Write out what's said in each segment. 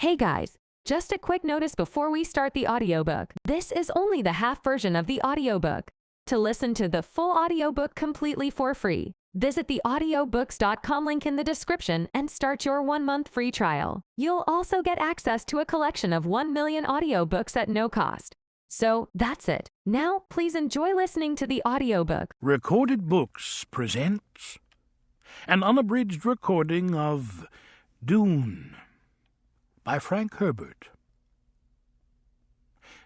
Hey guys, just a quick notice before we start the audiobook. This is only the half version of the audiobook. To listen to the full audiobook completely for free, visit the audiobooks.com link in the description and start your 1-month free trial. You'll also get access to a collection of 1 million audiobooks at no cost. So that's it. Now please enjoy listening to the audiobook. Recorded Books presents an unabridged recording of Dune by Frank Herbert.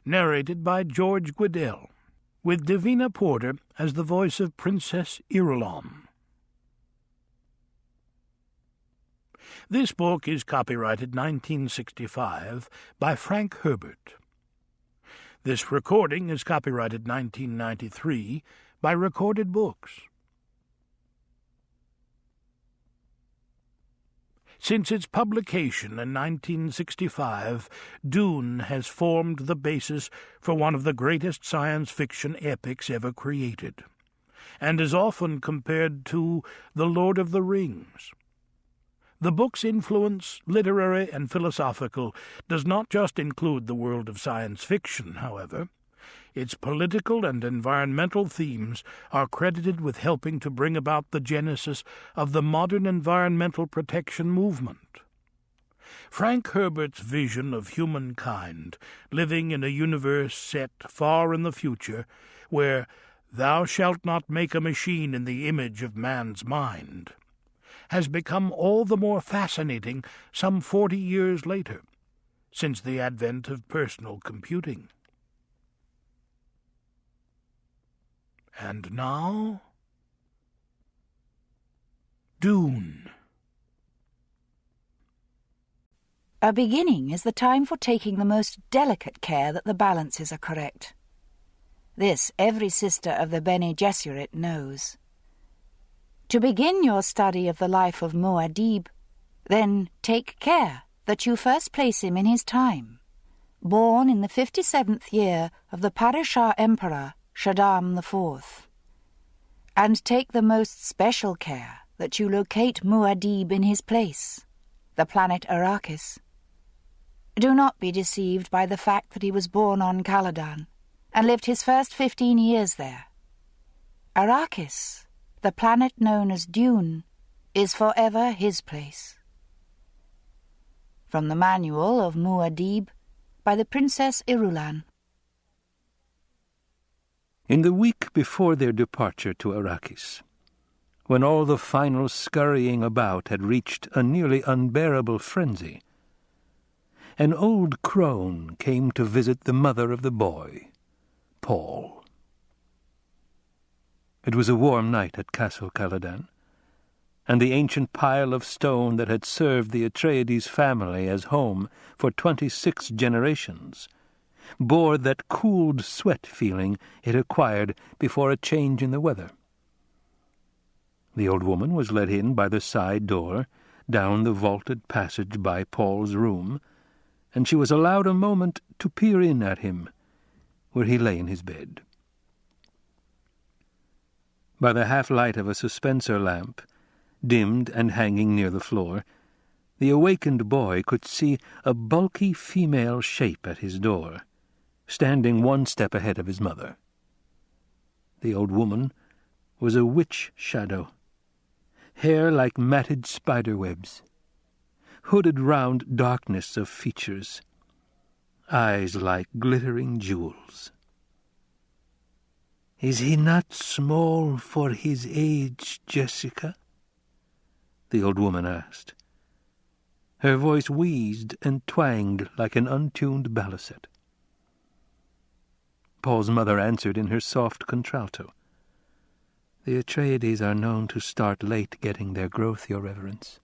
Narrated by George Guidell, with Davina Porter as the voice of Princess Irulan. This book is copyrighted 1965 by Frank Herbert. This recording is copyrighted 1993 by Recorded Books. Since its publication in 1965, Dune has formed the basis for one of the greatest science fiction epics ever created, and is often compared to The Lord of the Rings. The book's influence, literary and philosophical, does not just include the world of science fiction, however. Its political and environmental themes are credited with helping to bring about the genesis of the modern environmental protection movement. Frank Herbert's vision of humankind living in a universe set far in the future, where "thou shalt not make a machine in the image of man's mind," has become all the more fascinating some 40 years later, since the advent of personal computing. And now, Dune. A beginning is the time for taking the most delicate care that the balances are correct. This every sister of the Bene Gesserit knows. To begin your study of the life of Muad'Dib, then take care that you first place him in his time, born in the 57th year of the Parashah Emperor Shaddam IV, and take the most special care that you locate Muad'Dib in his place, the planet Arrakis. Do not be deceived by the fact that he was born on Caladan and lived his first 15 years there. Arrakis, the planet known as Dune, is forever his place. From the Manual of Muad'Dib by the Princess Irulan. In the week before their departure to Arrakis, when all the final scurrying about had reached a nearly unbearable frenzy, an old crone came to visit the mother of the boy, Paul. It was a warm night at Castle Caladan, and the ancient pile of stone that had served the Atreides family as home for 26 generations bore that cooled sweat feeling it acquired before a change in the weather. The old woman was let in by the side door, down the vaulted passage by Paul's room, and she was allowed a moment to peer in at him, where he lay in his bed. By the half-light of a suspensor lamp, dimmed and hanging near the floor, the awakened boy could see a bulky female shape at his door, standing one step ahead of his mother. The old woman was a witch shadow, hair like matted spider-webs, hooded round darkness of features, eyes like glittering jewels. "Is he not small for his age, Jessica?" the old woman asked. Her voice wheezed and twanged like an untuned baliset. Paul's mother answered in her soft contralto. "The Atreides are known to start late getting their growth, Your Reverence."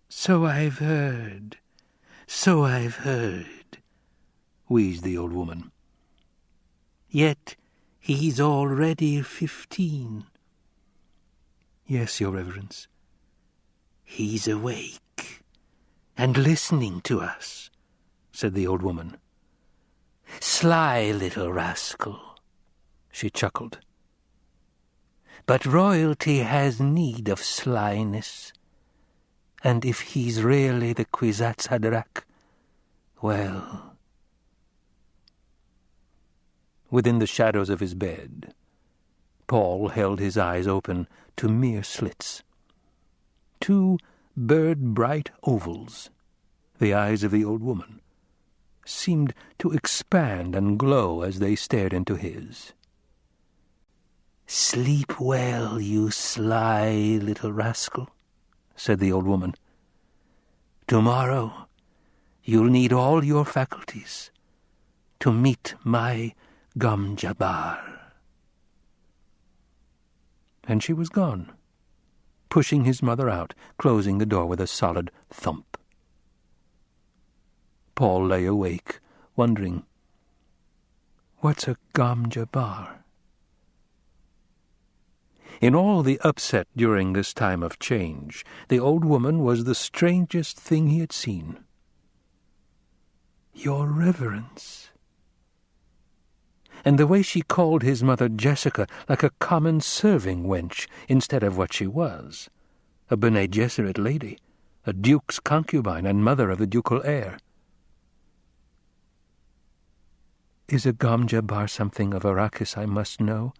"So I've heard, wheezed the old woman. "Yet he's already 15. "Yes, Your Reverence." "He's awake and listening to us," said the old woman. "Sly little rascal," she chuckled. "But royalty has need of slyness. And if he's really the Kwisatz Haderach, well... Within the shadows of his bed, Paul held his eyes open to mere slits. 2 bird-bright ovals, the eyes of the old woman, seemed to expand and glow as they stared into his. "Sleep well, you sly little rascal," said the old woman. "Tomorrow you'll need all your faculties to meet my Gom-Jabbar." And she was gone, pushing his mother out, closing the door with a solid thump. Paul lay awake, wondering, what's a Gom-Jabbar? In all the upset during this time of change, the old woman was the strangest thing he had seen. "Your Reverence." And the way she called his mother Jessica like a common serving wench instead of what she was, a Bene Gesserit lady, a duke's concubine and mother of the ducal heir. Is a Gom-Jabbar something of Arrakis I must know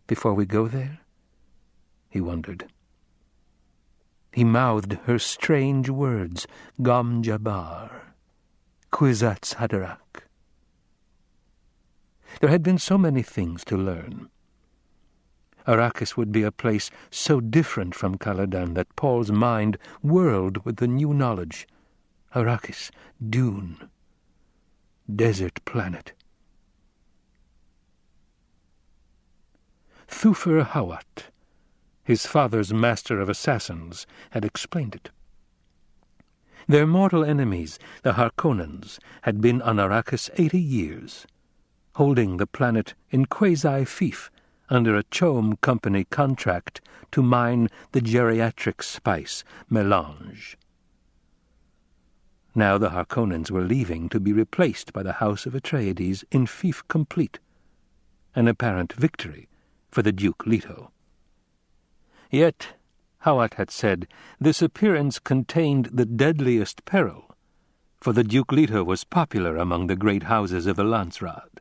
before we go there? He wondered. He mouthed her strange words, Gom-Jabbar, Kwisatz Haderach. There had been so many things to learn. Arrakis would be a place so different from Caladan that Paul's mind whirled with the new knowledge. Arrakis, Dune, desert planet. Thufir Hawat, his father's master of assassins, had explained it. Their mortal enemies, the Harkonnens, had been on Arrakis 80 years, holding the planet in quasi-fief under a Chom Company contract to mine the geriatric spice, melange. Now the Harkonnens were leaving to be replaced by the House of Atreides in fief complete, an apparent victory for the Duke Leto. Yet, Hawat had said, this appearance contained the deadliest peril, for the Duke Leto was popular among the great houses of the Landsraad.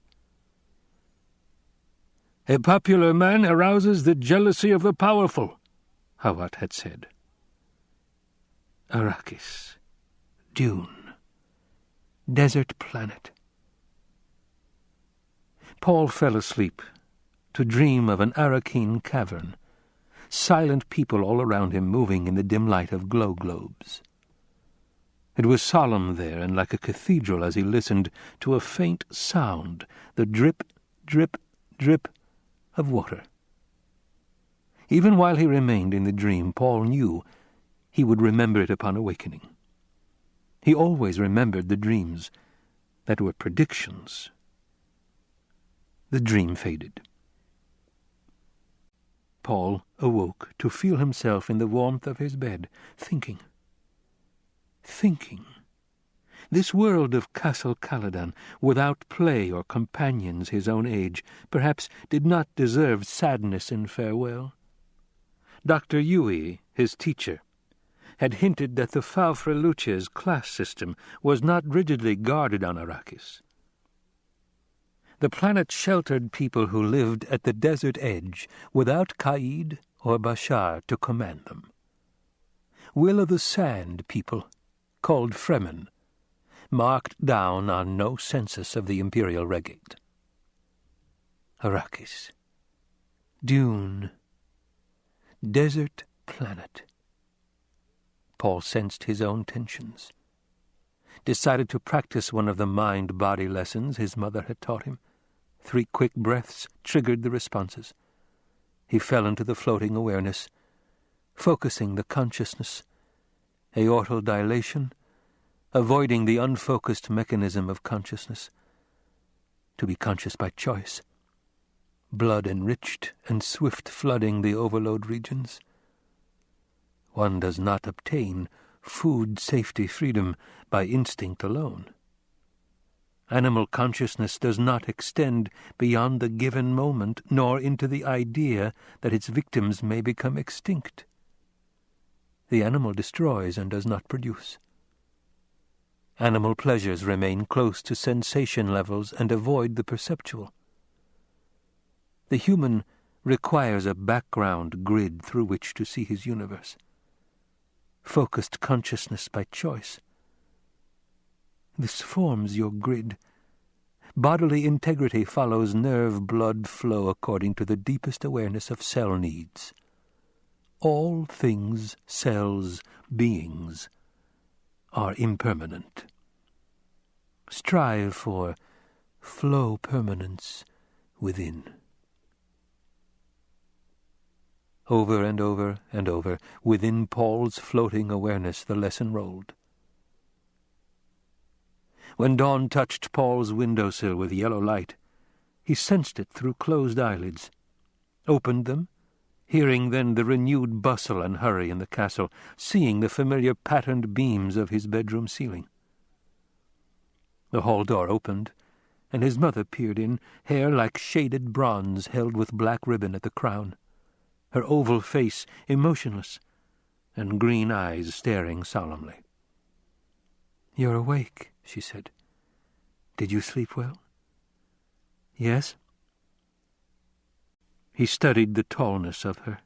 "A popular man arouses the jealousy of the powerful," Hawat had said. Arrakis, Dune, desert planet. Paul fell asleep to dream of an Arrakeen cavern, silent people all around him moving in the dim light of glow globes. It was solemn there and like a cathedral as he listened to a faint sound, the drip, drip, drip of water. Even while he remained in the dream, Paul knew he would remember it upon awakening. He always remembered the dreams that were predictions. The dream faded. Paul awoke to feel himself in the warmth of his bed, thinking. This world of Castle Caladan, without play or companions his own age, perhaps did not deserve sadness in farewell. Dr. Yueh, his teacher, had hinted that the Faufre Luce's class system was not rigidly guarded on Arrakis. The planet sheltered people who lived at the desert edge without Qaid or Bashar to command them. Will-o'-the-Sand people, called Fremen, marked down on no census of the imperial regate. Arrakis, Dune, desert planet. Paul sensed his own tensions, decided to practice one of the mind-body lessons his mother had taught him. 3 quick breaths triggered the responses. He fell into the floating awareness, focusing the consciousness, aortal dilation, avoiding the unfocused mechanism of consciousness. To be conscious by choice, blood-enriched and swift flooding the overload regions. One does not obtain food safety freedom by instinct alone. Animal consciousness does not extend beyond the given moment, nor into the idea that its victims may become extinct. The animal destroys and does not produce. Animal pleasures remain close to sensation levels and avoid the perceptual. The human requires a background grid through which to see his universe. Focused consciousness by choice. This forms your grid. Bodily integrity follows nerve blood flow according to the deepest awareness of cell needs. All things, cells, beings are impermanent. Strive for flow permanence within. Over and over and over, within Paul's floating awareness, the lesson rolled. When dawn touched Paul's windowsill with yellow light, he sensed it through closed eyelids, opened them, hearing then the renewed bustle and hurry in the castle, seeing the familiar patterned beams of his bedroom ceiling. The hall door opened, and his mother peered in, hair like shaded bronze held with black ribbon at the crown, her oval face emotionless, and green eyes staring solemnly. "You're awake," she said. "Did you sleep well?" "Yes." He studied the tallness of her,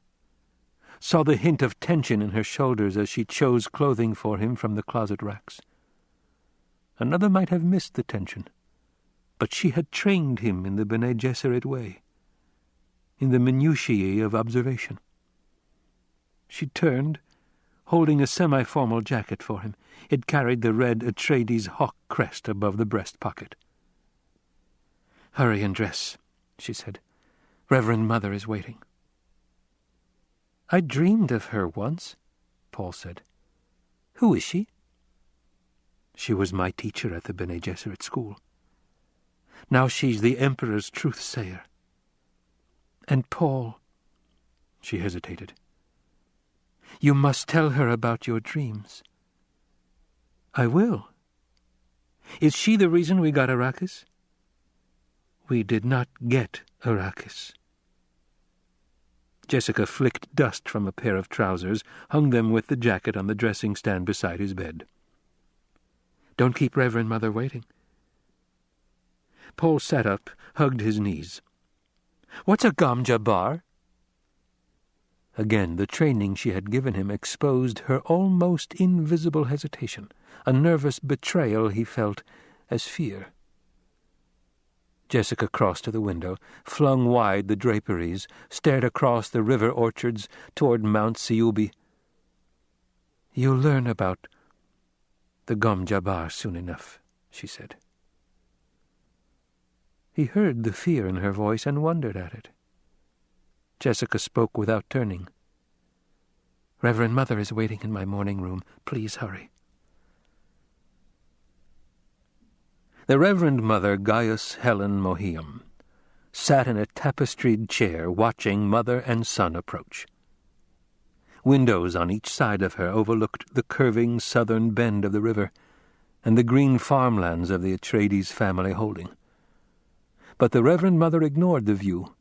saw the hint of tension in her shoulders as she chose clothing for him from the closet racks. Another might have missed the tension, but she had trained him in the Bene Gesserit way, in the minutiae of observation. She turned, holding a semi-formal jacket for him. It carried the red Atreides hawk crest above the breast pocket. "Hurry and dress," she said. "Reverend Mother is waiting." "I dreamed of her once," Paul said. "Who is she?" "She was my teacher at the Bene Gesserit school. Now she's the Emperor's truth-sayer. And Paul—" She hesitated. "You must tell her about your dreams." "I will. Is she the reason we got Arrakis?" "We did not get Arrakis." Jessica flicked dust from a pair of trousers, hung them with the jacket on the dressing stand beside his bed. "Don't keep Reverend Mother waiting." Paul sat up, hugged his knees. "What's a Gom Jabbar?" Again the training she had given him exposed her almost invisible hesitation, a nervous betrayal he felt as fear. Jessica crossed to the window, flung wide the draperies, stared across the river orchards toward Mount Siubi. "You'll learn about the Gom Jabbar soon enough," she said. He heard the fear in her voice and wondered at it. Jessica spoke without turning. "Reverend Mother is waiting in my morning room. Please hurry." The Reverend Mother Gaius Helen Mohiam sat in a tapestried chair watching mother and son approach. Windows on each side of her overlooked the curving southern bend of the river and the green farmlands of the Atreides family holding. But the Reverend Mother ignored the view.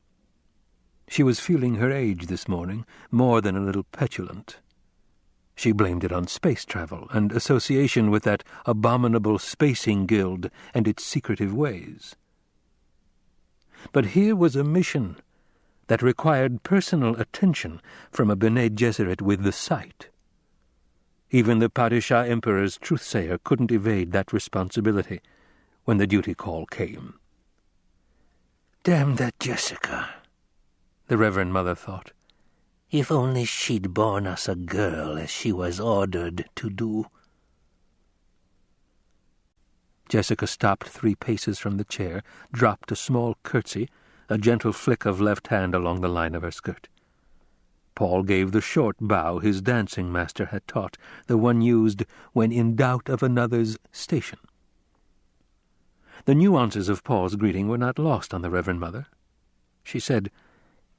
She was feeling her age this morning, more than a little petulant. She blamed it on space travel and association with that abominable spacing guild and its secretive ways. But here was a mission that required personal attention from a Bene Gesserit with the sight. Even the Padishah Emperor's truth-sayer couldn't evade that responsibility when the duty call came. "Damn that Jessica," the Reverend Mother thought. "If only she'd borne us a girl as she was ordered to do." Jessica stopped 3 paces from the chair, dropped a small curtsy, a gentle flick of left hand along the line of her skirt. Paul gave the short bow his dancing master had taught, the one used when in doubt of another's station. The nuances of Paul's greeting were not lost on the Reverend Mother. She said,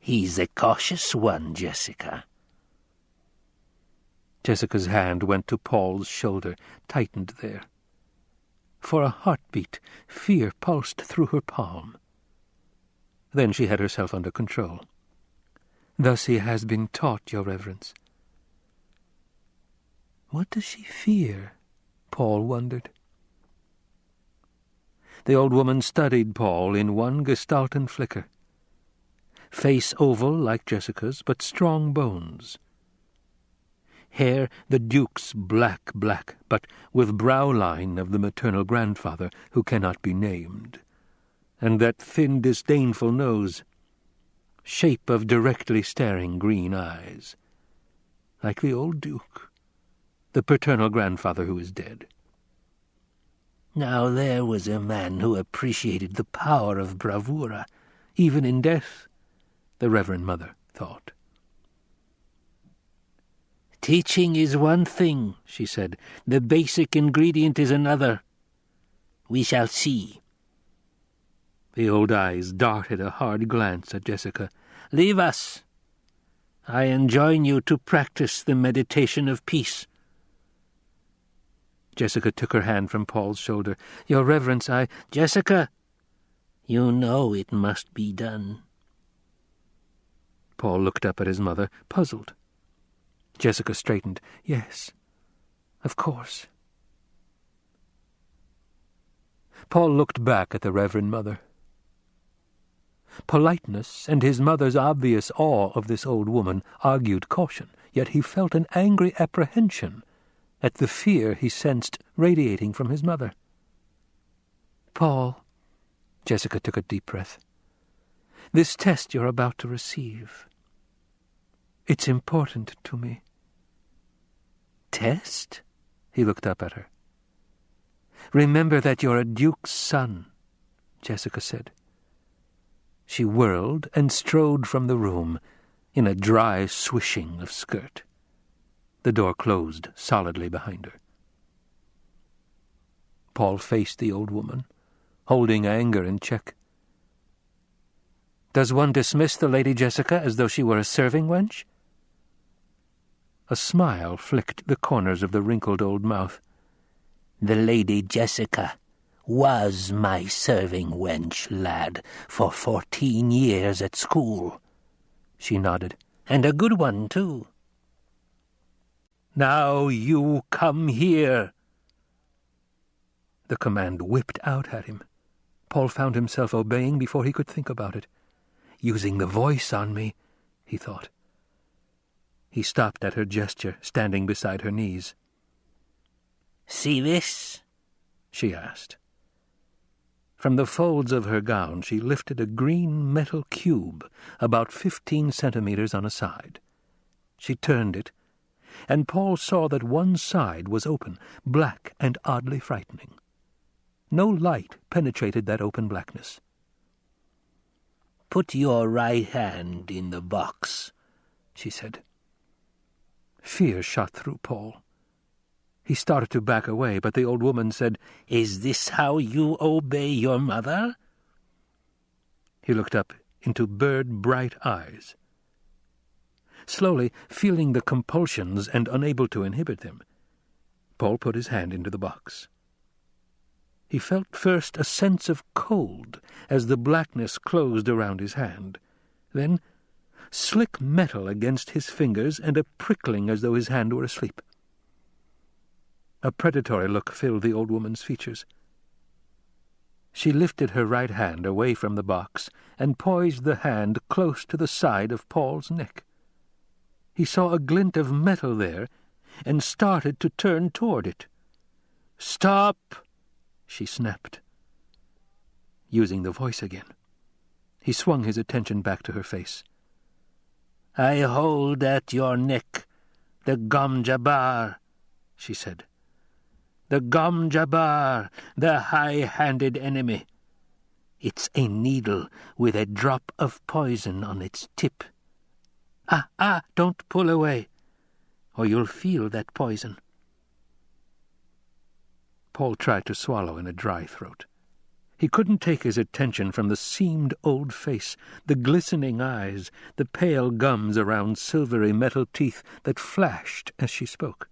"He's a cautious one, Jessica." Jessica's hand went to Paul's shoulder, tightened there. For a heartbeat, fear pulsed through her palm. Then she had herself under control. "Thus he has been taught, Your Reverence." What does she fear? Paul wondered. The old woman studied Paul in one gestalten flicker. Face oval like Jessica's, but strong bones. Hair the Duke's black, but with brow line of the maternal grandfather who cannot be named. And that thin, disdainful nose. Shape of directly staring green eyes. Like the old Duke, the paternal grandfather who is dead. Now there was a man who appreciated the power of bravura, even in death, the Reverend Mother thought. Teaching is one thing, she said. The basic ingredient is another. We shall see. The old eyes darted a hard glance at Jessica. Leave us. I enjoin you to practice the meditation of peace. Jessica took her hand from Paul's shoulder. Your Reverence, Jessica! You know it must be done. Paul looked up at his mother, puzzled. Jessica straightened. Yes, of course. Paul looked back at the Reverend Mother. Politeness and his mother's obvious awe of this old woman argued caution, yet he felt an angry apprehension at the fear he sensed radiating from his mother. Paul, Jessica took a deep breath, this test you're about to receive, it's important to me. Test? He looked up at her. Remember that you're a duke's son, Jessica said. She whirled and strode from the room in a dry swishing of skirt. The door closed solidly behind her. Paul faced the old woman, holding anger in check. Does one dismiss the Lady Jessica as though she were a serving wench? A smile flicked the corners of the wrinkled old mouth. The Lady Jessica was my serving wench, lad, for 14 years at school. She nodded. And a good one, too. Now you come here. The command whipped out at him. Paul found himself obeying before he could think about it. Using the voice on me, he thought. He stopped at her gesture, standing beside her knees. See this? She asked. From the folds of her gown she lifted a green metal cube about 15 centimeters on a side. She turned it, and Paul saw that one side was open, black and oddly frightening. No light penetrated that open blackness. Put your right hand in the box, she said. Fear shot through Paul. He started to back away, but the old woman said, Is this how you obey your mother? He looked up into bird-bright eyes. Slowly, feeling the compulsions and unable to inhibit them, Paul put his hand into the box. He felt first a sense of cold as the blackness closed around his hand, then slick metal against his fingers and a prickling as though his hand were asleep. A predatory look filled the old woman's features. She lifted her right hand away from the box and poised the hand close to the side of Paul's neck. He saw a glint of metal there and started to turn toward it. "Stop!" she snapped. Using the voice again, he swung his attention back to her face. "I hold at your neck the Gom Jabbar," she said. "The Gom Jabbar, the high-handed enemy. It's a needle with a drop of poison on its tip. Don't pull away, or you'll feel that poison." Paul tried to swallow in a dry throat. He couldn't take his attention from the seamed old face, the glistening eyes, the pale gums around silvery metal teeth that flashed as she spoke.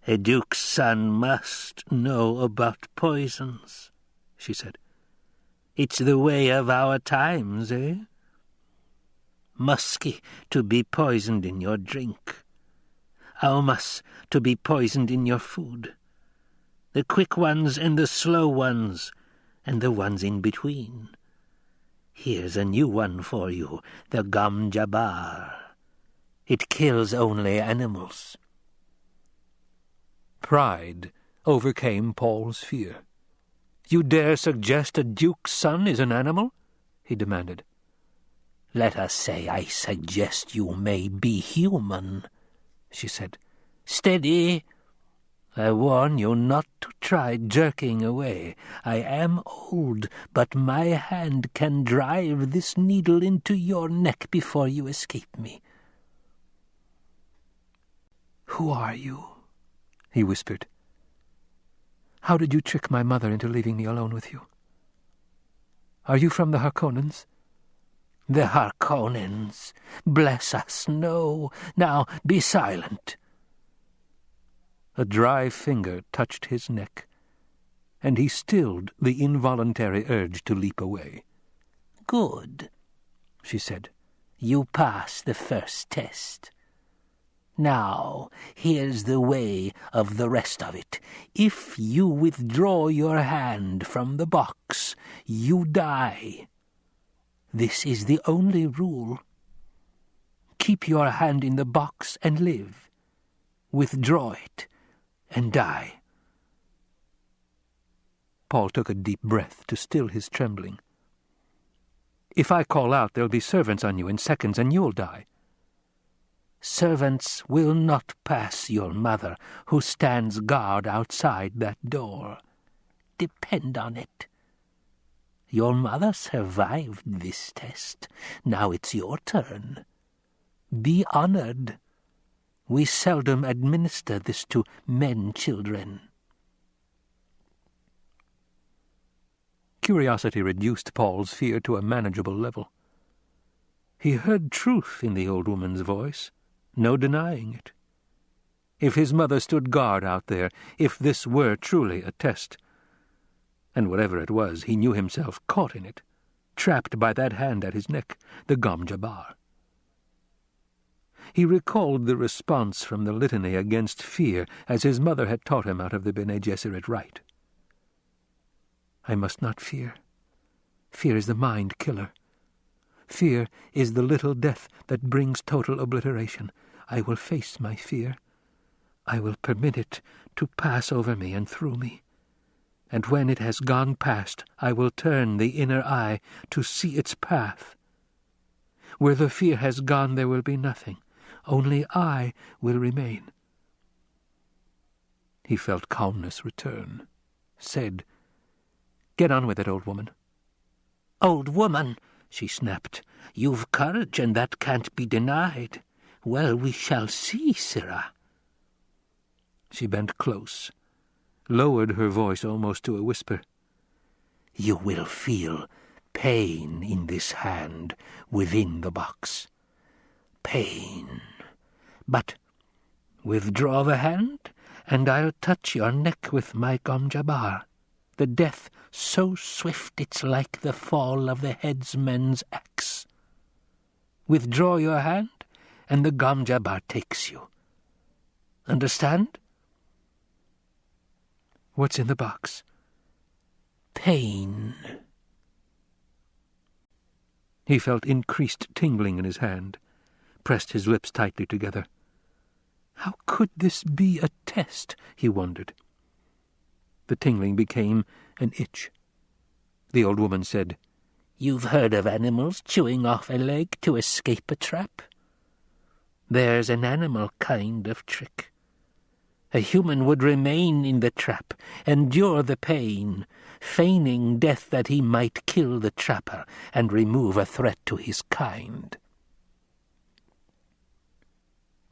"A duke's son must know about poisons," she said. "It's the way of our times, eh? Musky to be poisoned in your drink. Aumas to be poisoned in your food. The quick ones and the slow ones, and the ones in between. Here's a new one for you, the Gom Jabbar. It kills only animals. Pride overcame Paul's fear. You dare suggest a duke's son is an animal? He demanded. Let us say I suggest you may be human, she said. Steady. I warn you not to try jerking away. I am old, but my hand can drive this needle into your neck before you escape me. Who are you? He whispered. How did you trick my mother into leaving me alone with you? Are you from the Harkonnens? The Harkonnens? Bless us, no. Now be silent. A dry finger touched his neck, and he stilled the involuntary urge to leap away. Good, she said. You pass the first test. Now, here's the way of the rest of it. If you withdraw your hand from the box, you die. This is the only rule. Keep your hand in the box and live. Withdraw it and die. Paul took a deep breath to still his trembling. If I call out, there'll be servants on you in seconds and you'll die. Servants will not pass your mother, who stands guard outside that door. Depend on it. Your mother survived this test. Now it's your turn. Be honored. We seldom administer this to men-children. Curiosity reduced Paul's fear to a manageable level. He heard truth in the old woman's voice. No denying it. If his mother stood guard out there, if this were truly a test, and whatever it was, he knew himself caught in it, trapped by that hand at his neck, the Gom Jabbar. He recalled the response from the litany against fear, as his mother had taught him out of the Bene Gesserit rite. I must not fear. Fear is the mind killer. Fear is the little death that brings total obliteration. I will face my fear. I will permit it to pass over me and through me. And when it has gone past, I will turn the inner eye to see its path. Where the fear has gone, there will be nothing. Only I will remain. He felt calmness return. Said, Get on with it, old woman. Old woman, she snapped. You've courage, and that can't be denied. Well, we shall see, Sirrah. She bent close, lowered her voice almost to a whisper. You will feel pain in this hand within the box. Pain. But withdraw the hand, and I'll touch your neck with my Gom Jabbar. The death so swift it's like the fall of the headsman's axe. Withdraw your hand, and the Gom Jabbar takes you. Understand? What's in the box? Pain. He felt increased tingling in his hand, pressed his lips tightly together. How could this be a test, he wondered. The tingling became an itch. The old woman said, You've heard of animals chewing off a leg to escape a trap? There's an animal kind of trick. A human would remain in the trap, endure the pain, feigning death that he might kill the trapper and remove a threat to his kind.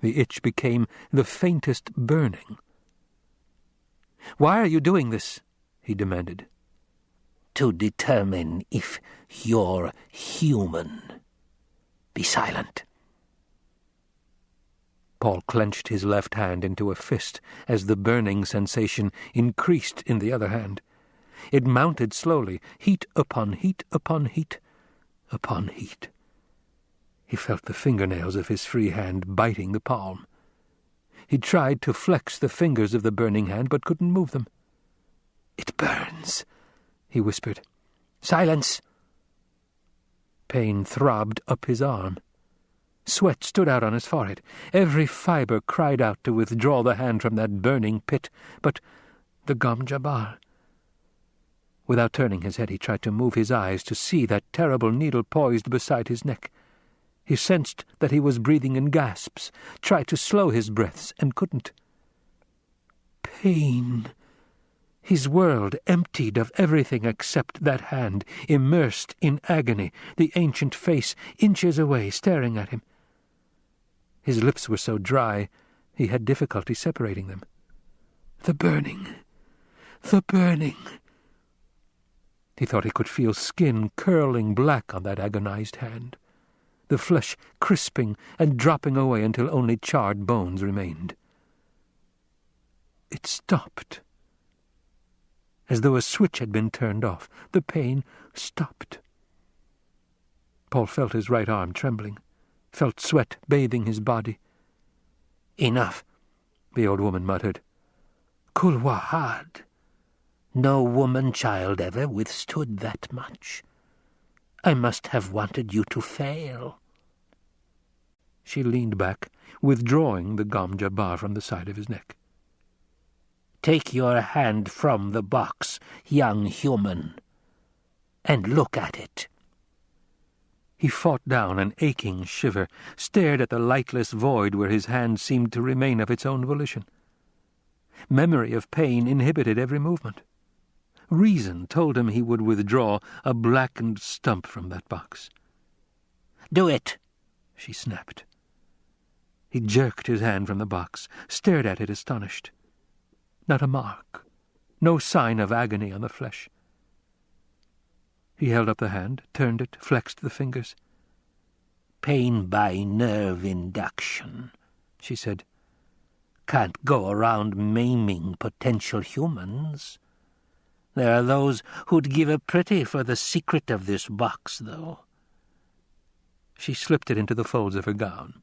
The itch became the faintest burning. Why are you doing this? He demanded. To determine if you're human. Be silent. Paul clenched his left hand into a fist as the burning sensation increased in the other hand. It mounted slowly, heat upon heat upon heat upon heat. He felt the fingernails of his free hand biting the palm. He tried to flex the fingers of the burning hand, but couldn't move them. "It burns," he whispered. "Silence!" Pain throbbed up his arm. Sweat stood out on his forehead. Every fibre cried out to withdraw the hand from that burning pit, but the Gom Jabbar. Without turning his head, he tried to move his eyes to see that terrible needle poised beside his neck. He sensed that he was breathing in gasps, tried to slow his breaths, and couldn't. Pain. His world emptied of everything except that hand, immersed in agony, the ancient face inches away, staring at him. His lips were so dry, he had difficulty separating them. The burning. The burning. He thought he could feel skin curling black on that agonized hand, the flesh crisping and dropping away until only charred bones remained. It stopped. As though a switch had been turned off, the pain stopped. Paul felt his right arm trembling, felt sweat bathing his body. "Enough," the old woman muttered. "Kul Wahad. No woman-child ever withstood that much. I must have wanted you to fail." She leaned back, withdrawing the Gom Jabbar from the side of his neck. "Take your hand from the box, young human, and look at it." He fought down an aching shiver, stared at the lightless void where his hand seemed to remain of its own volition. Memory of pain inhibited every movement. Reason told him he would withdraw a blackened stump from that box. "Do it," she snapped. He jerked his hand from the box, stared at it astonished. Not a mark, no sign of agony on the flesh. He held up the hand, turned it, flexed the fingers. "Pain by nerve induction," she said. "Can't go around maiming potential humans. There are those who'd give a pretty for the secret of this box, though." She slipped it into the folds of her gown.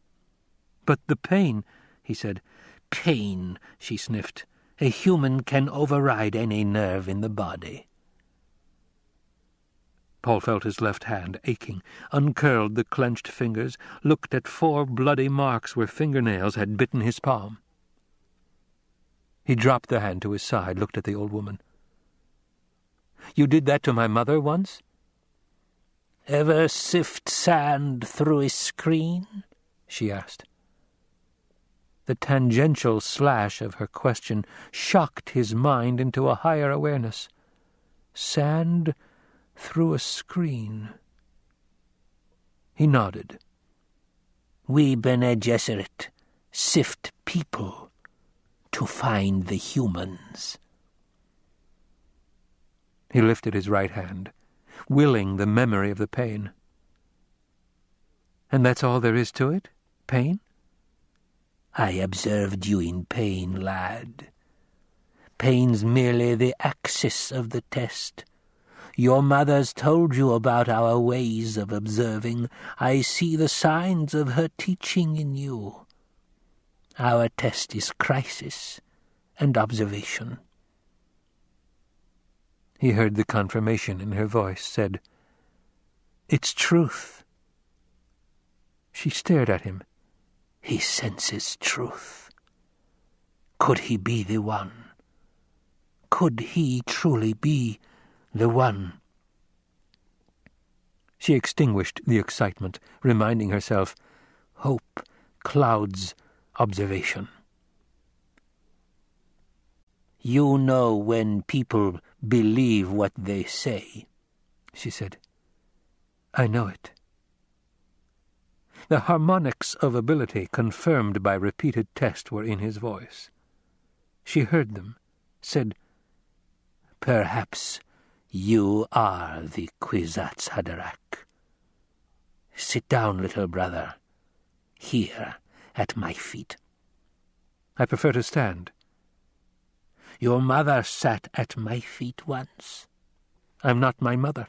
"But the pain," he said. "Pain," she sniffed. "A human can override any nerve in the body." Paul felt his left hand aching, uncurled the clenched fingers, looked at 4 bloody marks where fingernails had bitten his palm. He dropped the hand to his side, looked at the old woman. "You did that to my mother once?" "Ever sift sand through a screen?" she asked. The tangential slash of her question shocked his mind into a higher awareness. Sand through a screen. He nodded. "We Bene Gesserit sift people to find the humans." He lifted his right hand, willing the memory of the pain. "And that's all there is to it? Pain?" "I observed you in pain, lad. Pain's merely the axis of the test. Your mother's told you about our ways of observing. I see the signs of her teaching in you. Our test is crisis and observation." He heard the confirmation in her voice, said, "It's truth." She stared at him. He senses truth. Could he be the one? Could he truly be the one? She extinguished the excitement, reminding herself, hope clouds observation. "You know when people believe what they say," she said. "I know it." The harmonics of ability confirmed by repeated test were in his voice. She heard them, said, "Perhaps you are the Kwisatz Haderach. Sit down, little brother, here at my feet." "I prefer to stand." "Your mother sat at my feet once." "I'm not my mother."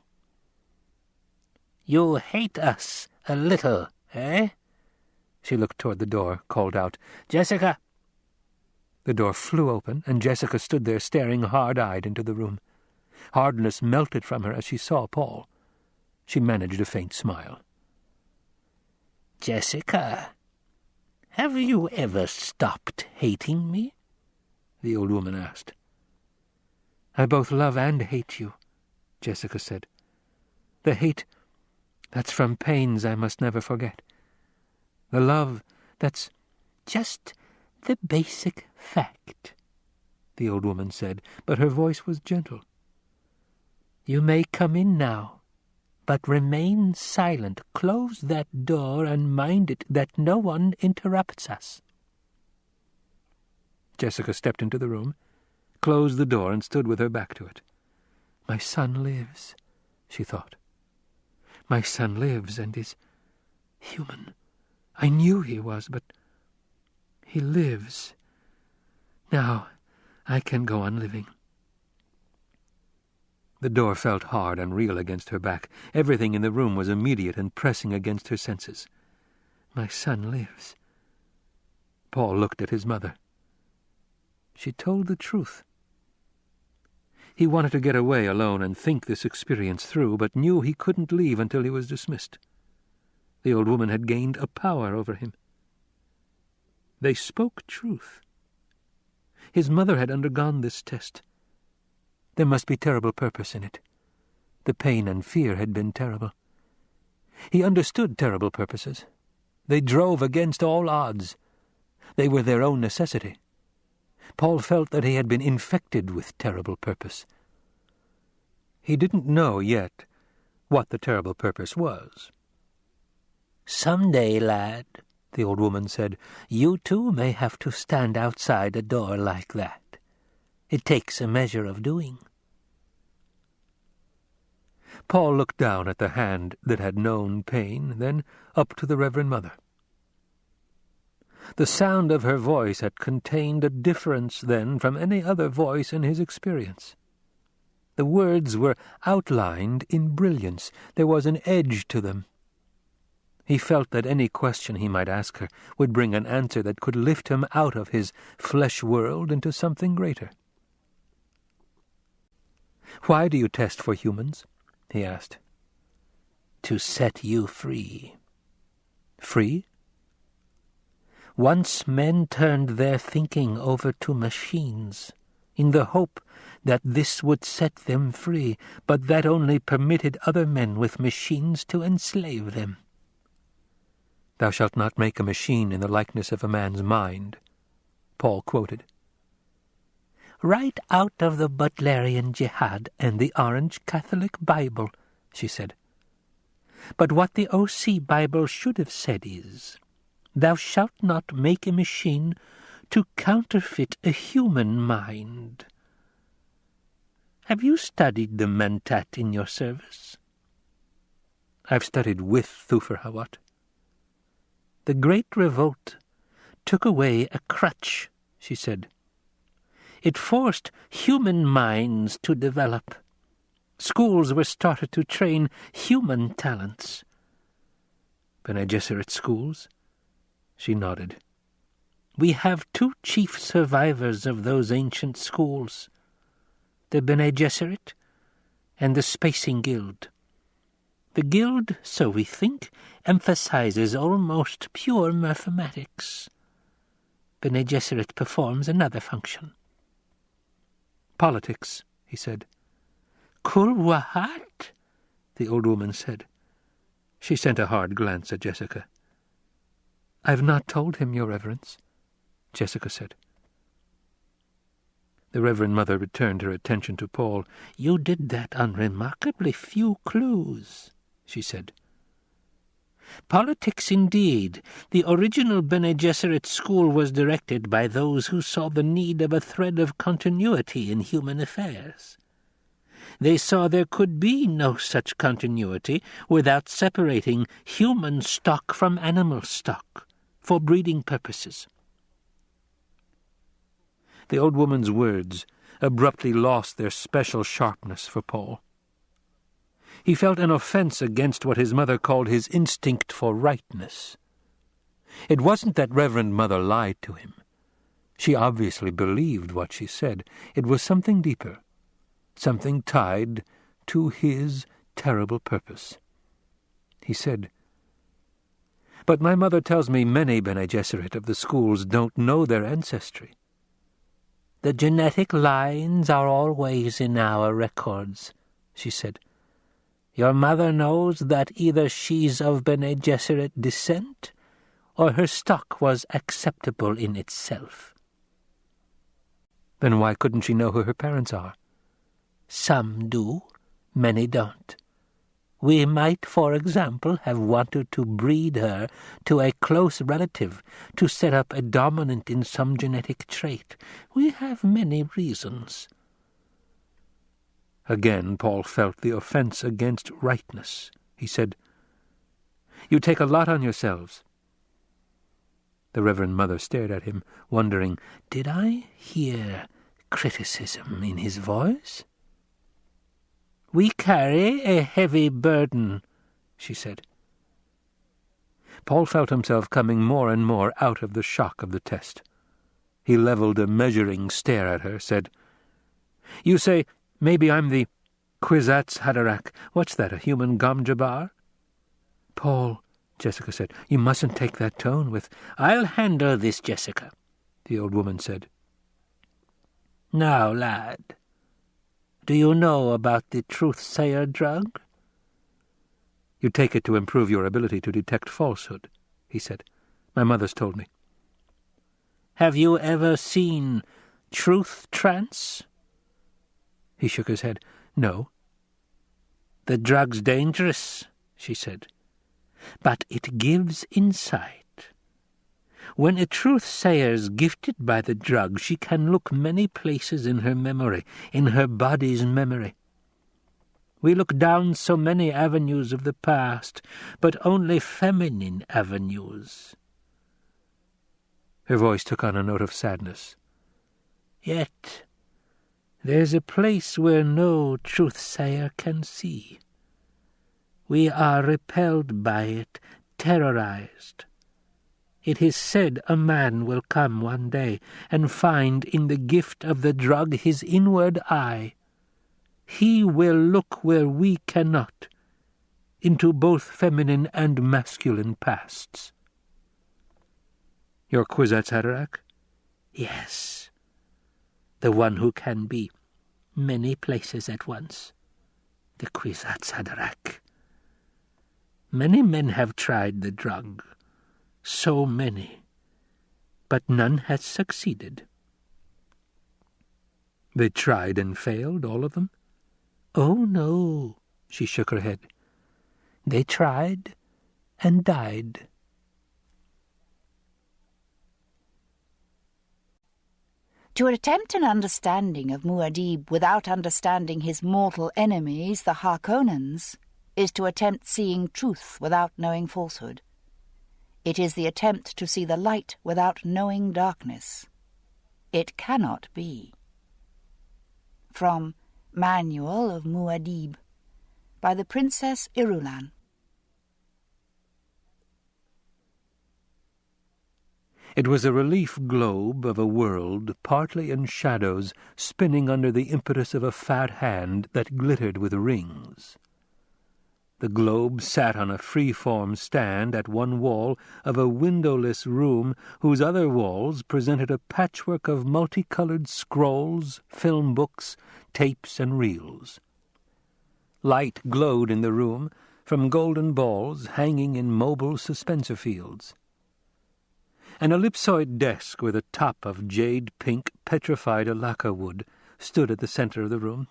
"You hate us a little, eh?" She looked toward the door, called out, "Jessica!" The door flew open, and Jessica stood there staring hard-eyed into the room. Hardness melted from her as she saw Paul. She managed a faint smile. "Jessica, have you ever stopped hating me?" the old woman asked. "I both love and hate you," Jessica said. "The hate, that's from pains I must never forget. The love, that's just the basic fact," the old woman said, but her voice was gentle. "You may come in now, but remain silent. Close that door and mind it that no one interrupts us." Jessica stepped into the room, closed the door, and stood with her back to it. "My son lives," she thought. "My son lives and is human. I knew he was, but he lives. Now I can go on living." The door felt hard and real against her back. Everything in the room was immediate and pressing against her senses. My son lives. Paul looked at his mother. She told the truth. He wanted to get away alone and think this experience through, but knew he couldn't leave until he was dismissed. The old woman had gained a power over him. They spoke truth. His mother had undergone this test. There must be terrible purpose in it. The pain and fear had been terrible. He understood terrible purposes. They drove against all odds. They were their own necessity. Paul felt that he had been infected with terrible purpose. He didn't know yet what the terrible purpose was. "Someday, lad," the old woman said, "you too may have to stand outside a door like that. It takes a measure of doing." Paul looked down at the hand that had known pain, then up to the Reverend Mother. The sound of her voice had contained a difference then from any other voice in his experience. The words were outlined in brilliance. There was an edge to them. He felt that any question he might ask her would bring an answer that could lift him out of his flesh world into something greater. "Why do you test for humans?" he asked. "To set you free." "Free?" "Once men turned their thinking over to machines, in the hope that this would set them free, but that only permitted other men with machines to enslave them." "Thou shalt not make a machine in the likeness of a man's mind," Paul quoted. "Right out of the Butlerian Jihad and the Orange Catholic Bible," she said. "But what the O.C. Bible should have said is, thou shalt not make a machine to counterfeit a human mind. Have you studied the Mentat in your service?" "I've studied with Thufir Hawat." "The Great Revolt took away a crutch," she said. "It forced human minds to develop. Schools were started to train human talents." "Bene Gesserit schools?" She nodded. "We have two chief survivors of those ancient schools, the Bene Gesserit and the Spacing Guild. The Guild, so we think, emphasizes almost pure mathematics. Bene Gesserit performs another function." "Politics," he said. "Kulwahat?" the old woman said. She sent a hard glance at Jessica. "I've not told him, Your Reverence," Jessica said. The Reverend Mother returned her attention to Paul. "You did that on remarkably few clues," she said. "Politics indeed. The original Bene Gesserit school was directed by those who saw the need of a thread of continuity in human affairs. They saw there could be no such continuity without separating human stock from animal stock for breeding purposes." The old woman's words abruptly lost their special sharpness for Paul. He felt an offense against what his mother called his instinct for rightness. It wasn't that Reverend Mother lied to him. She obviously believed what she said. It was something deeper, something tied to his terrible purpose. He said, "But my mother tells me many Bene Gesserit of the schools don't know their ancestry." "The genetic lines are always in our records," she said. "Your mother knows that either she's of Bene Gesserit descent, or her stock was acceptable in itself." Then why couldn't she know who her parents are? "Some do, many don't. We might, for example, have wanted to breed her to a close relative to set up a dominant in some genetic trait. We have many reasons." Again Paul felt the offense against rightness. He said, "You take a lot on yourselves." The Reverend Mother stared at him, wondering, did I hear criticism in his voice? "We carry a heavy burden," she said. Paul felt himself coming more and more out of the shock of the test. He leveled a measuring stare at her, said, "You say maybe I'm the Kwisatz Haderach. What's that, a human Gom Jabbar?" "Paul," Jessica said, "you mustn't take that tone with—" "I'll handle this, Jessica," the old woman said. "Now, lad, do you know about the truth-sayer drug?" "You take it to improve your ability to detect falsehood," he said. "My mother's told me." "Have you ever seen truth trance?" He shook his head. "No." "The drug's dangerous," she said, "but it gives insight. When a truth-sayer's gifted by the drug, she can look many places in her memory, in her body's memory. We look down so many avenues of the past, but only feminine avenues." Her voice took on a note of sadness. "Yet there's a place where no truth-sayer can see. We are repelled by it, terrorized. It is said a man will come one day and find in the gift of the drug his inward eye. He will look where we cannot, into both feminine and masculine pasts." "Your Kwisatz Haderach?" "Yes, the one who can be many places at once. The Kwisatz Haderach. Many men have tried the drug, so many, but none has succeeded." "They tried and failed, all of them?" "Oh, no," she shook her head. "They tried and died." To attempt an understanding of Muad'Dib without understanding his mortal enemies, the Harkonnens, is to attempt seeing truth without knowing falsehood. It is the attempt to see the light without knowing darkness. It cannot be. From Manual of Muad'Dib by the Princess Irulan. It was a relief globe of a world, partly in shadows, spinning under the impetus of a fat hand that glittered with rings. The globe sat on a free-form stand at one wall of a windowless room whose other walls presented a patchwork of multicolored scrolls, film books, tapes, and reels. Light glowed in the room from golden balls hanging in mobile suspensor fields. An ellipsoid desk with a top of jade-pink petrified lacquer wood stood at the center of the room.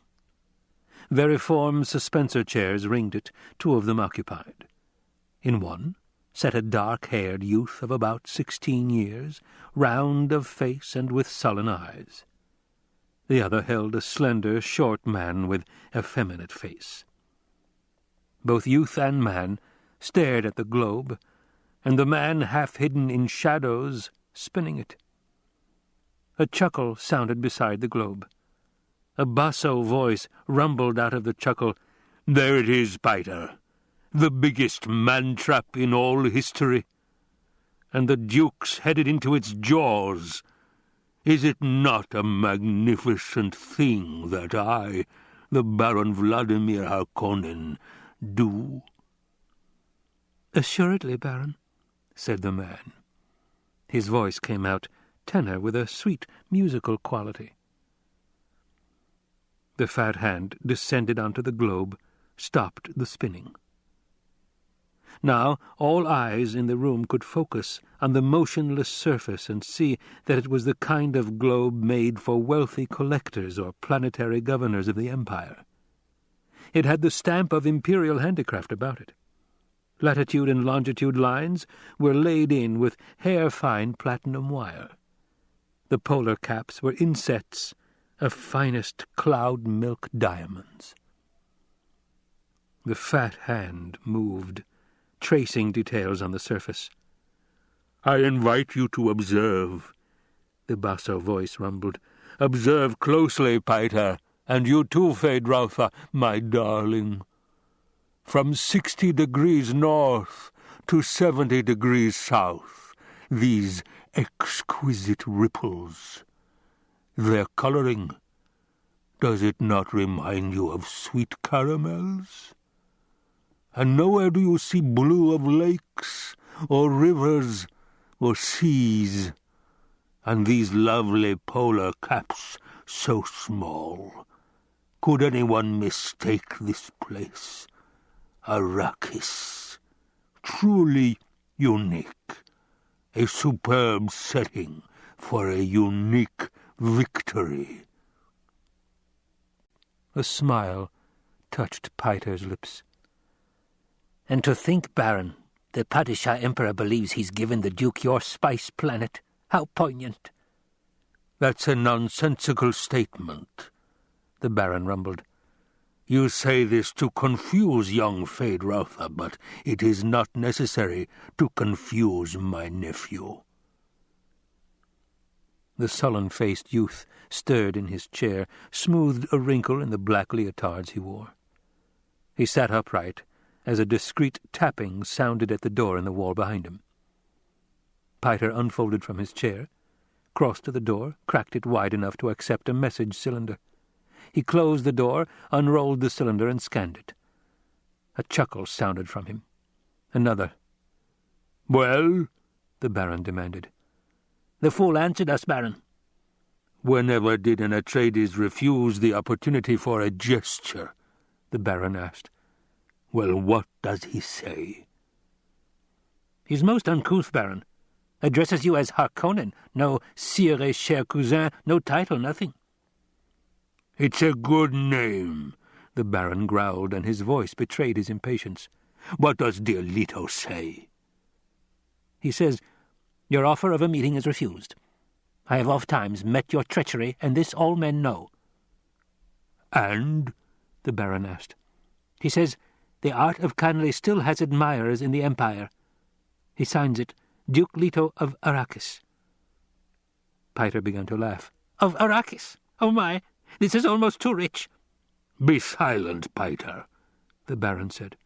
Veriform suspensor chairs ringed it, 2 of them occupied. In one sat a dark-haired youth of about 16 years, round of face and with sullen eyes. The other held a slender, short man with effeminate face. Both youth and man stared at the globe, and the man, half hidden in shadows, spinning it. A chuckle sounded beside the globe. A basso voice rumbled out of the chuckle, "There it is, Biter, the biggest man-trap in all history. And the Duke's headed into its jaws. Is it not a magnificent thing that I, the Baron Vladimir Harkonnen, do?" "Assuredly, Baron," said the man. His voice came out tenor with a sweet musical quality. The fat hand descended onto the globe, stopped the spinning. Now all eyes in the room could focus on the motionless surface and see that it was the kind of globe made for wealthy collectors or planetary governors of the Empire. It had the stamp of imperial handicraft about it. Latitude and longitude lines were laid in with hair-fine platinum wire. The polar caps were insets of finest cloud-milk diamonds. The fat hand moved, tracing details on the surface. "I invite you to observe," the basso voice rumbled. "Observe closely, Paiter, and you too, Feyd-Rautha, my darling. From 60 degrees north to 70 degrees south, these exquisite ripples. Their colouring, does it not remind you of sweet caramels? And nowhere do you see blue of lakes, or rivers, or seas. And these lovely polar caps so small. Could anyone mistake this place? Arrakis. Truly unique. A superb setting for a unique victory." A smile touched Paiter's lips. "And to think, Baron, the Padishah Emperor believes he's given the Duke your spice planet. How poignant." "That's a nonsensical statement," the Baron rumbled. "You say this to confuse young Feyd-Rautha, but it is not necessary to confuse my nephew." The sullen-faced youth stirred in his chair, smoothed a wrinkle in the black leotards he wore. He sat upright as a discreet tapping sounded at the door in the wall behind him. Paiter unfolded from his chair, crossed to the door, cracked it wide enough to accept a message cylinder. He closed the door, unrolled the cylinder, and scanned it. A chuckle sounded from him. Another. "Well?" the Baron demanded. "The fool answered us, Baron." "Whenever did an Atreides refuse the opportunity for a gesture?" the Baron asked. "Well, what does he say?" "He's most uncouth, Baron. Addresses you as Harkonnen. No sire et cher cousin, no title, nothing." "It's a good name," the Baron growled, and his voice betrayed his impatience. "What does dear Leto say?" "He says, your offer of a meeting is refused. I have oft-times met your treachery, and this all men know." "And?" the Baron asked. "He says the art of Canley still has admirers in the Empire. He signs it, Duke Leto of Arrakis." Paiter began to laugh. "Of Arrakis? Oh my! This is almost too rich." "Be silent, Paiter," the Baron said,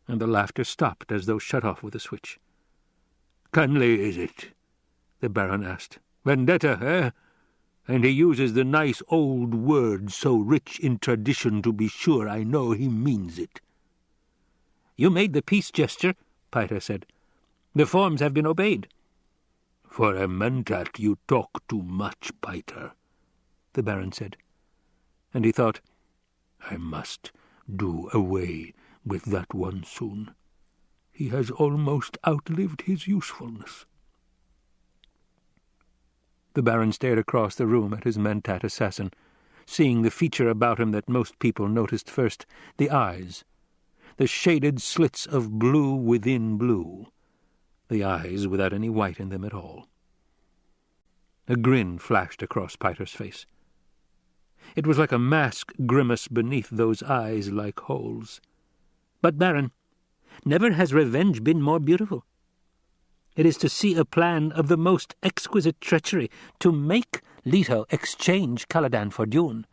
and the laughter stopped as though shut off with a switch. "Canley, is it?" the Baron asked. "Vendetta, eh? And he uses the nice old word so rich in tradition to be sure I know he means it." "You made the peace gesture," Paiter said. "The forms have been obeyed." "For a mentat you talk too much, Paiter," the Baron said, and he thought, "I must do away with that one soon. He has almost outlived his usefulness." The Baron stared across the room at his mentat assassin, seeing the feature about him that most people noticed first, the eyes, the shaded slits of blue within blue, the eyes without any white in them at all. A grin flashed across Paiter's face. It was like a mask grimace beneath those eyes like holes. "But, Baron, never has revenge been more beautiful. It is to see a plan of the most exquisite treachery, to make Leto exchange Caladan for Dune,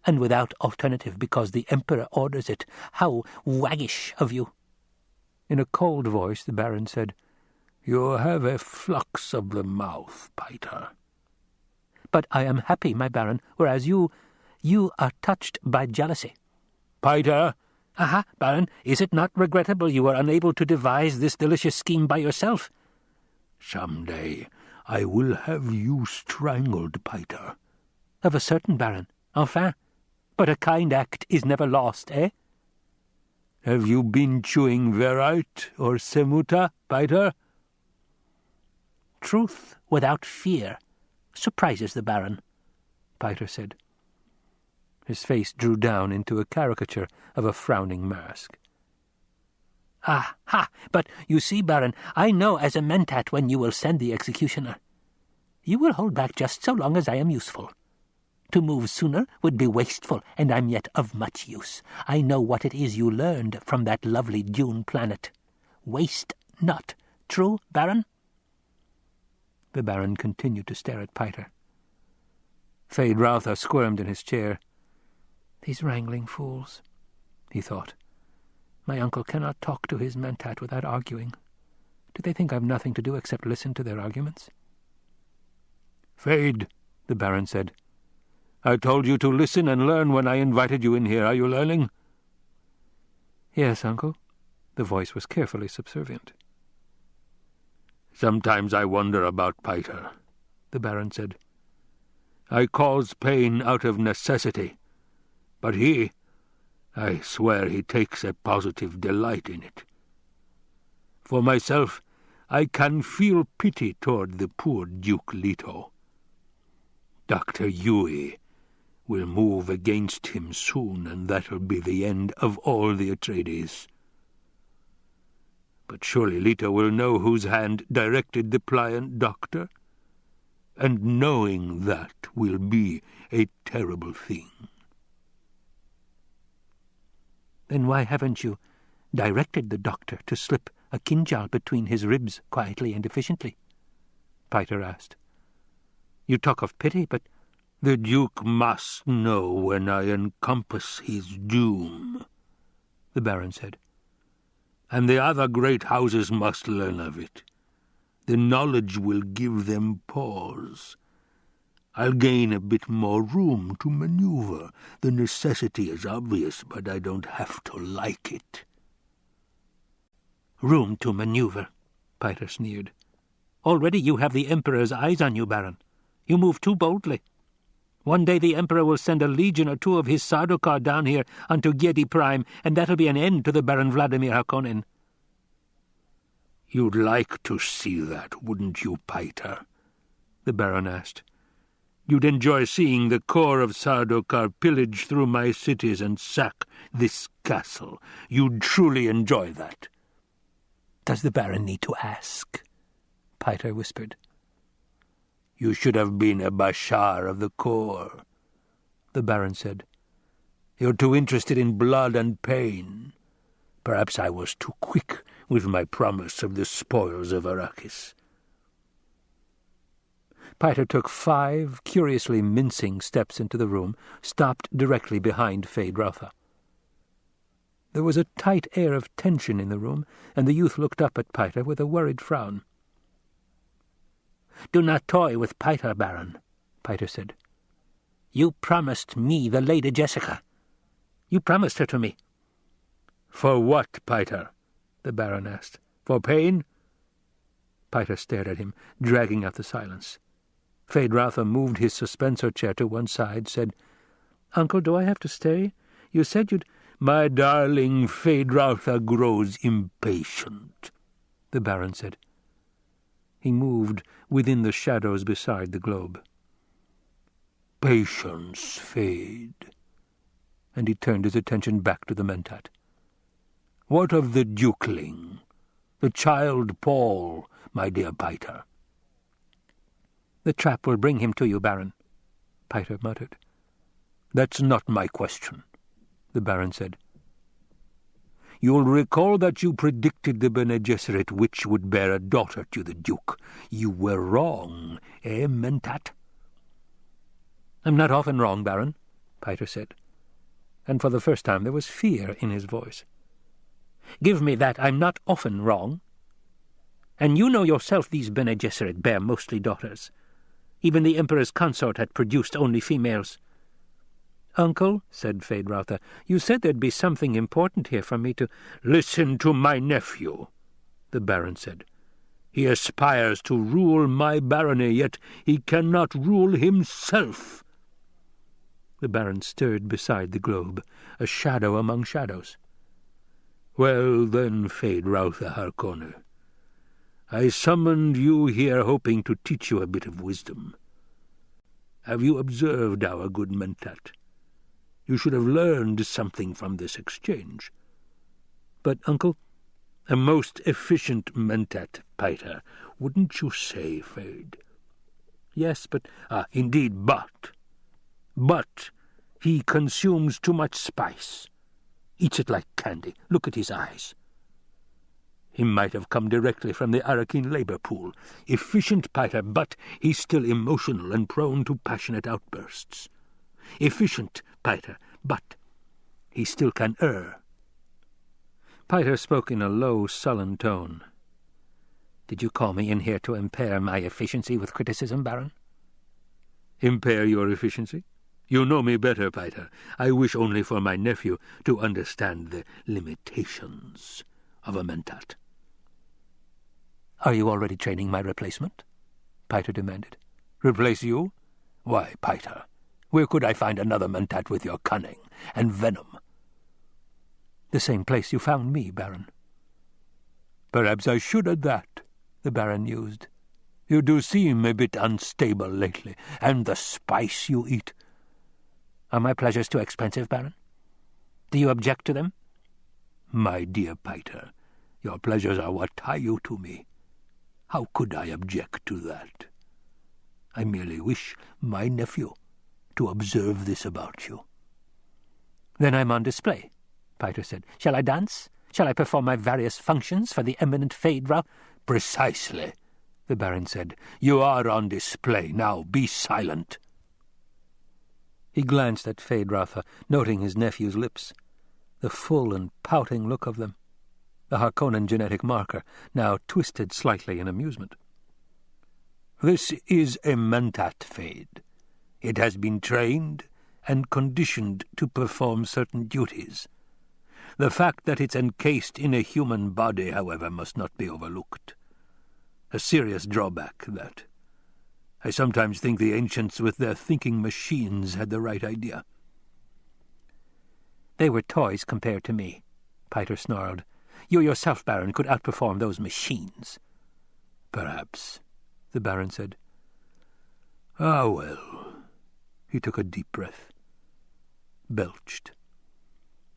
and without alternative because the Emperor orders it. How waggish of you!" In a cold voice the Baron said, "You have a flux of the mouth, Paiter." But I am happy, my baron, whereas you are touched by jealousy. Peiter! Aha, baron, is it not regrettable you were unable to devise this delicious scheme by yourself? Some day I will have you strangled, Peiter. Of a certain, baron. Enfin. But a kind act is never lost, eh? Have you been chewing verite or semuta, Peiter? Truth without fear surprises the baron, Peiter said. His face drew down into a caricature of a frowning mask. Ah, ha! But you see, baron, I know as a mentat when you will send the executioner. You will hold back just so long as I am useful. To move sooner would be wasteful, and I'm yet of much use. I know what it is you learned from that lovely Dune planet. Waste not. True, baron? The baron continued to stare at Peiter. Feyd-Rautha squirmed in his chair. These wrangling fools, he thought. My uncle cannot talk to his mentat without arguing. Do they think I've nothing to do except listen to their arguments? Feyd, the baron said, I told you to listen and learn when I invited you in here. Are you learning? Yes, uncle. The voice was carefully subservient. Sometimes I wonder about Peiter, the baron said. I cause pain out of necessity, but I swear he takes a positive delight in it. For myself, I can feel pity toward the poor Duke Leto. Dr. Yueh will move against him soon, and that'll be the end of all the Atreides. But surely Leto will know whose hand directed the pliant doctor, and knowing that will be a terrible thing. Then why haven't you directed the doctor to slip a kinjal between his ribs quietly and efficiently? Peiter asked. You talk of pity, but the Duke must know when I encompass his doom, the baron said. And the other great houses must learn of it. The knowledge will give them pause. I'll gain a bit more room to maneuver. The necessity is obvious, but I don't have to like it. Room to maneuver, Peiter sneered. Already you have the Emperor's eyes on you, baron. You move too boldly. One day the Emperor will send a legion or two of his Sardaukar down here unto Giedi Prime, and that'll be an end to the Baron Vladimir Harkonnen. You'd like to see that, wouldn't you, Peiter? The baron asked. You'd enjoy seeing the corps of Sardaukar pillage through my cities and sack this castle. You'd truly enjoy that. Does the baron need to ask? Peiter whispered. You should have been a Bashar of the corps, the baron said. You're too interested in blood and pain. Perhaps I was too quick with my promise of the spoils of Arrakis. Peiter took 5 curiously mincing steps into the room, stopped directly behind Feyd-Rautha. There was a tight air of tension in the room, and the youth looked up at Peiter with a worried frown. "Do not toy with Peiter, baron," Peiter said. "You promised me the Lady Jessica. You promised her to me." "For what, Peiter?" the baron asked. "For pain?" Peiter stared at him, dragging out the silence. Feyd-Rautha moved his suspensor chair to one side, said, "Uncle, do I have to stay? You said you'd—" "My darling Feyd-Rautha grows impatient," the baron said. He moved within the shadows beside the globe. "Patience, Feyd." And he turned his attention back to the mentat. "What of the dukeling? The child Paul, my dear Peiter?" "The trap will bring him to you, baron," Peiter muttered. "That's not my question," the baron said. "You'll recall that you predicted the Bene Gesserit witch would bear a daughter to the Duke. You were wrong, mentat?" "I'm not often wrong, baron," Peiter said, and for the first time there was fear in his voice. "Give me that. I'm not often wrong. And you know yourself these Bene Gesserit bear mostly daughters. Even the Emperor's consort had produced only females. "Uncle," said Feyd-Rautha, "you said there'd be something important here for me to—" "Listen to my nephew," the Baron said. "He aspires to rule my barony, yet he cannot rule himself." The Baron stirred beside the globe, a shadow among shadows. "Well then, Feyd-Rautha Harkonnen, I summoned you here hoping to teach you a bit of wisdom. Have you observed our good Mentat? You should have learned something from this exchange." "But, Uncle—" "A most efficient Mentat, Peiter, wouldn't you say, Feyd?" "Yes, but—" "Indeed, but he consumes too much spice. Eats it like candy. Look at his eyes. He might have come directly from the Arrakeen labor pool. Efficient, Peiter, but he's still emotional and prone to passionate outbursts. Efficient, Peiter, but he still can err." Peiter spoke in a low, sullen tone. "Did you call me in here to impair my efficiency with criticism, Baron?" "Impair your efficiency? You know me better, Peiter. I wish only for my nephew to understand the limitations of a Mentat." "Are you already training my replacement?" Peiter demanded. "Replace you? Why, Peiter, where could I find another Mentat with your cunning and venom?" "The same place you found me, Baron." "Perhaps I should at that," the Baron mused. "You do seem a bit unstable lately, and the spice you eat—" "Are my pleasures too expensive, Baron? Do you object to them?" "My dear Peiter, your pleasures are what tie you to me. How could I object to that? I merely wish my nephew to observe this about you." "Then I'm on display," Peiter said. "Shall I dance? Shall I perform my various functions for the eminent Feyd-Rautha?" "Precisely," the Baron said. "You are on display. Now be silent." He glanced at Feyd-Rautha, noting his nephew's lips, the full and pouting look of them, the Harkonnen genetic marker, now twisted slightly in amusement. "This is a Mentat, Feyd. It has been trained and conditioned to perform certain duties. The fact that it's encased in a human body, however, must not be overlooked. A serious drawback, that. I sometimes think the ancients with their thinking machines had the right idea." "They were toys compared to me," Peiter snarled. "You yourself, Baron, could outperform those machines." "Perhaps," the Baron said. "Ah, well." He took a deep breath. Belched.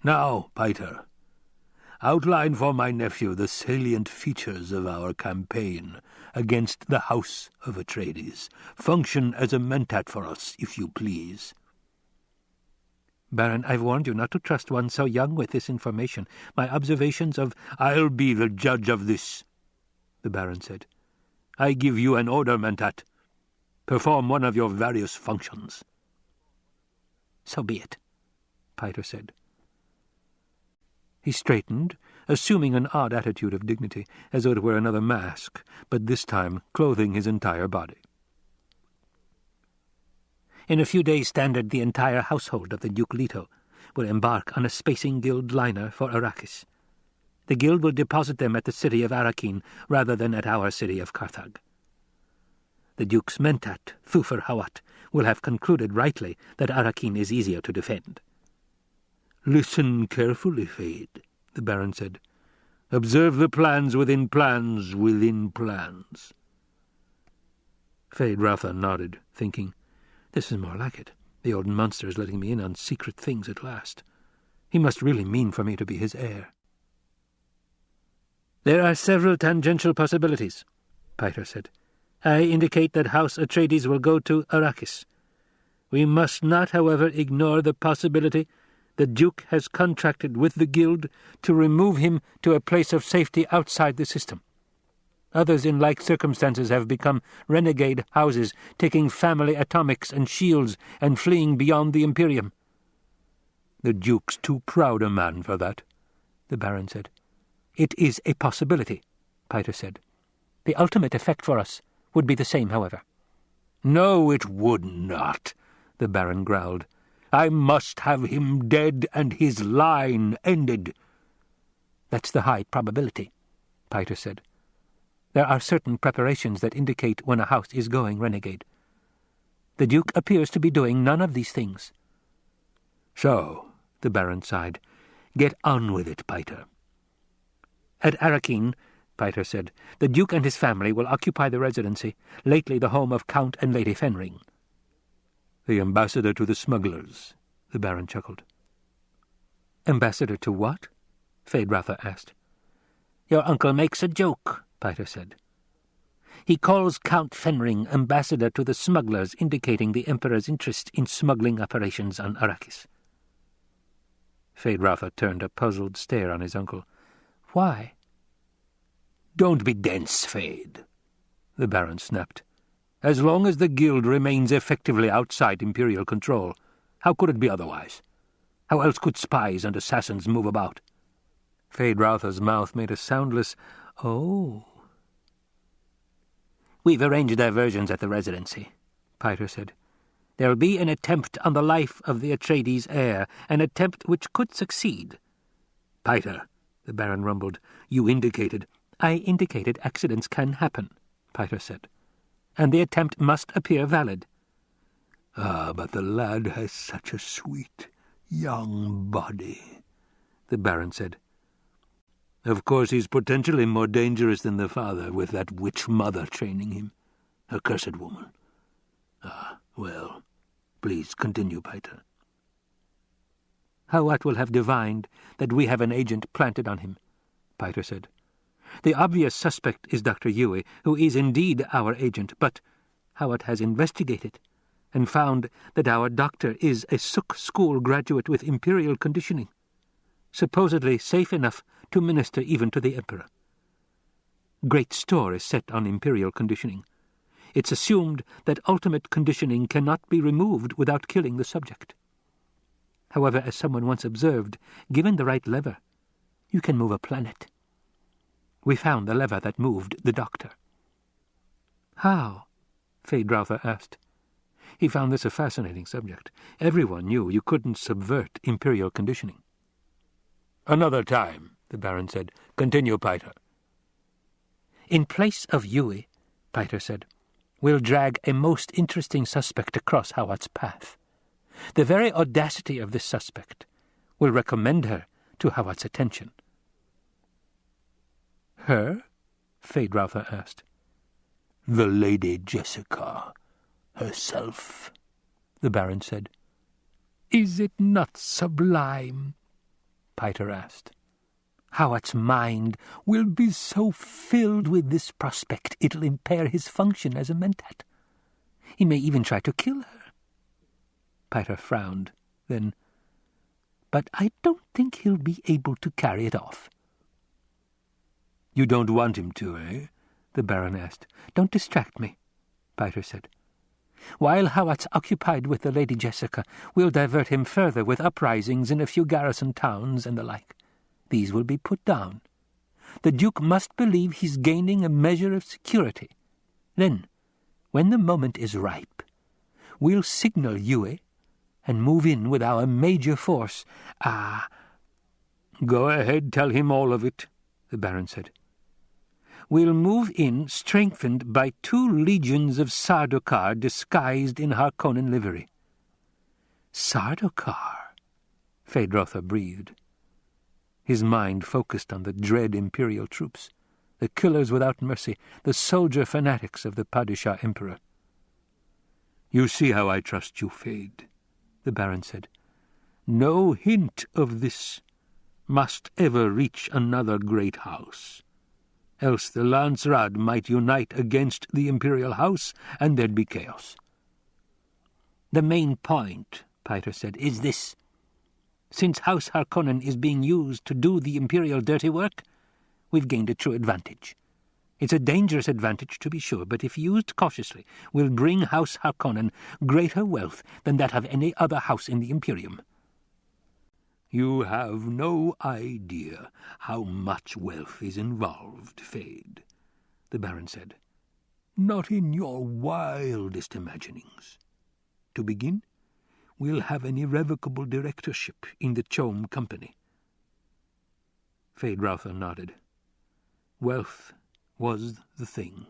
"Now, Peiter, outline for my nephew the salient features of our campaign against the House of Atreides. Function as a Mentat for us, if you please." "Baron, I've warned you not to trust one so young with this information. My observations of—" "I'll be the judge of this," the Baron said. "I give you an order, Mentat. Perform one of your various functions." "So be it," Peiter said. He straightened, assuming an odd attitude of dignity, as though it were another mask, but this time clothing his entire body. "In a few days' standard, the entire household of the Duke Leto will embark on a Spacing Guild liner for Arrakis. The Guild will deposit them at the city of Arrakeen rather than at our city of Carthag. The Duke's Mentat, Thufir Hawat, will have concluded rightly that Arrakeen is easier to defend." "Listen carefully, Feyd," the Baron said. "Observe the plans within plans within plans." Feyd-Rautha nodded, thinking, "This is more like it. The old monster is letting me in on secret things at last. He must really mean for me to be his heir." "There are several tangential possibilities," Peiter said. "I indicate that House Atreides will go to Arrakis. We must not, however, ignore the possibility the Duke has contracted with the Guild to remove him to a place of safety outside the system. Others in like circumstances have become renegade houses, taking family atomics and shields and fleeing beyond the Imperium." "The Duke's too proud a man for that," the Baron said. "It is a possibility," Peiter said. "The ultimate effect for us would be the same, however. "No, it would not," the Baron growled. "I must have him dead and his line ended." "That's the high probability," Piter said. "There are certain preparations that indicate when a house is going renegade. The Duke appears to be doing none of these things." "So," the Baron sighed, "get on with it, Piter." "At Arakeen," Piter said, "the Duke and his family will occupy the residency, lately the home of Count and Lady Fenring." "The ambassador to the smugglers," the Baron chuckled. "Ambassador to what?" Feyd-Rautha asked. "Your uncle makes a joke," Piter said. "He calls Count Fenring ambassador to the smugglers, indicating the Emperor's interest in smuggling operations on Arrakis." Feyd-Rautha turned a puzzled stare on his uncle. "Why?" "Don't be dense, Feyd," the Baron snapped. "As long as the Guild remains effectively outside Imperial control, how could it be otherwise? How else could spies and assassins move about?" Feyd-Rautha's mouth made a soundless "Oh." "We've arranged diversions at the residency," Piter said. "There'll be an attempt on the life of the Atreides heir, an attempt which could succeed." "Piter," the Baron rumbled, "you indicated—" "I indicated accidents can happen," Piter said, "and the attempt must appear valid." "Ah, but the lad has such a sweet, young body," the Baron said. "Of course he's potentially more dangerous than the father, with that witch mother training him. Accursed woman. Ah, well, please continue, Piter." "Hawat will have divined that we have an agent planted on him," Piter said. "The obvious suspect is Dr. Yueh, who is indeed our agent, but Hawat has investigated and found that our doctor is a Suk school graduate with Imperial conditioning, supposedly safe enough to minister even to the Emperor. Great store is set on Imperial conditioning. It's assumed that ultimate conditioning cannot be removed without killing the subject. However, as someone once observed, given the right lever, you can move a planet. We found the lever that moved the doctor." "How?" Feyd-Rautha asked. He found this a fascinating subject. Everyone knew you couldn't subvert Imperial conditioning. "Another time," the Baron said. "Continue, Piter." "In place of Yueh," Piter said, "we'll drag a most interesting suspect across Hawat's path. The very audacity of this suspect will recommend her to Hawat's attention." "Her?" Feyd-Rautha asked. "The Lady Jessica herself," the Baron said. "Is it not sublime?" Piter asked. "Hawat's mind will be so filled with this prospect it'll impair his function as a mentat. He may even try to kill her." Piter frowned, then, "But I don't think he'll be able to carry it off." "You don't want him to, eh?" the Baron asked. "Don't distract me," Piter said. "While Hawat's occupied with the Lady Jessica, we'll divert him further with uprisings in a few garrison towns and the like. These will be put down. The Duke must believe he's gaining a measure of security. Then, when the moment is ripe, we'll signal Yueh and move in with our major force. "Go ahead, tell him all of it," the Baron said. "We'll move in strengthened by 2 legions of Sardaukar disguised in Harkonnen livery." "Sardaukar?" Feyd-Rautha breathed. His mind focused on the dread Imperial troops, the killers without mercy, the soldier fanatics of the Padishah Emperor. "You see how I trust you, Feyd," the Baron said. "No hint of this must ever reach another great house. Else the Landsraad might unite against the Imperial House, and there'd be chaos." "The main point," Piter said, "is this. Since House Harkonnen is being used to do the Imperial dirty work, we've gained a true advantage. It's a dangerous advantage, to be sure, but if used cautiously, will bring House Harkonnen greater wealth than that of any other house in the Imperium." "You have no idea how much wealth is involved, Feyd," the Baron said. Not in your wildest imaginings. To begin, we'll have an irrevocable directorship in the Chome Company." Feyd-Rautha nodded. Wealth was the thing.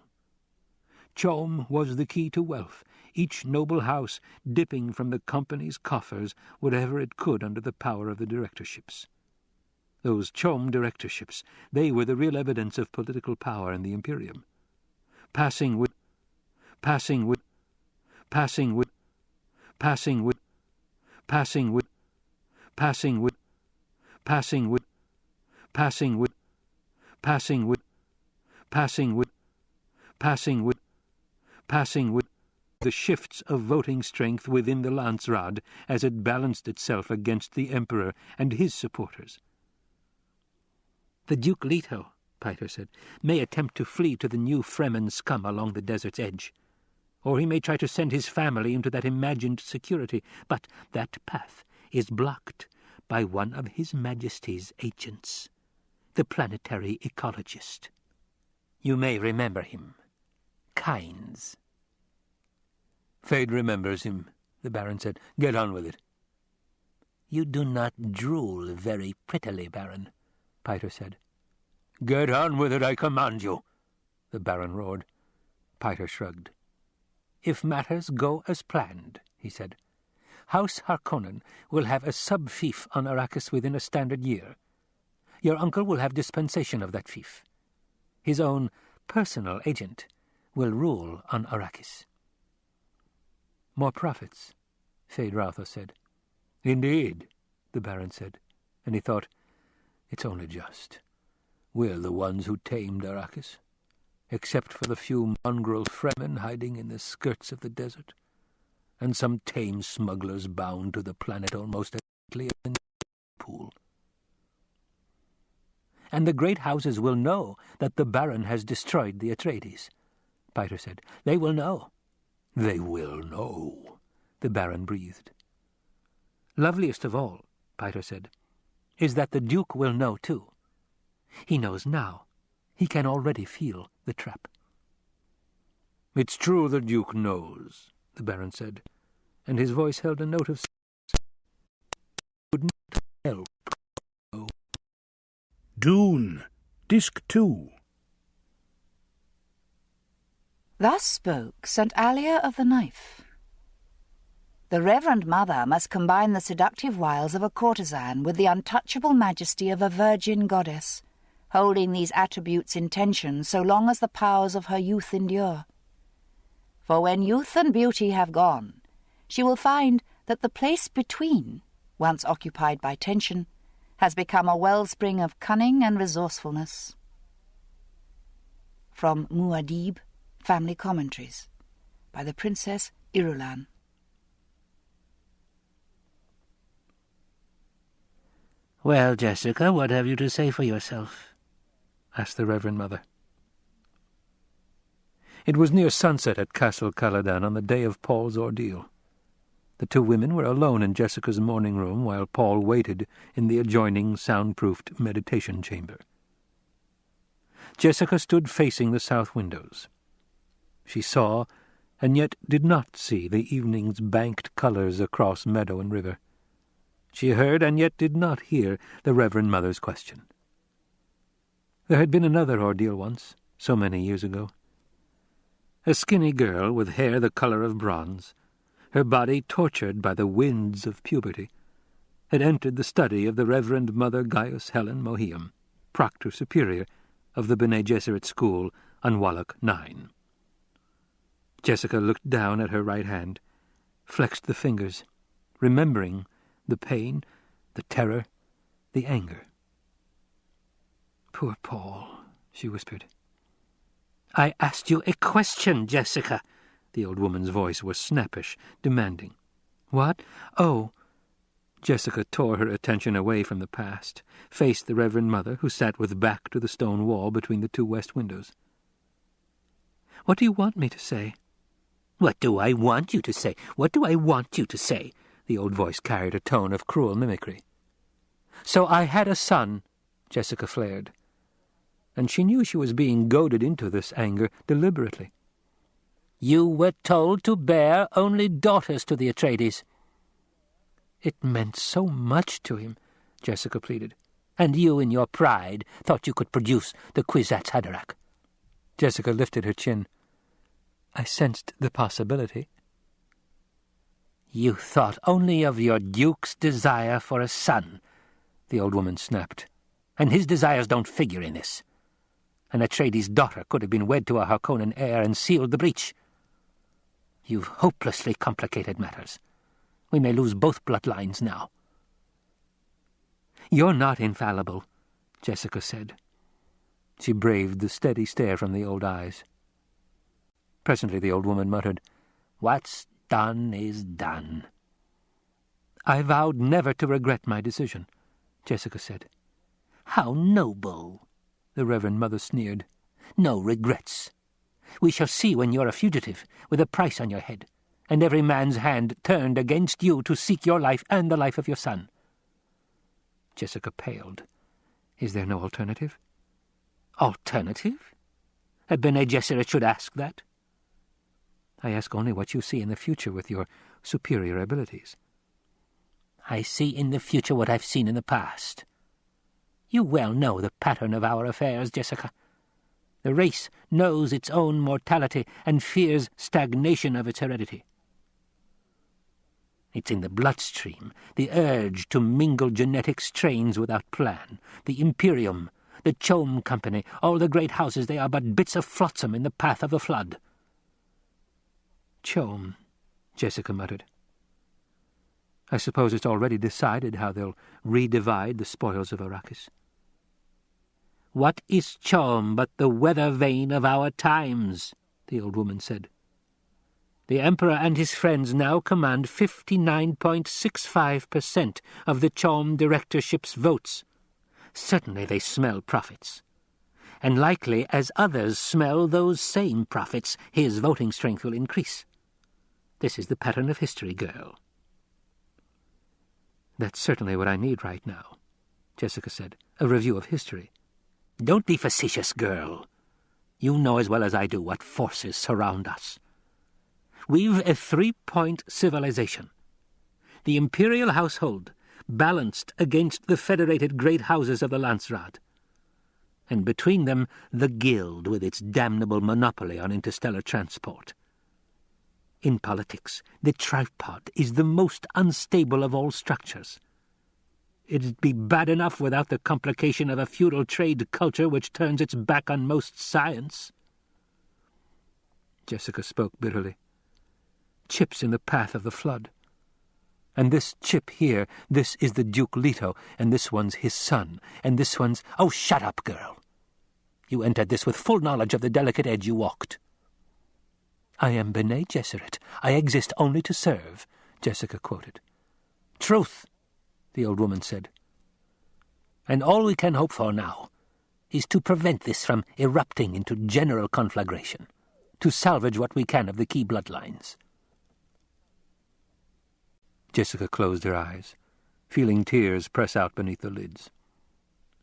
Chome was the key to wealth, each noble house dipping from the company's coffers whatever it could under the power of the directorships. Those Chome directorships, they were the real evidence of political power in the Imperium. Passing with the shifts of voting strength within the Landsraad as it balanced itself against the Emperor and his supporters. "The Duke Leto," Peiter said, "may attempt to flee to the new Fremen scum along the desert's edge. Or he may try to send his family into that imagined security, but that path is blocked by one of His Majesty's agents, the planetary ecologist. You may remember him. Kynes." "Feyd remembers him," the Baron said. "Get on with it." "You do not drool very prettily, Baron," Peiter said. "Get on with it, I command you," the Baron roared. Peiter shrugged. "If matters go as planned," he said, "House Harkonnen will have a sub-fief on Arrakis within a standard year. Your uncle will have dispensation of that fief. His own personal agent will rule on Arrakis." "More profits," Feyd-Rautha said. "Indeed," the Baron said, and he thought, "It's only just. We're the ones who tamed Arrakis, except for the few mongrel Fremen hiding in the skirts of the desert, and some tame smugglers bound to the planet almost as tightly as in the pool. And the great houses will know that the Baron has destroyed the Atreides," Peiter said. "They will know." "They will know," the Baron breathed. "Loveliest of all," Peiter said, "is that the Duke will know too. He knows now. He can already feel the trap." "It's true the Duke knows," the Baron said, and his voice held a note of would not help. Dune, Disc 2. Thus spoke St. Alia of the Knife. The Reverend Mother must combine the seductive wiles of a courtesan with the untouchable majesty of a virgin goddess, holding these attributes in tension so long as the powers of her youth endure. For when youth and beauty have gone, she will find that the place between, once occupied by tension, has become a wellspring of cunning and resourcefulness. From Muad'Dib, Family Commentaries, by the Princess Irulan. "Well, Jessica, what have you to say for yourself?" asked the Reverend Mother. It was near sunset at Castle Caladan on the day of Paul's ordeal. The two women were alone in Jessica's morning room while Paul waited in the adjoining soundproofed meditation chamber. Jessica stood facing the south windows. She saw, and yet did not see, the evening's banked colours across meadow and river. She heard, and yet did not hear, the Reverend Mother's question. There had been another ordeal once, so many years ago. A skinny girl with hair the colour of bronze, her body tortured by the winds of puberty, had entered the study of the Reverend Mother Gaius Helen Mohiam, Proctor Superior of the Bene Gesserit School on Wallach 9. Jessica looked down at her right hand, flexed the fingers, remembering the pain, the terror, the anger. "Poor Paul," she whispered. "I asked you a question, Jessica." The old woman's voice was snappish, demanding. "What? Oh." Jessica tore her attention away from the past, faced the Reverend Mother, who sat with back to the stone wall between the two west windows. "What do you want me to say?" "What do I want you to say? What do I want you to say?" The old voice carried a tone of cruel mimicry. "So I had a son," Jessica flared. And she knew she was being goaded into this anger deliberately. You were told to bear only daughters to the Atreides. It meant so much to him, Jessica pleaded. And you, in your pride, thought you could produce the Kwisatz Haderach. Jessica lifted her chin. I sensed the possibility. You thought only of your duke's desire for a son, the old woman snapped. And his desires don't figure in this. An Atreides' daughter could have been wed to a Harkonnen heir and sealed the breach. You've hopelessly complicated matters. We may lose both bloodlines now. You're not infallible, Jessica said. She braved the steady stare from the old eyes. Presently the old woman muttered, What's done is done. I vowed never to regret my decision, Jessica said. How noble, the Reverend Mother sneered. No regrets. We shall see when you're a fugitive, with a price on your head, and every man's hand turned against you to seek your life and the life of your son. Jessica paled. Is there no alternative? Alternative? A Bene Gesserit should ask that. I ask only what you see in the future with your superior abilities. I see in the future what I've seen in the past. You well know the pattern of our affairs, Jessica. The race knows its own mortality and fears stagnation of its heredity. It's in the bloodstream, the urge to mingle genetic strains without plan. The Imperium, the Chom Company, all the great houses, they are but bits of flotsam in the path of the flood. Chom, Jessica muttered. I suppose it's already decided how they'll redivide the spoils of Arrakis. What is Chom but the weather vane of our times? The old woman said. The Emperor and his friends now command 59.65% of the Chom directorship's votes. Certainly they smell profits. And likely, as others smell those same profits, his voting strength will increase. This is the pattern of history, girl. That's certainly what I need right now, Jessica said. A review of history. Don't be facetious, girl. You know as well as I do what forces surround us. We've a 3-point civilization. The imperial household, balanced against the federated great houses of the Landsraad. And between them, the Guild with its damnable monopoly on interstellar transport. In politics, the tripod is the most unstable of all structures. It'd be bad enough without the complication of a feudal trade culture which turns its back on most science. Jessica spoke bitterly. Chips in the path of the flood. And this chip here, this is the Duke Leto, and this one's his son, and this one's— Oh, shut up, girl. You entered this with full knowledge of the delicate edge you walked. I am Bene Gesserit. I exist only to serve, Jessica quoted. Truth, the old woman said. And all we can hope for now is to prevent this from erupting into general conflagration, to salvage what we can of the key bloodlines. Jessica closed her eyes, feeling tears press out beneath the lids.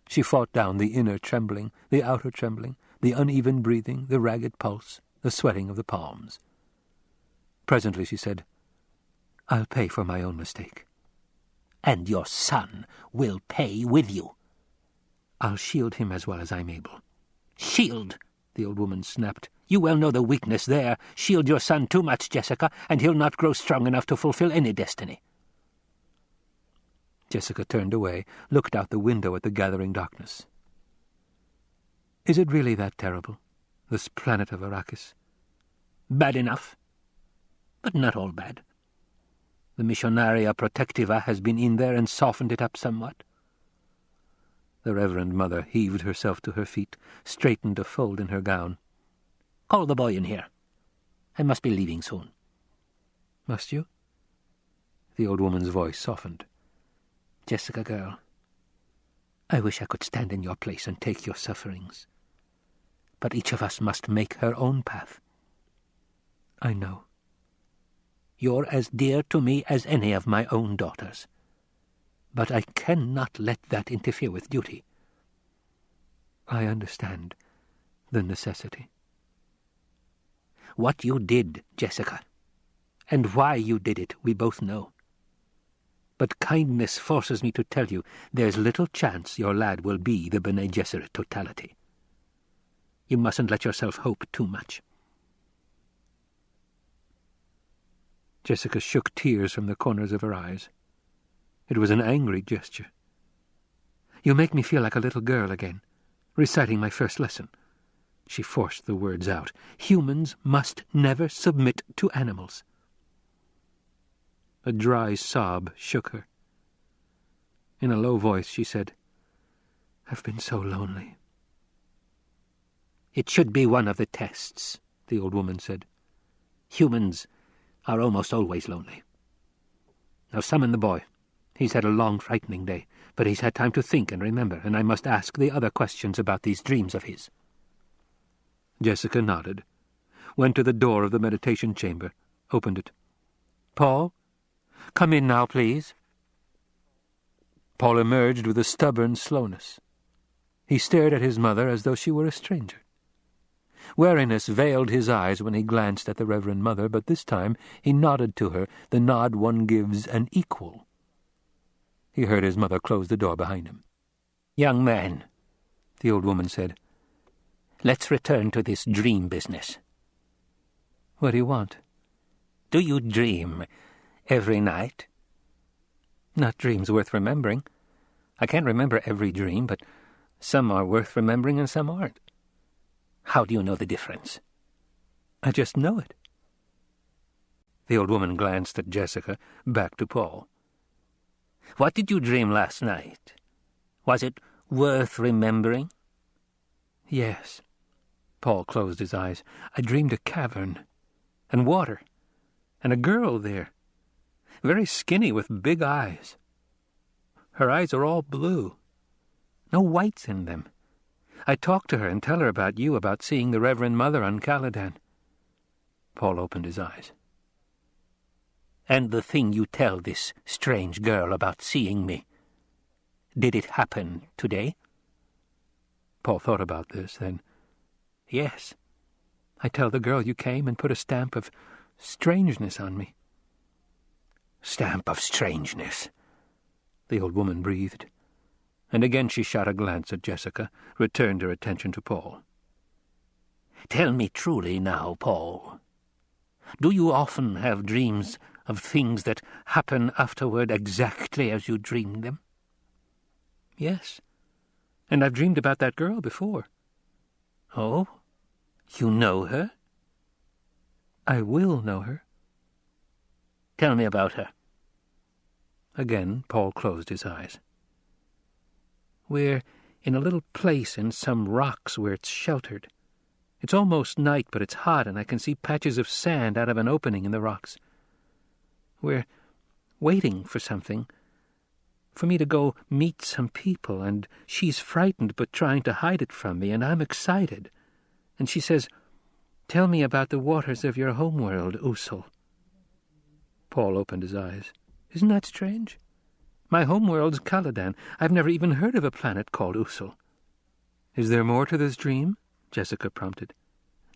She fought down the inner trembling, the outer trembling, the uneven breathing, the ragged pulse, the sweating of the palms. Presently she said, I'll pay for my own mistake. And your son will pay with you. I'll shield him as well as I'm able. Shield, the old woman snapped. You well know the weakness there. Shield your son too much, Jessica, and he'll not grow strong enough to fulfill any destiny. Jessica turned away, looked out the window at the gathering darkness. Is it really that terrible, this planet of Arrakis? Bad enough, but not all bad. The Missionaria Protectiva has been in there and softened it up somewhat. The Reverend Mother heaved herself to her feet, straightened a fold in her gown. Call the boy in here. I must be leaving soon. Must you? The old woman's voice softened. Jessica, girl, I wish I could stand in your place and take your sufferings. But each of us must make her own path. I know. You're as dear to me as any of my own daughters. But I cannot let that interfere with duty. I understand the necessity. What you did, Jessica, and why you did it, we both know. But kindness forces me to tell you there's little chance your lad will be the Bene Gesserit totality. You mustn't let yourself hope too much. Jessica shook tears from the corners of her eyes. It was an angry gesture. You make me feel like a little girl again, reciting my first lesson. She forced the words out. Humans must never submit to animals. A dry sob shook her. In a low voice she said, I've been so lonely. It should be one of the tests, the old woman said. Humans are almost always lonely. Now summon the boy. He's had a long, frightening day, but he's had time to think and remember, and I must ask the other questions about these dreams of his. Jessica nodded, went to the door of the meditation chamber, opened it. Paul, come in now, please. Paul emerged with a stubborn slowness. He stared at his mother as though she were a stranger. Wariness veiled his eyes when he glanced at the Reverend Mother, but this time he nodded to her, the nod one gives an equal. He heard his mother close the door behind him. Young man, the old woman said, let's return to this dream business. What do you want? Do you dream every night? Not dreams worth remembering. I can't remember every dream, but some are worth remembering and some aren't. How do you know the difference? I just know it. The old woman glanced at Jessica, back to Paul. What did you dream last night? Was it worth remembering? Yes. Paul closed his eyes. I dreamed a cavern, and water, and a girl there, very skinny with big eyes. Her eyes are all blue. No whites in them. I talk to her and tell her about you, about seeing the Reverend Mother on Caladan. Paul opened his eyes. And the thing you tell this strange girl about seeing me, did it happen today? Paul thought about this, then. Yes. I tell the girl you came and put a stamp of strangeness on me. Stamp of strangeness, the old woman breathed. And again she shot a glance at Jessica, returned her attention to Paul. Tell me truly now, Paul. Do you often have dreams of things that happen afterward exactly as you dreamed them? Yes. And I've dreamed about that girl before. Oh? You know her? I will know her. Tell me about her. Again, Paul closed his eyes. We're in a little place in some rocks where it's sheltered. It's almost night, but it's hot, and I can see patches of sand out of an opening in the rocks. We're waiting for something, for me to go meet some people, and she's frightened but trying to hide it from me, and I'm excited. And she says, "Tell me about the waters of your homeworld, Usul." Paul opened his eyes. Isn't that strange? My homeworld's Caladan. I've never even heard of a planet called Usul. Is there more to this dream? Jessica prompted.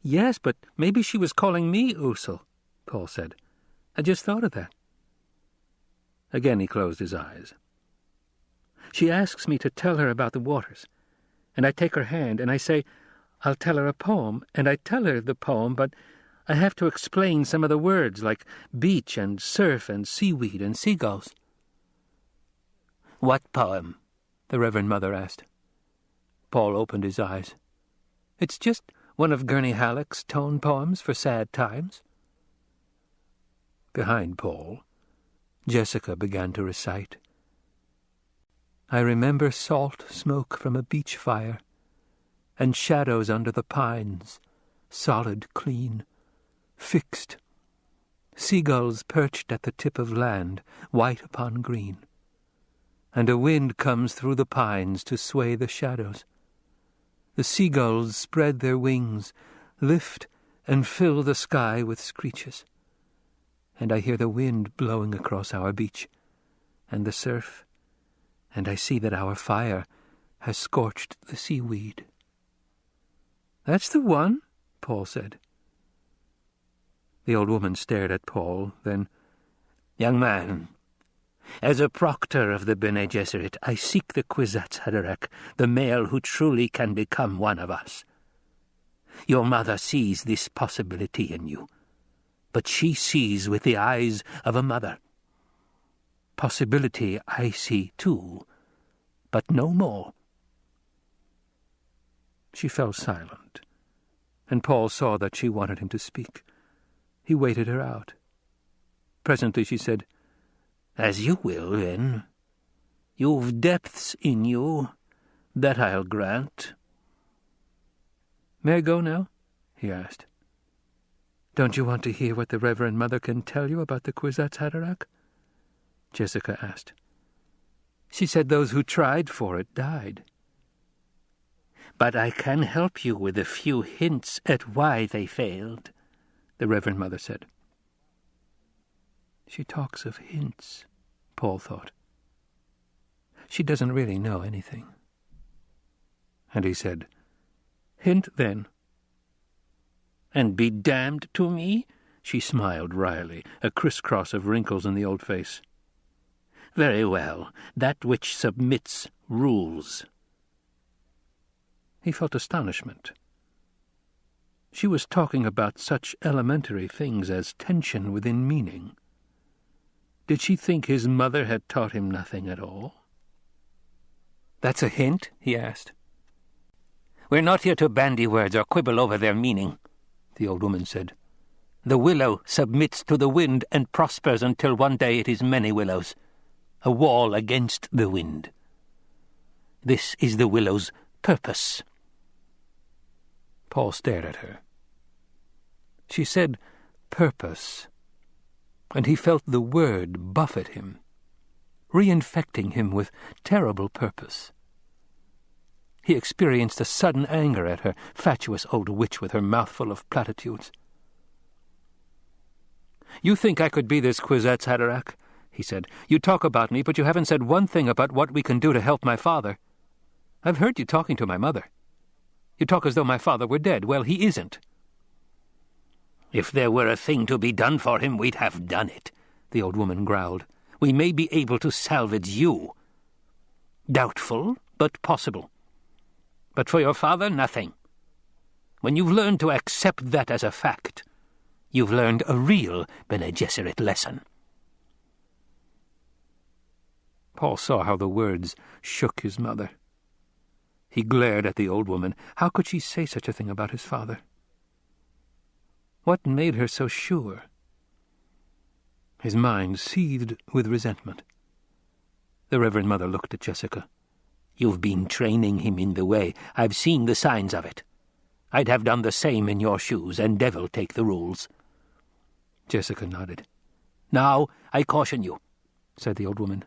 Yes, but maybe she was calling me Usul, Paul said. I just thought of that. Again he closed his eyes. She asks me to tell her about the waters, and I take her hand and I say, I'll tell her a poem, and I tell her the poem, but I have to explain some of the words, like beach and surf and seaweed and seagulls. What poem? The Reverend Mother asked. Paul opened his eyes. It's just one of Gurney Halleck's tone poems for sad times. Behind Paul, Jessica began to recite. I remember salt smoke from a beach fire, and shadows under the pines, solid, clean, fixed. Seagulls perched at the tip of land, white upon green. And a wind comes through the pines to sway the shadows. The seagulls spread their wings, lift and fill the sky with screeches. And I hear the wind blowing across our beach, and the surf, and I see that our fire has scorched the seaweed. That's the one, Paul said. The old woman stared at Paul, then, "Young man, as a proctor of the Bene Gesserit, I seek the Kwisatz Haderach, the male who truly can become one of us. Your mother sees this possibility in you, but she sees with the eyes of a mother. Possibility I see too, but no more." She fell silent, and Paul saw that she wanted him to speak. He waited her out. Presently she said, "As you will, then. You've depths in you, that I'll grant." "May I go now?" he asked. "Don't you want to hear what the Reverend Mother can tell you about the Kwisatz Haderach?" Jessica asked. "She said those who tried for it died." "But I can help you with a few hints at why they failed," the Reverend Mother said. "She talks of hints," Paul thought. "She doesn't really know anything." And he said, "Hint, then." "And be damned to me?" She smiled wryly, a crisscross of wrinkles in the old face. "Very well. That which submits rules." He felt astonishment. She was talking about such elementary things as tension within meaning. Did she think his mother had taught him nothing at all? "That's a hint?" he asked. "We're not here to bandy words or quibble over their meaning," the old woman said. "The willow submits to the wind and prospers until one day it is many willows, a wall against the wind. This is the willow's purpose." Paul stared at her. She said purpose, and he felt the word buffet him, reinfecting him with terrible purpose. He experienced a sudden anger at her, fatuous old witch with her mouthful of platitudes. "You think I could be this Kwisatz Haderach?" he said. "You talk about me, but you haven't said one thing about what we can do to help my father. I've heard you talking to my mother. You talk as though my father were dead. Well, he isn't." "If there were a thing to be done for him, we'd have done it," the old woman growled. "We may be able to salvage you. Doubtful, but possible. But for your father, nothing. When you've learned to accept that as a fact, you've learned a real Bene Gesserit lesson." Paul saw how the words shook his mother. He glared at the old woman. How could she say such a thing about his father? What made her so sure? His mind seethed with resentment. The Reverend Mother looked at Jessica. "You've been training him in the way. I've seen the signs of it. I'd have done the same in your shoes, and devil take the rules." Jessica nodded. "Now, I caution you," said the old woman,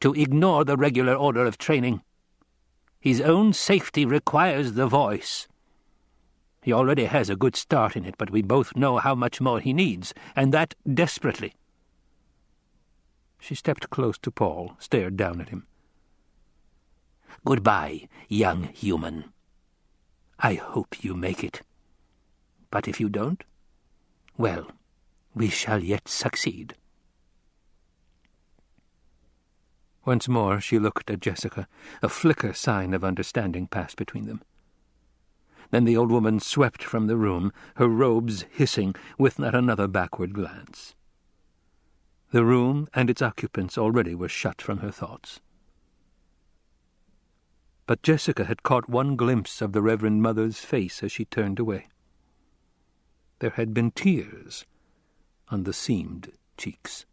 "to ignore the regular order of training. His own safety requires the voice. He already has a good start in it, but we both know how much more he needs, and that desperately." She stepped close to Paul, stared down at him. "Goodbye, young human. I hope you make it. But if you don't, well, we shall yet succeed." Once more she looked at Jessica. A flicker sign of understanding passed between them. Then the old woman swept from the room, her robes hissing, with not another backward glance. The room and its occupants already were shut from her thoughts. But Jessica had caught one glimpse of the Reverend Mother's face as she turned away. There had been tears on the seamed cheeks.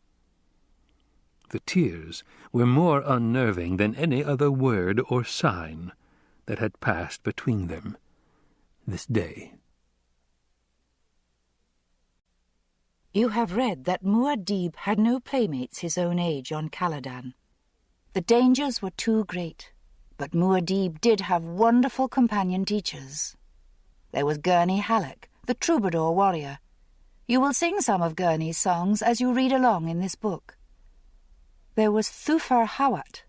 The tears were more unnerving than any other word or sign that had passed between them this day. You have read that Muad'Dib had no playmates his own age on Caladan. The dangers were too great, but Muad'Dib did have wonderful companion teachers. There was Gurney Halleck, the troubadour warrior. You will sing some of Gurney's songs as you read along in this book. There was Thufir Hawat,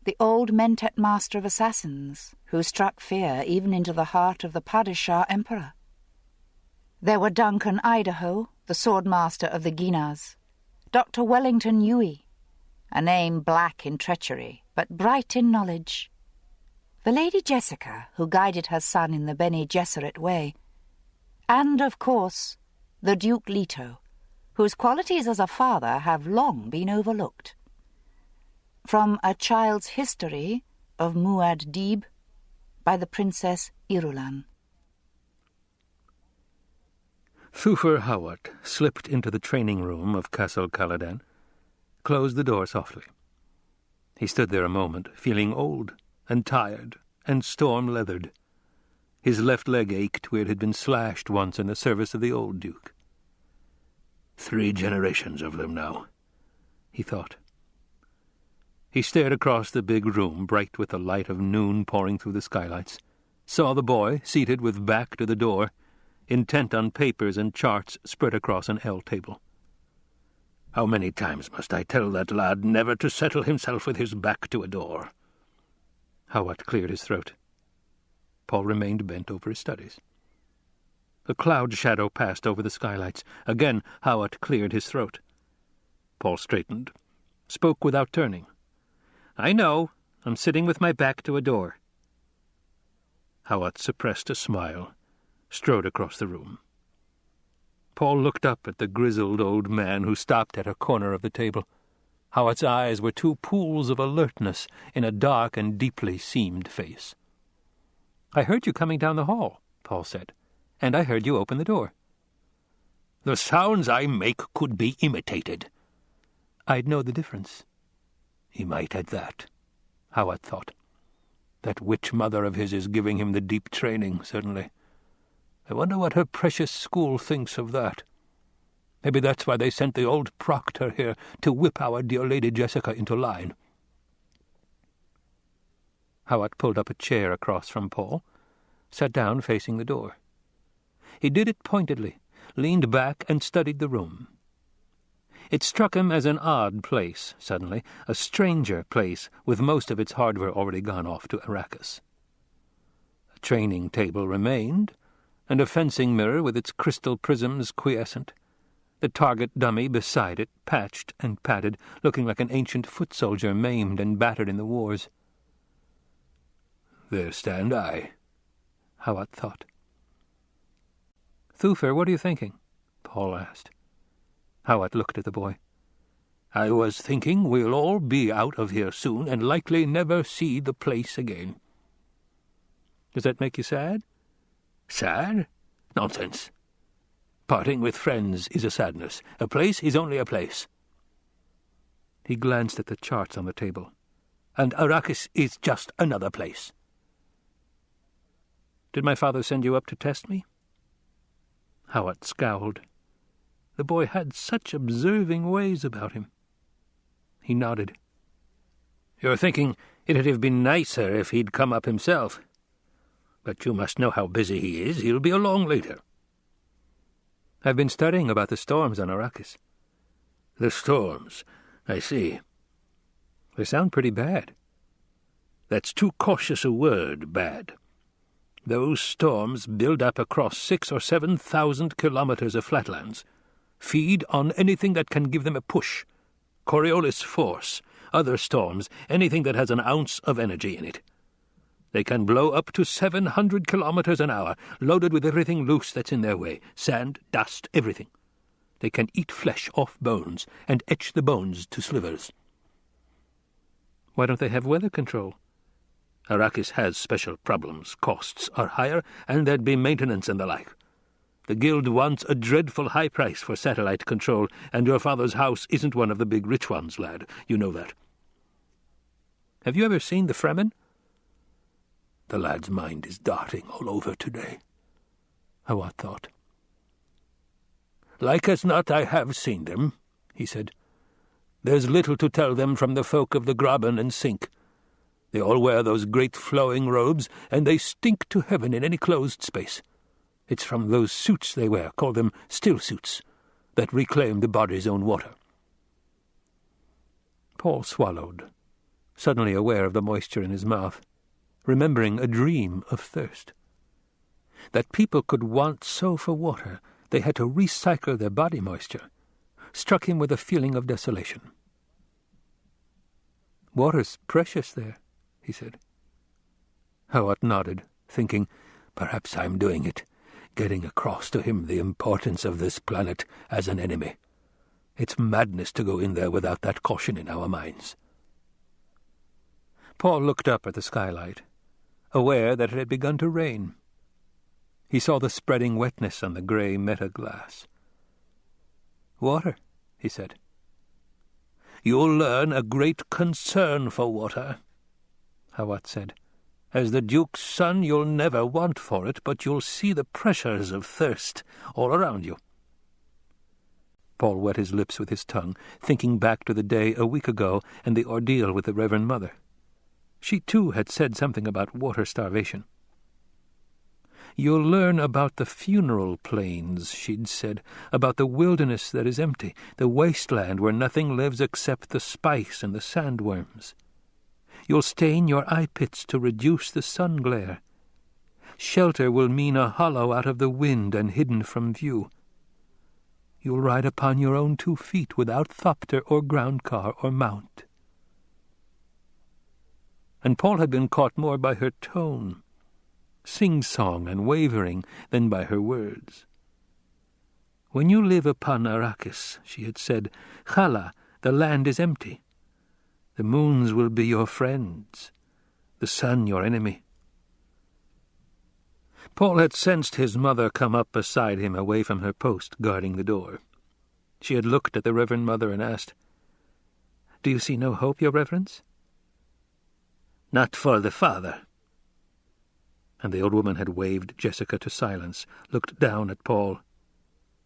the old Mentat master of assassins, who struck fear even into the heart of the Padishah emperor. There were Duncan Idaho, the swordmaster of the Guinas, Dr. Wellington Yui, a name black in treachery, but bright in knowledge, the Lady Jessica, who guided her son in the Bene Gesserit way, and, of course, the Duke Leto, whose qualities as a father have long been overlooked. From A Child's History of Muad Dib by the Princess Irulan. Thufir Hawat slipped into the training room of Castle Caladan, closed the door softly. He stood there a moment, feeling old and tired and storm-leathered. His left leg ached where it had been slashed once in the service of the old Duke. 3 generations of them now, he thought. He stared across the big room, bright with the light of noon pouring through the skylights, saw the boy seated with back to the door, intent on papers and charts spread across an L table. How many times must I tell that lad never to settle himself with his back to a door? Hawat cleared his throat. Paul remained bent over his studies. A cloud shadow passed over the skylights. Again Hawat cleared his throat. Paul straightened, spoke without turning. "I know. I'm sitting with my back to a door." Hawat suppressed a smile, strode across the room. Paul looked up at the grizzled old man who stopped at a corner of the table. Hawat's eyes were 2 pools of alertness in a dark and deeply seamed face. "I heard you coming down the hall," Paul said, "and I heard you open the door." "The sounds I make could be imitated." "I'd know the difference." He might at that, Hawat thought. That witch mother of his is giving him the deep training, certainly. I wonder what her precious school thinks of that. Maybe that's why they sent the old proctor here to whip our dear Lady Jessica into line. Hawat pulled up a chair across from Paul, sat down facing the door. He did it pointedly, leaned back and studied the room. It struck him as an odd place, suddenly, a stranger place with most of its hardware already gone off to Arrakis. A training table remained, and a fencing mirror with its crystal prisms quiescent, the target dummy beside it, patched and padded, looking like an ancient foot soldier maimed and battered in the wars. There stand I, Hawat thought. "Thufir, what are you thinking?" Paul asked. Hawat looked at the boy. "I was thinking we'll all be out of here soon and likely never see the place again." "Does that make you sad?" "Sad? Nonsense. Parting with friends is a sadness. A place is only a place." He glanced at the charts on the table. "And Arrakis is just another place." "Did my father send you up to test me?" Hawat scowled. The boy had such observing ways about him. He nodded. "You're thinking it'd have been nicer if he'd come up himself. But you must know how busy he is. He'll be along later." "I've been studying about the storms on Arrakis." "The storms? I see." "They sound pretty bad." "That's too cautious a word, bad. Those storms build up across 6,000 or 7,000 kilometers of flatlands, feed on anything that can give them a push, Coriolis force, other storms, anything that has an ounce of energy in it. They can blow up to 700 kilometers an hour, loaded with everything loose that's in their way, sand, dust, everything. They can eat flesh off bones and etch the bones to slivers." "Why don't they have weather control?" "Arrakis has special problems. Costs are higher, and there'd be maintenance and the like. The Guild wants a dreadful high price for satellite control, and your father's house isn't one of the big rich ones, lad. You know that." "Have you ever seen the Fremen?" The lad's mind is darting all over today, Hawat thought. "Like as not I have seen them," he said. "There's little to tell them from the folk of the Graben and Sink. They all wear those great flowing robes, and they stink to heaven in any closed space. It's from those suits they wear, call them still suits, that reclaim the body's own water." Paul swallowed, suddenly aware of the moisture in his mouth, remembering a dream of thirst. That people could want so for water They had to recycle their body moisture, struck him with a feeling of desolation. "Water's precious there," he said. Howat nodded, thinking, "Perhaps I'm doing it, getting across to him the importance of this planet as an enemy. It's madness to go in there without that caution in our minds." Paul looked up at the skylight, aware that it had begun to rain. He saw the spreading wetness on the grey meta-glass. "Water," he said. "You'll learn a great concern for water," Hawat said. "As the Duke's son, you'll never want for it, but you'll see the pressures of thirst all around you." Paul wet his lips with his tongue, thinking back to the day a week ago and the ordeal with the Reverend Mother. She, too, had said something about water starvation. "You'll learn about the funeral plains," she'd said, "about the wilderness that is empty, the wasteland where nothing lives except the spice and the sandworms. You'll stain your eye pits to reduce the sun glare. Shelter will mean a hollow out of the wind and hidden from view. You'll ride upon your own 2 feet without thopter or groundcar or mount." And Paul had been caught more by her tone, sing-song and wavering, than by her words. "When you live upon Arrakis," she had said, "Chala, the land is empty. The moons will be your friends, the sun your enemy." Paul had sensed his mother come up beside him away from her post guarding the door. She had looked at the Reverend Mother and asked, "Do you see no hope, Your Reverence?" "Not for the father." And the old woman had waved Jessica to silence, looked down at Paul.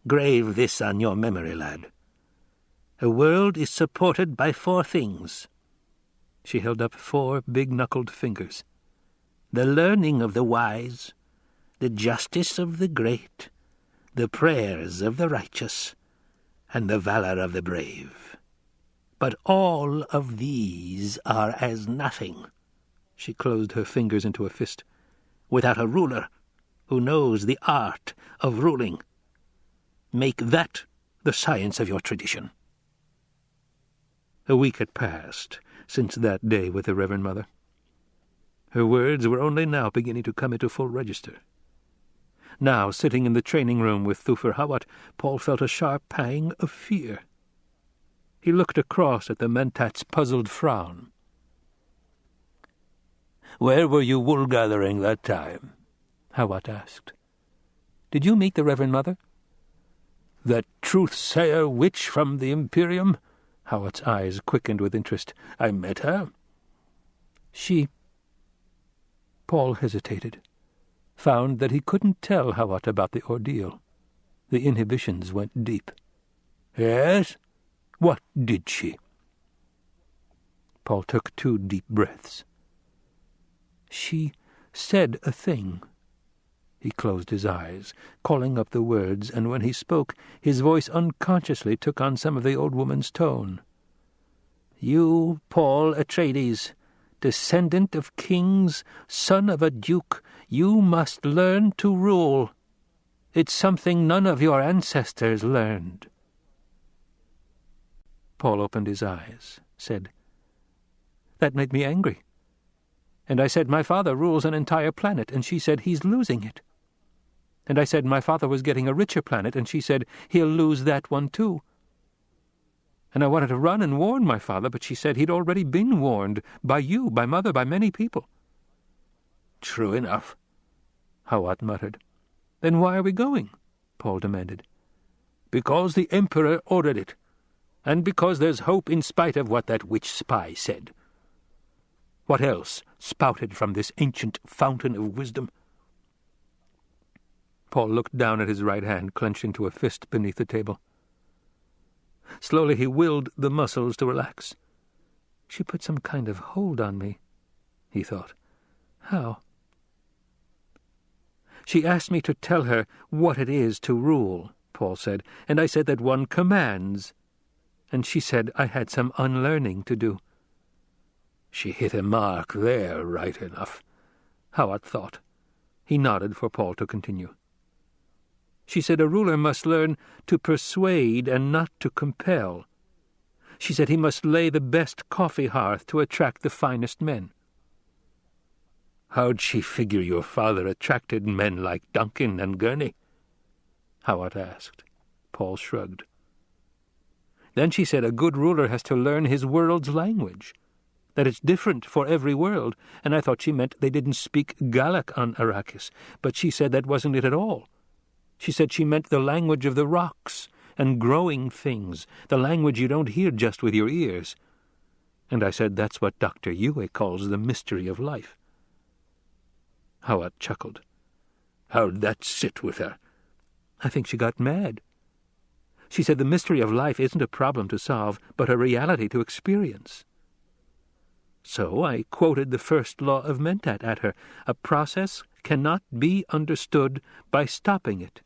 "Grave this on your memory, lad. A world is supported by 4 things. She held up 4 big-knuckled fingers. "The learning of the wise, the justice of the great, the prayers of the righteous, and the valor of the brave. But all of these are as nothing." She closed her fingers into a fist. "Without a ruler who knows the art of ruling. Make that the science of your tradition." A week had passed since that day with the Reverend Mother. Her words were only now beginning to come into full register. Now, sitting in the training room with Thufir Hawat, Paul felt a sharp pang of fear. He looked across at the Mentat's puzzled frown. "Where were you wool-gathering that time?" Hawat asked. "Did you meet the Reverend Mother?" "That truth-sayer witch from the Imperium?" Hawat's eyes quickened with interest. "I met her." "She—" Paul hesitated, found that he couldn't tell Hawat about the ordeal. The inhibitions went deep. "Yes? What did she?" Paul took 2 deep breaths. "She said a thing." He closed his eyes, calling up the words, and when he spoke, his voice unconsciously took on some of the old woman's tone. "You, Paul Atreides, descendant of kings, son of a duke, you must learn to rule. It's something none of your ancestors learned." Paul opened his eyes, said, "That made me angry. And I said, my father rules an entire planet, and she said, he's losing it. And I said, my father was getting a richer planet, and she said, he'll lose that one too. And I wanted to run and warn my father, but she said he'd already been warned, by you, by Mother, by many people." "True enough," Hawat muttered. "Then why are we going?" Paul demanded. "Because the Emperor ordered it, and because there's hope in spite of what that witch spy said. What else spouted from this ancient fountain of wisdom?" Paul looked down at his right hand, clenched into a fist beneath the table. Slowly he willed the muscles to relax. "She put some kind of hold on me," he thought. "How?" "She asked me to tell her what it is to rule," Paul said, "and I said that one commands. And she said I had some unlearning to do." "She hit a mark there, right enough," Hawat thought. He nodded for Paul to continue. She said a ruler must learn to persuade and not to compel. She said he must lay the best coffee hearth to attract the finest men. How'd she figure your father attracted men like Duncan and Gurney? Howard asked. Paul shrugged. Then she said a good ruler has to learn his world's language, that it's different for every world, and I thought she meant they didn't speak Gallic on Arrakis, but she said that wasn't it at all. She said she meant the language of the rocks and growing things, the language you don't hear just with your ears. And I said that's what Dr. Yue calls the mystery of life. Howard chuckled. How'd that sit with her? I think she got mad. She said the mystery of life isn't a problem to solve, but a reality to experience. So I quoted the first law of Mentat at her. A process cannot be understood by stopping it.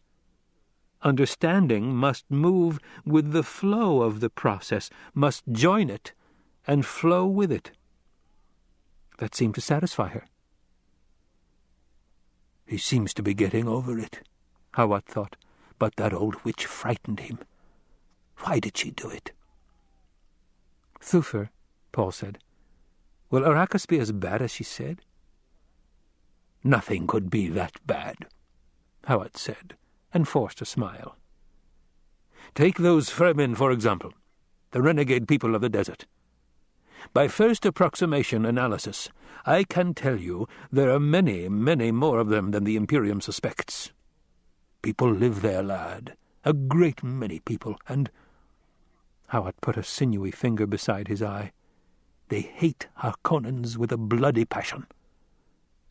Understanding must move with the flow of the process, must join it and flow with it. That seemed to satisfy her. He seems to be getting over it, Hawat thought, but that old witch frightened him. Why did she do it? Thufir, Paul said, will Arrakis be as bad as she said? Nothing could be that bad, Hawat said, and forced a smile. Take those Fremen, for example, the renegade people of the desert. By first approximation analysis, I can tell you there are many, many more of them than the Imperium suspects. People live there, lad, a great many people, and... Hawat put a sinewy finger beside his eye. They hate Harkonnens with a bloody passion.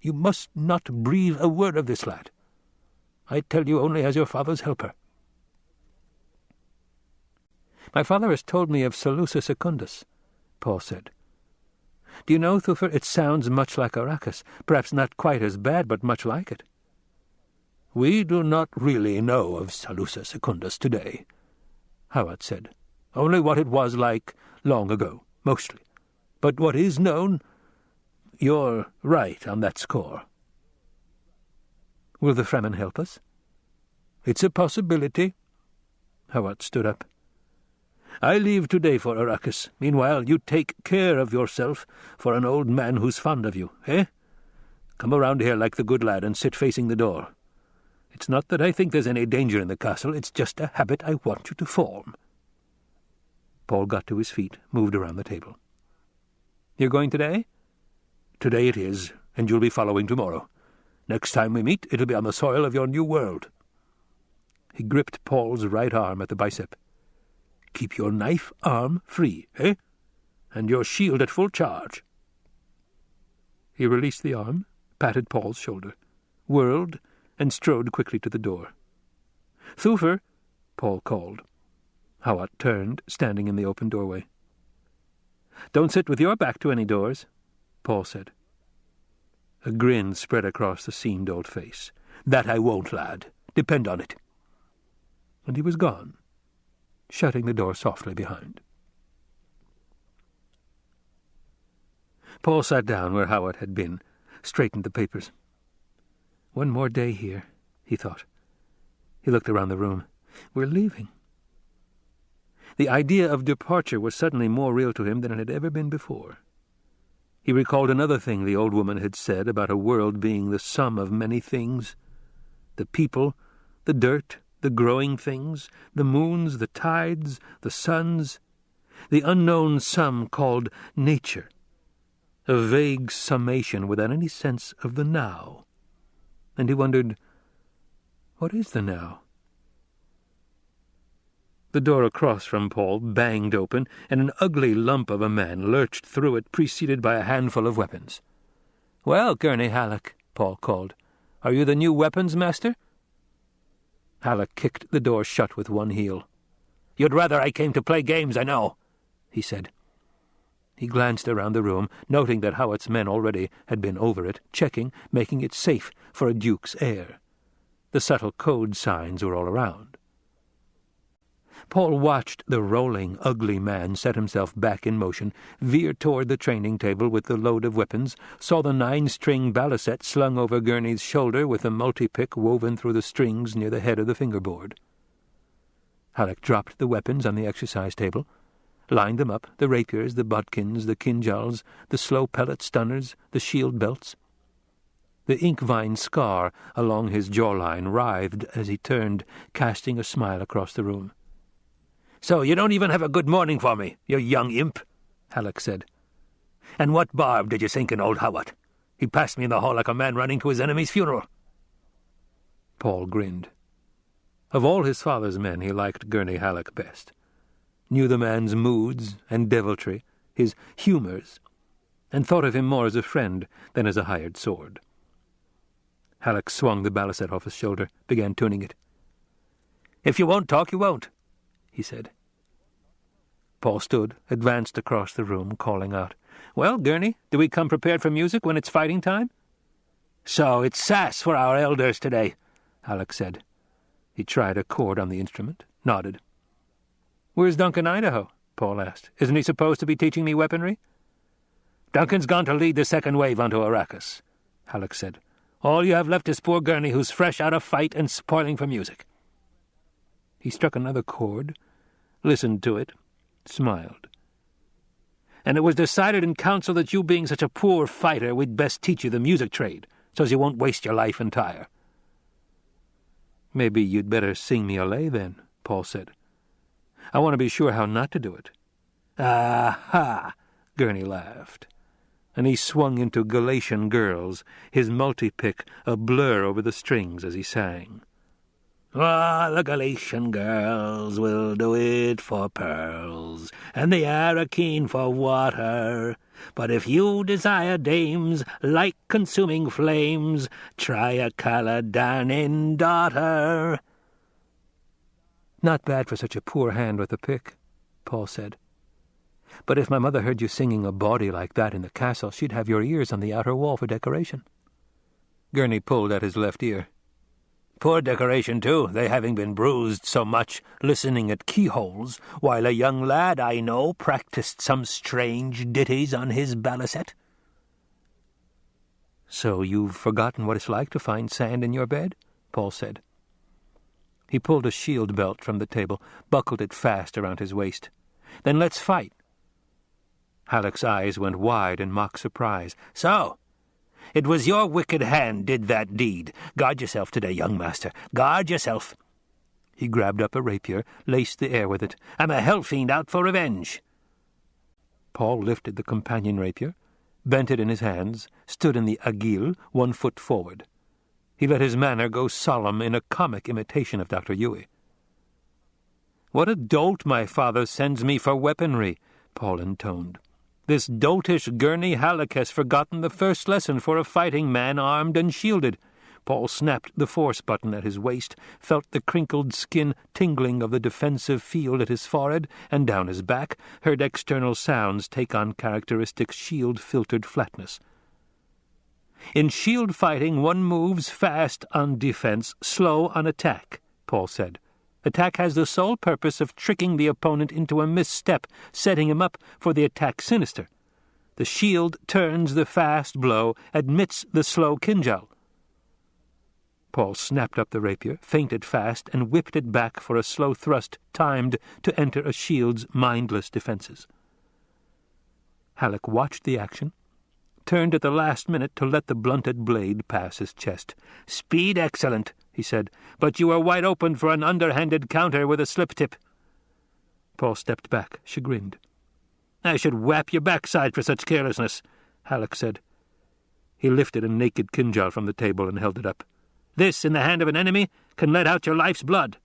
You must not breathe a word of this, lad. I tell you only as your father's helper. My father has told me of Seleucus Secundus, Paul said. Do you know, Thufir, it sounds much like Arrakis, perhaps not quite as bad, but much like it. We do not really know of Seleucus Secundus today, Hawat said. Only what it was like long ago, mostly. But what is known, you're right on that score. Will the Fremen help us? It's a possibility. Hawat stood up. I leave today for Arrakis. Meanwhile, you take care of yourself for an old man who's fond of you, eh? Come around here like the good lad and sit facing the door. It's not that I think there's any danger in the castle, it's just a habit I want you to form. Paul got to his feet, moved around the table. You're going today? Today it is, and you'll be following tomorrow. Next time we meet, it'll be on the soil of your new world. He gripped Paul's right arm at the bicep. Keep your knife arm free, eh? And your shield at full charge. He released the arm, patted Paul's shoulder, whirled, and strode quickly to the door. Thufir, Paul called. Hawat turned, standing in the open doorway. Don't sit with your back to any doors, Paul said. A grin spread across the seamed old face. That I won't, lad. Depend on it. And he was gone, shutting the door softly behind. Paul sat down where Hawat had been, straightened the papers. One more day here, he thought. He looked around the room. We're leaving. The idea of departure was suddenly more real to him than it had ever been before. He recalled another thing the old woman had said about a world being the sum of many things. The people, the dirt, the growing things, the moons, the tides, the suns, the unknown sum called nature, a vague summation without any sense of the now. And he wondered, what is the now? The door across from Paul banged open, and an ugly lump of a man lurched through it, preceded by a handful of weapons. "Well, Gurney Halleck," Paul called, "are you the new weapons master?" Halleck kicked the door shut with one heel. "You'd rather I came to play games, I know," he said. He glanced around the room, noting that Hawat's men already had been over it, checking, making it safe for a duke's heir. The subtle code signs were all around. Paul watched the rolling, ugly man set himself back in motion, veer toward the training table with the load of weapons, saw the 9-string balisette slung over Gurney's shoulder with a multi-pick woven through the strings near the head of the fingerboard. Halleck dropped the weapons on the exercise table, lined them up, the rapiers, the bodkins, the kinjals, the slow pellet stunners, the shield belts. The ink-vine scar along his jawline writhed as he turned, casting a smile across the room. "So you don't even have a good morning for me, you young imp," Halleck said. "And what barb did you sink in old Hawat? He passed me in the hall like a man running to his enemy's funeral." Paul grinned. Of all his father's men, he liked Gurney Halleck best. Knew the man's moods and deviltry, his humours, and thought of him more as a friend than as a hired sword. Halleck swung the balisette off his shoulder, began tuning it. "If you won't talk, you won't," he said. Paul stood, advanced across the room, calling out, "Well, Gurney, do we come prepared for music when it's fighting time?" "So it's sass for our elders today," Halleck said. He tried a chord on the instrument, nodded. "Where's Duncan, Idaho?" Paul asked. "Isn't he supposed to be teaching me weaponry?" "Duncan's gone to lead the second wave onto Arrakis," Halleck said. "All you have left is poor Gurney, who's fresh out of fight and spoiling for music." He struck another chord, listened to it, smiled. "And it was decided in council that you being such a poor fighter, we'd best teach you the music trade, so's you won't waste your life entire." "Maybe you'd better sing me a lay, then," Paul said. "I want to be sure how not to do it." "Aha!" Gurney laughed, and he swung into Galatian Girls, his multi-pick a blur over the strings as he sang. "Ah, the Galatian girls will do it for pearls, and they are a keen for water. But if you desire dames like consuming flames, try a Caladan daughter." "Not bad for such a poor hand with a pick," Paul said. "But if my mother heard you singing a bawdy like that in the castle, she'd have your ears on the outer wall for decoration." Gurney pulled at his left ear. "Poor decoration, too, they having been bruised so much listening at keyholes, while a young lad I know practised some strange ditties on his balisette." "So you've forgotten what it's like to find sand in your bed?" Paul said. He pulled a shield belt from the table, buckled it fast around his waist. "Then let's fight." Halleck's eyes went wide in mock surprise. "So, it was your wicked hand did that deed. Guard yourself today, young master. Guard yourself." He grabbed up a rapier, laced the air with it. "I'm a hell-fiend out for revenge." Paul lifted the companion rapier, bent it in his hands, stood in the agile, 1 foot forward. He let his manner go solemn in a comic imitation of Dr. Yueh. "What a dolt my father sends me for weaponry," Paul intoned. "This doltish Gurney Halleck has forgotten the first lesson for a fighting man armed and shielded." Paul snapped the force button at his waist, felt the crinkled skin tingling of the defensive field at his forehead and down his back, heard external sounds take on characteristic shield-filtered flatness. "In shield fighting, one moves fast on defense, slow on attack," Paul said. "Attack has the sole purpose of tricking the opponent into a misstep, setting him up for the attack sinister. The shield turns the fast blow, admits the slow kinjal." Paul snapped up the rapier, feinted fast, and whipped it back for a slow thrust timed to enter a shield's mindless defenses. Halleck watched the action, turned at the last minute to let the blunted blade pass his chest. "Speed excellent," he said, "but you are wide open for an underhanded counter with a slip-tip." Paul stepped back, chagrined. "I should whap your backside for such carelessness," Halleck said. He lifted a naked kinjal from the table and held it up. "This, in the hand of an enemy, can let out your life's blood.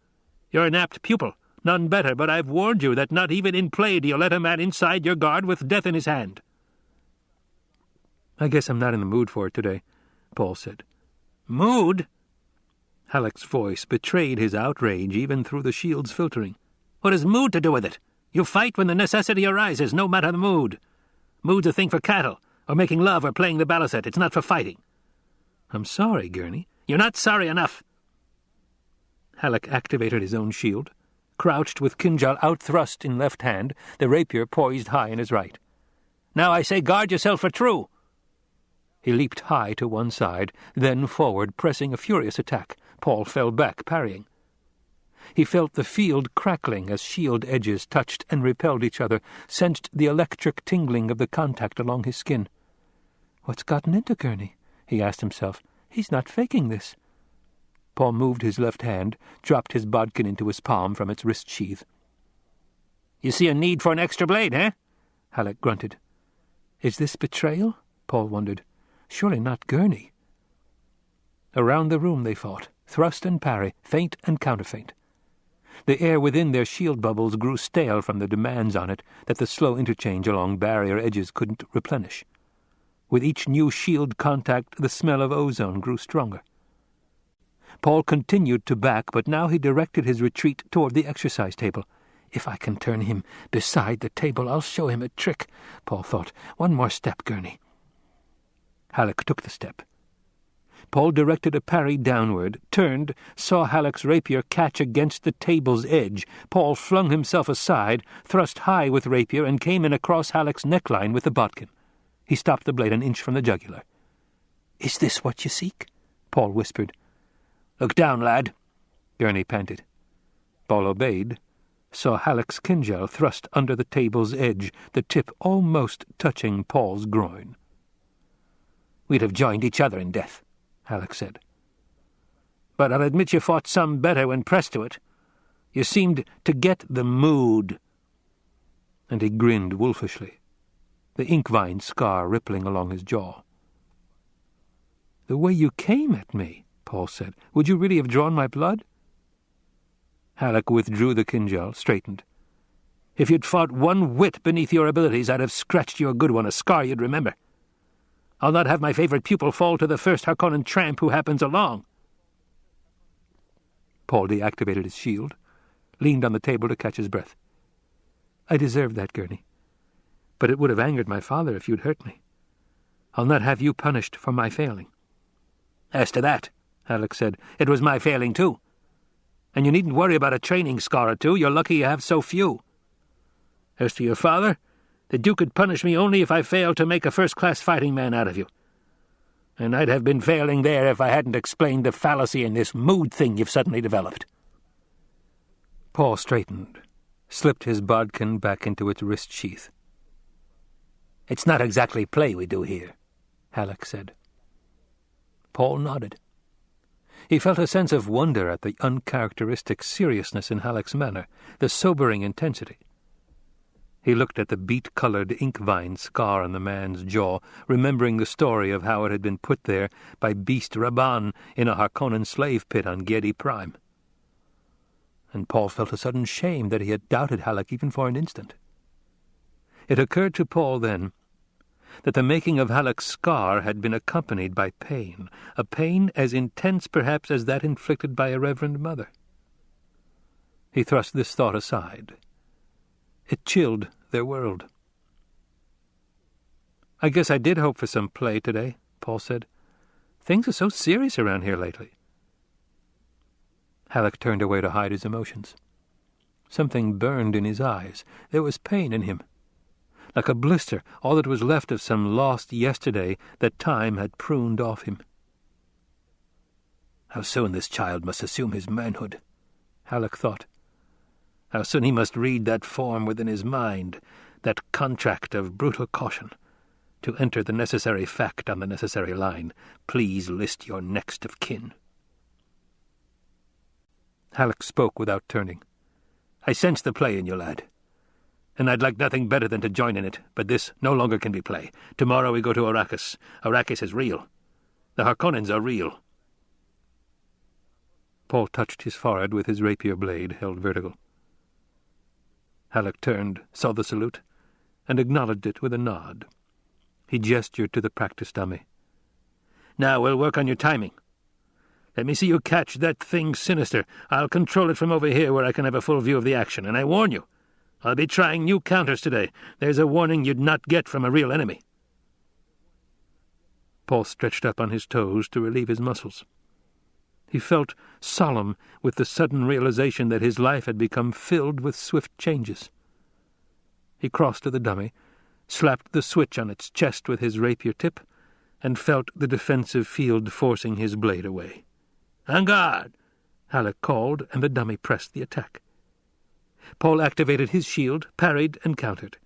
You're an apt pupil, none better, but I've warned you that not even in play do you let a man inside your guard with death in his hand." "I guess I'm not in the mood for it today," Paul said. "Mood?" Halleck's voice betrayed his outrage even through the shield's filtering. "What has mood to do with it? You fight when the necessity arises, no matter the mood. Mood's a thing for cattle, or making love or playing the balisette. It's not for fighting." "I'm sorry, Gurney." "You're not sorry enough." Halleck activated his own shield, crouched with Kinjal outthrust in left hand, the rapier poised high in his right. "Now I say guard yourself for true!" He leaped high to one side, then forward, pressing a furious attack. Paul fell back, parrying. He felt the field crackling as shield edges touched and repelled each other, sensed the electric tingling of the contact along his skin. "What's gotten into Gurney?" he asked himself. "He's not faking this." Paul moved his left hand, dropped his bodkin into his palm from its wrist sheath. "You see a need for an extra blade, eh?" Halleck grunted. "Is this betrayal?" Paul wondered. "Surely not Gurney." Around the room they fought, thrust and parry, feint and counterfeint. The air within their shield bubbles grew stale from the demands on it that the slow interchange along barrier edges couldn't replenish. With each new shield contact, the smell of ozone grew stronger. Paul continued to back, but now he directed his retreat toward the exercise table. "If I can turn him beside the table, I'll show him a trick," Paul thought. "One more step, Gurney." Halleck took the step. Paul directed a parry downward, turned, saw Halleck's rapier catch against the table's edge. Paul flung himself aside, thrust high with rapier, and came in across Halleck's neckline with the bodkin. He stopped the blade an inch from the jugular. "Is this what you seek?" Paul whispered. "Look down, lad," Gurney panted. Paul obeyed, saw Halleck's Kinjal thrust under the table's edge, the tip almost touching Paul's groin. "We'd have joined each other in death," Halleck said. "But I'll admit you fought some better when pressed to it. You seemed to get the mood." And he grinned wolfishly, the ink-vine scar rippling along his jaw. "The way you came at me," Paul said. "Would you really have drawn my blood?" Halleck withdrew the Kinjal, straightened. "If you'd fought one whit beneath your abilities, I'd have scratched you a good one, a scar you'd remember. I'll not have my favourite pupil fall to the first Harkonnen tramp who happens along." Paul deactivated his shield, leaned on the table to catch his breath. "I deserved that, Gurney. But it would have angered my father if you'd hurt me. I'll not have you punished for my failing." "As to that," Halleck said, "it was my failing too. And you needn't worry about a training scar or two. You're lucky you have so few. As to your father, the Duke could punish me only if I failed to make a first-class fighting man out of you. And I'd have been failing there if I hadn't explained the fallacy in this mood thing you've suddenly developed." Paul straightened, slipped his bodkin back into its wrist sheath. "It's not exactly play we do here," Halleck said. Paul nodded. He felt a sense of wonder at the uncharacteristic seriousness in Halleck's manner, the sobering intensity. He looked at the beet-colored ink-vine scar on the man's jaw, remembering the story of how it had been put there by Beast Rabban in a Harkonnen slave pit on Gedi Prime. And Paul felt a sudden shame that he had doubted Halleck even for an instant. It occurred to Paul then that the making of Halleck's scar had been accompanied by pain, a pain as intense perhaps as that inflicted by a reverend mother. He thrust this thought aside. It chilled their world. "I guess I did hope for some play today," Paul said. "Things are so serious around here lately." Halleck turned away to hide his emotions. Something burned in his eyes. There was pain in him. Like a blister, all that was left of some lost yesterday that time had pruned off him. How soon this child must assume his manhood, Halleck thought. How soon he must read that form within his mind, that contract of brutal caution, to enter the necessary fact on the necessary line. Please list your next of kin. Halleck spoke without turning. "I sense the play in you, lad. And I'd like nothing better than to join in it, but this no longer can be play. Tomorrow we go to Arrakis. Arrakis is real. The Harkonnens are real." Paul touched his forehead with his rapier blade held vertical. Halleck turned, saw the salute, and acknowledged it with a nod. He gestured to the practice dummy. "Now we'll work on your timing. Let me see you catch that thing sinister. I'll control it from over here where I can have a full view of the action, and I warn you, I'll be trying new counters today. There's a warning you'd not get from a real enemy." Paul stretched up on his toes to relieve his muscles. He felt solemn with the sudden realization that his life had become filled with swift changes. He crossed to the dummy, slapped the switch on its chest with his rapier tip, and felt the defensive field forcing his blade away. "En garde!" Halleck called, and the dummy pressed the attack. Paul activated his shield, parried, and countered.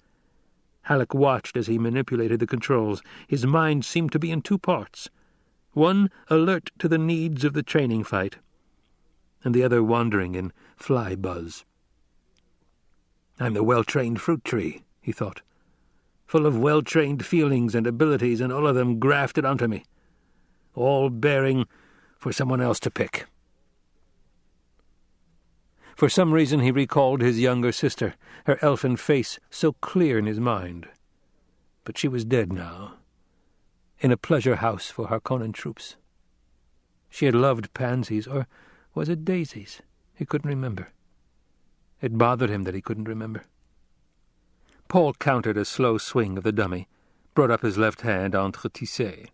Halleck watched as he manipulated the controls. His mind seemed to be in two parts, one alert to the needs of the training fight, and the other wandering in fly buzz. "I'm the well-trained fruit tree," he thought, "full of well-trained feelings and abilities, and all of them grafted onto me, all bearing for someone else to pick." For some reason he recalled his younger sister, her elfin face so clear in his mind. But she was dead now, in a pleasure house for Harkonnen troops. She had loved pansies, or was it daisies? He couldn't remember. It bothered him that he couldn't remember. Paul countered a slow swing of the dummy, brought up his left hand entretissé.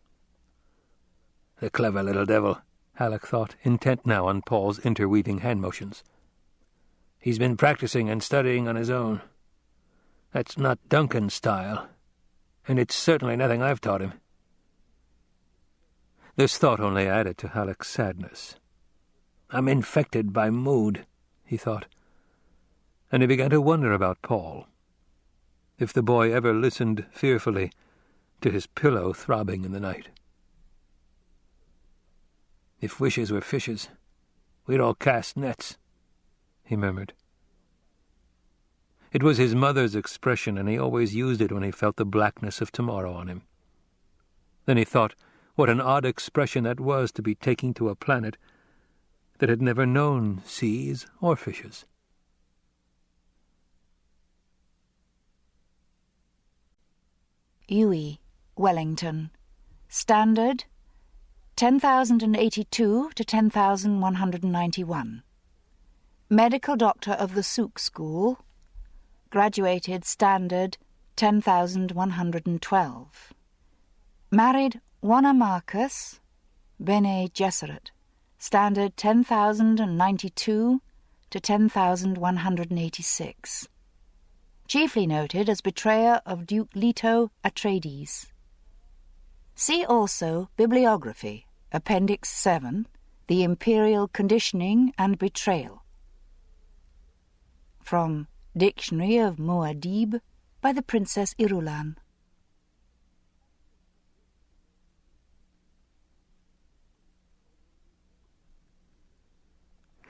"The clever little devil," Halleck thought, intent now on Paul's interweaving hand motions. "He's been practicing and studying on his own. That's not Duncan's style, and it's certainly nothing I've taught him." This thought only added to Halleck's sadness. "I'm infected by mood," he thought, and he began to wonder about Paul, if the boy ever listened fearfully to his pillow throbbing in the night. "If wishes were fishes, we'd all cast nets," he murmured. It was his mother's expression, and he always used it when he felt the blackness of tomorrow on him. Then he thought what an odd expression that was to be taking to a planet that had never known seas or fishes. Uwe, Wellington. Standard 10,082 to 10,191. Medical Doctor of the Souk School. Graduated Standard 10,112. Married Wanna Marcus, Bene Gesserit. Standard 10,092 to 10,186. Chiefly noted as betrayer of Duke Leto Atreides. See also Bibliography, Appendix 7, The Imperial Conditioning and Betrayal. From Dictionary of Muad'Dib by the Princess Irulan.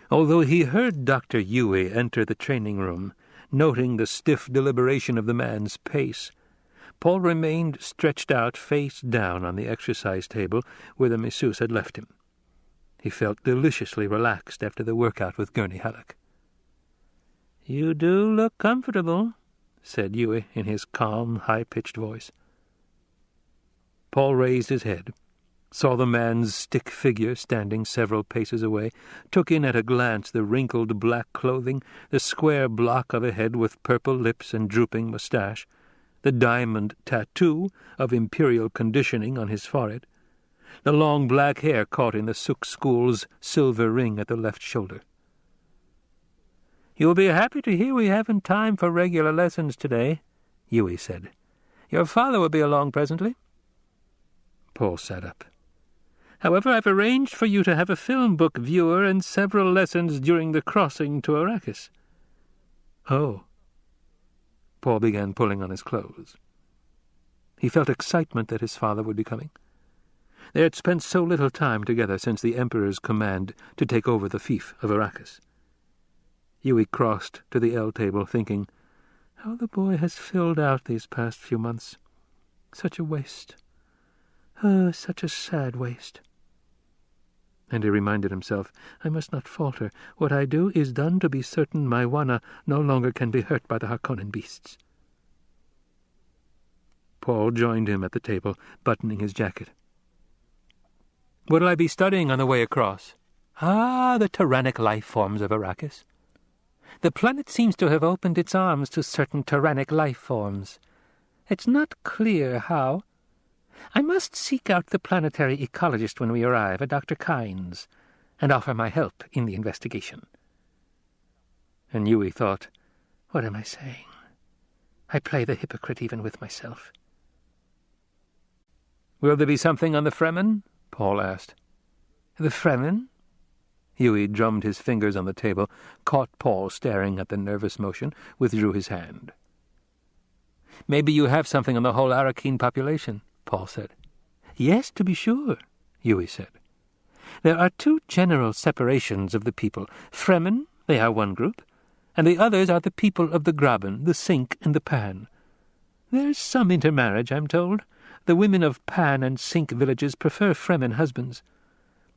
Although he heard Dr. Yueh enter the training room, noting the stiff deliberation of the man's pace, Paul remained stretched out face down on the exercise table where the masseuse had left him. He felt deliciously relaxed after the workout with Gurney Halleck. "You do look comfortable," said Yueh in his calm, high-pitched voice. Paul raised his head, saw the man's stick figure standing several paces away, took in at a glance the wrinkled black clothing, the square block of a head with purple lips and drooping moustache, the diamond tattoo of imperial conditioning on his forehead, the long black hair caught in the Souk School's silver ring at the left shoulder. "You'll be happy to hear we haven't time for regular lessons today," Yueh said. "Your father will be along presently." Paul sat up. "However, I've arranged for you to have a film book viewer and several lessons during the crossing to Arrakis." "Oh." Paul began pulling on his clothes. He felt excitement that his father would be coming. They had spent so little time together since the Emperor's command to take over the fief of Arrakis. Yueh crossed to the L-table, thinking, how the boy has filled out these past few months. Such a waste. Oh, such a sad waste. And he reminded himself, I must not falter. What I do is done to be certain my Wana no longer can be hurt by the Harkonnen beasts. Paul joined him at the table, buttoning his jacket. "What'll I be studying on the way across?" "Ah, the tyrannic life forms of Arrakis. The planet seems to have opened its arms to certain tyrannic life forms. It's not clear how. I must seek out the planetary ecologist when we arrive, a Dr. Kynes. and offer my help in the investigation. And Yui thought, What am I saying? I play the hypocrite even with myself. "Will there be something on the Fremen?" Paul asked. The Fremen? Yui drummed his fingers on the table, caught Paul staring at the nervous motion, withdrew his hand. "Maybe you have something on the whole Arakeen population," Paul said. Yes, to be sure, Yui said. There are two general separations of the people. Fremen, they are one group, and the others are the people of the Graben, the Sink, and the Pan. There's some intermarriage, I'm told. The women of Pan and Sink villages prefer Fremen husbands.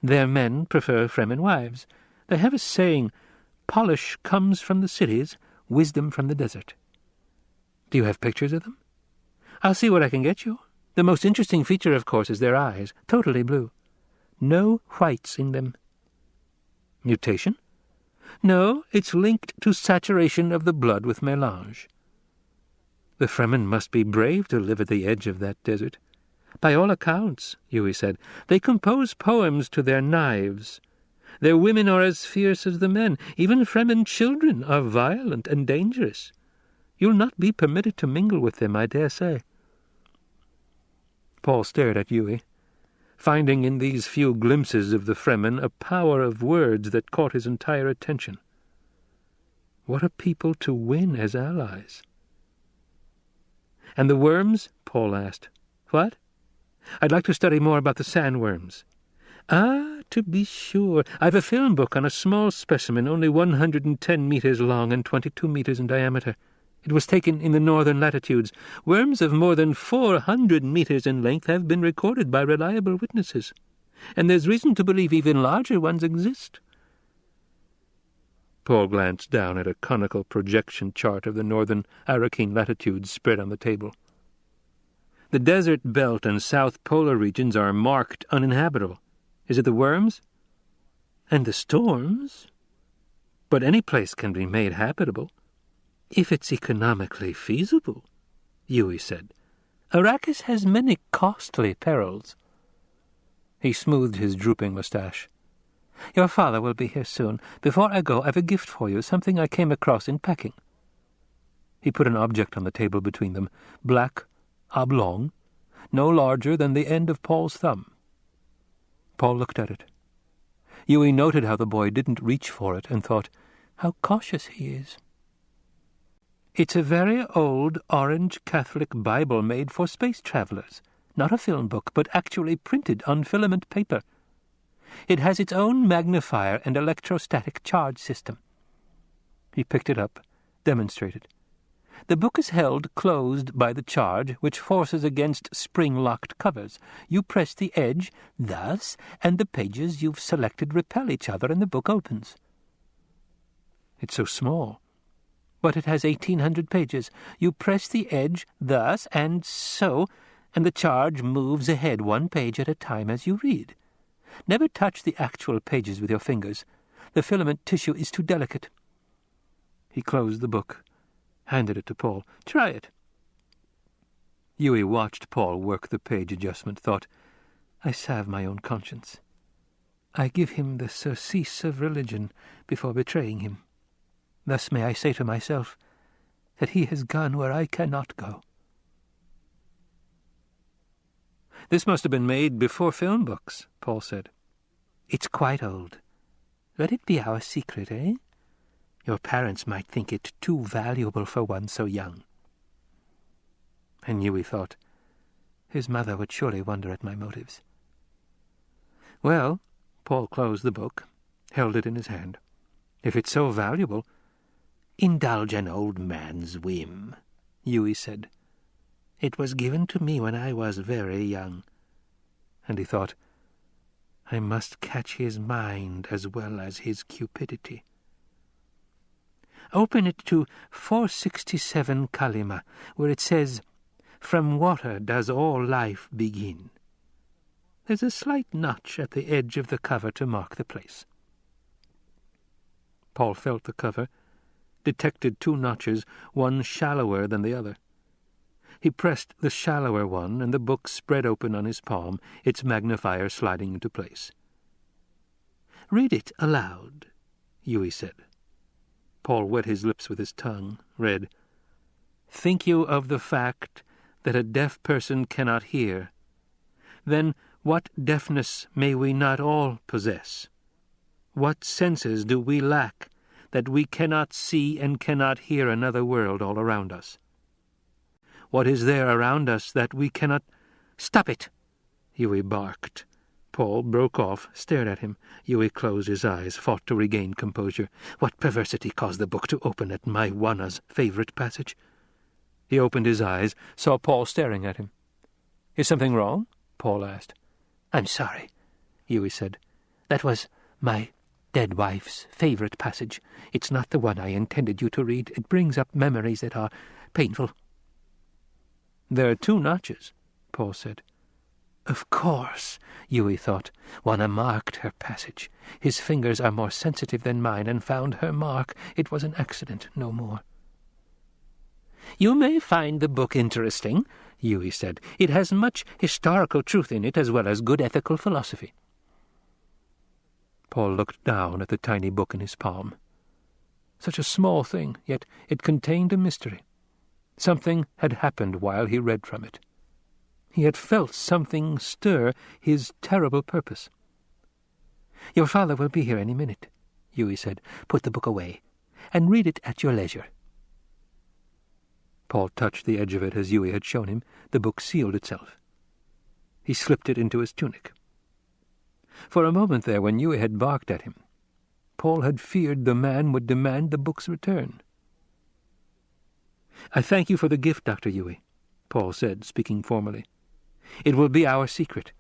Their men prefer Fremen wives. They have a saying, polish comes from the cities, wisdom from the desert. Do you have pictures of them? I'll see what I can get you. The most interesting feature, of course, is their eyes, totally blue. No whites in them. Mutation? No, it's linked to saturation of the blood with melange. The Fremen must be brave to live at the edge of that desert. By all accounts, Yui said, they compose poems to their knives. Their women are as fierce as the men. Even Fremen children are violent and dangerous. You'll not be permitted to mingle with them, I dare say. Paul stared at Yui, finding in these few glimpses of the Fremen a power of words that caught his entire attention. What a people to win as allies! "And the worms?" Paul asked. "What?" "I'd like to study more about the sandworms." "Ah, to be sure. I've a film book on a small specimen only 110 meters long and 22 meters in diameter. It was taken in the northern latitudes. Worms of more than 400 meters in length have been recorded by reliable witnesses, and there's reason to believe even larger ones exist." Paul glanced down at a conical projection chart of the northern Arakeen latitudes spread on the table. "The desert belt and south polar regions are marked uninhabitable. Is it the worms?" "And the storms." "But any place can be made habitable." "If it's economically feasible," Yui said. "Arrakis has many costly perils." He smoothed his drooping mustache. "Your father will be here soon. Before I go, I've a gift for you, something I came across in packing." He put an object on the table between them, black, oblong, no larger than the end of Paul's thumb. Paul looked at it. Yui noted how the boy didn't reach for it and thought, how cautious he is. "It's a very old orange Catholic Bible made for space travelers. Not a film book, but actually printed on filament paper. It has its own magnifier and electrostatic charge system." He picked it up, demonstrated. "The book is held closed by the charge, which forces against spring-locked covers. You press the edge, thus, and the pages you've selected repel each other and the book opens." "It's so small." "But it has 1,800 pages. You press the edge, thus, and so, and the charge moves ahead one page at a time as you read. Never touch the actual pages with your fingers. The filament tissue is too delicate." He closed the book, handed it to Paul. "Try it." Yui watched Paul work the page adjustment, thought, "I salve my own conscience. I give him the surcease of religion before betraying him. Thus may I say to myself that he has gone where I cannot go." "This must have been made before film books," Paul said. "It's quite old. Let it be our secret, eh? Your parents might think it too valuable for one so young." And Yui thought, his mother would surely wonder at my motives. "Well," Paul closed the book, held it in his hand, "if it's so valuable—" "Indulge an old man's whim," Yui said. "It was given to me when I was very young." And he thought, "I must catch his mind as well as his cupidity." "Open it to 467 Kalima, where it says, 'From water does all life begin.' There's a slight notch at the edge of the cover to mark the place." Paul felt the cover, detected 2 notches, one shallower than the other. He pressed the shallower one, and the book spread open on his palm, its magnifier sliding into place. "Read it aloud," Yui said. Paul wet his lips with his tongue, read, "Think you of the fact that a deaf person cannot hear? Then what deafness may we not all possess? What senses do we lack that we cannot see and cannot hear another world all around us? What is there around us that we cannot—" "Stop it!" Yui barked. Paul broke off, stared at him. Yui closed his eyes, fought to regain composure. What perversity caused the book to open at my Wana's favorite passage? He opened his eyes, saw Paul staring at him. "Is something wrong?" Paul asked. "I'm sorry," Yui said. "That was my dead wife's favorite passage. It's not the one I intended you to read. It brings up memories that are painful." "There are 2 notches," Paul said. Of course, Yui thought. Wana marked her passage. His fingers are more sensitive than mine and found her mark. It was an accident, no more. "You may find the book interesting," Yui said. "It has much historical truth in it as well as good ethical philosophy." Paul looked down at the tiny book in his palm. Such a small thing, yet it contained a mystery. Something had happened while he read from it. He had felt something stir his terrible purpose. "Your father will be here any minute," Yui said. "Put the book away, and read it at your leisure." Paul touched the edge of it as Yui had shown him. The book sealed itself. He slipped it into his tunic. For a moment there, when Yui had barked at him, Paul had feared the man would demand the book's return. "I thank you for the gift, Dr. Yui," Paul said, speaking formally. "It will be our secret.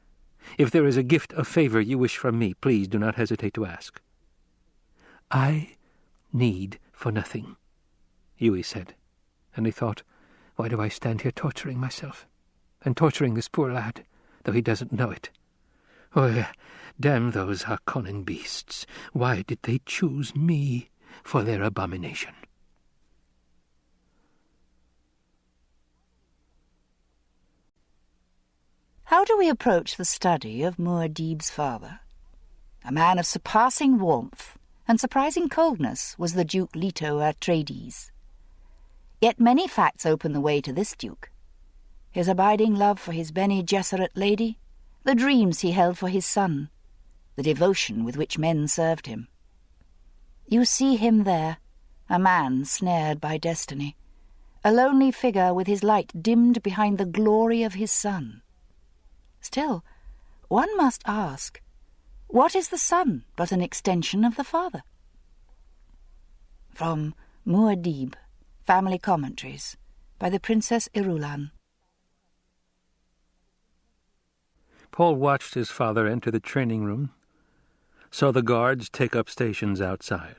If there is a gift of favor you wish from me, please do not hesitate to ask." "I need for nothing," Yui said, and he thought, "Why do I stand here torturing myself, and torturing this poor lad, though he doesn't know it? Oh, damn those Harkonnen beasts! Why did they choose me for their abomination?" How do we approach the study of Muad'Dib's father? A man of surpassing warmth and surprising coldness was the Duke Leto Atreides. Yet many facts open the way to this duke. His abiding love for his Bene Gesserit lady, the dreams he held for his son, the devotion with which men served him. You see him there, a man snared by destiny, a lonely figure with his light dimmed behind the glory of his son. Still, one must ask, what is the son but an extension of the father? From Muad'Dib, Family Commentaries, by the Princess Irulan. Paul watched his father enter the training room, saw the guards take up stations outside.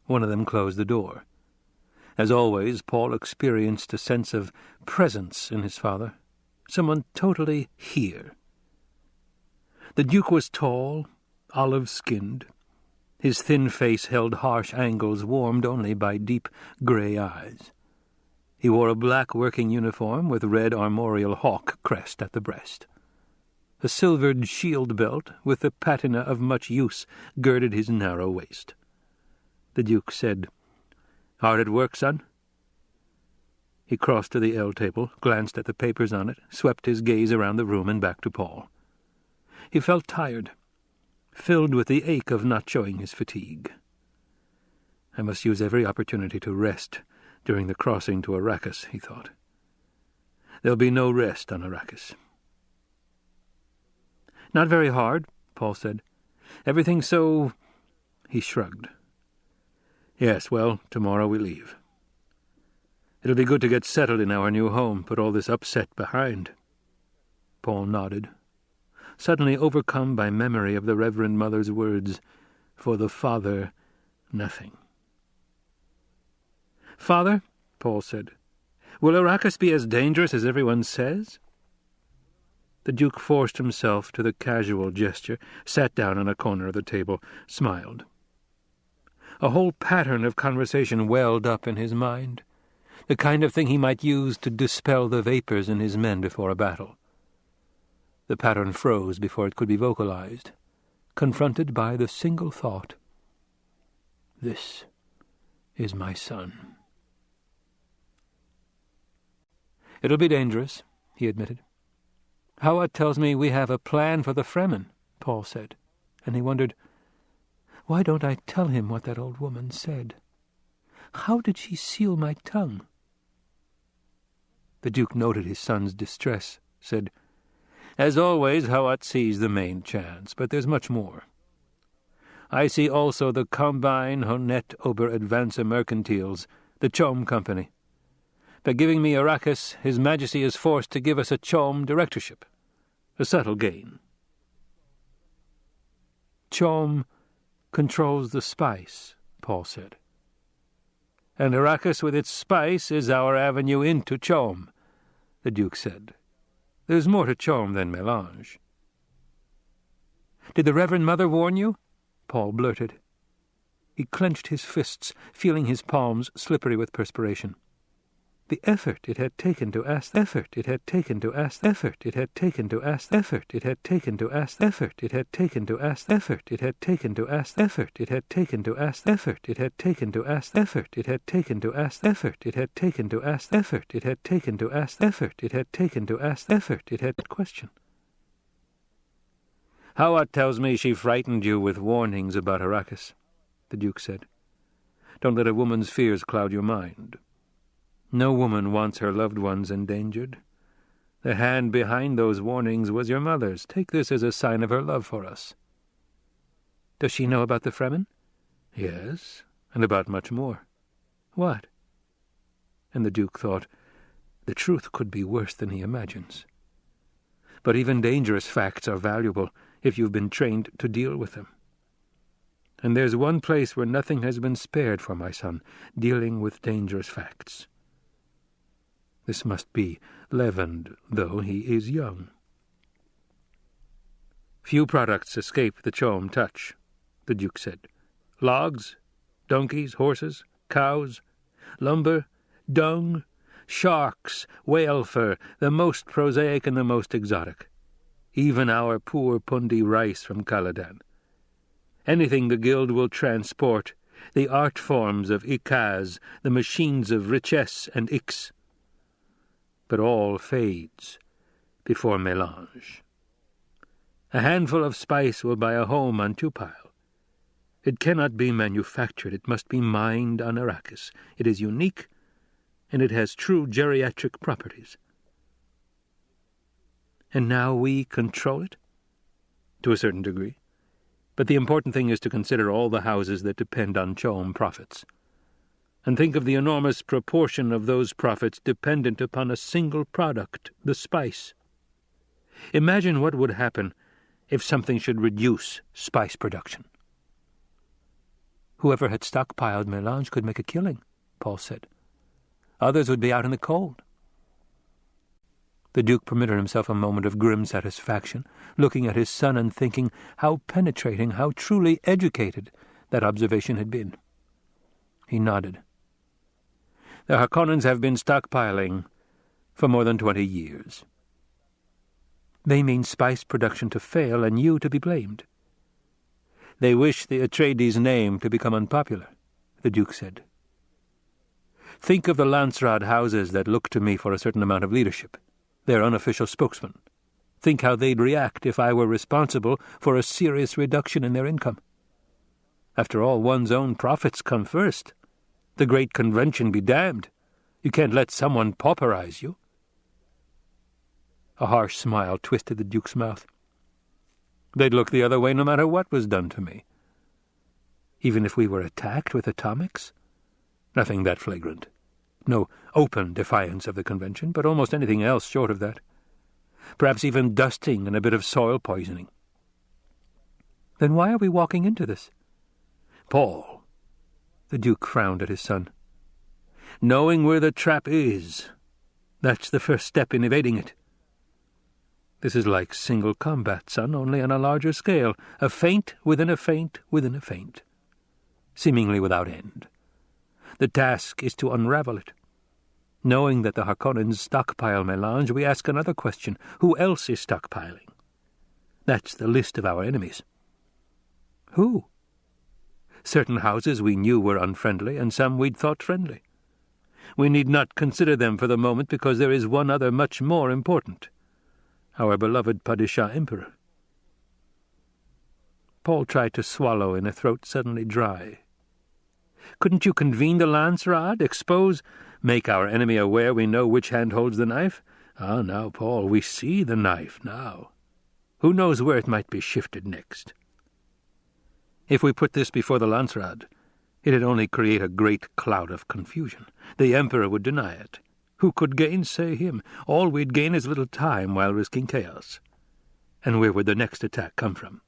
One of them closed the door. As always, Paul experienced a sense of presence in his father. Someone totally here. The Duke was tall, olive-skinned. His thin face held harsh angles warmed only by deep grey eyes. He wore a black working uniform with red armorial hawk crest at the breast. A silvered shield belt with the patina of much use girded his narrow waist. The Duke said, "Hard at work, son?" He crossed to the L table, glanced at the papers on it, swept his gaze around the room and back to Paul. He felt tired, filled with the ache of not showing his fatigue. "I must use every opportunity to rest during the crossing to Arrakis," he thought. "There'll be no rest on Arrakis." "Not very hard," Paul said. "Everything's so—" He shrugged. "Yes, well, tomorrow we leave. It'll be good to get settled in our new home, put all this upset behind." Paul nodded, suddenly overcome by memory of the Reverend Mother's words, "For the father, nothing." "Father," Paul said, "will Arrakis be as dangerous as everyone says?" The Duke forced himself to the casual gesture, sat down on a corner of the table, smiled. A whole pattern of conversation welled up in his mind, the kind of thing he might use to dispel the vapors in his men before a battle. The pattern froze before it could be vocalized, confronted by the single thought, "This is my son." "It'll be dangerous," he admitted. "Howat tells me we have a plan for the Fremen," Paul said, and he wondered, why don't I tell him what that old woman said? How did she seal my tongue? The Duke noted his son's distress, said, "As always, Hawat sees the main chance, but there's much more. I see also the Combine Honet Ober Advancer Mercantiles, the Chom Company. By giving me Arrakis, His Majesty is forced to give us a Chom directorship. A subtle gain." "Chom controls the spice," Paul said. "And Arrakis with its spice is our avenue into Chom," the Duke said. "There's more to Chom than melange." "Did the Reverend Mother warn you?" Paul blurted. He clenched his fists, feeling his palms slippery with perspiration. The effort it had taken to ask, the effort it had taken to ask, the effort it had taken to ask, the effort it had taken to ask, the effort it had taken to ask, the effort it had taken to ask, the effort it had taken to ask, the effort it had taken to ask, the effort it had taken to ask, the effort it had taken to ask, the effort it had taken to ask, the effort it had taken to ask, the effort it had question. "Hawat tells me she frightened you with warnings about Arrakis," the Duke said. "Don't let a woman's fears cloud your mind. No woman wants her loved ones endangered. The hand behind those warnings was your mother's. Take this as a sign of her love for us." "Does she know about the Fremen?" "Yes, and about much more." "What?" And the Duke thought, the truth could be worse than he imagines. But even dangerous facts are valuable if you've been trained to deal with them. And there's one place where nothing has been spared for my son, dealing with dangerous facts. This must be leavened, though he is young. "Few products escape the Chom touch," the Duke said. "Logs, donkeys, horses, cows, lumber, dung, sharks, whale fur, the most prosaic and the most exotic. Even our poor Pundi rice from Caladan. Anything the Guild will transport, the art forms of Ikaz, the machines of Richesse and Ix. But all fades before melange. A handful of spice will buy a home on Tupile. It cannot be manufactured, it must be mined on Arrakis. It is unique, and it has true geriatric properties. And now we control it? To a certain degree. But the important thing is to consider all the houses that depend on Chom profits. And think of the enormous proportion of those profits dependent upon a single product, the spice. Imagine what would happen if something should reduce spice production. "Whoever had stockpiled melange could make a killing," Paul said. "Others would be out in the cold." The Duke permitted himself a moment of grim satisfaction, looking at his son and thinking how penetrating, how truly educated that observation had been. He nodded. "The Harkonnens have been stockpiling for more than 20 years. They mean spice production to fail and you to be blamed. They wish the Atreides name to become unpopular," the Duke said. "Think of the Landsraad houses that look to me for a certain amount of leadership, their unofficial spokesman. Think how they'd react if I were responsible for a serious reduction in their income. After all, one's own profits come first. The great convention be damned. You can't let someone pauperize you." A harsh smile twisted the Duke's mouth. "They'd look the other way no matter what was done to me. Even if we were attacked with atomics? Nothing that flagrant. No open defiance of the convention, but almost anything else short of that. Perhaps even dusting and a bit of soil poisoning." "Then why are we walking into this?" "Paul," the Duke frowned at his son. "Knowing where the trap is, that's the first step in evading it. This is like single combat, son, only on a larger scale, a feint within a feint within a feint, seemingly without end. The task is to unravel it. Knowing that the Harkonnens stockpile melange, we ask another question. Who else is stockpiling? That's the list of our enemies. Who? Certain houses we knew were unfriendly, and some we'd thought friendly. We need not consider them for the moment, because there is one other much more important. Our beloved Padishah Emperor. Paul tried to swallow in a throat suddenly dry. Couldn't you convene the lance rod, expose, make our enemy aware we know which hand holds the knife? Ah, now, Paul, we see the knife now. Who knows where it might be shifted next? If we put this before the lance rod, it'd only create a great cloud of confusion. The Emperor would deny it. Who could gainsay him? All we'd gain is little time while risking chaos. And where would the next attack come from?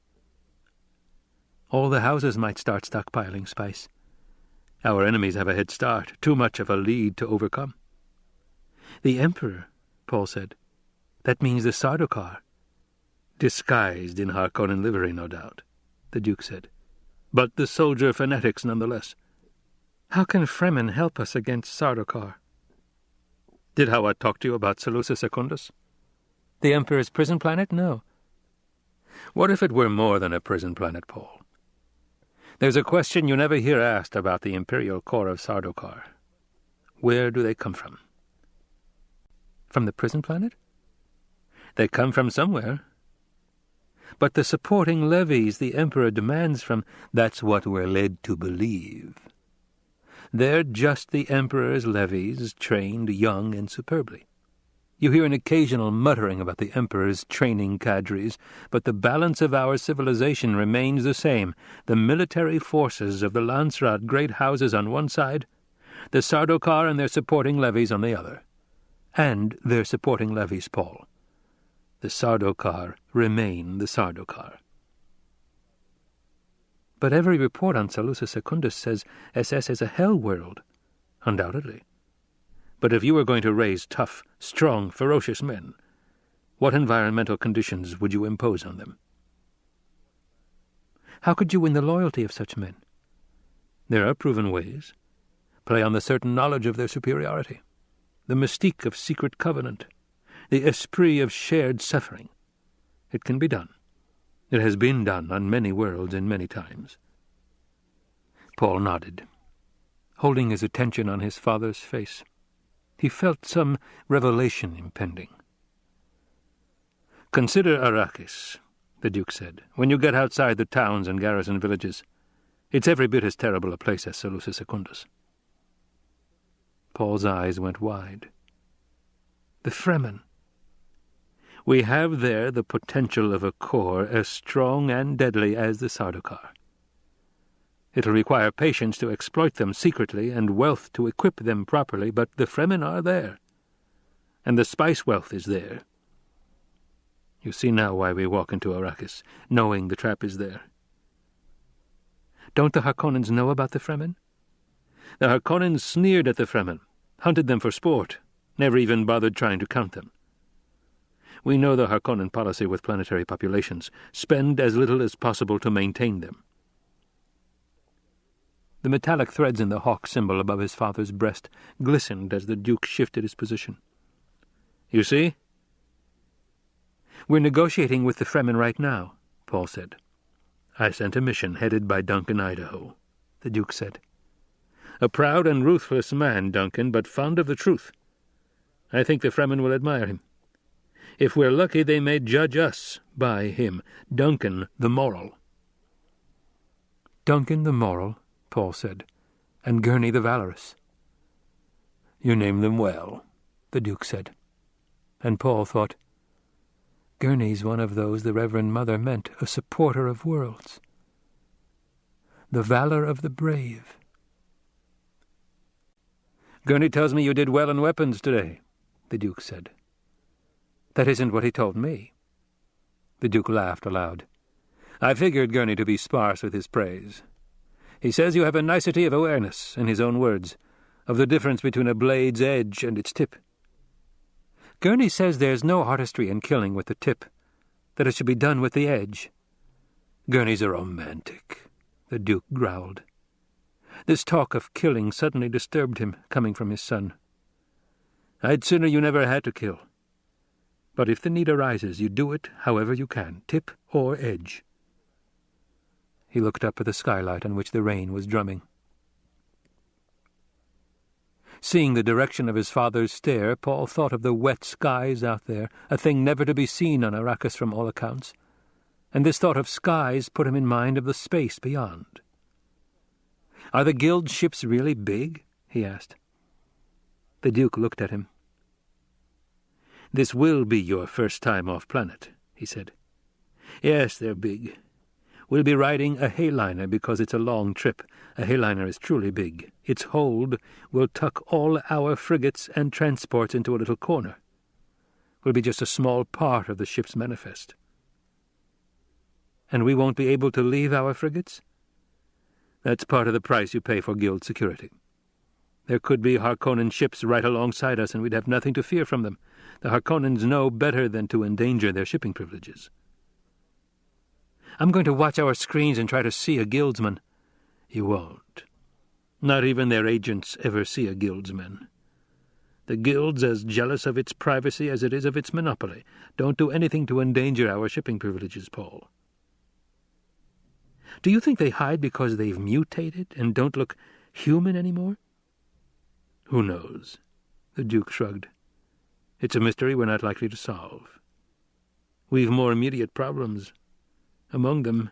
All the houses might start stockpiling spice. Our enemies have a head start, too much of a lead to overcome. The Emperor, Paul said. That means the Sardaukar. Disguised in Harkonnen livery, no doubt, the Duke said. But the soldier fanatics nonetheless. How can Fremen help us against Sardaukar? Did Hawat talk to you about Seleucus Secundus? The Emperor's prison planet? No. What if it were more than a prison planet, Paul? There's a question you never hear asked about the Imperial Corps of Sardaukar. Where do they come from? From the prison planet? They come from somewhere. But the supporting levies the Emperor demands from, that's what we're led to believe. They're just the Emperor's levies, trained young and superbly. You hear an occasional muttering about the Emperor's training cadres, but the balance of our civilization remains the same. The military forces of the Landsraad great houses on one side, the Sardaukar and their supporting levies on the other. And their supporting levies, Paul. The Sardaukar remain the Sardaukar. But every report on Seleucus Secundus says SS is a hell world. Undoubtedly. But if you were going to raise tough, strong, ferocious men, what environmental conditions would you impose on them? How could you win the loyalty of such men? There are proven ways. Play on the certain knowledge of their superiority, the mystique of secret covenant, the esprit of shared suffering. It can be done. It has been done on many worlds and many times. Paul nodded, holding his attention on his father's face. He felt some revelation impending. "Consider Arrakis," the Duke said, "when you get outside the towns and garrison villages. It's every bit as terrible a place as Seleucus Secundus." Paul's eyes went wide. The Fremen. We have there the potential of a corps as strong and deadly as the Sardaukar. It'll require patience to exploit them secretly and wealth to equip them properly, but the Fremen are there. And the spice wealth is there. You see now why we walk into Arrakis, knowing the trap is there. Don't the Harkonnens know about the Fremen? The Harkonnens sneered at the Fremen, hunted them for sport, never even bothered trying to count them. We know the Harkonnen policy with planetary populations. Spend as little as possible to maintain them. The metallic threads in the hawk symbol above his father's breast glistened as the Duke shifted his position. You see? We're negotiating with the Fremen right now, Paul said. I sent a mission headed by Duncan Idaho, the Duke said. A proud and ruthless man, Duncan, but fond of the truth. I think the Fremen will admire him. If we're lucky, they may judge us by him, Duncan the Moral. Duncan the Moral, Paul said, and Gurney the Valorous. You name them well, the Duke said. And Paul thought, Gurney's one of those the Reverend Mother meant a supporter of worlds. The valor of the brave. Gurney tells me you did well in weapons today, the Duke said. That isn't what he told me. The Duke laughed aloud. I figured Gurney to be sparse with his praise. He says you have a nicety of awareness, in his own words, of the difference between a blade's edge and its tip. Gurney says there's no artistry in killing with the tip, that it should be done with the edge. Gurney's a romantic, the Duke growled. This talk of killing suddenly disturbed him, coming from his son. I'd sooner you never had to kill. But if the need arises, you do it however you can, tip or edge. He looked up at the skylight on which the rain was drumming. Seeing the direction of his father's stare, Paul thought of the wet skies out there, a thing never to be seen on Arrakis from all accounts, and this thought of skies put him in mind of the space beyond. "Are the guild ships really big?" he asked. The Duke looked at him. "This will be your first time off-planet," he said. "Yes, they're big. We'll be riding a hayliner because it's a long trip. A hayliner is truly big. Its hold will tuck all our frigates and transports into a little corner. We'll be just a small part of the ship's manifest." "And we won't be able to leave our frigates?" "That's part of the price you pay for guild security. There could be Harkonnen ships right alongside us, and we'd have nothing to fear from them. The Harkonnens know better than to endanger their shipping privileges." "I'm going to watch our screens and try to see a guildsman." "You won't. Not even their agents ever see a guildsman. The guild's as jealous of its privacy as it is of its monopoly. Don't do anything to endanger our shipping privileges, Paul." "Do you think they hide because they've mutated and don't look human anymore?" "Who knows?" The Duke shrugged. "It's a mystery we're not likely to solve. We've more immediate problems. Among them,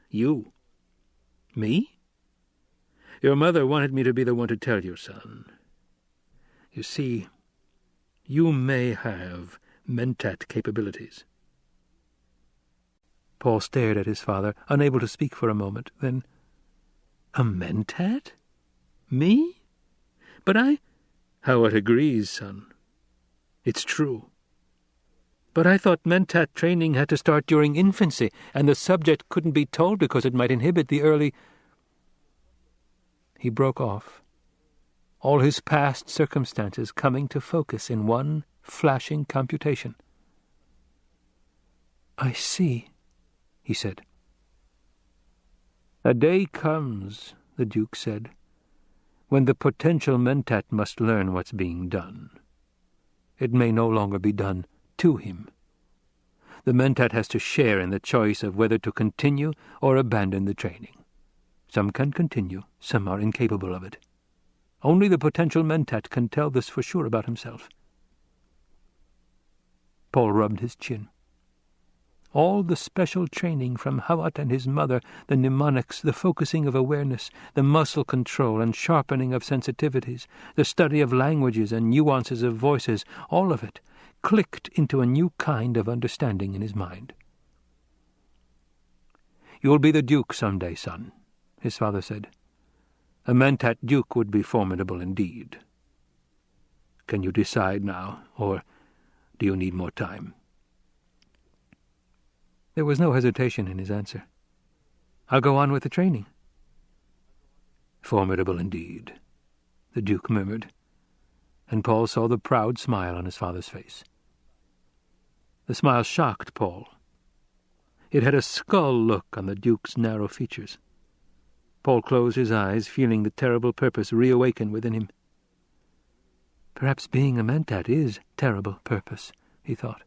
you." "Me?" "Your mother wanted me to be the one to tell you, son. You see, you may have mentat capabilities." Paul stared at his father, unable to speak for a moment. Then, "A mentat? Me? But I—" "How it agrees, son. It's true. But I thought mentat training had to start during infancy, and the subject couldn't be told because it might inhibit the early—" He broke off, all his past circumstances coming to focus in one flashing computation. "I see," he said. "A day comes," the Duke said, "when the potential mentat must learn what's being done. It may no longer be done to him. The mentat has to share in the choice of whether to continue or abandon the training. Some can continue, some are incapable of it. Only the potential mentat can tell this for sure about himself." Paul rubbed his chin. All the special training from Hawat and his mother, the mnemonics, the focusing of awareness, the muscle control and sharpening of sensitivities, the study of languages and nuances of voices, all of it clicked into a new kind of understanding in his mind. "You'll be the Duke some day, son," his father said. "A mentat Duke would be formidable indeed. Can you decide now, or do you need more time?" There was no hesitation in his answer. "I'll go on with the training." "Formidable indeed," the Duke murmured, and Paul saw the proud smile on his father's face. The smile shocked Paul. It had a skull look on the Duke's narrow features. Paul closed his eyes, feeling the terrible purpose reawaken within him. Perhaps being a mentat is terrible purpose, he thought.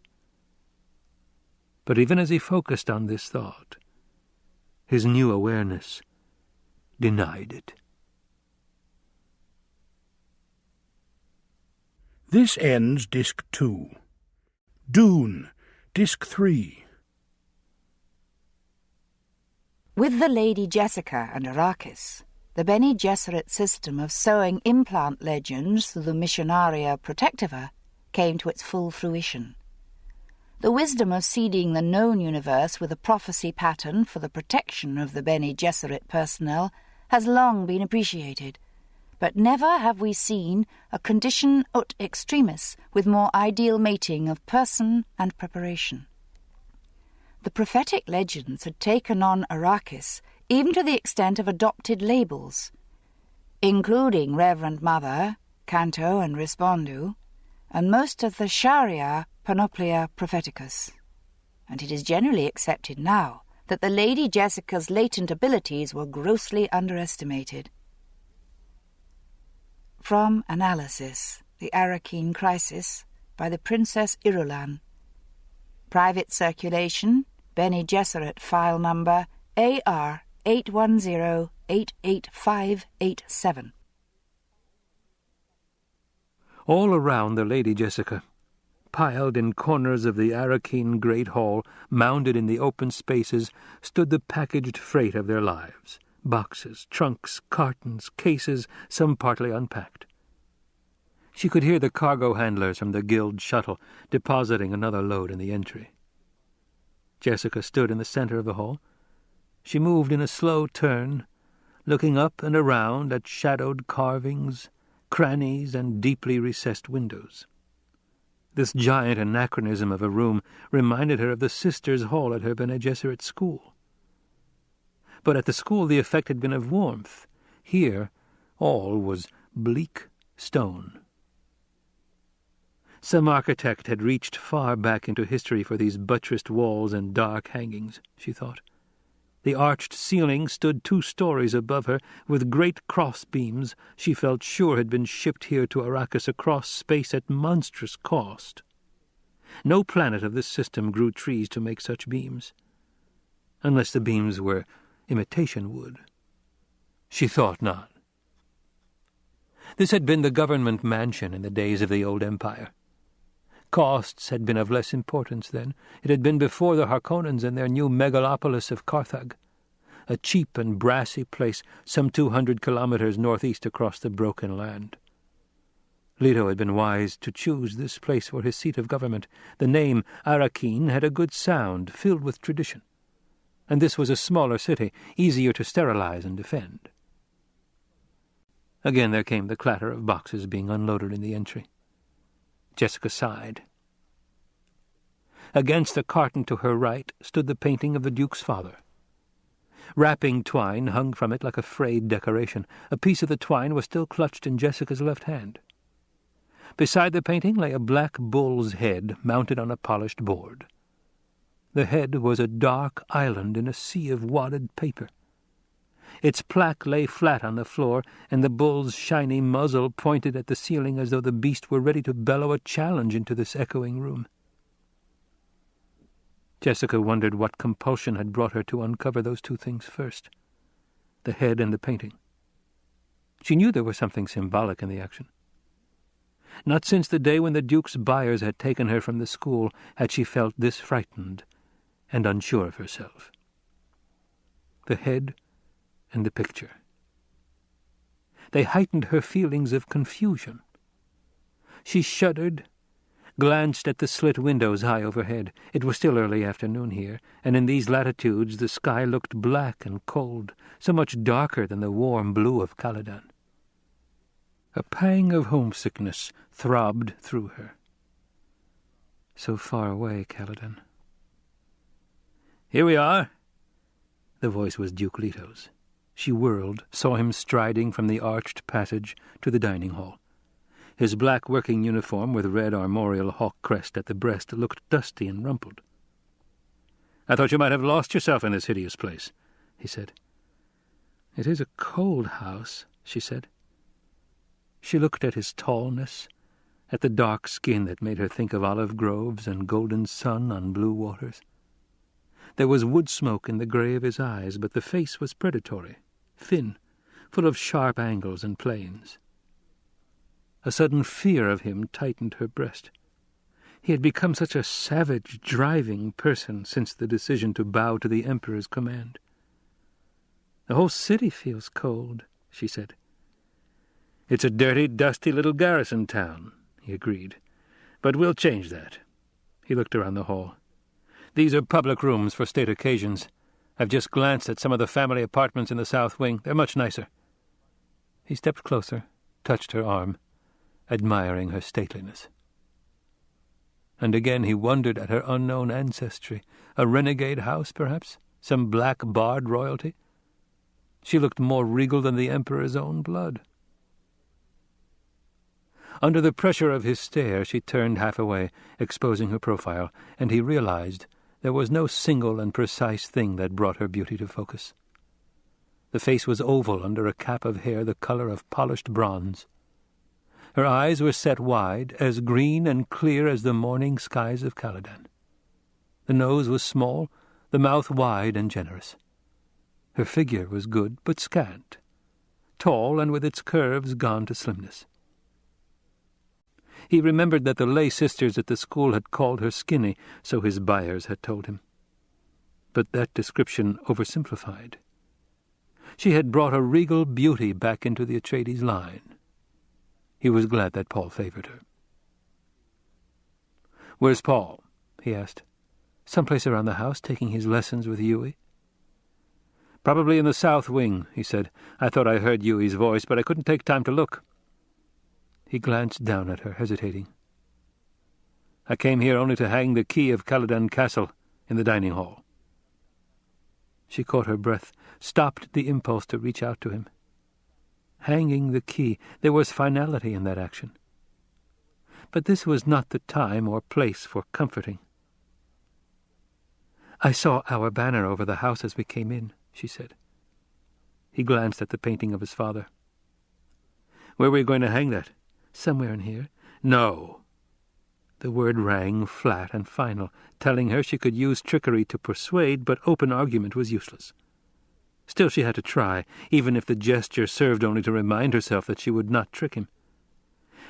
But even as he focused on this thought, his new awareness denied it. This ends Disc 2. Dune, Disc 3. With the Lady Jessica and Arrakis, the Bene Gesserit system of sowing implant legends through the Missionaria Protectiva came to its full fruition. The wisdom of seeding the known universe with a prophecy pattern for the protection of the Bene Gesserit personnel has long been appreciated, but never have we seen a condition ut extremis with more ideal mating of person and preparation. The prophetic legends had taken on Arrakis even to the extent of adopted labels, including Reverend Mother, Canto and Respondu, and most of the Sharia Panoplia Propheticus. And it is generally accepted now that the Lady Jessica's latent abilities were grossly underestimated. From Analysis, The Arrakeen Crisis, by the Princess Irulan. Private circulation, Bene Gesserit file number AR 810-88587. All around the Lady Jessica, piled in corners of the Arakeen Great Hall, mounded in the open spaces, stood the packaged freight of their lives. Boxes, trunks, cartons, cases, some partly unpacked. She could hear the cargo handlers from the Guild shuttle depositing another load in the entry. Jessica stood in the center of the hall. She moved in a slow turn, looking up and around at shadowed carvings, crannies, and deeply recessed windows. This giant anachronism of a room reminded her of the sisters' hall at her Bene Gesserit school. But at the school the effect had been of warmth. Here all was bleak stone. Some architect had reached far back into history for these buttressed walls and dark hangings, she thought. The arched ceiling stood 2 stories above her, with great cross-beams she felt sure had been shipped here to Arrakis across space at monstrous cost. No planet of this system grew trees to make such beams, unless the beams were imitation wood. She thought not. This had been the government mansion in the days of the old empire. Costs had been of less importance then. It had been before the Harkonnens and their new megalopolis of Carthag, a cheap and brassy place some 200 kilometers northeast across the broken land. Leto had been wise to choose this place for his seat of government. The name Arakeen had a good sound, filled with tradition. And this was a smaller city, easier to sterilize and defend. Again there came the clatter of boxes being unloaded in the entry. Jessica sighed. Against a carton to her right stood the painting of the Duke's father. Wrapping twine hung from it like a frayed decoration. A piece of the twine was still clutched in Jessica's left hand. Beside the painting lay a black bull's head mounted on a polished board. The head was a dark island in a sea of wadded paper. Its plaque lay flat on the floor, and the bull's shiny muzzle pointed at the ceiling as though the beast were ready to bellow a challenge into this echoing room. Jessica wondered what compulsion had brought her to uncover those 2 things first, the head and the painting. She knew there was something symbolic in the action. Not since the day when the Duke's buyers had taken her from the school had she felt this frightened and unsure of herself. The head and the picture. They heightened her feelings of confusion. She shuddered, glanced at the slit windows high overhead. It was still early afternoon here, and in these latitudes the sky looked black and cold, so much darker than the warm blue of Caladan. A pang of homesickness throbbed through her. So far away, Caladan. "Here we are." The voice was Duke Leto's. She whirled, saw him striding from the arched passage to the dining hall. His black working uniform with red armorial hawk crest at the breast looked dusty and rumpled. "I thought you might have lost yourself in this hideous place," he said. "It is a cold house," she said. She looked at his tallness, at the dark skin that made her think of olive groves and golden sun on blue waters. There was wood smoke in the grey of his eyes, but the face was predatory, thin, full of sharp angles and planes. A sudden fear of him tightened her breast. He had become such a savage, driving person since the decision to bow to the Emperor's command. "The whole city feels cold," she said. "It's a dirty, dusty little garrison town," he agreed. "But we'll change that." He looked around the hall. "These are public rooms for state occasions. I've just glanced at some of the family apartments in the south wing. They're much nicer." He stepped closer, touched her arm, admiring her stateliness. And again he wondered at her unknown ancestry. A renegade house, perhaps? Some black bard royalty? She looked more regal than the Emperor's own blood. Under the pressure of his stare she turned half away, exposing her profile, and he realized there was no single and precise thing that brought her beauty to focus. The face was oval under a cap of hair the color of polished bronze. Her eyes were set wide, as green and clear as the morning skies of Caladan. The nose was small, the mouth wide and generous. Her figure was good but scant, tall and with its curves gone to slimness. He remembered that the lay sisters at the school had called her skinny, so his buyers had told him. But that description oversimplified. She had brought a regal beauty back into the Atreides line. He was glad that Paul favored her. "Where's Paul?" he asked. "Someplace around the house, taking his lessons with Huey." "Probably in the south wing," he said. "I thought I heard Huey's voice, but I couldn't take time to look." He glanced down at her, hesitating. "I came here only to hang the key of Caladan Castle in the dining hall." She caught her breath, stopped the impulse to reach out to him. Hanging the key, there was finality in that action. But this was not the time or place for comforting. "I saw our banner over the house as we came in," she said. He glanced at the painting of his father. "Where were you going to hang that?" "Somewhere in here." "No." The word rang flat and final, telling her she could use trickery to persuade, but open argument was useless. Still she had to try, even if the gesture served only to remind herself that she would not trick him.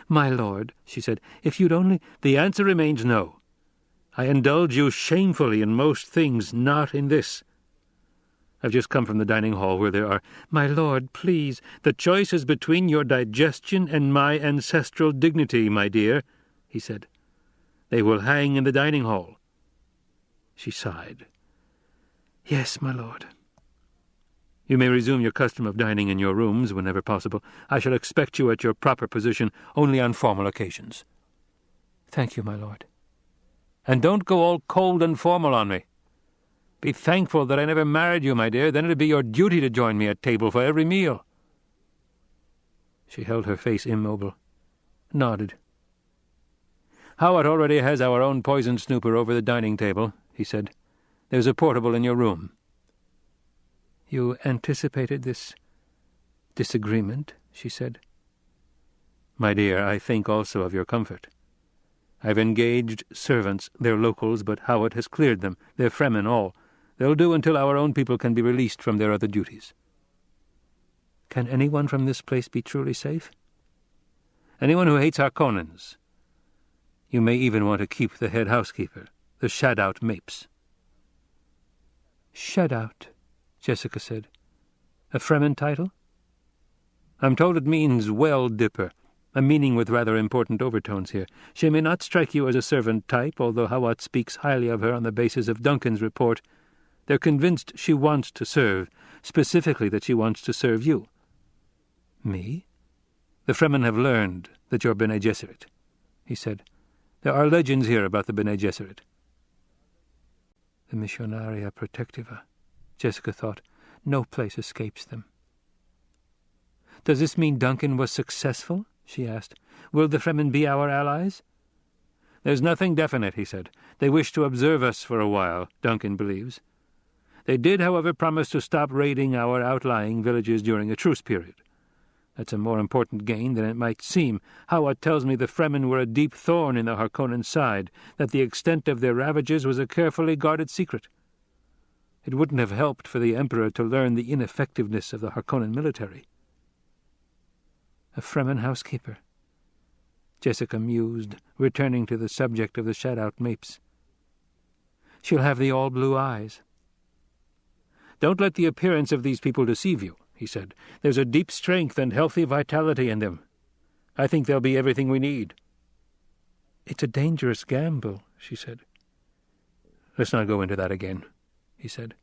"My lord," she said, "if you'd only—" "The answer remains no. I indulge you shamefully in most things, not in this. I've just come from the dining hall where there are—" "My lord, please—" "The choice is between your digestion and my ancestral dignity, my dear," he said. "They will hang in the dining hall." She sighed. "Yes, my lord." "You may resume your custom of dining in your rooms whenever possible. I shall expect you at your proper position only on formal occasions." "Thank you, my lord." "And don't go all cold and formal on me. Be thankful that I never married you, my dear. Then it'd be your duty to join me at table for every meal." She held her face immobile, nodded. "Howard already has our own poison snooper over the dining table," he said. "There's a portable in your room." "You anticipated this disagreement," she said. "My dear, I think also of your comfort. I've engaged servants. They're locals, but Howard has cleared them. They're Fremen all. They'll do until our own people can be released from their other duties." "Can anyone from this place be truly safe?" "Anyone who hates Harkonnens. You may even want to keep the head housekeeper, the Shadout Mapes." "Shadout," Jessica said. "A Fremen title?" "I'm told it means well-dipper, a meaning with rather important overtones here. She may not strike you as a servant type, although Hawat speaks highly of her on the basis of Duncan's report. They're convinced she wants to serve, specifically that she wants to serve you." "Me?" "The Fremen have learned that you're Bene Gesserit," he said. "There are legends here about the Bene Gesserit." The Missionaria Protectiva, Jessica thought. No place escapes them. "Does this mean Duncan was successful?" she asked. "Will the Fremen be our allies?" "There's nothing definite," he said. "They wish to observe us for a while, Duncan believes. They did, however, promise to stop raiding our outlying villages during a truce period. That's a more important gain than it might seem. Hawat tells me the Fremen were a deep thorn in the Harkonnen side, that the extent of their ravages was a carefully guarded secret. It wouldn't have helped for the Emperor to learn the ineffectiveness of the Harkonnen military." "A Fremen housekeeper," Jessica mused, returning to the subject of the Shadout Mapes. "She'll have the all-blue eyes." "Don't let the appearance of these people deceive you," he said. "There's a deep strength and healthy vitality in them. I think they'll be everything we need." "It's a dangerous gamble," she said. "Let's not go into that again," he said.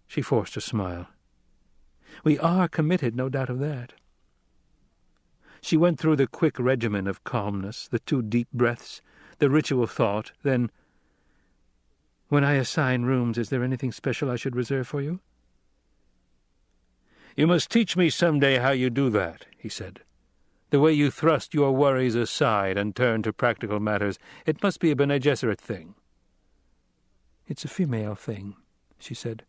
She forced a smile. "We are committed, no doubt of that." She went through the quick regimen of calmness, the 2 deep breaths, the ritual thought, then, "When I assign rooms, is there anything special I should reserve for you?" "You must teach me some day how you do that," he said. "The way you thrust your worries aside and turn to practical matters. It must be a Bene Gesserit thing." "It's a female thing," she said.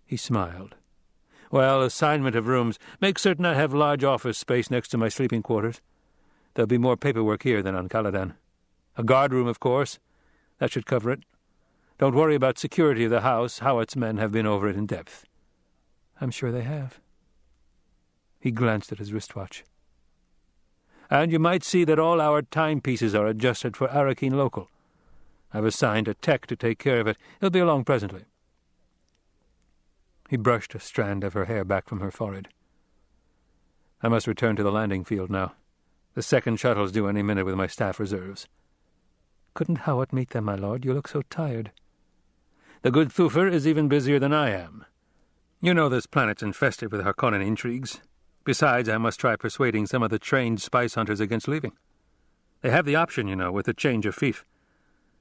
He smiled. "Well, assignment of rooms. Make certain I have large office space next to my sleeping quarters. There'll be more paperwork here than on Caladan. A guard room, of course. That should cover it. Don't worry about security of the house. Howitt's men have been over it in depth." "I'm sure they have." He glanced at his wristwatch. "And you might see that all our timepieces are adjusted for Arakeen local. I've assigned a tech to take care of it. He'll be along presently." He brushed a strand of her hair back from her forehead. "I must return to the landing field now. The second shuttle's due any minute with my staff reserves." "Couldn't Howitt meet them, my lord? You look so tired." "The good Thufir is even busier than I am. You know this planet's infested with Harkonnen intrigues. Besides, I must try persuading some of the trained spice hunters against leaving. They have the option, you know, with the change of fief.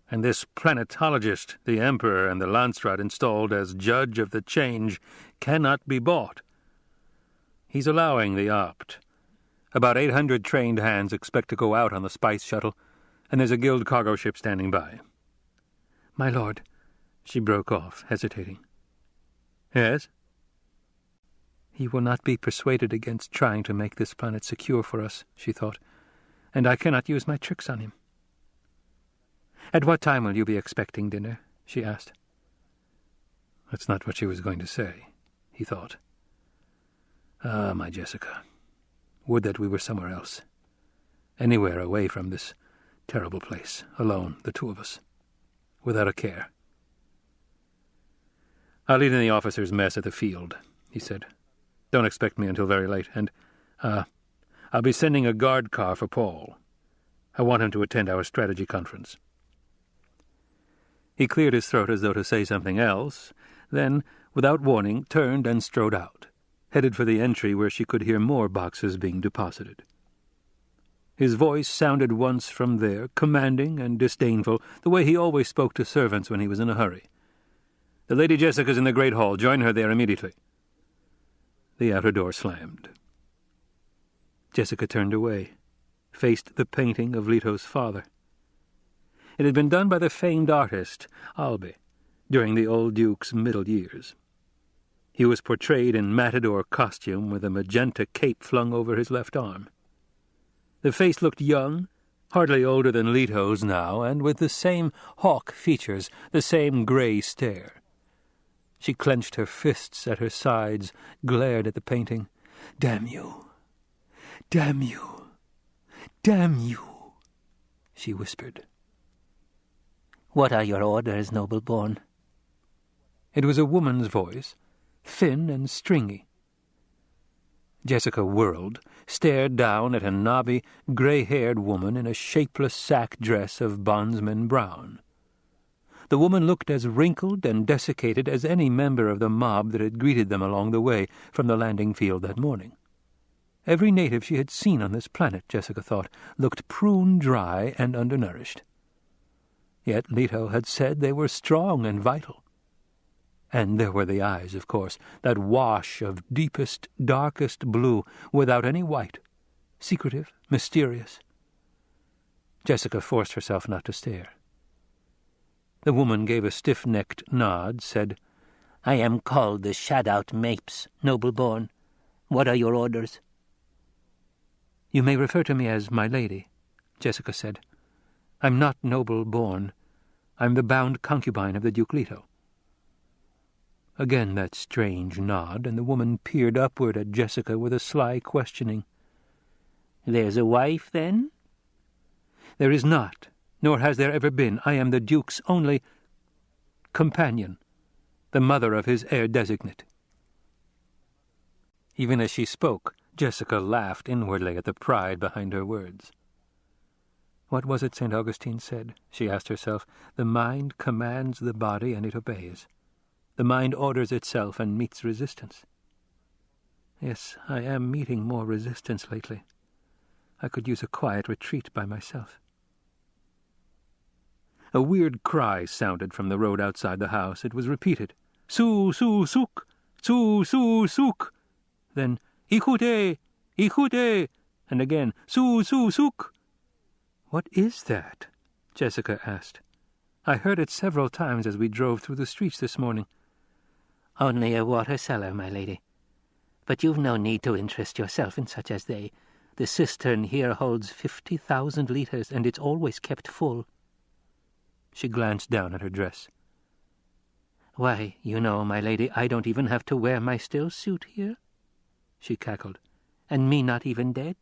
And this planetologist, the Emperor and the Landsraad installed as judge of the change, cannot be bought. He's allowing the opt. About 800 trained hands expect to go out on the spice shuttle, and there's a guild cargo ship standing by." "My lord," she broke off, hesitating. "Yes?" "He will not be persuaded against trying to make this planet secure for us," she thought, "and I cannot use my tricks on him." "At what time will you be expecting dinner?" she asked. That's not what she was going to say, he thought. Ah, my Jessica, would that we were somewhere else, anywhere away from this terrible place, alone, the two of us, without a care. "I'll eat in the officers' mess at the field," he said. "Don't expect me until very late, and, I'll be sending a guard car for Paul. I want him to attend our strategy conference." He cleared his throat as though to say something else, then, without warning, turned and strode out, headed for the entry where she could hear more boxes being deposited. His voice sounded once from there, commanding and disdainful, the way he always spoke to servants when he was in a hurry. "The Lady Jessica's in the Great Hall. Join her there immediately." The outer door slammed. Jessica turned away, faced the painting of Leto's father. It had been done by the famed artist, Albe, during the old Duke's middle years. He was portrayed in matador costume with a magenta cape flung over his left arm. The face looked young, hardly older than Leto's now, and with the same hawk features, the same grey stare. She clenched her fists at her sides, glared at the painting. "Damn you! Damn you! Damn you!" she whispered. "What are your orders, noble-born?" It was a woman's voice, thin and stringy. Jessica whirled, stared down at a knobby, grey-haired woman in a shapeless sack dress of bondsman brown. The woman looked as wrinkled and desiccated as any member of the mob that had greeted them along the way from the landing field that morning. Every native she had seen on this planet, Jessica thought, looked prune-dry and undernourished. Yet Leto had said they were strong and vital. And there were the eyes, of course, that wash of deepest, darkest blue, without any white, secretive, mysterious. Jessica forced herself not to stare. The woman gave a stiff-necked nod, said, "I am called the Shadout Mapes, noble-born. What are your orders?" "You may refer to me as my lady," Jessica said. "I'm not noble-born. I'm the bound concubine of the Duke Leto." Again that strange nod, and the woman peered upward at Jessica with a sly questioning. "There's a wife, then?" "There is not, nor has there ever been. I am the Duke's only companion, the mother of his heir designate." Even as she spoke, Jessica laughed inwardly at the pride behind her words. What was it St. Augustine said? She asked herself. The mind commands the body, and it obeys. The mind orders itself and meets resistance. Yes, I am meeting more resistance lately. I could use a quiet retreat by myself. A weird cry sounded from the road outside the house. It was repeated. "Su, su, suk! Su, su, suk!" Then, "Ikute! Ikute!" And again, "Su, su, suk!" "What is that?" Jessica asked. "I heard it several times as we drove through the streets this morning." "Only a water cellar, my lady. But you've no need to interest yourself in such as they. The cistern here holds 50,000 litres, and it's always kept full." She glanced down at her dress. "Why, you know, my lady, I don't even have to wear my still suit here," she cackled, "and me not even dead."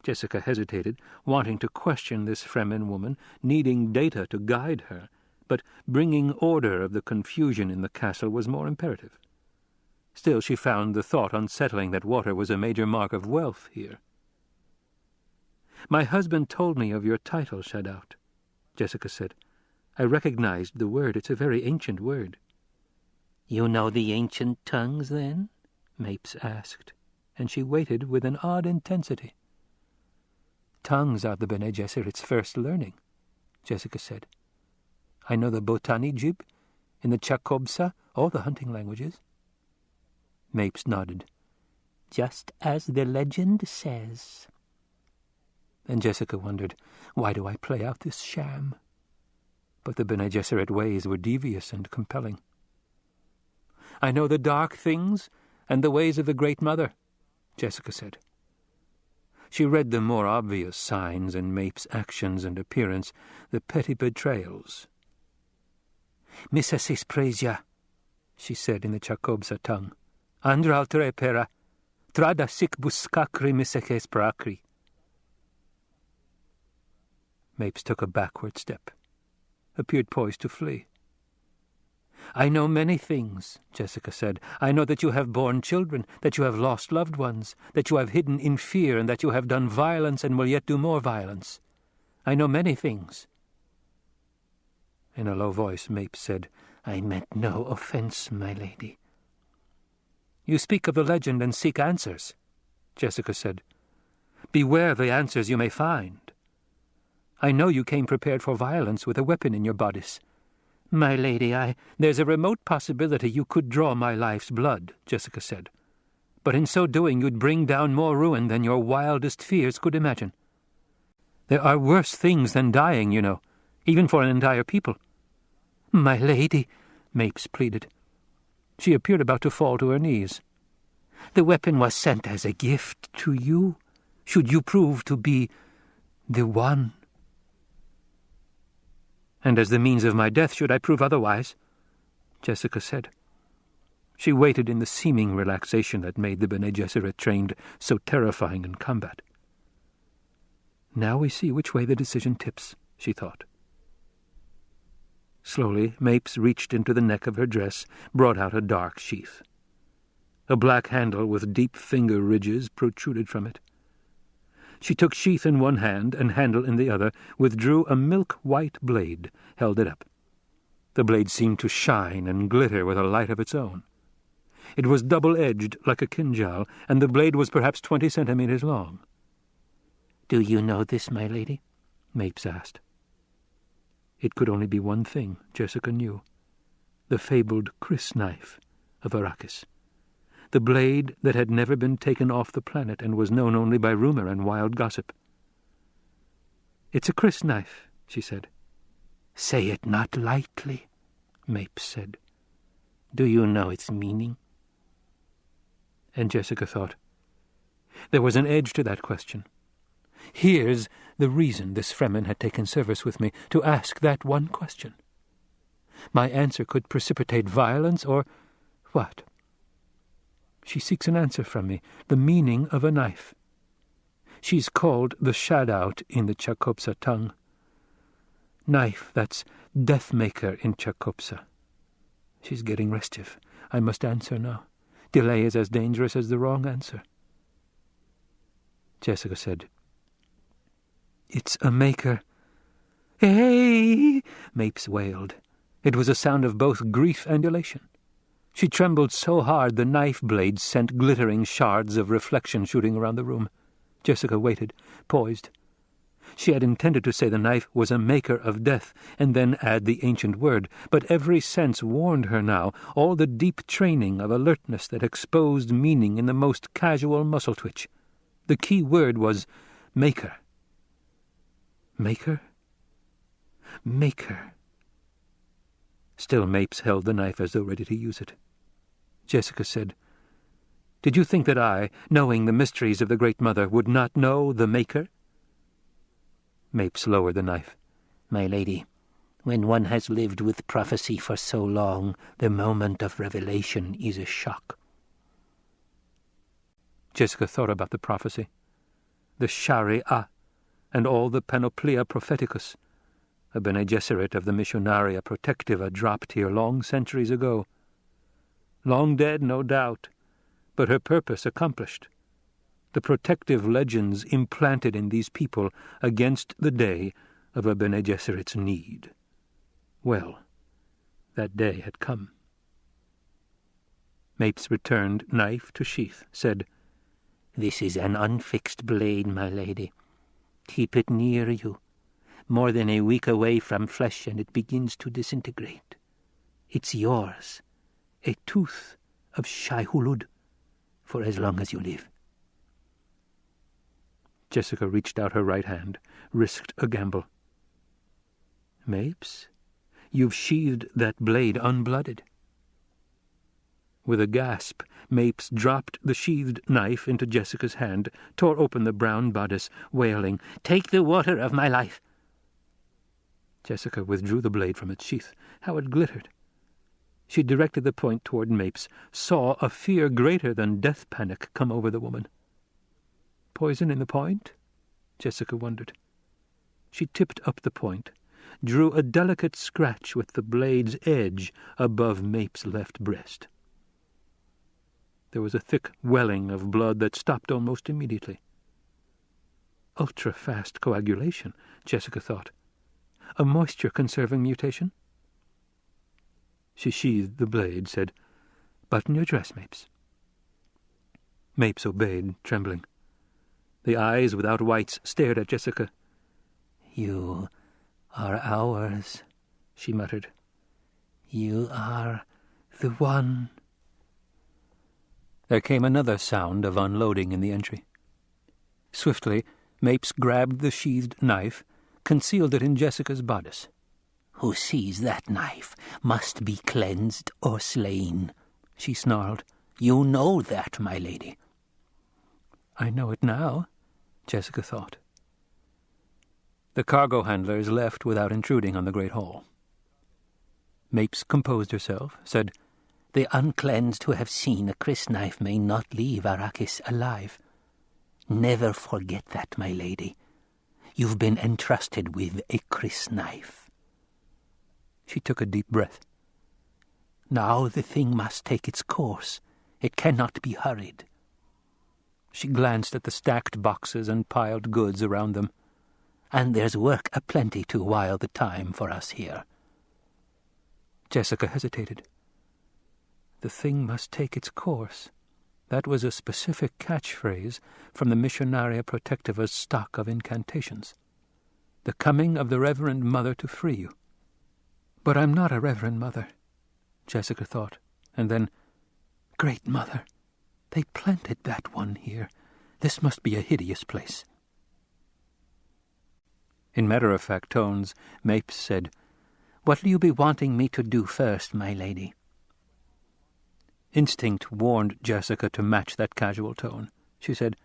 Jessica hesitated, wanting to question this Fremen woman, needing data to guide her, but bringing order of the confusion in the castle was more imperative. Still, she found the thought unsettling that water was a major mark of wealth here. "My husband told me of your title, Shadout," Jessica said. "I recognized the word. It's a very ancient word." "You know the ancient tongues, then?" Mapes asked, and she waited with an odd intensity. "Tongues are the Bene Gesserit's first learning," Jessica said. "I know the Botani Jib, in the Chakobsa, all the hunting languages." Mapes nodded. "Just as the legend says." And Jessica wondered, why do I play out this sham? But the Bene Gesserit ways were devious and compelling. "I know the dark things and the ways of the Great Mother," Jessica said. She read the more obvious signs in Mapes' actions and appearance, the petty betrayals. "Missasis Presia," she said in the Chakobsa tongue. "Andraltere pera, trada sic buscacri missekes prakri." Mapes took a backward step, appeared poised to flee. "I know many things," Jessica said. "I know that you have borne children, that you have lost loved ones, that you have hidden in fear, and that you have done violence and will yet do more violence. I know many things." In a low voice, Mapes said, "I meant no offence, my lady." "You speak of the legend and seek answers," Jessica said. "Beware the answers you may find. I know you came prepared for violence with a weapon in your bodice." "My lady, There's a remote possibility you could draw my life's blood," Jessica said. "But in so doing you'd bring down more ruin than your wildest fears could imagine. There are worse things than dying, you know, even for an entire people." "My lady," Mapes pleaded. She appeared about to fall to her knees. "The weapon was sent as a gift to you, should you prove to be the one." "And as the means of my death, should I prove otherwise," Jessica said. She waited in the seeming relaxation that made the Bene Gesserit trained so terrifying in combat. "Now we see which way the decision tips," she thought. Slowly, Mapes reached into the neck of her dress, brought out a dark sheath. A black handle with deep finger ridges protruded from it. She took sheath in one hand and handle in the other, withdrew a milk-white blade, held it up. The blade seemed to shine and glitter with a light of its own. It was double-edged like a kinjal, and the blade was perhaps 20 centimeters long. "Do you know this, my lady?" Mapes asked. It could only be one thing, Jessica knew. The fabled Chris knife of Arrakis. The blade that had never been taken off the planet and was known only by rumor and wild gossip. "It's a Chris knife," she said. "Say it not lightly," Mapes said. "Do you know its meaning?" And Jessica thought, there was an edge to that question. Here's the reason this Fremen had taken service with me, to ask that one question. My answer could precipitate violence or what? She seeks an answer from me, the meaning of a knife. She's called the Shadout in the Chakobsa tongue. Knife, that's Deathmaker in Chakobsa. She's getting restive. I must answer now. Delay is as dangerous as the wrong answer. Jessica said, "It's a maker." "Hey!" Mapes wailed. It was a sound of both grief and elation. She trembled so hard the knife blade sent glittering shards of reflection shooting around the room. Jessica waited, poised. She had intended to say the knife was a maker of death, and then add the ancient word, but every sense warned her now, all the deep training of alertness that exposed meaning in the most casual muscle twitch. The key word was maker. Maker? Maker. Still Mapes held the knife as though ready to use it. Jessica said, "Did you think that I, knowing the mysteries of the Great Mother, would not know the Maker?" Mapes lowered the knife. "My lady, When one has lived with prophecy for so long, the moment of revelation is a shock. Jessica thought about the prophecy, the Shari'ah, and all the Panoplia Propheticus, a Bene Gesserit of the Missionaria Protectiva dropped here long centuries ago. Long dead, no doubt, but her purpose accomplished. The protective legends implanted in these people against the day of a Bene Gesserit's need. Well, that day had come. Mapes returned knife to sheath, said, "This is an unfixed blade, my lady. Keep it near you. More than a week away from flesh and it begins to disintegrate. It's yours, a tooth of Shai-Hulud, for as long as you live." Jessica reached out her right hand, risked a gamble. "Mapes, you've sheathed that blade unblooded." With a gasp, Mapes dropped the sheathed knife into Jessica's hand, tore open the brown bodice, wailing, "Take the water of my life!" Jessica withdrew the blade from its sheath. How it glittered! She directed the point toward Mapes, saw a fear greater than death panic come over the woman. Poison in the point? Jessica wondered. She tipped up the point, drew a delicate scratch with the blade's edge above Mapes' left breast. There was a thick welling of blood that stopped almost immediately. Ultra-fast coagulation, Jessica thought. A moisture-conserving mutation? She sheathed the blade, said, "Button your dress, Mapes." Mapes obeyed, trembling. The eyes without whites stared at Jessica. "You are ours," she muttered. "You are the one." There came another sound of unloading in the entry. Swiftly, Mapes grabbed the sheathed knife, concealed it in Jessica's bodice. "Who sees that knife must be cleansed or slain," she snarled. "You know that, my lady." "I know it now," Jessica thought. The cargo handlers left without intruding on the great hall. Mapes composed herself, said, "The uncleansed who have seen a crysknife may not leave Arrakis alive. Never forget that, my lady. You've been entrusted with a crysknife." She took a deep breath. "Now the thing must take its course. It cannot be hurried." She glanced at the stacked boxes and piled goods around them. "And there's work aplenty to while the time for us here." Jessica hesitated. The thing must take its course. That was a specific catchphrase from the Missionaria Protectiva's stock of incantations. The coming of the Reverend Mother to free you. But I'm not a Reverend Mother, Jessica thought, and then, Great Mother, they planted that one here. This must be a hideous place. In matter-of-fact tones, Mapes said, "What'll you be wanting me to do first, my lady?" Instinct warned Jessica to match that casual tone. She said,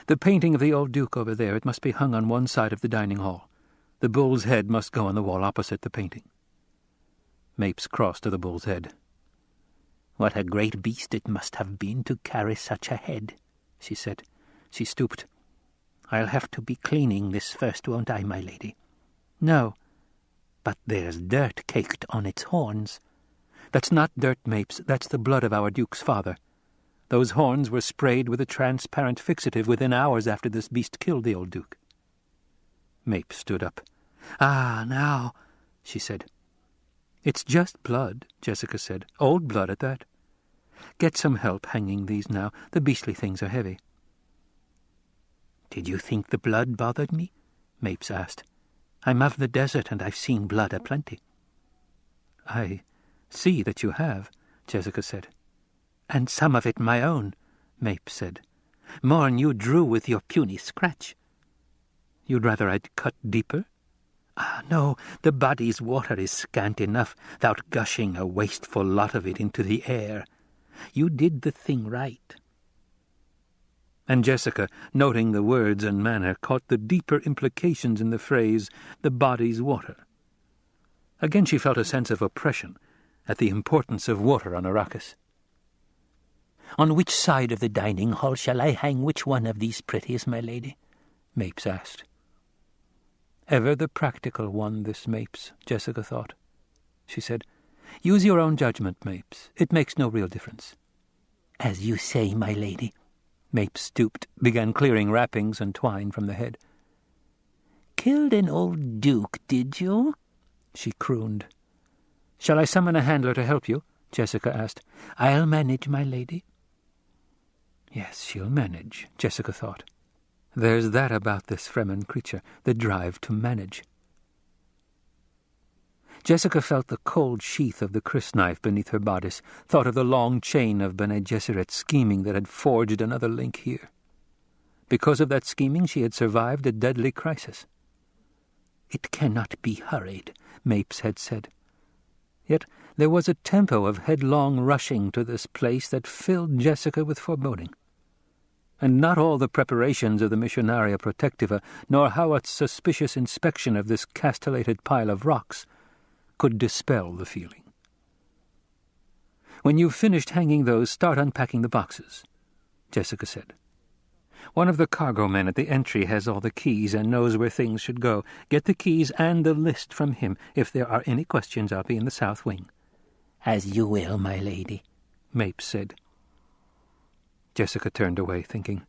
"The painting of the old Duke over there, it must be hung on one side of the dining hall. The bull's head must go on the wall opposite the painting." Mapes crossed to the bull's head. "What a great beast it must have been to carry such a head," she said. She stooped. "I'll have to be cleaning this first, won't I, my lady?" "No, but there's dirt caked on its horns." "That's not dirt, Mapes. That's the blood of our Duke's father. Those horns were sprayed with a transparent fixative within hours after this beast killed the old Duke." Mapes stood up. "Ah, now," she said. "It's just blood," Jessica said. "Old blood at that. Get some help hanging these now. The beastly things are heavy." "Did you think the blood bothered me?" Mapes asked. "I'm of the desert and I've seen blood aplenty." "I see that you have," Jessica said. "And some of it my own," Mapes said. "More'n you drew with your puny scratch." "You'd rather I'd cut deeper?" "Ah, no, the body's water is scant enough, without gushing a wasteful lot of it into the air. You did the thing right." And Jessica, noting the words and manner, caught the deeper implications in the phrase, "the body's water." Again she felt a sense of oppression at the importance of water on Arrakis. "On which side of the dining hall shall I hang which one of these pretties, my lady?" Mapes asked. Ever the practical one, this Mapes, Jessica thought. She said, "Use your own judgment, Mapes. It makes no real difference." "As you say, my lady." Mapes stooped, began clearing wrappings and twine from the head. "Killed an old duke, did you?" she crooned. "Shall I summon a handler to help you?" Jessica asked. "I'll manage, my lady." Yes, she'll manage, Jessica thought. There's that about this Fremen creature, the drive to manage. Jessica felt the cold sheath of the crysknife beneath her bodice, thought of the long chain of Bene Gesserit scheming that had forged another link here. Because of that scheming she had survived a deadly crisis. "It cannot be hurried," Mapes had said. Yet there was a tempo of headlong rushing to this place that filled Jessica with foreboding. And not all the preparations of the Missionaria Protectiva, nor Howat's suspicious inspection of this castellated pile of rocks, could dispel the feeling. "When you've finished hanging those, start unpacking the boxes," Jessica said. "One of the cargo men at the entry has all the keys and knows where things should go. Get the keys and the list from him. If there are any questions, I'll be in the south wing." "As you will, my lady," Mapes said. Jessica turned away, thinking,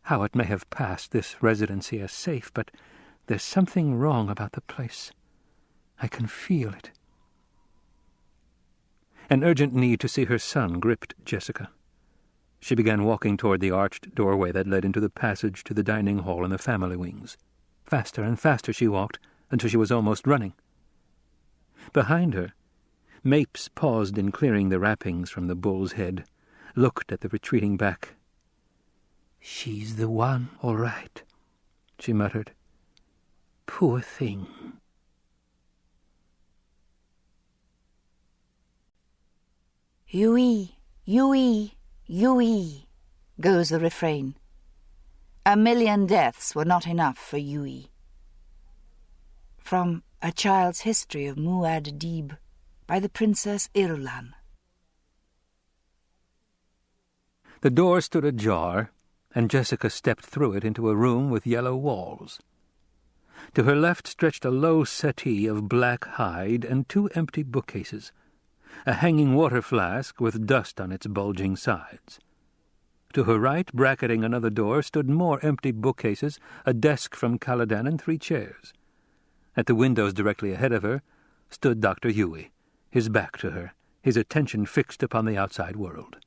Howat may have passed this residency as safe, but there's something wrong about the place. I can feel it. An urgent need to see her son gripped Jessica. She began walking toward the arched doorway that led into the passage to the dining hall and the family wings. Faster and faster she walked, until she was almost running. Behind her, Mapes paused in clearing the wrappings from the bull's head, looked at the retreating back. "She's the one, all right," she muttered. "Poor thing." Yui, Yui, Yui, goes the refrain. 1,000,000 deaths were not enough for Yui. From A Child's History of Muad'Dib by the Princess Irulan. The door stood ajar, and Jessica stepped through it into a room with yellow walls. To her left stretched a low settee of black hide and 2 empty bookcases, a hanging water flask with dust on its bulging sides. To her right, bracketing another door, stood more empty bookcases, a desk from Caladan, and 3 chairs. At the windows directly ahead of her stood Dr. Yui, his back to her, his attention fixed upon the outside world.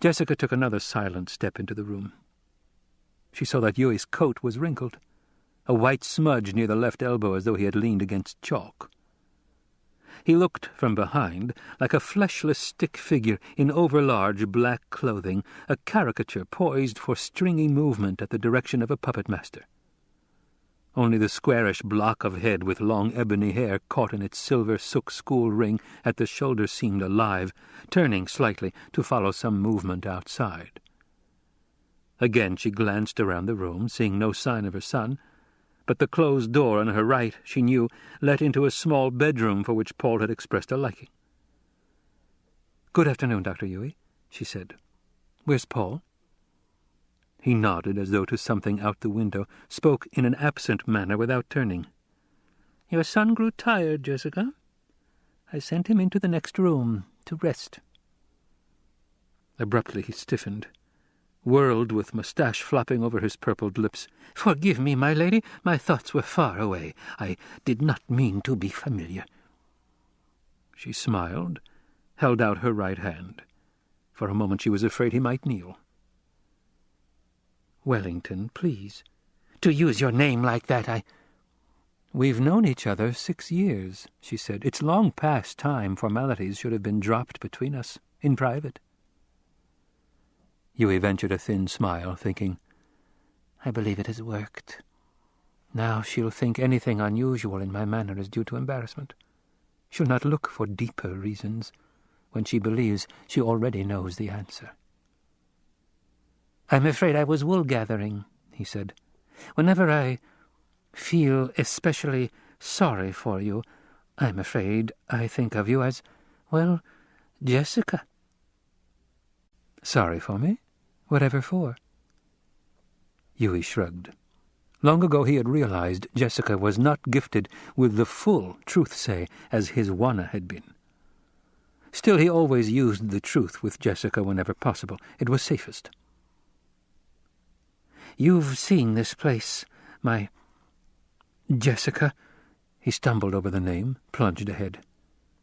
Jessica took another silent step into the room. She saw that Yui's coat was wrinkled, a white smudge near the left elbow as though he had leaned against chalk. He looked from behind like a fleshless stick figure in overlarge black clothing, a caricature poised for stringy movement at the direction of a puppet master. Only the squarish block of head with long ebony hair caught in its silver sook school ring at the shoulder seemed alive, turning slightly to follow some movement outside. Again she glanced around the room, seeing no sign of her son, but the closed door on her right, she knew, led into a small bedroom for which Paul had expressed a liking. "Good afternoon, Dr. Yui," she said. "Where's Paul?" He nodded as though to something out the window, spoke in an absent manner without turning. "Your son grew tired, Jessica. I sent him into the next room to rest." Abruptly he stiffened, whirled with moustache flopping over his purpled lips. "Forgive me, my lady. My thoughts were far away. I did not mean to be familiar." She smiled, held out her right hand. For a moment she was afraid he might kneel. "Wellington, please." "To use your name like that, "We've known each other 6 years," she said. "It's long past time formalities should have been dropped between us, in private." Yui ventured a thin smile, thinking, "I believe it has worked. Now she'll think anything unusual in my manner is due to embarrassment. She'll not look for deeper reasons when she believes she already knows the answer." "I'm afraid I was wool-gathering," he said. "Whenever I feel especially sorry for you. I'm afraid I think of you as, well, Jessica." "Sorry for me? Whatever for?" Yui shrugged. Long ago he had realized Jessica was not gifted with the full truth-say as his Wana had been. Still, he always used the truth with Jessica whenever possible. It was safest. "You've seen this place, my Jessica." He stumbled over the name, plunged ahead.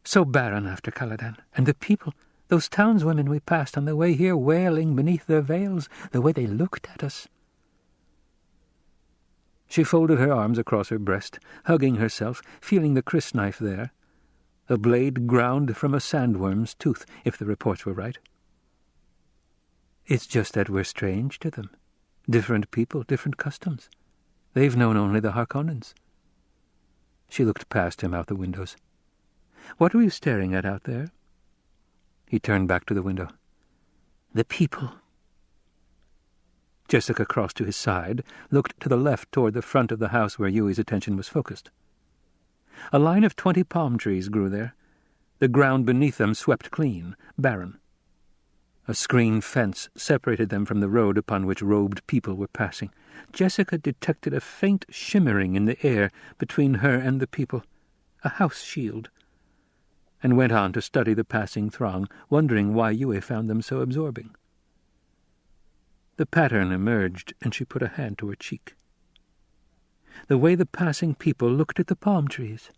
"So barren after Caladan. And the people, those townswomen we passed on the way here, wailing beneath their veils, the way they looked at us." She folded her arms across her breast, hugging herself, feeling the crysknife there. A blade ground from a sandworm's tooth, if the reports were right. "It's just that we're strange to them. Different people, different customs. They've known only the Harkonnens." She looked past him out the windows. "What were you staring at out there?" He turned back to the window. "The people." Jessica crossed to his side, looked to the left toward the front of the house where Yui's attention was focused. A line of 20 palm trees grew there. The ground beneath them swept clean, barren. A screen fence separated them from the road upon which robed people were passing. Jessica detected a faint shimmering in the air between her and the people, a house shield, and went on to study the passing throng, wondering why Yui found them so absorbing. The pattern emerged, and she put a hand to her cheek. The way the passing people looked at the palm trees.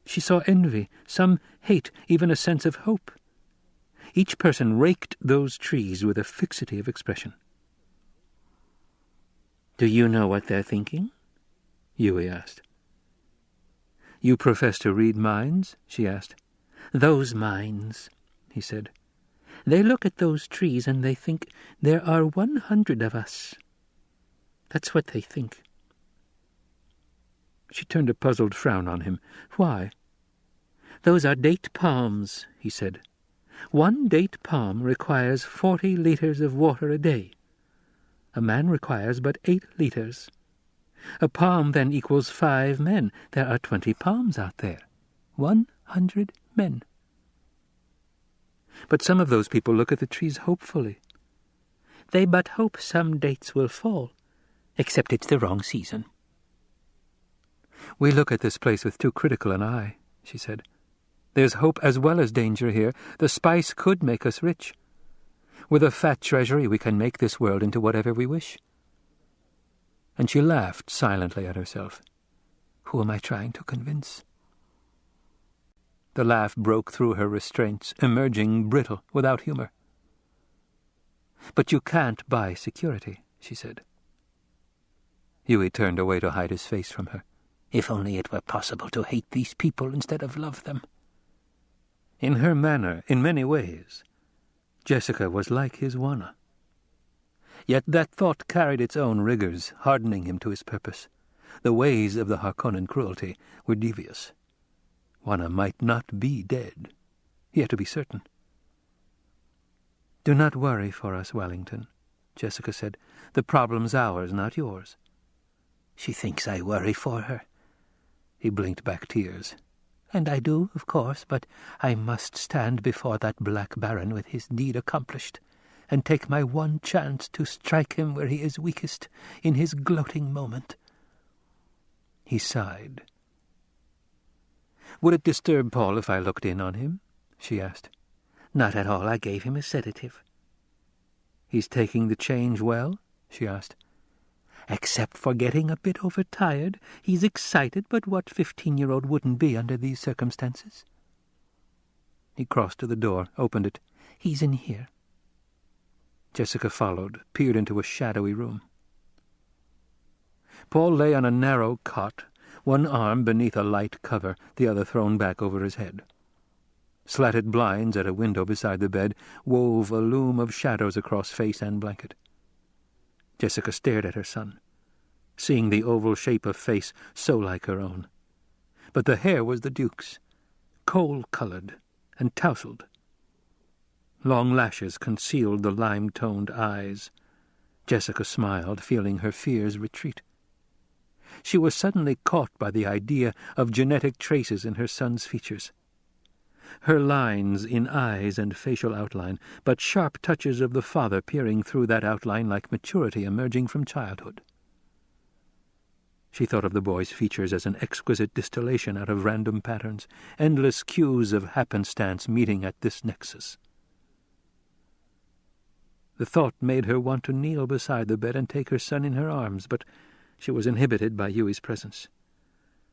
She saw envy, some hate, even a sense of hope. Each person raked those trees with a fixity of expression. "Do you know what they're thinking?" Yui asked. "You profess to read minds?" she asked. "Those minds," he said. "They look at those trees and they think there are 100 of us. That's what they think." She turned a puzzled frown on him. "Why?" "Those are date palms," he said. "One date palm requires 40 liters of water a day. A man requires but 8 liters. A palm then equals 5 men. There are 20 palms out there. 100 men. But some of those people look at the trees hopefully." "They but hope some dates will fall, except it's the wrong season." "We look at this place with too critical an eye," she said. "There's hope as well as danger here. The spice could make us rich. With a fat treasury we can make this world into whatever we wish." And she laughed silently at herself. Who am I trying to convince? The laugh broke through her restraints, emerging brittle, without humor. "But you can't buy security," she said. Yui turned away to hide his face from her. "If only it were possible to hate these people instead of love them." In her manner, in many ways, Jessica was like his Wana. Yet that thought carried its own rigors, hardening him to his purpose. The ways of the Harkonnen cruelty were devious. Wana might not be dead. He had to be certain. "Do not worry for us, Wellington," Jessica said. "The problem's ours, not yours." "She thinks I worry for her." He blinked back tears. "And I do, of course, but I must stand before that Black Baron with his deed accomplished, and take my one chance to strike him where he is weakest, in his gloating moment." He sighed. "Would it disturb Paul if I looked in on him?" she asked. "Not at all. I gave him a sedative." "He's taking the change well?" she asked. "Except for getting a bit overtired. He's excited, but what 15-year-old wouldn't be under these circumstances?" He crossed to the door, opened it. "He's in here." Jessica followed, peered into a shadowy room. Paul lay on a narrow cot, one arm beneath a light cover, the other thrown back over his head. Slatted blinds at a window beside the bed wove a loom of shadows across face and blanket. Jessica stared at her son, seeing the oval shape of face so like her own. But the hair was the Duke's, coal-colored and tousled. Long lashes concealed the lime-toned eyes. Jessica smiled, feeling her fears retreat. She was suddenly caught by the idea of genetic traces in her son's features. Her lines in eyes and facial outline, but sharp touches of the father peering through that outline like maturity emerging from childhood. She thought of the boy's features as an exquisite distillation out of random patterns, endless cues of happenstance meeting at this nexus. The thought made her want to kneel beside the bed and take her son in her arms, but she was inhibited by Yui's presence.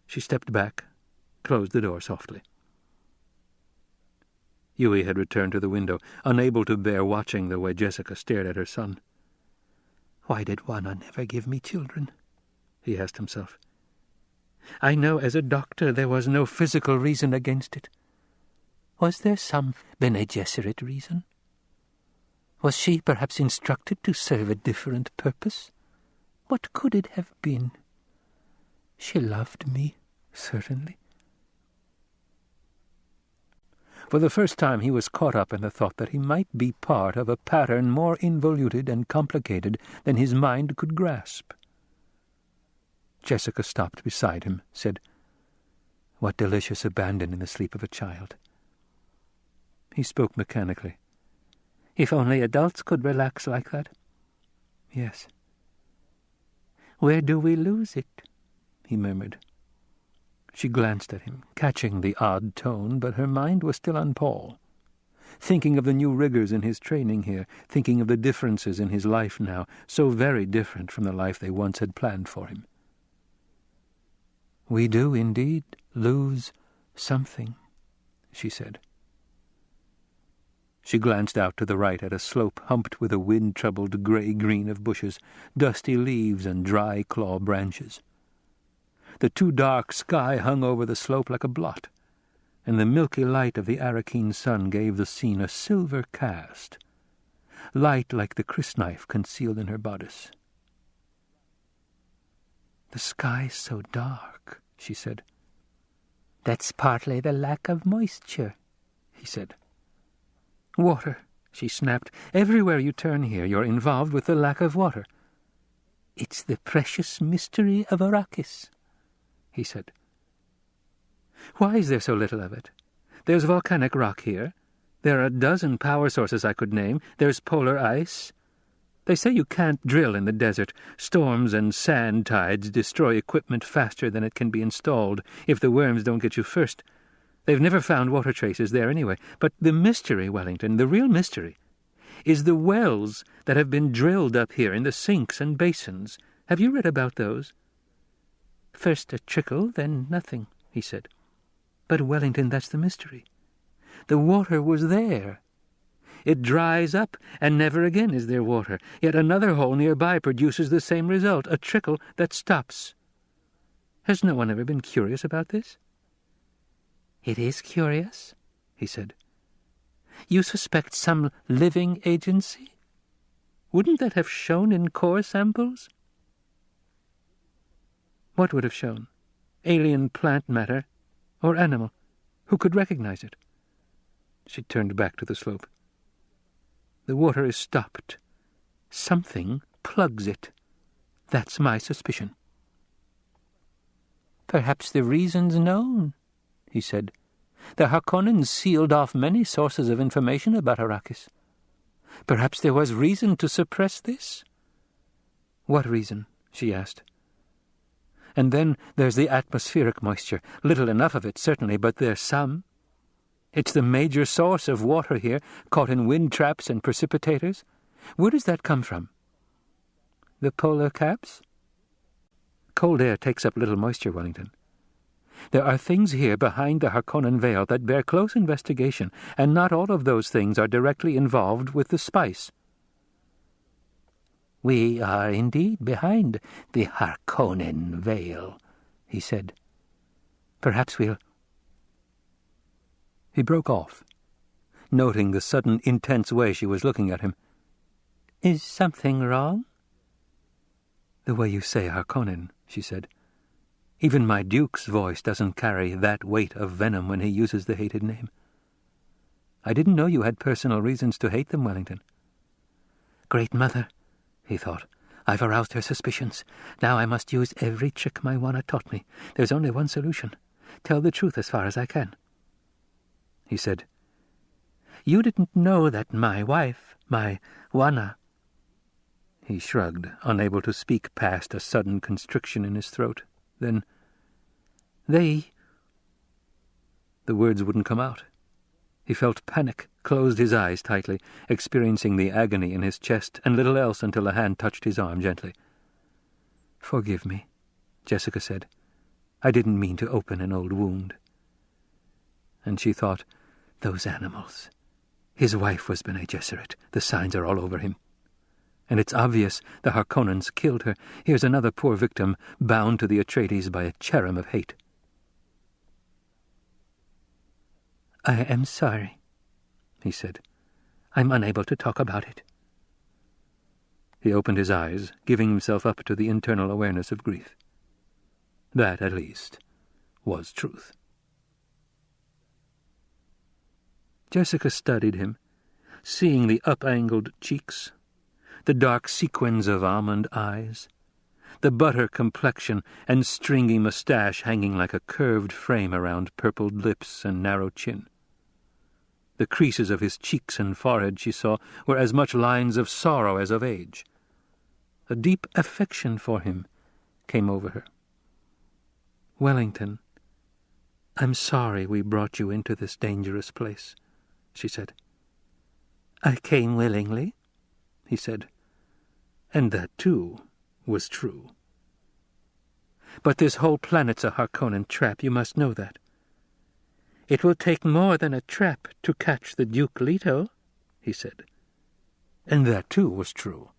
She stepped back, closed the door softly. Yui had returned to the window, unable to bear watching the way Jessica stared at her son. "Why did Juana never give me children?" he asked himself. "I know as a doctor there was no physical reason against it. Was there some Bene Gesserit reason? Was she perhaps instructed to serve a different purpose? What could it have been? She loved me, certainly." For the first time he was caught up in the thought that he might be part of a pattern more involuted and complicated than his mind could grasp. Jessica stopped beside him, said, "What delicious abandon in the sleep of a child." He spoke mechanically. "If only adults could relax like that." "Yes." "Where do we lose it?" he murmured. She glanced at him, catching the odd tone, but her mind was still on Paul, thinking of the new rigors in his training here, thinking of the differences in his life now, so very different from the life they once had planned for him. "We do indeed lose something," she said. She glanced out to the right at a slope humped with a wind-troubled grey-green of bushes, dusty leaves and dry claw branches. The too dark sky hung over the slope like a blot, and the milky light of the Arakeen sun gave the scene a silver cast, light like the crysknife concealed in her bodice. "The sky's so dark," she said. "That's partly the lack of moisture," he said. "Water," she snapped. "Everywhere you turn here, you're involved with the lack of water." "It's the precious mystery of Arrakis," he said. "Why is there so little of it? There's volcanic rock here. There are a dozen power sources I could name. There's polar ice. They say you can't drill in the desert. Storms and sand tides destroy equipment faster than it can be installed if the worms don't get you first. They've never found water traces there anyway. But the mystery, Wellington, the real mystery, is the wells that have been drilled up here in the sinks and basins. Have you read about those?" "First a trickle, then nothing," he said. "But, Wellington, that's the mystery. The water was there. It dries up, and never again is there water. Yet another hole nearby produces the same result, a trickle that stops. Has no one ever been curious about this?" "It is curious," he said. "You suspect some living agency? Wouldn't that have shown in core samples?" "What would have shown? Alien plant matter or animal? Who could recognize it?" She turned back to the slope. "The water is stopped. Something plugs it. That's my suspicion." "Perhaps the reason's known," he said. "The Harkonnens sealed off many sources of information about Arrakis. Perhaps there was reason to suppress this?" "What reason?" she asked. "And then there's the atmospheric moisture. Little enough of it, certainly, but there's some. It's the major source of water here, caught in wind traps and precipitators. Where does that come from?" "The polar caps?" "Cold air takes up little moisture, Wellington. There are things here behind the Harkonnen veil that bear close investigation, and not all of those things are directly involved with the spice." "We are indeed behind the Harkonnen veil," he said. "Perhaps we'll—" He broke off, noting the sudden intense way she was looking at him. "Is something wrong?" "The way you say Harkonnen," she said. "Even my Duke's voice doesn't carry that weight of venom when he uses the hated name. I didn't know you had personal reasons to hate them, Wellington." "Great Mother," he thought, I've aroused her suspicions. Now I must use every trick my Wana taught me. There's only one solution. Tell the truth as far as I can. He said, You didn't know that my wife, my Wana... He shrugged, unable to speak past a sudden constriction in his throat. Then, They... The words wouldn't come out. He felt panic, closed his eyes tightly, experiencing the agony in his chest and little else until a hand touched his arm gently. "Forgive me," Jessica said. "I didn't mean to open an old wound." And she thought, those animals. His wife was Bene Gesserit. The signs are all over him. And it's obvious the Harkonnens killed her. Here's another poor victim, bound to the Atreides by a cherem of hate. "I am sorry," he said. "I'm unable to talk about it." He opened his eyes, giving himself up to the internal awareness of grief. That, at least, was truth. Jessica studied him, seeing the up-angled cheeks, the dark sequins of almond eyes, the butter complexion and stringy moustache hanging like a curved frame around purpled lips and narrow chin. The creases of his cheeks and forehead, she saw, were as much lines of sorrow as of age. A deep affection for him came over her. "Wellington, I'm sorry we brought you into this dangerous place," she said. "I came willingly," he said. And that, too, was true. "But this whole planet's a Harkonnen trap, you must know that." "It will take more than a trap to catch the Duke Leto," he said. And that, too, was true.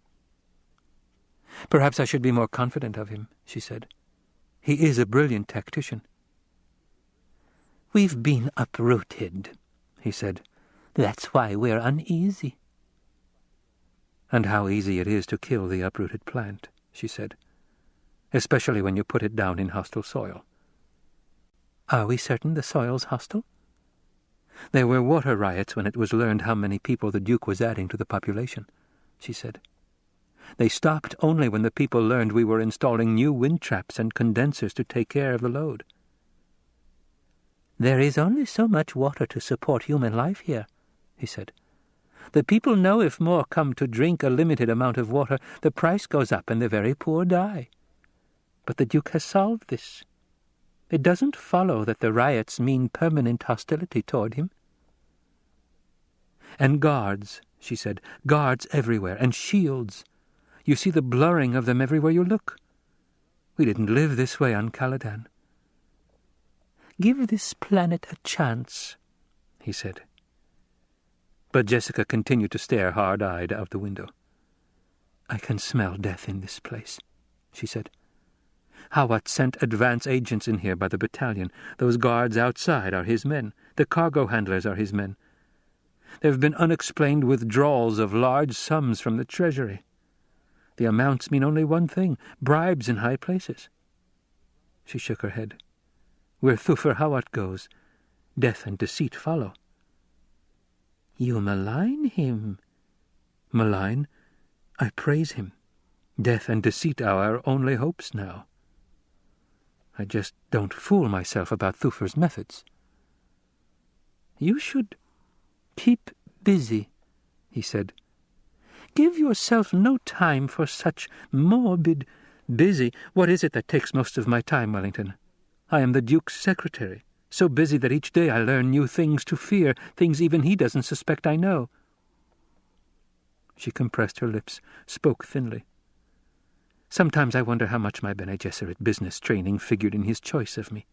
"Perhaps I should be more confident of him," she said. "He is a brilliant tactician." "We've been uprooted," he said. "That's why we're uneasy." "And how easy it is to kill the uprooted plant," she said, "especially when you put it down in hostile soil." "Are we certain the soil's hostile?" "There were water riots when it was learned how many people the Duke was adding to the population," she said. "They stopped only when the people learned we were installing new wind traps and condensers to take care of the load." "There is only so much water to support human life here," he said. "The people know if more come to drink a limited amount of water, the price goes up and the very poor die. But the Duke has solved this. It doesn't follow that the riots mean permanent hostility toward him." "And guards," she said, "guards everywhere, and shields. You see the blurring of them everywhere you look. We didn't live this way on Caladan." "Give this planet a chance," he said. But Jessica continued to stare hard-eyed out the window. "I can smell death in this place," she said. "Hawat sent advance agents in here by the battalion. Those guards outside are his men. The cargo handlers are his men. There have been unexplained withdrawals of large sums from the treasury. The amounts mean only one thing, bribes in high places." She shook her head. "Where Thufir Hawat goes, death and deceit follow." "You malign him." "Malign? I praise him. Death and deceit are our only hopes now. I just don't fool myself about Thufir's methods." "You should keep busy," he said. "Give yourself no time for such morbid—" "Busy? What is it that takes most of my time, Wellington? I am the Duke's secretary, so busy that each day I learn new things to fear, things even he doesn't suspect I know." She compressed her lips, spoke thinly. "Sometimes I wonder how much my Bene Gesserit business training figured in his choice of me."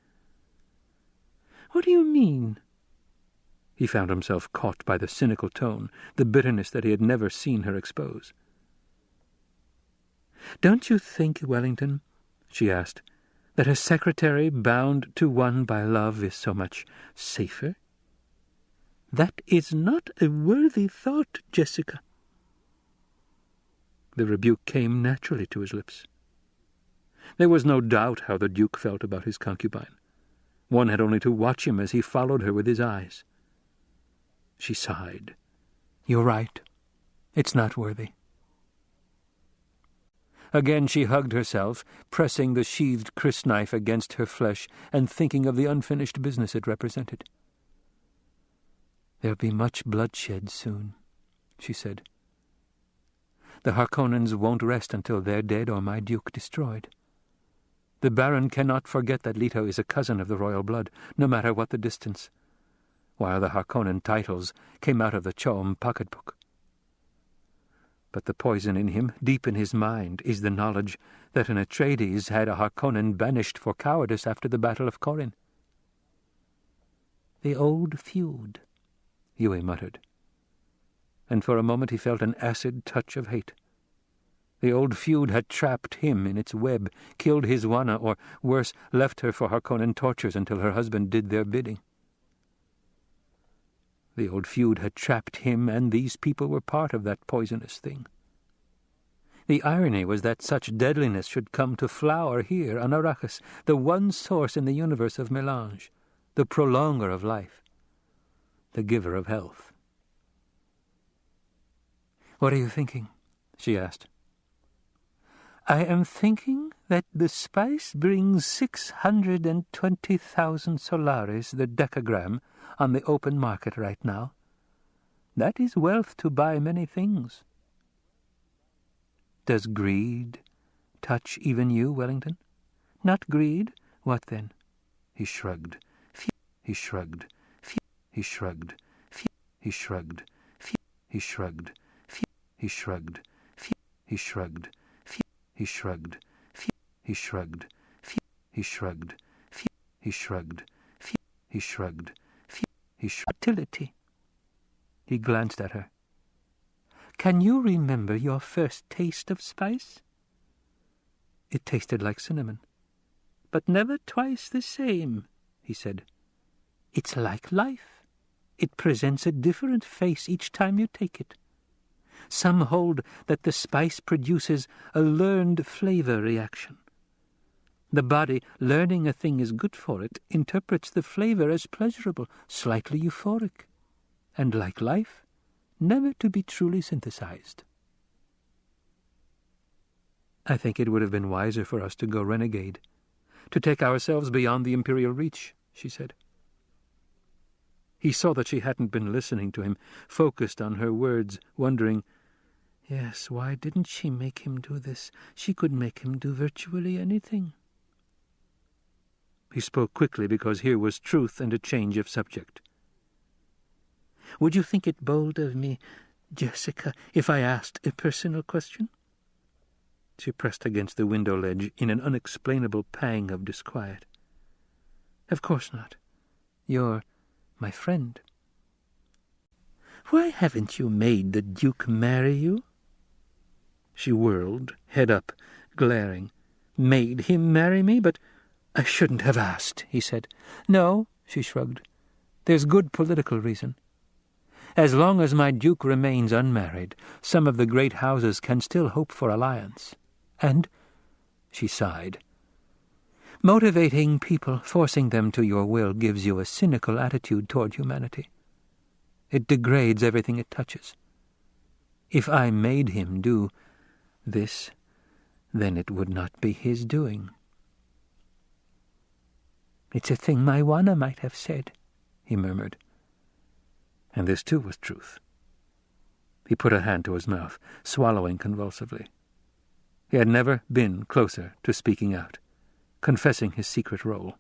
"What do you mean?" He found himself caught by the cynical tone, the bitterness that he had never seen her expose. "Don't you think, Wellington," she asked, "that a secretary bound to one by love is so much safer?" "That is not a worthy thought, Jessica." The rebuke came naturally to his lips. There was no doubt how the Duke felt about his concubine. One had only to watch him as he followed her with his eyes. She sighed. "You're right. It's not worthy." Again she hugged herself, pressing the sheathed crysknife against her flesh and thinking of the unfinished business it represented. "There'll be much bloodshed soon," she said. "The Harkonnens won't rest until they're dead or my duke destroyed. The Baron cannot forget that Leto is a cousin of the royal blood, no matter what the distance, while the Harkonnen titles came out of the Chom pocketbook. But the poison in him, deep in his mind, is the knowledge that an Atreides had a Harkonnen banished for cowardice after the Battle of Corin." "The old feud," Yue muttered, and for a moment he felt an acid touch of hate. The old feud had trapped him in its web, killed his Wana, or, worse, left her for Harkonnen tortures until her husband did their bidding. The old feud had trapped him, and these people were part of that poisonous thing. The irony was that such deadliness should come to flower here on Arrakis, the one source in the universe of melange, the prolonger of life, the giver of health. "What are you thinking?" she asked. "I am thinking that the spice brings 620,000 solaris the decagram on the open market right now. That is wealth to buy many things." "Does greed touch even you, Wellington?" "Not greed." "What then?" He shrugged. He shrugged. He shrugged. He shrugged. He shrugged. He shrugged. He shrugged. He shrugged. He shrugged. He shrugged. He shrugged. He shrugged. He shrugged. "Utility." He glanced at her. "Can you remember your first taste of spice?" "It tasted like cinnamon." "But never twice the same," he said. "It's like life. It presents a different face each time you take it. Some hold that the spice produces a learned flavor reaction. The body, learning a thing is good for it, interprets the flavor as pleasurable, slightly euphoric, and like life, never to be truly synthesized." "I think it would have been wiser for us to go renegade, to take ourselves beyond the Imperial reach," she said. He saw that she hadn't been listening to him, focused on her words, wondering, yes, why didn't she make him do this? She could make him do virtually anything. He spoke quickly because here was truth and a change of subject. "Would you think it bold of me, Jessica, if I asked a personal question?" She pressed against the window ledge in an unexplainable pang of disquiet. "Of course not. You're my friend." "Why haven't you made the Duke marry you?" She whirled, head up, glaring. "Made him marry me? But I shouldn't have asked," he said. "No," she shrugged. "There's good political reason. As long as my Duke remains unmarried, some of the great houses can still hope for alliance. And," she sighed, "motivating people, forcing them to your will, gives you a cynical attitude toward humanity. It degrades everything it touches. If I made him do this, then it would not be his doing." "It's a thing my Wana might have said," he murmured. And this too was truth. He put a hand to his mouth, swallowing convulsively. He had never been closer to speaking out, confessing his secret role.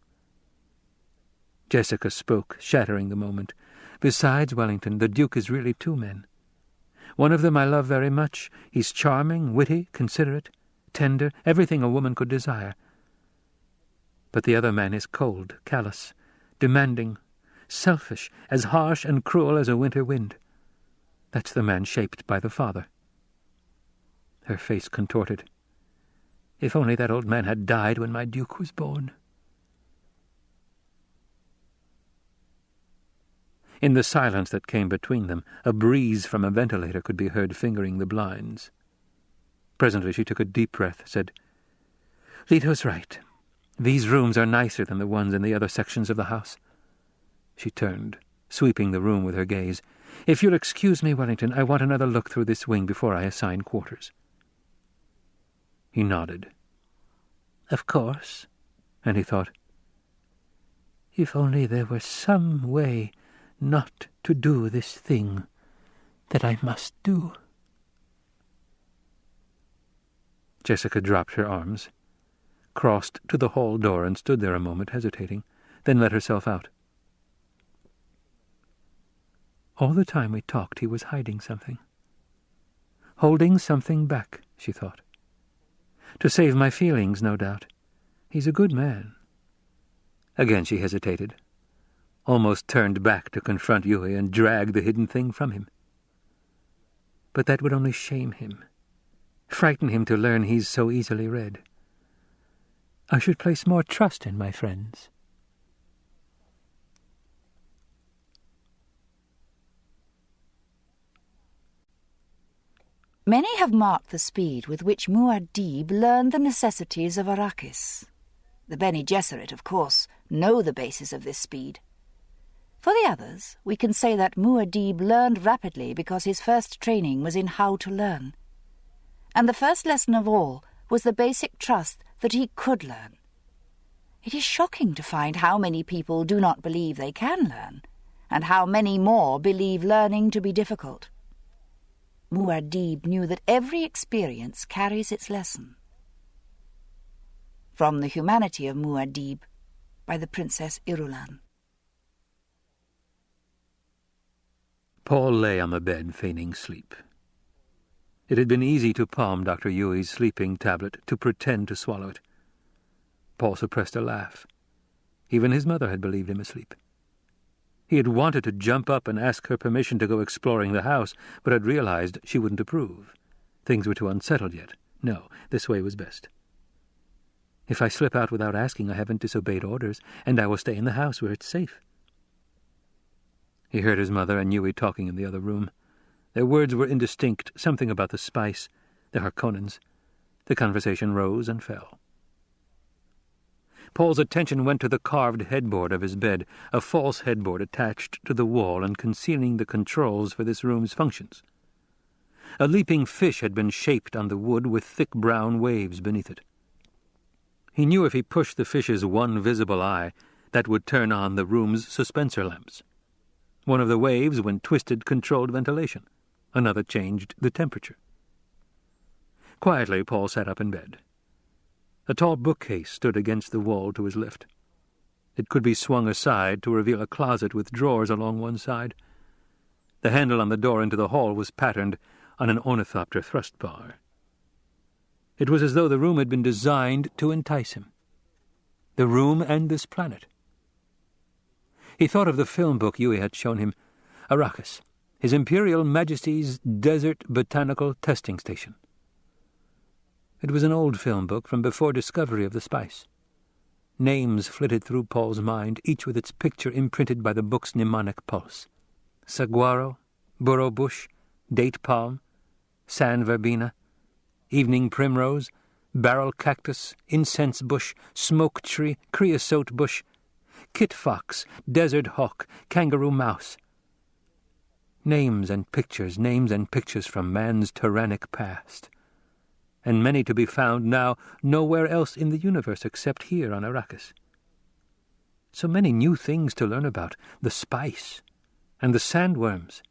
Jessica spoke, shattering the moment. "Besides, Wellington, the Duke is really two men. One of them I love very much. He's charming, witty, considerate, tender, everything a woman could desire. But the other man is cold, callous, demanding, selfish, as harsh and cruel as a winter wind. That's the man shaped by the father." Her face contorted. "If only that old man had died when my Duke was born." In the silence that came between them, a breeze from a ventilator could be heard fingering the blinds. Presently she took a deep breath, said, "Leto's right. These rooms are nicer than the ones in the other sections of the house." She turned, sweeping the room with her gaze. "If you'll excuse me, Wellington, I want another look through this wing before I assign quarters." He nodded. Of course. And he thought, if only there were some way not to do this thing that I must do. Jessica dropped her arms, crossed to the hall door and stood there a moment, hesitating, then let herself out. All the time we talked he was hiding something. Holding something back, she thought. To save my feelings, no doubt. He's a good man. Again she hesitated, almost turned back to confront Yui and drag the hidden thing from him. But that would only shame him, frighten him to learn he's so easily read. I should place more trust in my friends. Many have marked the speed with which Muad'Dib learned the necessities of Arrakis. The Bene Gesserit, of course, know the basis of this speed. For the others, we can say that Muad'Dib learned rapidly because his first training was in how to learn. And the first lesson of all was the basic trust that he could learn. It is shocking to find how many people do not believe they can learn, and how many more believe learning to be difficult. Muad'Dib knew that every experience carries its lesson. From The Humanity of Muad'Dib, by the Princess Irulan. Paul lay on the bed, feigning sleep. It had been easy to palm Dr. Yui's sleeping tablet, to pretend to swallow it. Paul suppressed a laugh. Even his mother had believed him asleep. He had wanted to jump up and ask her permission to go exploring the house, but had realized she wouldn't approve. Things were too unsettled yet. No, this way was best. If I slip out without asking, I haven't disobeyed orders, and I will stay in the house where it's safe. He heard his mother and Yui talking in the other room. Their words were indistinct, something about the spice, the Harkonnens. The conversation rose and fell. Paul's attention went to the carved headboard of his bed, a false headboard attached to the wall and concealing the controls for this room's functions. A leaping fish had been shaped on the wood with thick brown waves beneath it. He knew if he pushed the fish's one visible eye, that would turn on the room's suspensor lamps. One of the waves, when twisted, controlled ventilation. Another changed the temperature. Quietly, Paul sat up in bed. A tall bookcase stood against the wall to his left. It could be swung aside to reveal a closet with drawers along one side. The handle on the door into the hall was patterned on an ornithopter thrust bar. It was as though the room had been designed to entice him. The room and this planet. He thought of the film book Yui had shown him, Arrakis, His Imperial Majesty's Desert Botanical Testing Station. It was an old film book from before discovery of the spice. Names flitted through Paul's mind, each with its picture imprinted by the book's mnemonic pulse. Saguaro, burro bush, date palm, sand verbena, evening primrose, barrel cactus, incense bush, smoke tree, creosote bush, kit fox, desert hawk, kangaroo mouse. Names and pictures from man's tyrannic past. And many to be found now nowhere else in the universe except here on Arrakis. So many new things to learn about, the spice, and the sandworms.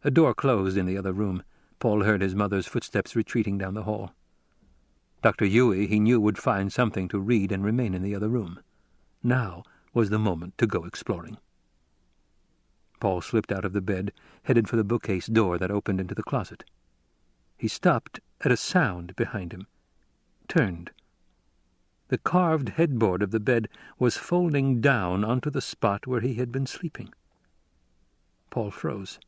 A door closed in the other room. Paul heard his mother's footsteps retreating down the hall. Dr. Yui, he knew, would find something to read and remain in the other room. Now was the moment to go exploring. Paul slipped out of the bed, headed for the bookcase door that opened into the closet. He stopped at a sound behind him, turned. The carved headboard of the bed was folding down onto the spot where he had been sleeping. Paul froze,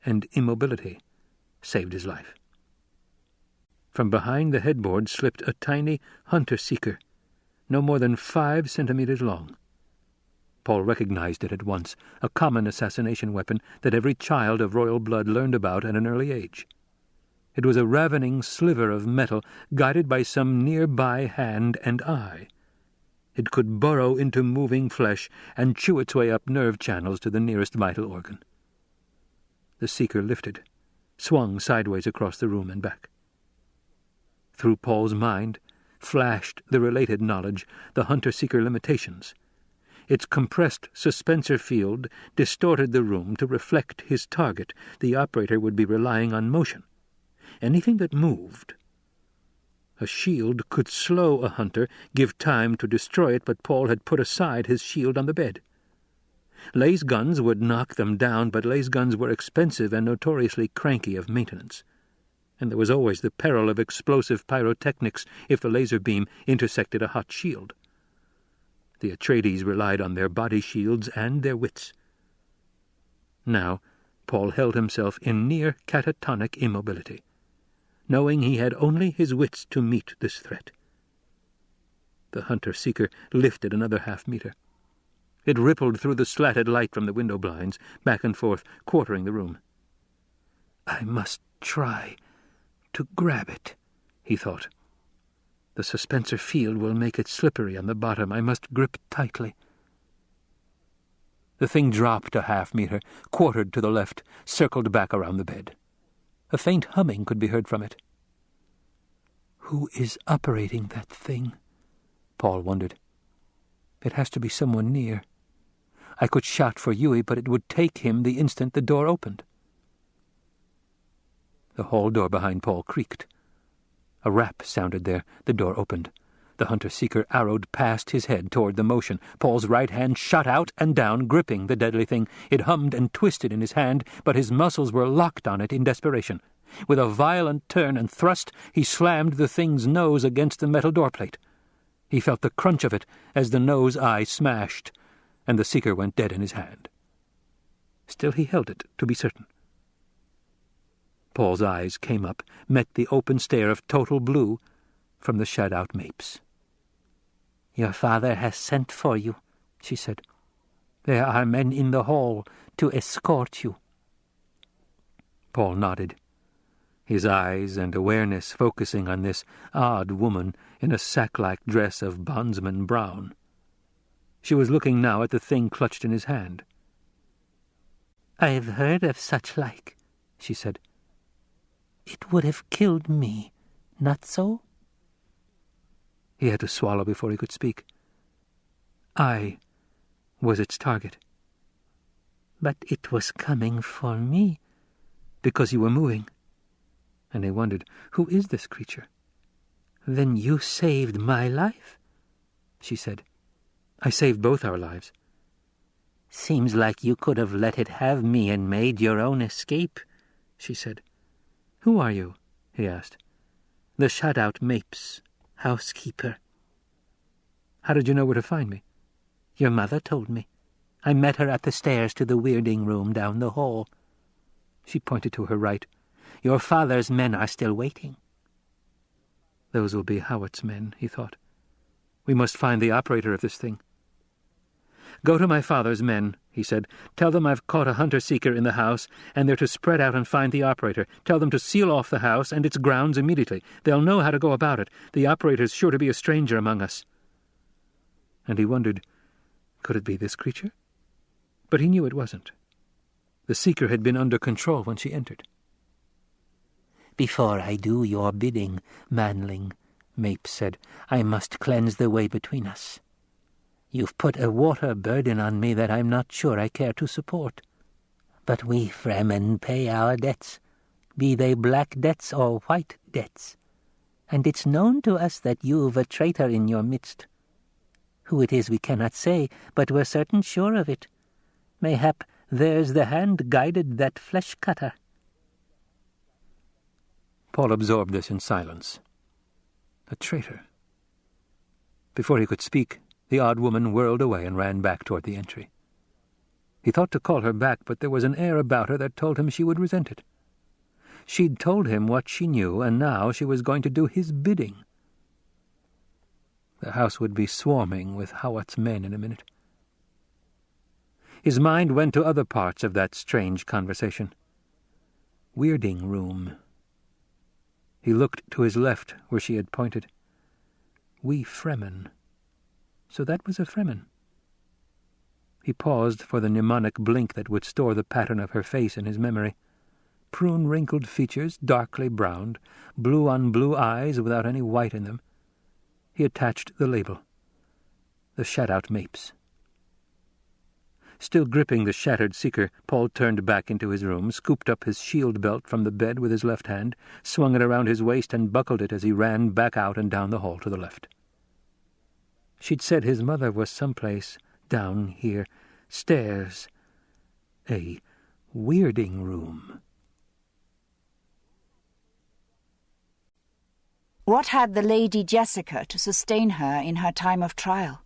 and immobility saved his life. From behind the headboard slipped a tiny hunter-seeker, no more than 5 centimeters long. Paul recognized it at once, a common assassination weapon that every child of royal blood learned about at an early age. It was a ravening sliver of metal guided by some nearby hand and eye. It could burrow into moving flesh and chew its way up nerve channels to the nearest vital organ. The seeker lifted, swung sideways across the room and back. Through Paul's mind flashed the related knowledge, the hunter-seeker limitations. Its compressed suspensor field distorted the room to reflect his target. The operator would be relying on motion. Anything that moved. A shield could slow a hunter, give time to destroy it, but Paul had put aside his shield on the bed. Lay's guns would knock them down, but Lay's guns were expensive and notoriously cranky of maintenance. And there was always the peril of explosive pyrotechnics if the laser beam intersected a hot shield. The Atreides relied on their body shields and their wits. Now, Paul held himself in near catatonic immobility, knowing he had only his wits to meet this threat. The hunter-seeker lifted another half-meter. It rippled through the slatted light from the window blinds, back and forth, quartering the room. "I must try to grab it," he thought. "The suspensor field will make it slippery on the bottom. I must grip tightly." The thing dropped a half-meter, quartered to the left, circled back around the bed. A faint humming could be heard from it. Who is operating that thing? Paul wondered. It has to be someone near. I could shout for Yui, but it would take him the instant the door opened. The hall door behind Paul creaked. A rap sounded there. The door opened. The hunter-seeker arrowed past his head toward the motion. Paul's right hand shot out and down, gripping the deadly thing. It hummed and twisted in his hand, but his muscles were locked on it in desperation. With a violent turn and thrust, he slammed the thing's nose against the metal doorplate. He felt the crunch of it as the nose eye smashed, and the seeker went dead in his hand. Still he held it, to be certain. Paul's eyes came up, met the open stare of total blue from the shut-out Mapes. "Your father has sent for you," she said. "There are men in the hall to escort you." Paul nodded, his eyes and awareness focusing on this odd woman in a sack-like dress of bondsman brown. She was looking now at the thing clutched in his hand. "I've heard of such like," she said. "It would have killed me, not so?" He had to swallow before he could speak. "I was its target." "But it was coming for me." "Because you were moving." And he wondered, who is this creature? "Then you saved my life," she said. "I saved both our lives." "Seems like you could have let it have me and made your own escape," she said. "Who are you?" he asked. "The shut-out Mapes, housekeeper." "How did you know where to find me?" "Your mother told me. I met her at the stairs to the weirding room down the hall." She pointed to her right. "Your father's men are still waiting." Those will be Howard's men, he thought. We must find the operator of this thing. "Go to my father's men," he said. "Tell them I've caught a hunter-seeker in the house, and they're to spread out and find the operator. Tell them to seal off the house and its grounds immediately. They'll know how to go about it. The operator's sure to be a stranger among us." And he wondered, could it be this creature? But he knew it wasn't. The seeker had been under control when she entered. "Before I do your bidding, manling," Mapes said, "I must cleanse the way between us. You've put a water burden on me that I'm not sure I care to support. But we Fremen pay our debts, be they black debts or white debts. And it's known to us that you've a traitor in your midst. Who it is we cannot say, but we're certain sure of it. Mayhap there's the hand guided that flesh-cutter." Paul absorbed this in silence. A traitor. Before he could speak, the odd woman whirled away and ran back toward the entry. He thought to call her back, but there was an air about her that told him she would resent it. She'd told him what she knew, and now she was going to do his bidding. The house would be swarming with Hawat's men in a minute. His mind went to other parts of that strange conversation. Weirding room. He looked to his left, where she had pointed. We Fremen. So that was a Fremen. He paused for the mnemonic blink that would store the pattern of her face in his memory. prune-wrinkled features, darkly browned, blue-on-blue eyes without any white in them. He attached the label. The Shadout Mapes. Still gripping the shattered seeker, Paul turned back into his room, scooped up his shield belt from the bed with his left hand, swung it around his waist, and buckled it as he ran back out and down the hall to the left. She'd said his mother was someplace down here. Stairs. A weirding room. What had the Lady Jessica to sustain her in her time of trial?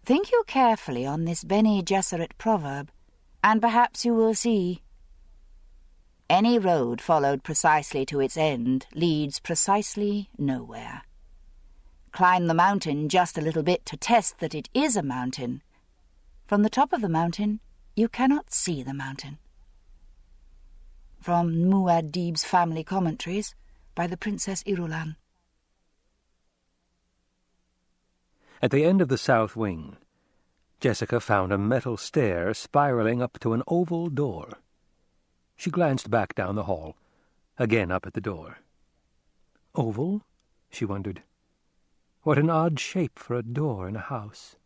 Think you carefully on this Bene Gesserit proverb, and perhaps you will see. Any road followed precisely to its end leads precisely nowhere. Climb the mountain just a little bit to test that it is a mountain. From the top of the mountain, you cannot see the mountain. From Muad'Dib's Family Commentaries by the Princess Irulan. At the end of the south wing, Jessica found a metal stair spiraling up to an oval door. She glanced back down the hall, again up at the door. Oval? She wondered. What an odd shape for a door in a house.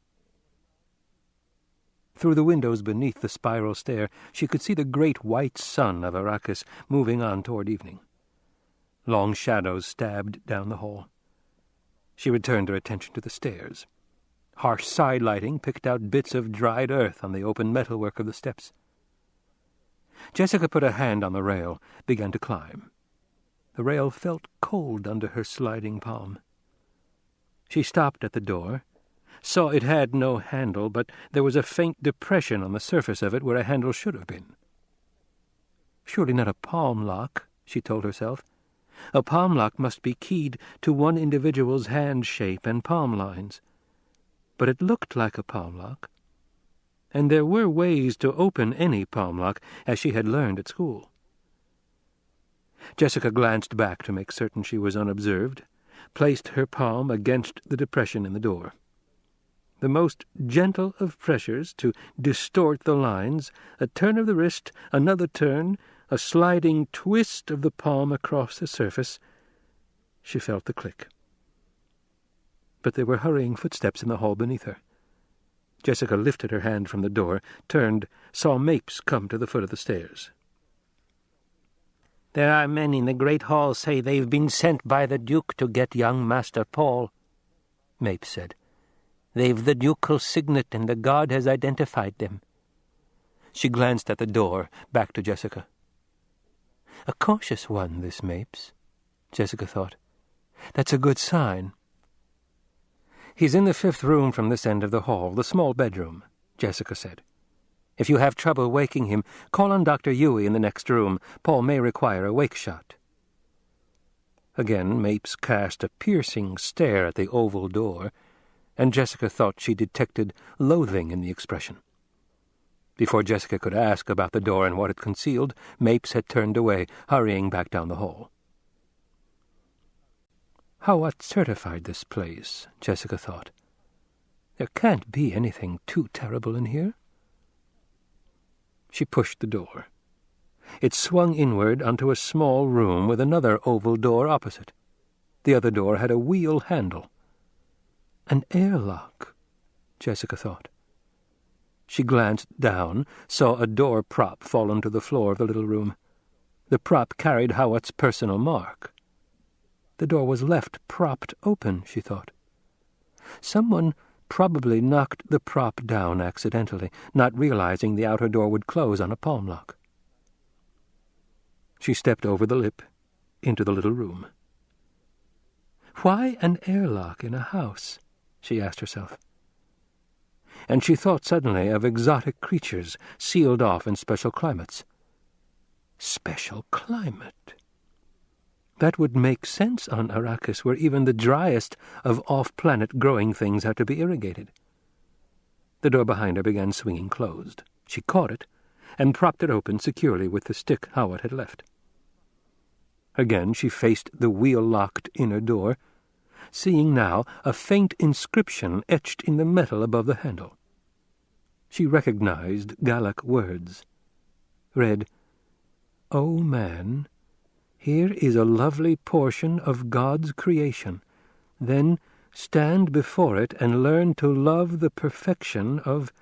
Through the windows beneath the spiral stair, she could see the great white sun of Arrakis moving on toward evening. Long shadows stabbed down the hall. She returned her attention to the stairs. Harsh side lighting picked out bits of dried earth on the open metalwork of the steps. Jessica put a hand on the rail, began to climb. The rail felt cold under her sliding palm. She stopped at the door, saw it had no handle, but there was a faint depression on the surface of it where a handle should have been. Surely not a palm lock, she told herself. A palm lock must be keyed to one individual's hand shape and palm lines. But it looked like a palm lock, and there were ways to open any palm lock, as she had learned at school. Jessica glanced back to make certain she was unobserved, placed her palm against the depression in the door. The most gentle of pressures to distort the lines, a turn of the wrist, another turn, a sliding twist of the palm across the surface. She felt the click. But there were hurrying footsteps in the hall beneath her. Jessica lifted her hand from the door, turned, saw Mapes come to the foot of the stairs. "There are men in the great hall say they've been sent by the Duke to get young Master Paul," Mapes said. "They've the ducal signet, and the guard has identified them." She glanced at the door, back to Jessica. A cautious one, this Mapes, Jessica thought. That's a good sign. "He's in the 5th room from this end of the hall, the small bedroom," Jessica said. "If you have trouble waking him, call on Dr. Huey in the next room. Paul may require a wake shot." Again Mapes cast a piercing stare at the oval door, and Jessica thought she detected loathing in the expression. Before Jessica could ask about the door and what it concealed, Mapes had turned away, hurrying back down the hall. Hawat certified this place, Jessica thought. There can't be anything too terrible in here. She pushed the door. It swung inward onto a small room with another oval door opposite. The other door had a wheel handle. An airlock, Jessica thought. She glanced down, saw a door prop fallen to the floor of the little room. The prop carried Hawat's personal mark. The door was left propped open, she thought. Someone probably knocked the prop down accidentally, not realizing the outer door would close on a palm lock. She stepped over the lip into the little room. Why an airlock in a house? She asked herself. And she thought suddenly of exotic creatures sealed off in special climates. Special climate. That would make sense on Arrakis, where even the driest of off-planet growing things had to be irrigated. The door behind her began swinging closed. She caught it and propped it open securely with the stick Hawat had left. Again she faced the wheel-locked inner door, seeing now a faint inscription etched in the metal above the handle. She recognized Gallic words. Read, O man, here is a lovely portion of God's creation. Then stand before it and learn to love the perfection of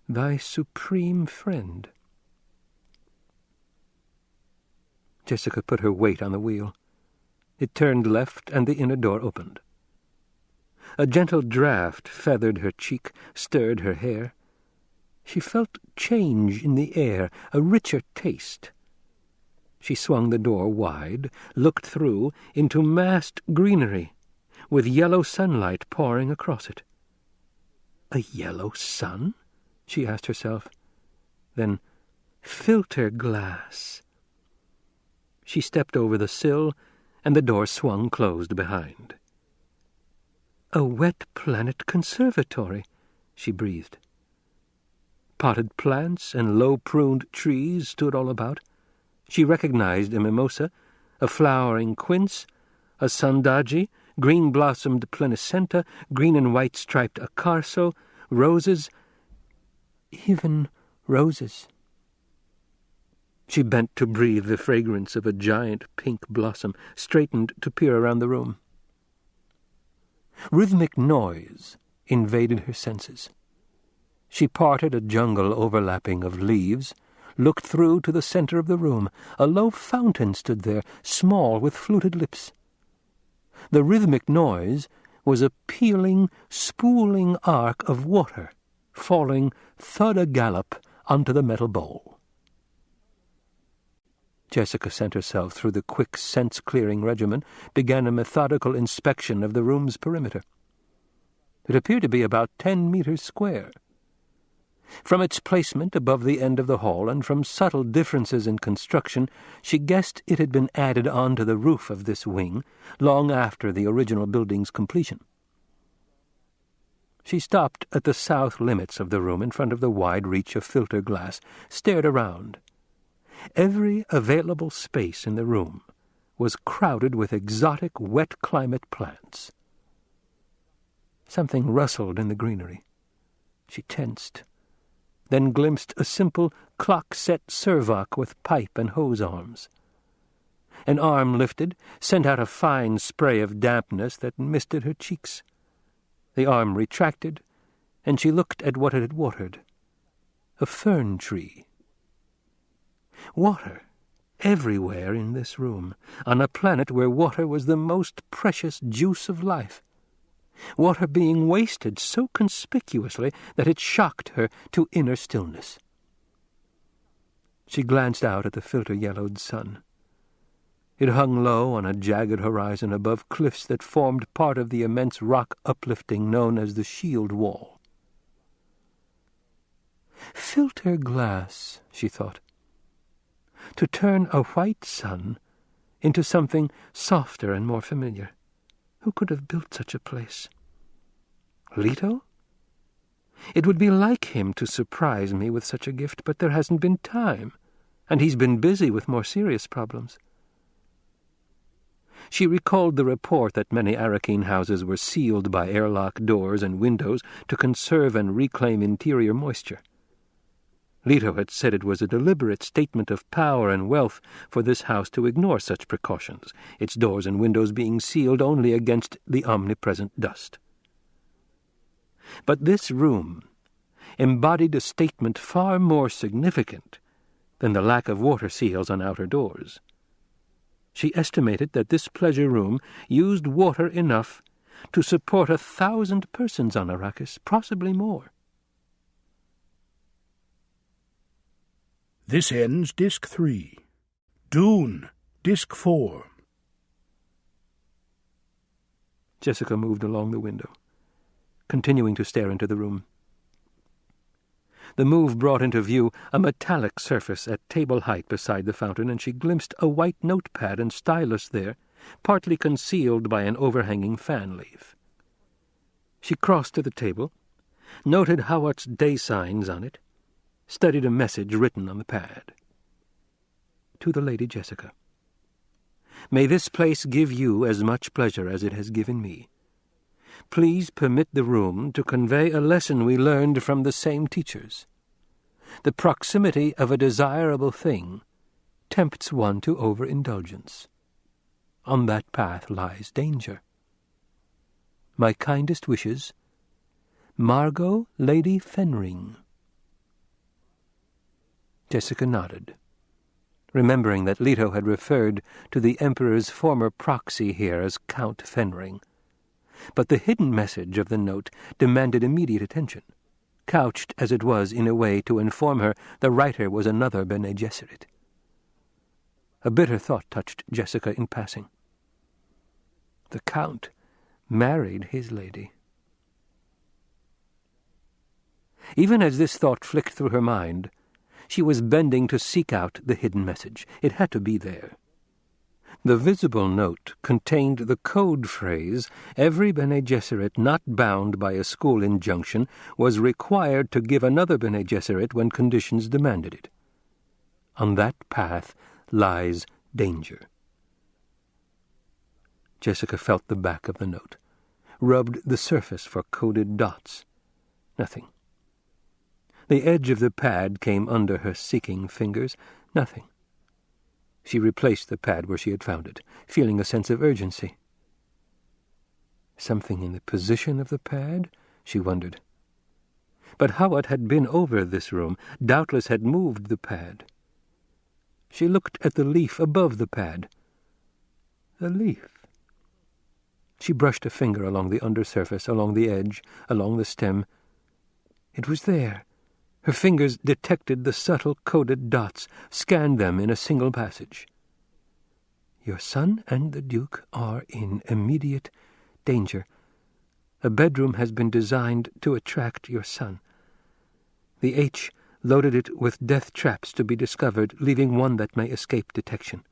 thy supreme friend. Jessica put her weight on the wheel. It turned left, and the inner door opened. A gentle draught feathered her cheek, stirred her hair. She felt change in the air, a richer taste. She swung the door wide, looked through into massed greenery, with yellow sunlight pouring across it. A yellow sun? She asked herself. Then, filter glass. She stepped over the sill, and the door swung closed behind. A wet planet conservatory, she breathed. Potted plants and low-pruned trees stood all about. She recognized a mimosa, a flowering quince, a sandagi, green-blossomed pleniscenta, green and white-striped acarso, roses, even roses. She bent to breathe the fragrance of a giant pink blossom, straightened to peer around the room. Rhythmic noise invaded her senses. She parted a jungle overlapping of leaves, looked through to the center of the room. A low fountain stood there, small with fluted lips. The rhythmic noise was a pealing, spooling arc of water, falling thud-a-gallop onto the metal bowl. Jessica sent herself through the quick sense-clearing regimen, began a methodical inspection of the room's perimeter. It appeared to be about 10 meters square. From its placement above the end of the hall and from subtle differences in construction, she guessed it had been added onto the roof of this wing long after the original building's completion. She stopped at the south limits of the room in front of the wide reach of filter glass, stared around. Every available space in the room was crowded with exotic wet-climate plants. Something rustled in the greenery. She tensed, then glimpsed a simple clock-set servok with pipe and hose arms. An arm lifted, sent out a fine spray of dampness that misted her cheeks. The arm retracted, and she looked at what it had watered. A fern tree. Water everywhere in this room, on a planet where water was the most precious juice of life. Water being wasted so conspicuously that it shocked her to inner stillness. She glanced out at the filter-yellowed sun. It hung low on a jagged horizon above cliffs that formed part of the immense rock uplifting known as the Shield Wall. Filter glass, she thought. To turn a white sun into something softer and more familiar. Who could have built such a place? Leto? It would be like him to surprise me with such a gift, but there hasn't been time, and he's been busy with more serious problems. She recalled the report that many Arakeen houses were sealed by airlock doors and windows to conserve and reclaim interior moisture. Leto had said it was a deliberate statement of power and wealth for this house to ignore such precautions, its doors and windows being sealed only against the omnipresent dust. But this room embodied a statement far more significant than the lack of water seals on outer doors. She estimated that this pleasure room used water enough to support 1,000 persons on Arrakis, possibly more. This ends Disc 3. Dune, Disc 4. Jessica moved along the window, continuing to stare into the room. The move brought into view a metallic surface at table height beside the fountain, and she glimpsed a white notepad and stylus there, partly concealed by an overhanging fan leaf. She crossed to the table, noted Hawat's day signs on it, studied a message written on the pad. To the Lady Jessica. May this place give you as much pleasure as it has given me. Please permit the room to convey a lesson we learned from the same teachers. The proximity of a desirable thing tempts one to overindulgence. On that path lies danger. My kindest wishes, Margot Lady Fenring. Jessica nodded, remembering that Leto had referred to the Emperor's former proxy here as Count Fenring. But the hidden message of the note demanded immediate attention, couched as it was in a way to inform her the writer was another Bene Gesserit. A bitter thought touched Jessica in passing. The Count married his lady. Even as this thought flicked through her mind, she was bending to seek out the hidden message. It had to be there. The visible note contained the code phrase every Bene Gesserit not bound by a school injunction was required to give another Bene Gesserit when conditions demanded it. On that path lies danger. Jessica felt the back of the note, rubbed the surface for coded dots. Nothing. The edge of the pad came under her seeking fingers. Nothing. She replaced the pad where she had found it, feeling a sense of urgency. Something in the position of the pad? She wondered. But Hawat had been over this room, doubtless had moved the pad. She looked at the leaf above the pad. The leaf. She brushed a finger along the undersurface, along the edge, along the stem. It was there. Her fingers detected the subtle coded dots, scanned them in a single passage. Your son and the Duke are in immediate danger. A bedroom has been designed to attract your son. The H loaded it with death traps to be discovered, leaving one that may escape detection.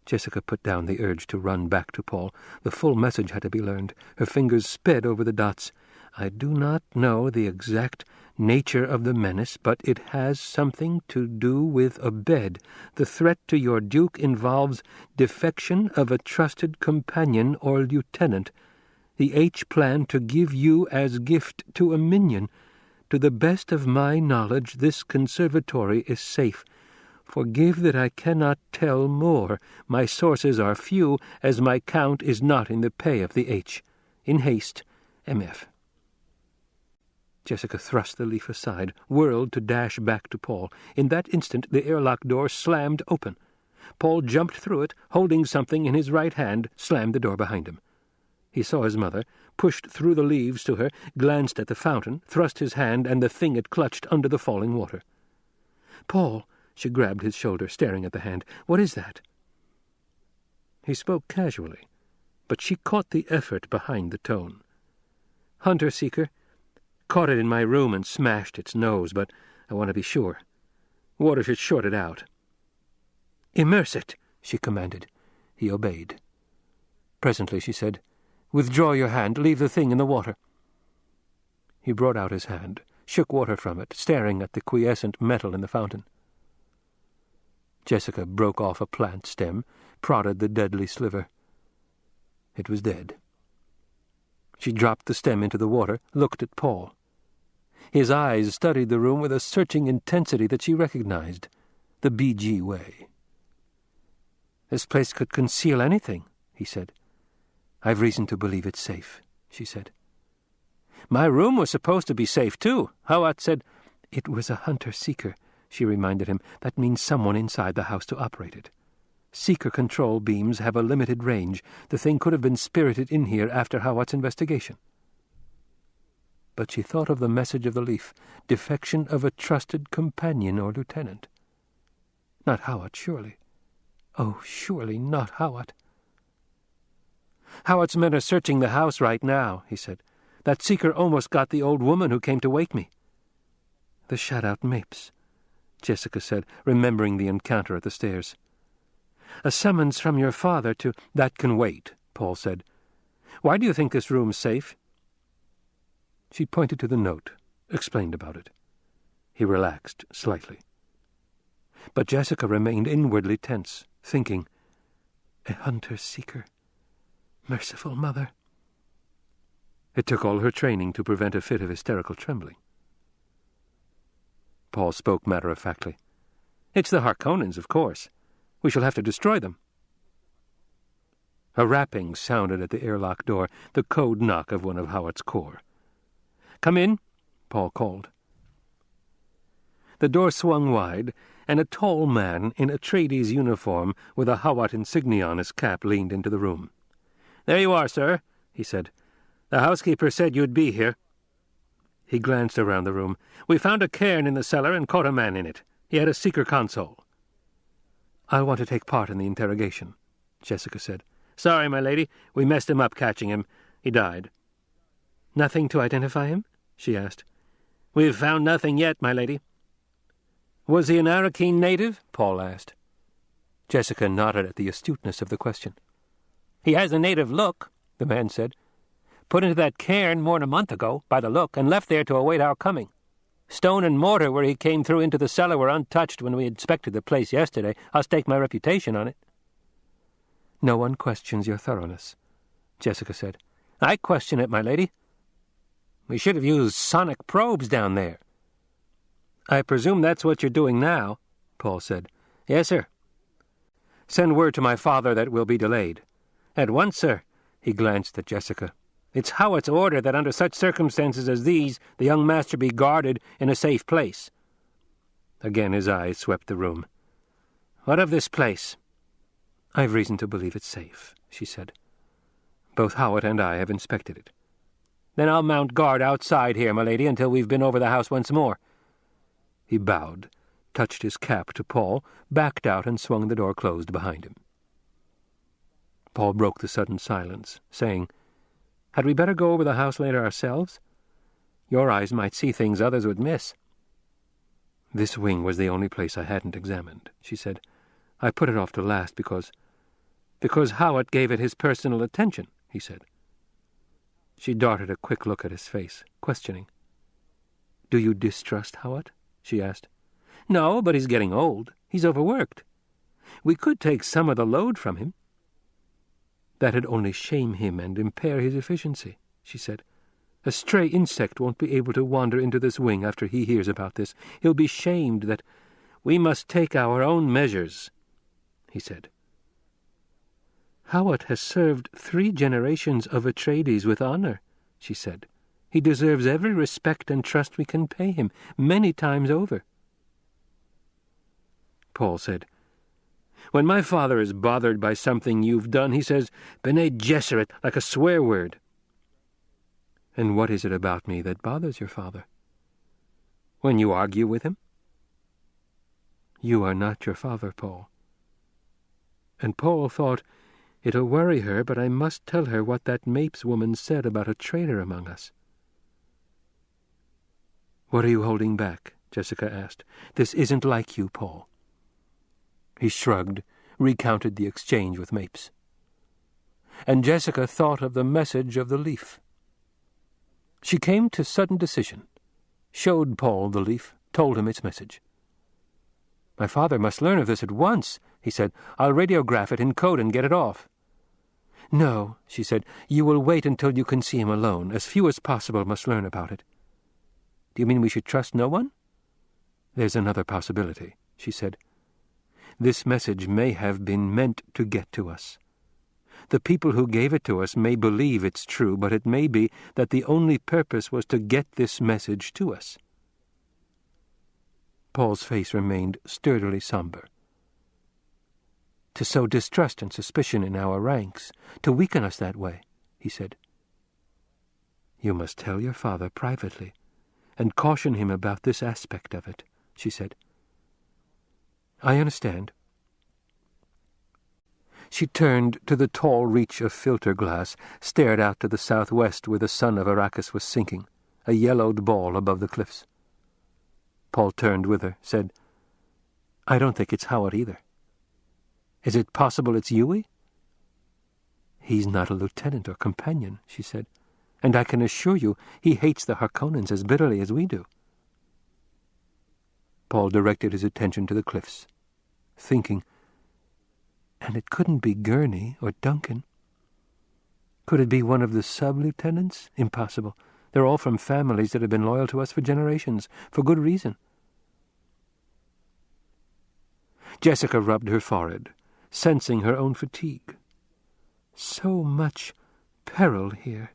Jessica put down the urge to run back to Paul. The full message had to be learned. Her fingers sped over the dots. I do not know the exact nature of the menace, but it has something to do with a bed. The threat to your Duke involves defection of a trusted companion or lieutenant. The H plan to give you as gift to a minion. To the best of my knowledge, this conservatory is safe. Forgive that I cannot tell more. My sources are few, as my count is not in the pay of the H. In haste, M.F. Jessica thrust the leaf aside, whirled to dash back to Paul. In that instant the airlock door slammed open. Paul jumped through it, holding something in his right hand, slammed the door behind him. He saw his mother, pushed through the leaves to her, glanced at the fountain, thrust his hand and the thing it clutched under the falling water. "Paul," she grabbed his shoulder, staring at the hand. "What is that?" He spoke casually, but she caught the effort behind the tone. "Hunter-seeker. Caught it in my room and smashed its nose, but I want to be sure. Water should short it out." "Immerse it," she commanded. He obeyed. Presently she said, "Withdraw your hand. Leave the thing in the water." He brought out his hand, shook water from it, staring at the quiescent metal in the fountain. Jessica broke off a plant stem, prodded the deadly sliver. It was dead. She dropped the stem into the water, looked at Paul. His eyes studied the room with a searching intensity that she recognized, the BG way. "This place could conceal anything," he said. "I've reason to believe it's safe," she said. "My room was supposed to be safe, too. Hawat said—" "It was a hunter-seeker," she reminded him. "That means someone inside the house to operate it. Seeker control beams have a limited range. The thing could have been spirited in here after Hawat's investigation." But she thought of the message of the leaf, defection of a trusted companion or lieutenant. Not Hawat, surely. Oh, surely not Hawat. "Hawat's men are searching the house right now," he said. "That seeker almost got the old woman who came to wake me." "The shut-out Mapes," Jessica said, remembering the encounter at the stairs. "A summons from your father to—" "That can wait," Paul said. "Why do you think this room's safe?" She pointed to the note, explained about it. He relaxed slightly. But Jessica remained inwardly tense, thinking, "A hunter-seeker. Merciful mother." It took all her training to prevent a fit of hysterical trembling. Paul spoke matter-of-factly. "It's the Harkonnens, of course. We shall have to destroy them." A rapping sounded at the airlock door, the code knock of one of Hawat's corps. "Come in," Paul called. The door swung wide, and a tall man in Atreides uniform with a Hawat insignia on his cap leaned into the room. "There you are, sir," he said. "The housekeeper said you'd be here." He glanced around the room. "We found a cairn in the cellar and caught a man in it. He had a seeker console." "I'll want to take part in the interrogation," Jessica said. "Sorry, my lady. We messed him up catching him. He died." "Nothing to identify him?" she asked. "We've found nothing yet, my lady." "Was he an Arakeen native?" Paul asked. Jessica nodded at the astuteness of the question. "He has a native look," the man said. "Put into that cairn more than a month ago, by the look, and left there to await our coming. Stone and mortar where he came through into the cellar were untouched when we inspected the place yesterday. I'll stake my reputation on it." "No one questions your thoroughness," Jessica said. "I question it, my lady. We should have used sonic probes down there." "I presume that's what you're doing now," Paul said. "Yes, sir." "Send word to my father that we'll be delayed." "At once, sir." He glanced at Jessica. "It's Hawat's order that under such circumstances as these the young master be guarded in a safe place." Again his eyes swept the room. "What of this place?" "I've reason to believe it's safe," she said. "Both Hawat and I have inspected it." "Then I'll mount guard outside here, my lady, until we've been over the house once more." He bowed, touched his cap to Paul, backed out, and swung the door closed behind him. Paul broke the sudden silence, saying, "Had we better go over the house later ourselves? Your eyes might see things others would miss." "This wing was the only place I hadn't examined," she said. "I put it off to last because Hawat gave it his personal attention," he said. She darted a quick look at his face, questioning. "Do you distrust Hawat?" she asked. "No, but he's getting old. He's overworked. We could take some of the load from him." "That'd only shame him and impair his efficiency," she said. "A stray insect won't be able to wander into this wing after he hears about this. He'll be shamed that—" "We must take our own measures," he said. "Hawat has served 3 generations of Atreides with honor," she said. "He deserves every respect and trust we can pay him, many times over." Paul said, "When my father is bothered by something you've done, he says, 'Bene Gesserit,' like a swear word." "And what is it about me that bothers your father?" "When you argue with him." "You are not your father, Paul." And Paul thought, "It'll worry her, but I must tell her what that Mapes woman said about a traitor among us." "What are you holding back?" Jessica asked. "This isn't like you, Paul." He shrugged, recounted the exchange with Mapes. And Jessica thought of the message of the leaf. She came to sudden decision, showed Paul the leaf, told him its message. "My father must learn of this at once," he said. "I'll radiograph it in code and get it off." "No," she said. "You will wait until you can see him alone. As few as possible must learn about it." "Do you mean we should trust no one?" "There's another possibility," she said. "This message may have been meant to get to us. The people who gave it to us may believe it's true, but it may be that the only purpose was to get this message to us." Paul's face remained sturdily somber. "To sow distrust and suspicion in our ranks, to weaken us that way," he said. "You must tell your father privately, and caution him about this aspect of it," she said. "I understand." She turned to the tall reach of filter glass, stared out to the southwest where the sun of Arrakis was sinking, a yellowed ball above the cliffs. Paul turned with her, said, "I don't think it's Hawat either." "Is it possible it's Yui?" "He's not a lieutenant or companion," she said, "and I can assure you he hates the Harkonnens as bitterly as we do." Paul directed his attention to the cliffs, thinking, "And it couldn't be Gurney or Duncan. Could it be one of the sub-lieutenants? Impossible. They're all from families that have been loyal to us for generations, for good reason." Jessica rubbed her forehead, sensing her own fatigue. So much peril here.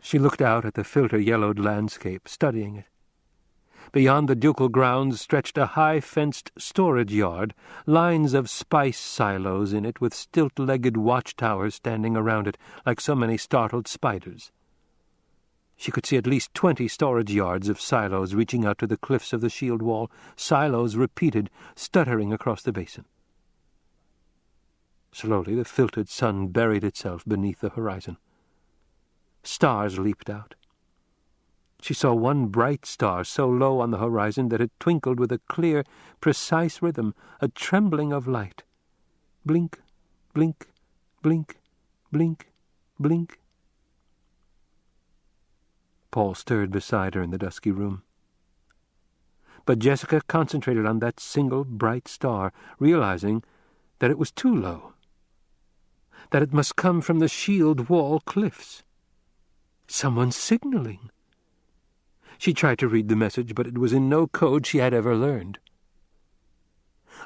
She looked out at the filter-yellowed landscape, studying it. Beyond the ducal grounds stretched a high-fenced storage yard, lines of spice silos in it with stilt-legged watchtowers standing around it like so many startled spiders. She could see at least 20 storage yards of silos reaching out to the cliffs of the shield wall, silos repeated, stuttering across the basin. Slowly the filtered sun buried itself beneath the horizon. Stars leaped out. She saw one bright star so low on the horizon that it twinkled with a clear, precise rhythm, a trembling of light. Blink, blink, blink, blink, blink. Paul stirred beside her in the dusky room. But Jessica concentrated on that single bright star, realizing that it was too low, that it must come from the shield wall cliffs. Someone signaling. She tried to read the message, but it was in no code she had ever learned.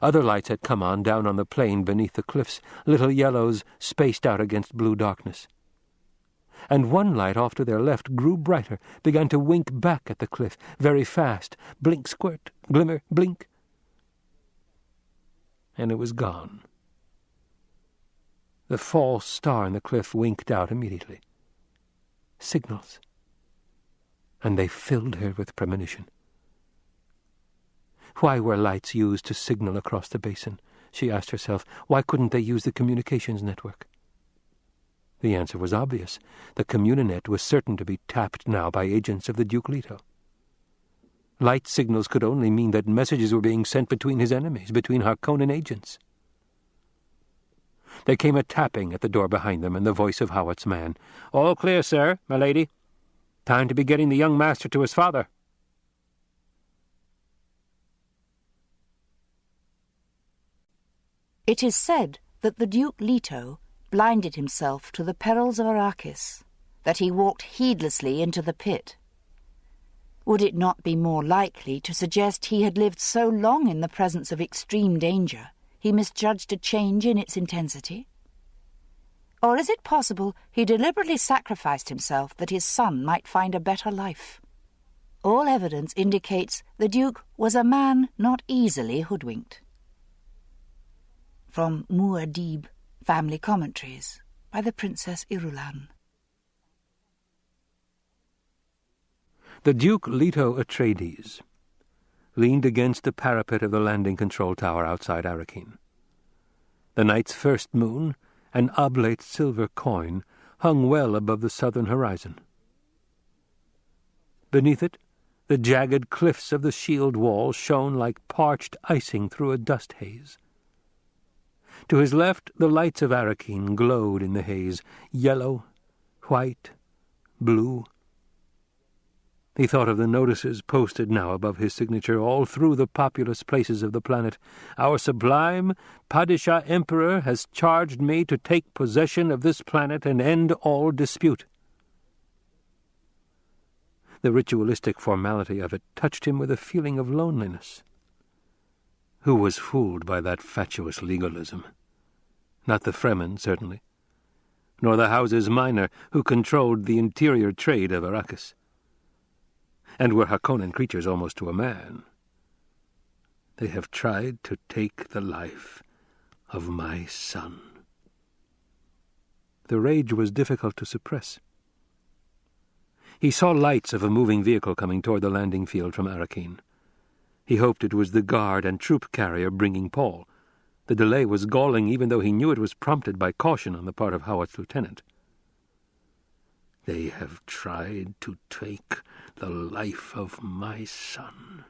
Other lights had come on down on the plain beneath the cliffs, little yellows spaced out against blue darkness. And one light off to their left grew brighter, began to wink back at the cliff, very fast. Blink, squirt, glimmer, blink. And it was gone. The false star in the cliff winked out immediately. Signals. And they filled her with premonition. Why were lights used to signal across the basin? She asked herself. Why couldn't they use the communications network? The answer was obvious. The communinet was certain to be tapped now by agents of the Duke Leto. Light signals could only mean that messages were being sent between his enemies, between Harkonnen agents. There came a tapping at the door behind them and the voice of Howat's man. "All clear, sir, my lady. Time to be getting the young master to his father." It is said that the Duke Leto blinded himself to the perils of Arrakis, that he walked heedlessly into the pit. Would it not be more likely to suggest he had lived so long in the presence of extreme danger he misjudged a change in its intensity? Or is it possible he deliberately sacrificed himself that his son might find a better life? All evidence indicates the Duke was a man not easily hoodwinked. From Muad'Dib, Family Commentaries, by the Princess Irulan. The Duke Leto Atreides leaned against the parapet of the landing control tower outside Arrakeen. The night's first moon, an oblate silver coin, hung well above the southern horizon. Beneath it, the jagged cliffs of the shield wall shone like parched icing through a dust haze. To his left, the lights of Arrakeen glowed in the haze, yellow, white, blue. He thought of the notices posted now above his signature all through the populous places of the planet. "Our sublime Padishah Emperor has charged me to take possession of this planet and end all dispute." The ritualistic formality of it touched him with a feeling of loneliness. Who was fooled by that fatuous legalism? Not the Fremen, certainly, nor the Houses Minor, who controlled the interior trade of Arrakis, and were Harkonnen creatures almost to a man. They have tried to take the life of my son. The rage was difficult to suppress. He saw lights of a moving vehicle coming toward the landing field from Arrakeen. He hoped it was the guard and troop carrier bringing Paul. The delay was galling, even though he knew it was prompted by caution on the part of Howat's lieutenant. "They have tried to take the life of my son."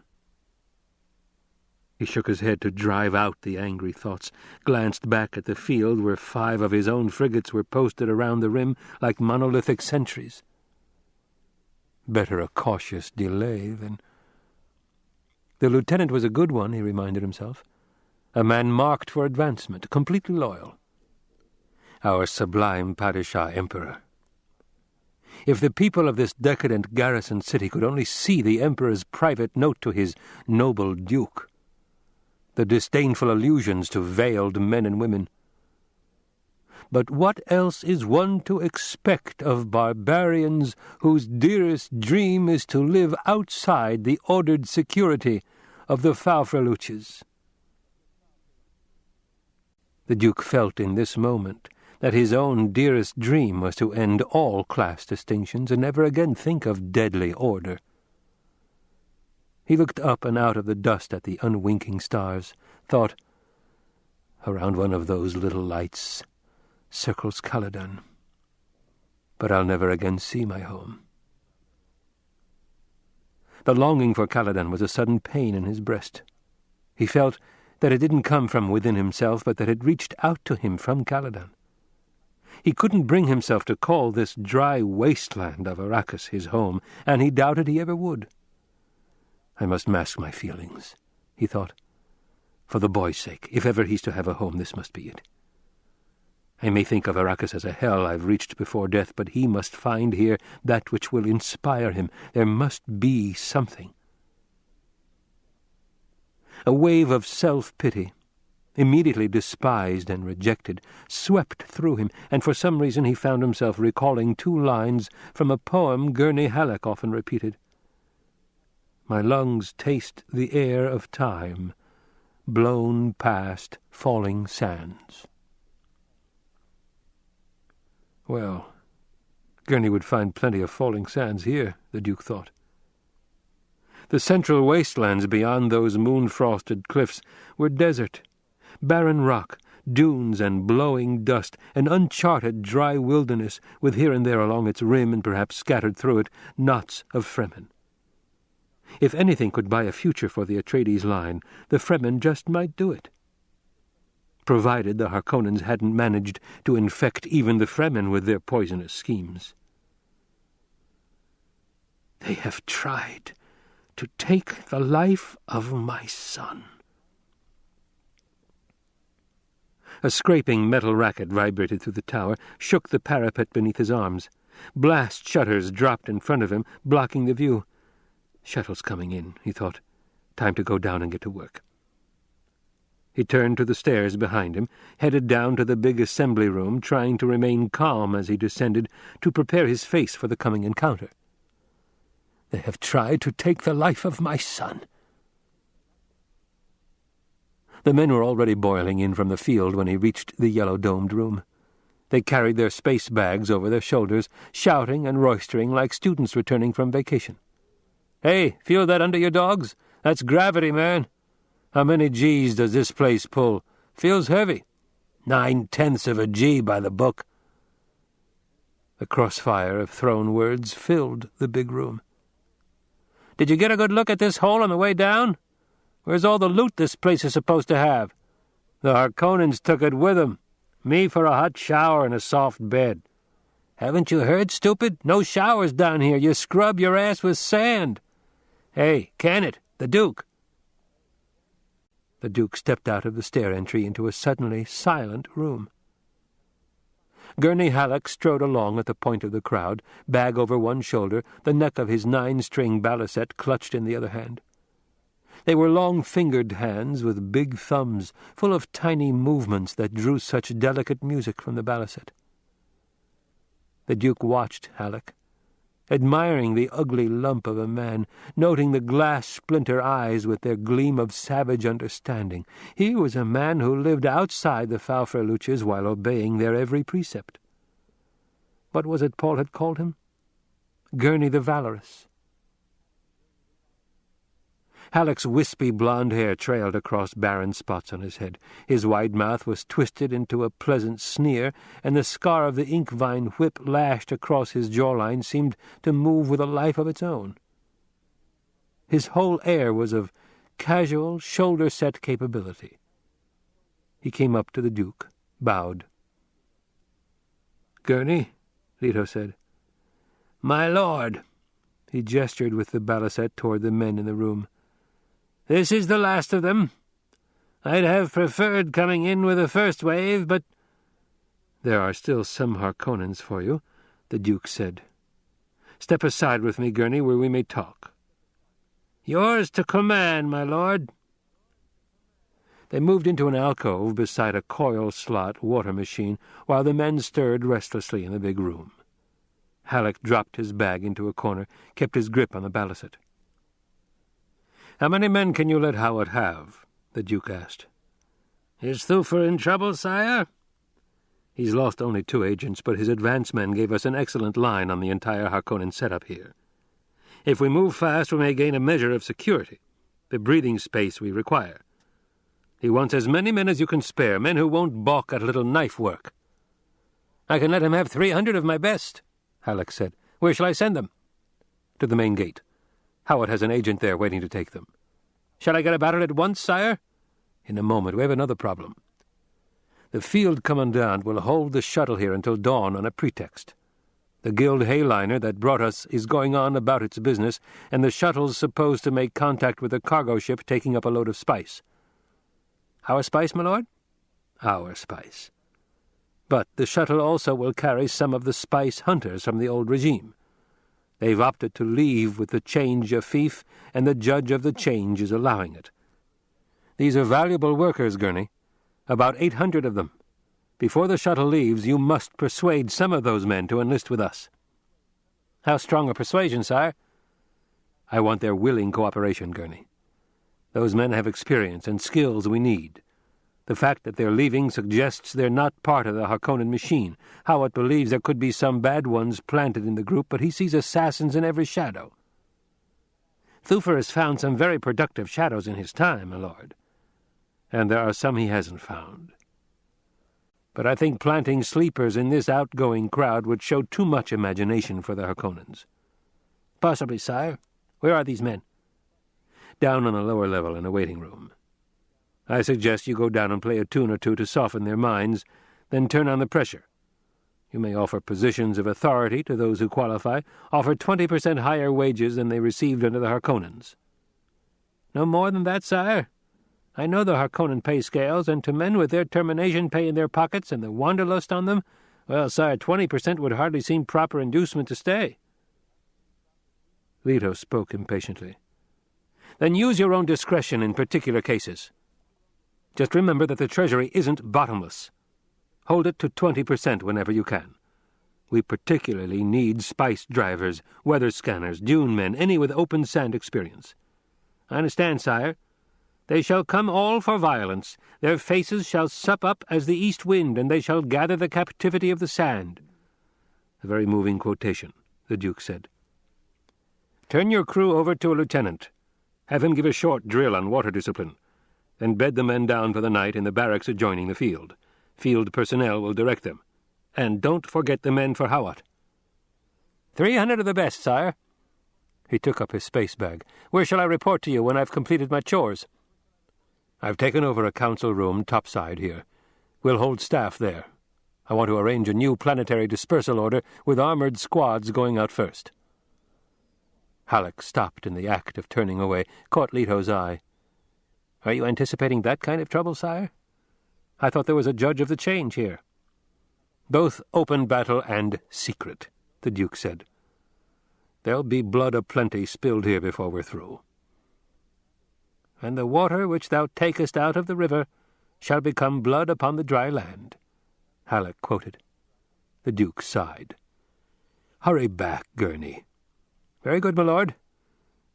He shook his head to drive out the angry thoughts, glanced back at the field where 5 of his own frigates were posted around the rim like monolithic sentries. Better a cautious delay than... The lieutenant was a good one, he reminded himself. A man marked for advancement, completely loyal. Our sublime Padishah Emperor. If the people of this decadent garrison city could only see the Emperor's private note to his noble duke, the disdainful allusions to veiled men and women. But what else is one to expect of barbarians whose dearest dream is to live outside the ordered security of the Faufreluches? The Duke felt in this moment that his own dearest dream was to end all class distinctions and never again think of deadly order. He looked up and out of the dust at the unwinking stars, thought, "Around one of those little lights circles Caladan, but I'll never again see my home." The longing for Caladan was a sudden pain in his breast. He felt that it didn't come from within himself, but that it reached out to him from Caladan. He couldn't bring himself to call this dry wasteland of Arrakis his home, and he doubted he ever would. "I must mask my feelings," he thought. "For the boy's sake, if ever he's to have a home, this must be it. I may think of Arrakis as a hell I've reached before death, but he must find here that which will inspire him. There must be something." A wave of self-pity, immediately despised and rejected, swept through him, and for some reason he found himself recalling 2 lines from a poem Gurney Halleck often repeated. "My lungs taste the air of time, blown past falling sands." Well, Gurney would find plenty of falling sands here, the Duke thought. The central wastelands beyond those moon-frosted cliffs were desert, barren rock, dunes and blowing dust, an uncharted dry wilderness with here and there along its rim and perhaps scattered through it knots of Fremen. If anything could buy a future for the Atreides line, the Fremen just might do it. Provided the Harkonnens hadn't managed to infect even the Fremen with their poisonous schemes. "They have tried to take the life of my son." A scraping metal racket vibrated through the tower, shook the parapet beneath his arms. Blast shutters dropped in front of him, blocking the view. "Shuttle's coming in," he thought. "Time to go down and get to work." He turned to the stairs behind him, headed down to the big assembly room, trying to remain calm as he descended, to prepare his face for the coming encounter. "They have tried to take the life of my son." The men were already boiling in from the field when he reached the yellow-domed room. They carried their space bags over their shoulders, shouting and roistering like students returning from vacation. "Hey, feel that under your dogs? That's gravity, man. How many G's does this place pull? Feels heavy. 9/10 of a G by the book." The crossfire of thrown words filled the big room. "Did you get a good look at this hole on the way down? Where's all the loot this place is supposed to have? The Harkonnens took it with them. Me for a hot shower and a soft bed. Haven't you heard, stupid? No showers down here. You scrub your ass with sand. Hey, Canet, the Duke." The Duke stepped out of the stair entry into a suddenly silent room. Gurney Halleck strode along at the point of the crowd, bag over one shoulder, the neck of his 9-string balisette clutched in the other hand. They were long-fingered hands with big thumbs, full of tiny movements that drew such delicate music from the balisette. The Duke watched Halleck, admiring the ugly lump of a man, noting the glass-splinter eyes with their gleam of savage understanding. Here was a man who lived outside the Faufreluches while obeying their every precept. What was it Paul had called him? Gurney the Valorous. Halleck's wispy blond hair trailed across barren spots on his head. His wide mouth was twisted into a pleasant sneer, and the scar of the ink-vine whip lashed across his jawline seemed to move with a life of its own. His whole air was of casual, shoulder-set capability. He came up to the Duke, bowed. "Gurney," Leto said. "My lord," he gestured with the balisette toward the men in the room. "This is the last of them. I'd have preferred coming in with the first wave, but—" "There are still some Harkonnens for you," the Duke said. "Step aside with me, Gurney, where we may talk." "Yours to command, my lord." They moved into an alcove beside a coil-slot water machine while the men stirred restlessly in the big room. Halleck dropped his bag into a corner, kept his grip on the balisset. "How many men can you let Howard have?" the Duke asked. "Is Thufir in trouble, sire?" "He's lost only 2 agents, but his advance men gave us an excellent line on the entire Harkonnen setup here. If we move fast, we may gain a measure of security, the breathing space we require. He wants as many men as you can spare, men who won't balk at a little knife work." "I can let him have 300 of my best," Halleck said. "Where shall I send them?" "To the main gate. Howard has an agent there waiting to take them." "Shall I get about it at once, sire?" "In a moment. We have another problem. The field commandant will hold the shuttle here until dawn on a pretext. The Guild Hayliner that brought us is going on about its business, and the shuttle's supposed to make contact with a cargo ship taking up a load of spice." "Our spice, my lord?" "Our spice. But the shuttle also will carry some of the spice hunters from the old regime. They've opted to leave with the change of fief, and the judge of the change is allowing it. These are valuable workers, Gurney. About 800 of them. Before the shuttle leaves, you must persuade some of those men to enlist with us." "How strong a persuasion, sire?" "I want their willing cooperation, Gurney. Those men have experience and skills we need. The fact that they're leaving suggests they're not part of the Harkonnen machine. Howard believes there could be some bad ones planted in the group, but he sees assassins in every shadow." "Thufir has found some very productive shadows in his time, my lord. And there are some he hasn't found. But I think planting sleepers in this outgoing crowd would show too much imagination for the Harkonnens." "Possibly, sire. Where are these men?" "Down on the lower level in a waiting room. I suggest you go down and play a tune or two to soften their minds, then turn on the pressure. You may offer positions of authority to those who qualify, offer 20% higher wages than they received under the Harkonnens." "No more than that, sire? I know the Harkonnen pay scales, and to men with their termination pay in their pockets and the wanderlust on them, well, sire, 20% would hardly seem proper inducement to stay." Leto spoke impatiently. "Then use your own discretion in particular cases. Just remember that the Treasury isn't bottomless. Hold it to 20% whenever you can. We particularly need spice drivers, weather scanners, dune men, any with open sand experience." "I understand, sire. They shall come all for violence. Their faces shall sup up as the east wind, and they shall gather the captivity of the sand." "A very moving quotation," the Duke said. "Turn your crew over to a lieutenant. Have him give a short drill on water discipline. Then bed the men down for the night in the barracks adjoining the field. Field personnel will direct them. And don't forget the men for Hawat." 300 of the best, sire." He took up his space bag. "Where shall I report to you when I've completed my chores?" "I've taken over a council room topside here. We'll hold staff there. I want to arrange a new planetary dispersal order with armored squads going out first." Halleck stopped in the act of turning away, caught Leto's eye. "Are you anticipating that kind of trouble, sire? I thought there was a judge of the change here." "Both open battle and secret," the Duke said. "There'll be blood aplenty spilled here before we're through." "And the water which thou takest out of the river shall become blood upon the dry land," Halleck quoted. The Duke sighed. "Hurry back, Gurney." "Very good, my lord."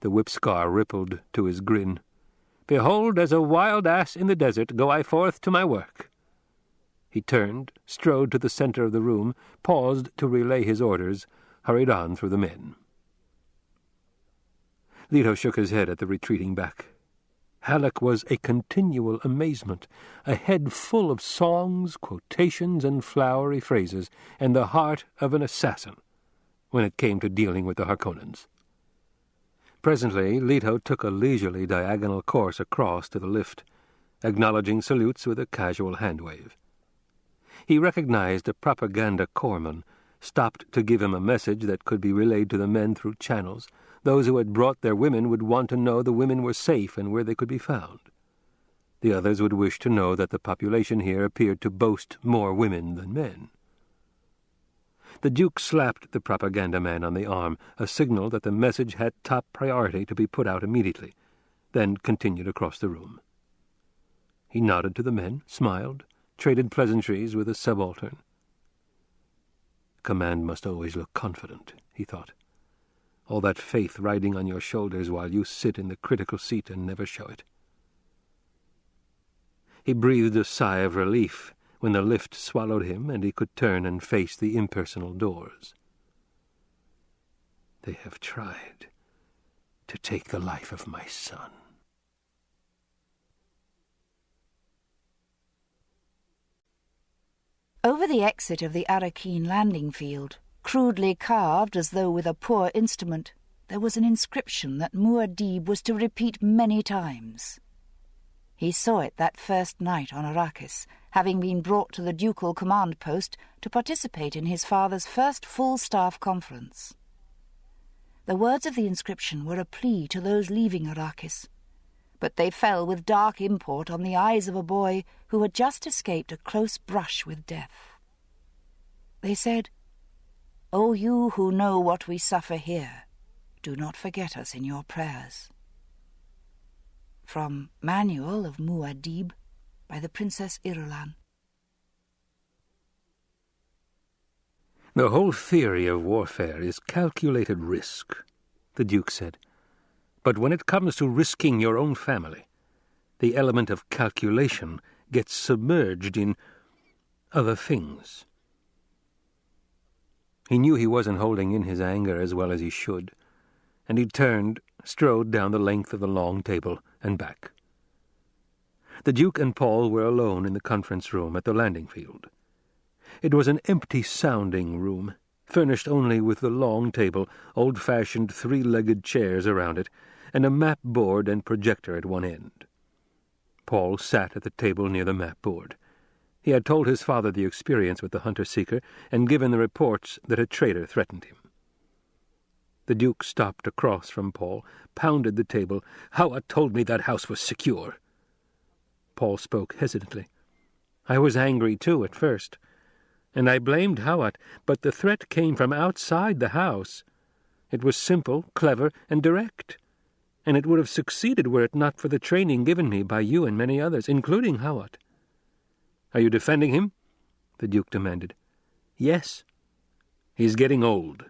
The whip-scar rippled to his grin. "Behold, as a wild ass in the desert go I forth to my work." He turned, strode to the center of the room, paused to relay his orders, hurried on through the men. Leto shook his head at the retreating back. Halleck was a continual amazement, a head full of songs, quotations, and flowery phrases, and the heart of an assassin, when it came to dealing with the Harkonnens. Presently Leto took a leisurely diagonal course across to the lift, acknowledging salutes with a casual hand-wave. He recognized a propaganda corpsman, stopped to give him a message that could be relayed to the men through channels. Those who had brought their women would want to know the women were safe and where they could be found. The others would wish to know that the population here appeared to boast more women than men. The Duke slapped the propaganda man on the arm, a signal that the message had top priority to be put out immediately, then continued across the room. He nodded to the men, smiled, traded pleasantries with a subaltern. Command must always look confident, he thought. All that faith riding on your shoulders while you sit in the critical seat and never show it. He breathed a sigh of relief when the lift swallowed him and he could turn and face the impersonal doors. They have tried to take the life of my son. Over the exit of the Arakeen landing field, crudely carved as though with a poor instrument, there was an inscription that Muad'Dib was to repeat many times. He saw it that first night on Arrakis, having been brought to the ducal command post to participate in his father's first full staff conference. The words of the inscription were a plea to those leaving Arrakis, but they fell with dark import on the eyes of a boy who had just escaped a close brush with death. They said, "O you who know what we suffer here, do not forget us in your prayers." From Manual of Muad'Dib by the Princess Irulan. The whole theory of warfare is calculated risk, the Duke said. But when it comes to risking your own family, the element of calculation gets submerged in other things. He knew he wasn't holding in his anger as well as he should, and he turned, strode down the length of the long table and back. The Duke and Paul were alone in the conference room at the landing field. It was an empty-sounding room, furnished only with the long table, old-fashioned three-legged chairs around it, and a map board and projector at one end. Paul sat at the table near the map board. He had told his father the experience with the hunter-seeker and given the reports that a traitor threatened him. The Duke stopped across from Paul, pounded the table. "Hawat told me that house was secure." Paul spoke hesitantly. "I was angry, too, at first, and I blamed Hawat, but the threat came from outside the house. It was simple, clever, and direct, and it would have succeeded were it not for the training given me by you and many others, including Hawat." "Are you defending him?" the Duke demanded. "Yes." "He's getting old.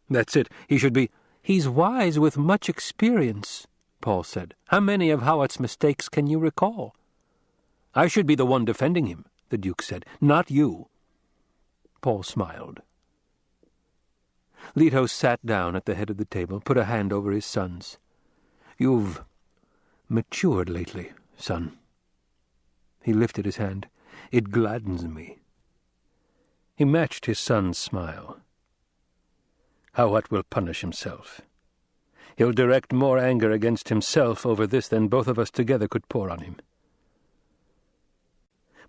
That's it. He should be—" "He's wise with much experience," Paul said. "How many of Hawat's mistakes can you recall?" "I should be the one defending him," the Duke said, "not you." Paul smiled. Leto sat down at the head of the table, put a hand over his son's. "You've matured lately, son." He lifted his hand. "It gladdens me." He matched his son's smile. "Hawat will punish himself. He'll direct more anger against himself over this than both of us together could pour on him."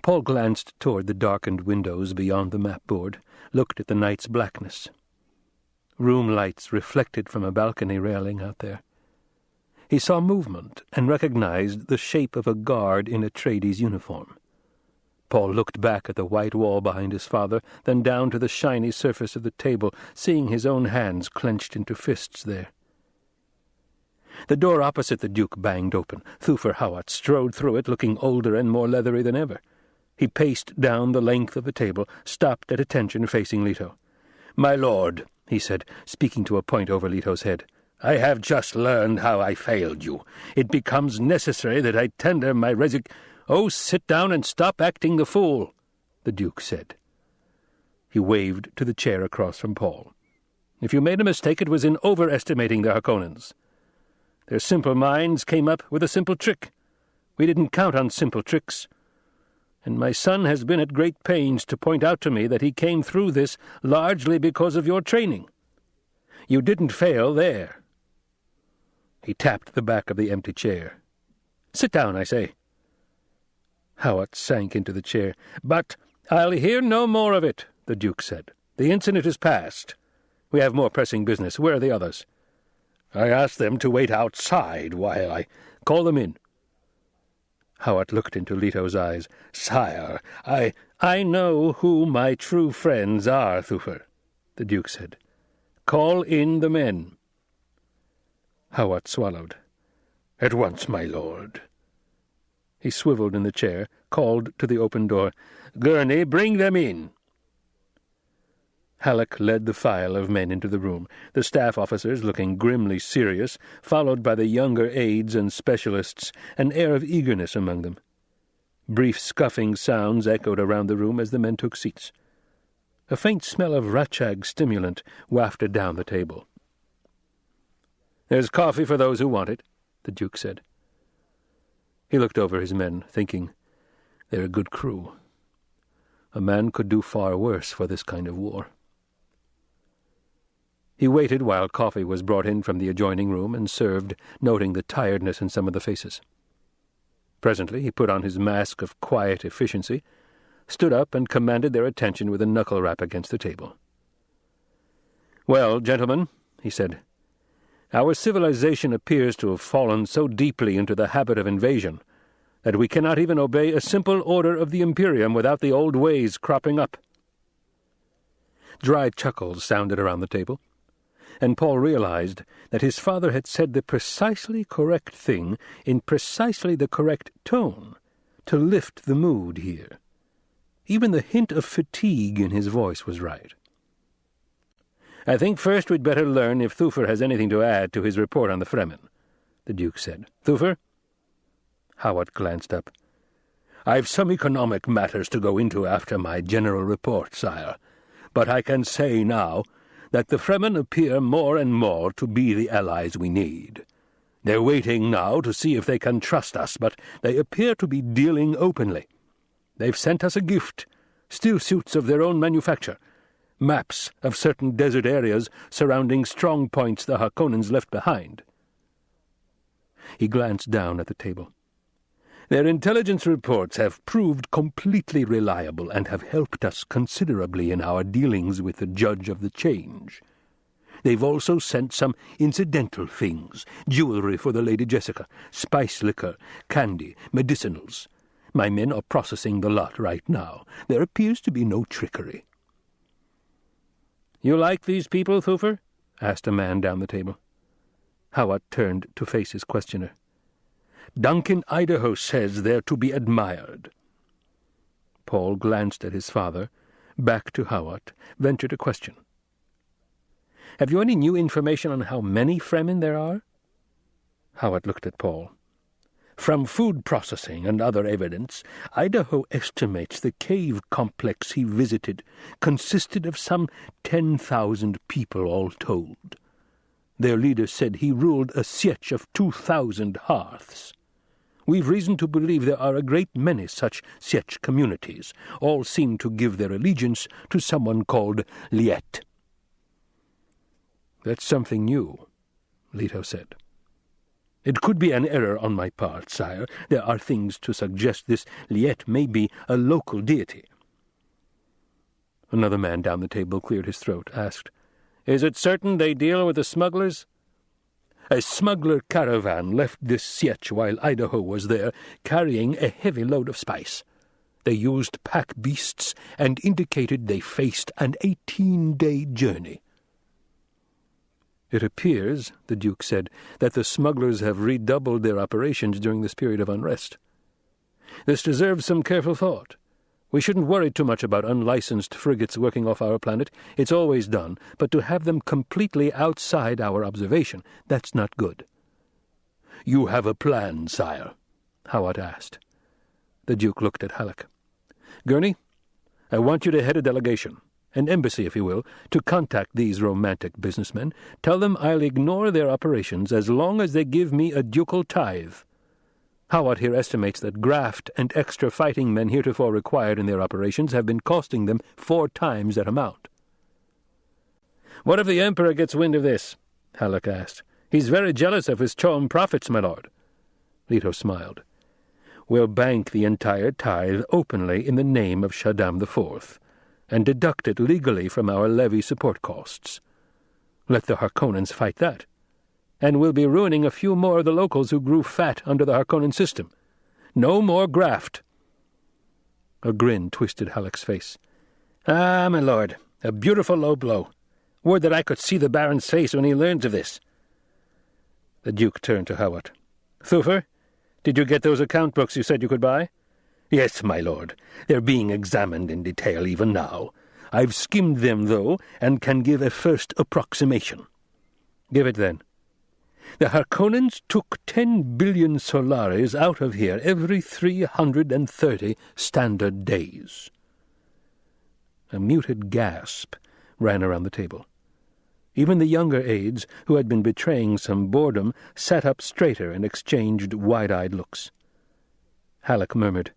Paul glanced toward the darkened windows beyond the map-board, looked at the night's blackness. Room lights reflected from a balcony railing out there. He saw movement and recognized the shape of a guard in Atreides' uniform. Paul looked back at the white wall behind his father, then down to the shiny surface of the table, seeing his own hands clenched into fists there. The door opposite the Duke banged open. Thufir Hawat strode through it, looking older and more leathery than ever. He paced down the length of the table, stopped at attention facing Leto. "My lord," he said, speaking to a point over Leto's head, "I have just learned how I failed you. It becomes necessary that I tender my "Oh, sit down and stop acting the fool," the Duke said. He waved to the chair across from Paul. "If you made a mistake, it was in overestimating the Harkonnens. Their simple minds came up with a simple trick. We didn't count on simple tricks. And my son has been at great pains to point out to me that he came through this largely because of your training. You didn't fail there." He tapped the back of the empty chair. "Sit down, I say." Hawat sank into the chair. "But I'll hear no more of it," the Duke said. "The incident is past. We have more pressing business. Where are the others?" "I asked them to wait outside while I—" "Call them in." Hawat looked into Leto's eyes. "Sire, I know who my true friends are, Thufir," the Duke said. "Call in the men." Hawat swallowed. "At once, my lord." He swiveled in the chair, called to the open door, "Gurney, bring them in." Halleck led the file of men into the room, the staff officers looking grimly serious, followed by the younger aides and specialists, an air of eagerness among them. Brief scuffing sounds echoed around the room as the men took seats. A faint smell of Ratchag stimulant wafted down the table. "There's coffee for those who want it," the Duke said. He looked over his men, thinking, "They're a good crew. A man could do far worse for this kind of war." He waited while coffee was brought in from the adjoining room and served, noting the tiredness in some of the faces. Presently he put on his mask of quiet efficiency, stood up and commanded their attention with a knuckle rap against the table. "Well, gentlemen," he said, "our civilization appears to have fallen so deeply into the habit of invasion that we cannot even obey a simple order of the Imperium without the old ways cropping up." Dry chuckles sounded around the table, and Paul realized that his father had said the precisely correct thing in precisely the correct tone to lift the mood here. Even the hint of fatigue in his voice was right. "I think first we'd better learn if Thufir has anything to add to his report on the Fremen," the Duke said. "Thufir?" Howat glanced up. "I've some economic matters to go into after my general report, sire, but I can say now that the Fremen appear more and more to be the allies we need. They're waiting now to see if they can trust us, but they appear to be dealing openly. They've sent us a gift, still suits of their own manufacture, maps of certain desert areas surrounding strong points the Harkonnens left behind." He glanced down at the table. "Their intelligence reports have proved completely reliable and have helped us considerably in our dealings with the Judge of the Change. They've also sent some incidental things, jewelry for the Lady Jessica, spice liquor, candy, medicinals. My men are processing the lot right now. There appears to be no trickery." "You like these people, Thufir?" asked a man down the table. Howat turned to face his questioner. "Duncan Idaho says they're to be admired." Paul glanced at his father, back to Howat, ventured a question. "Have you any new information on how many Fremen there are?" Howat looked at Paul. "From food processing and other evidence, Idaho estimates the cave complex he visited consisted of some 10,000 people all told. Their leader said he ruled a sietch of 2,000 hearths. We've reason to believe there are a great many such sietch communities. All seem to give their allegiance to someone called Liet." "That's something new," Leto said. "It could be an error on my part, sire. There are things to suggest this Liet may be a local deity." Another man down the table cleared his throat, asked, "Is it certain they deal with the smugglers?" "A smuggler caravan left this sietch while Idaho was there, carrying a heavy load of spice. They used pack beasts and indicated they faced an 18-day journey." "It appears," the Duke said, "that the smugglers have redoubled their operations during this period of unrest. This deserves some careful thought. We shouldn't worry too much about unlicensed frigates working off our planet. It's always done, but to have them completely outside our observation, that's not good." "You have a plan, sire?" Howat asked. The Duke looked at Halleck. "Gurney, I want you to head a delegation, an embassy, if you will, to contact these romantic businessmen. Tell them I'll ignore their operations as long as they give me a ducal tithe. Howat here estimates that graft and extra fighting men heretofore required in their operations have been costing them 4 times that amount." "What if the Emperor gets wind of this?" Halleck asked. "He's very jealous of his Chom prophets, my lord." Leto smiled. "We'll bank the entire tithe openly in the name of Shaddam IV, and deduct it legally from our levy support costs. Let the Harkonnens fight that. And we'll be ruining a few more of the locals who grew fat under the Harkonnen system. No more graft." A grin twisted Halleck's face. "Ah, my lord, a beautiful low blow. Would that I could see the Baron's face when he learns of this." The Duke turned to Howat. "Thufir, Did you get those account books you said you could buy? Yes, my lord. They're being examined in detail even now. I've skimmed them, though, and can give a first approximation. Give it, then. The Harkonnens took 10 billion solaris out of here every 330 standard days. A muted gasp ran around the table. Even the younger aides, who had been betraying some boredom, sat up straighter and exchanged wide-eyed looks. Halleck murmured,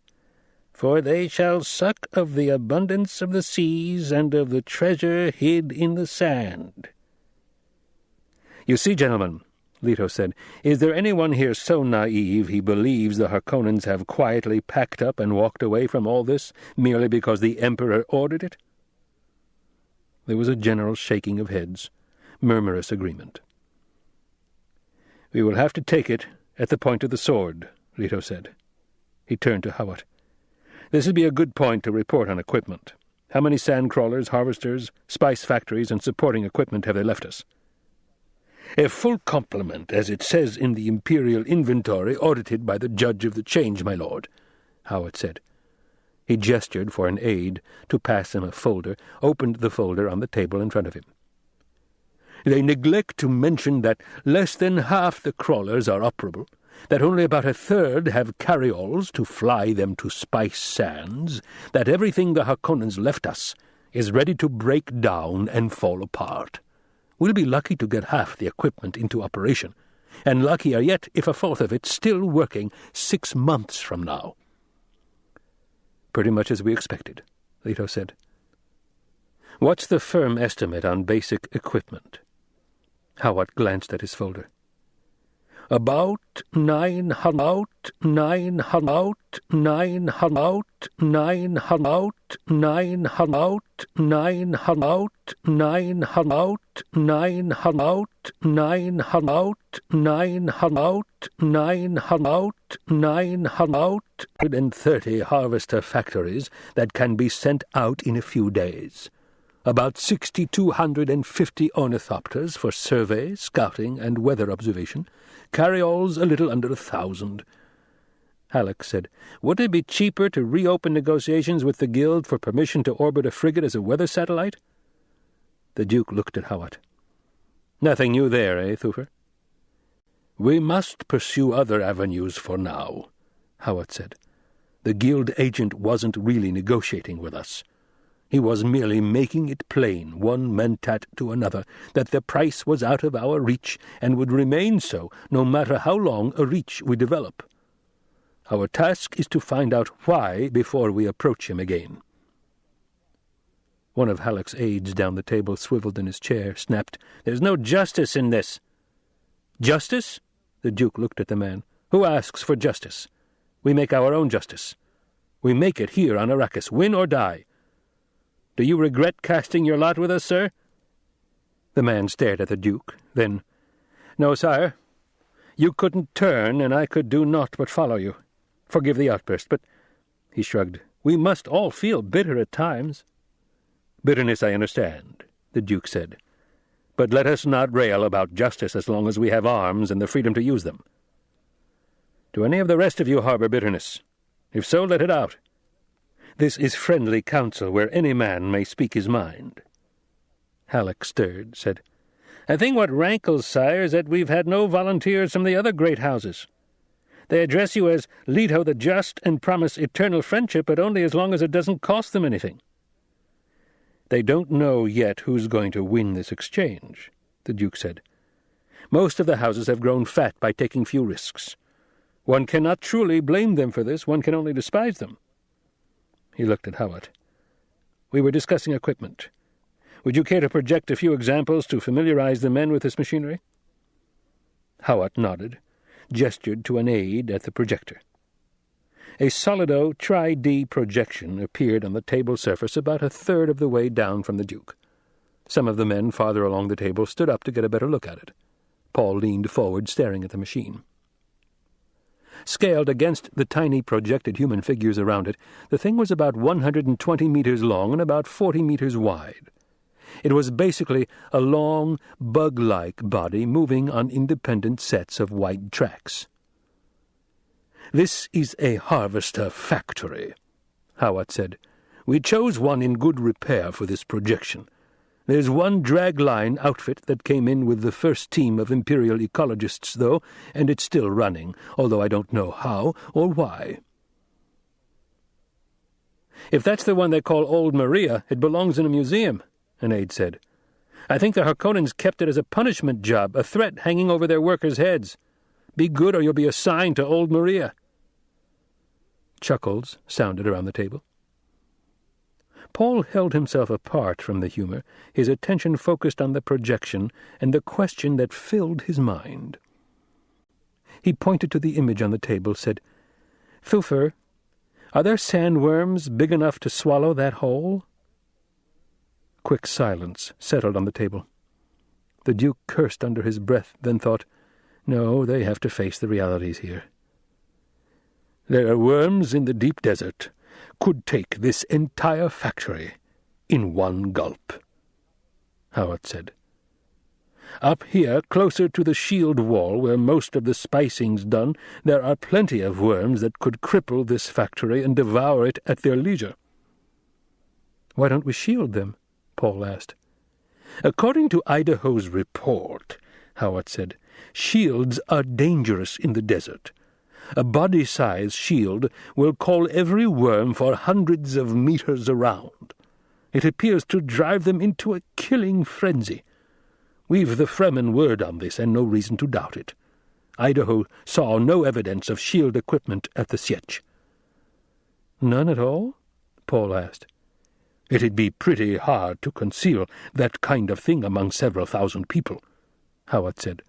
"For they shall suck of the abundance of the seas and of the treasure hid in the sand." "You see, gentlemen," Leto said, "is there anyone here so naive he believes the Harkonnens have quietly packed up and walked away from all this merely because the Emperor ordered it?" There was a general shaking of heads, murmurous agreement. "We will have to take it at the point of the sword," Leto said. He turned to Hawat. "This would be a good point to report on equipment. How many sand crawlers, harvesters, spice factories, and supporting equipment have they left us?" "A full complement, as it says in the Imperial Inventory audited by the Judge of the Change, my lord," Hawat said. He gestured for an aide to pass him a folder, opened the folder on the table in front of him. "They neglect to mention that less than half the crawlers are operable, that only about a third have carryalls to fly them to spice sands, that everything the Harkonnens left us is ready to break down and fall apart. We'll be lucky to get half the equipment into operation, and luckier yet if a fourth of it's still working 6 months from now." "Pretty much as we expected," Leto said. "What's the firm estimate on basic equipment?" Hawat glanced at his folder. "About 900. And 30 harvester factories that can be sent out in a few days. About 6,250 ornithopters for survey, scouting, and weather observation. Carryalls a little under 1,000. Halleck said, "Would it be cheaper to reopen negotiations with the Guild for permission to orbit a frigate as a weather satellite?" The Duke looked at Hawat. "Nothing new there, eh, Thufir?" "We must pursue other avenues for now," Hawat said. "The Guild agent wasn't really negotiating with us. He was merely making it plain, one mentat to another, that the price was out of our reach and would remain so no matter how long a reach we develop. Our task is to find out why before we approach him again." One of Halleck's aides down the table swiveled in his chair, snapped, "There's no justice in this." "Justice?" The Duke looked at the man. "Who asks for justice? We make our own justice. We make it here on Arrakis, win or die. Do you regret casting your lot with us, sir?" The man stared at the Duke, then, "No, sire. You couldn't turn, and I could do naught but follow you. Forgive the outburst, but—" He shrugged. "We must all feel bitter at times." "Bitterness I understand," the Duke said. "But let us not rail about justice as long as we have arms and the freedom to use them. Do any of the rest of you harbor bitterness? If so, let it out. This is friendly counsel where any man may speak his mind." Halleck stirred, said, "I think what rankles, sire, is that we've had no volunteers from the other great houses. They address you as Leto the Just and promise eternal friendship, but only as long as it doesn't cost them anything." "They don't know yet who's going to win this exchange," the Duke said. "Most of the houses have grown fat by taking few risks. One cannot truly blame them for this, one can only despise them." He looked at Hawat. "We were discussing equipment. Would you care to project a few examples to familiarize the men with this machinery?" Hawat nodded, gestured to an aide at the projector. A Solido Tri-D projection appeared on the table surface about a third of the way down from the Duke. Some of the men farther along the table stood up to get a better look at it. Paul leaned forward, staring at the machine. Scaled against the tiny projected human figures around it, the thing was about 120 meters long and about 40 meters wide. It was basically a long, bug-like body moving on independent sets of white tracks. "This is a harvester factory," Howat said. "We chose one in good repair for this projection. There's one drag-line outfit that came in with the first team of Imperial ecologists, though, and it's still running, although I don't know how or why." "If that's the one they call Old Maria, it belongs in a museum," an aide said. "I think the Harkonnens kept it as a punishment job, a threat hanging over their workers' heads. Be good or you'll be assigned to Old Maria." Chuckles sounded around the table. Paul held himself apart from the humor, his attention focused on the projection and the question that filled his mind. He pointed to the image on the table, said, "Thufir, are there sandworms big enough to swallow that whole?" Quick silence settled on the table. The Duke cursed under his breath, then thought, "No, they have to face the realities here." "There are worms in the deep desert. Could take this entire factory in one gulp," Howat said. "Up here, closer to the shield wall where most of the spicing's done, there are plenty of worms that could cripple this factory and devour it at their leisure." "Why don't we shield them?" Paul asked. "According to Idaho's report," Howat said, "shields are dangerous in the desert. A body-size shield will call every worm for hundreds of meters around. It appears to drive them into a killing frenzy. We've the Fremen word on this, and no reason to doubt it. Idaho saw no evidence of shield equipment at the Sietch." "None at all?" Paul asked. "It'd be pretty hard to conceal that kind of thing among several thousand people," Howat said.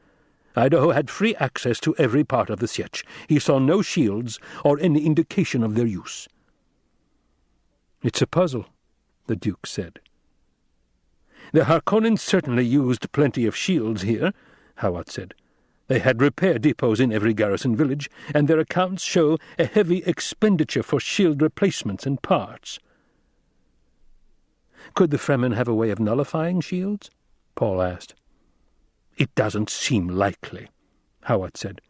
"Idaho had free access to every part of the Sietch. He saw no shields or any indication of their use." "It's a puzzle," the Duke said. "The Harkonnens certainly used plenty of shields here," Howat said. "They had repair depots in every garrison village, and their accounts show a heavy expenditure for shield replacements and parts." "Could the Fremen have a way of nullifying shields?" Paul asked. "It doesn't seem likely," Howat said.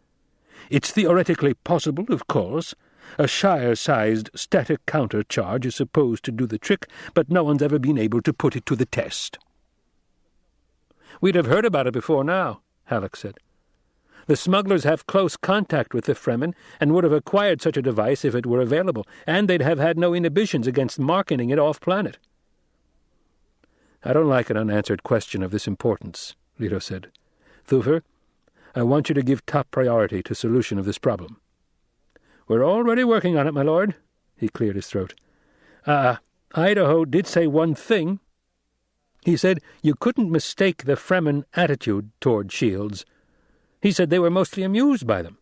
"It's theoretically possible, of course. A Shire-sized static countercharge is supposed to do the trick, but no one's ever been able to put it to the test." "We'd have heard about it before now," Halleck said. "The smugglers have close contact with the Fremen and would have acquired such a device if it were available, and they'd have had no inhibitions against marketing it off-planet." "I don't like an unanswered question of this importance," Leto said. "Thufir, I want you to give top priority to solution of this problem." "We're already working on it, my lord." He cleared his throat. Idaho did say one thing. He said you couldn't mistake the Fremen attitude toward shields. He said they were mostly amused by them."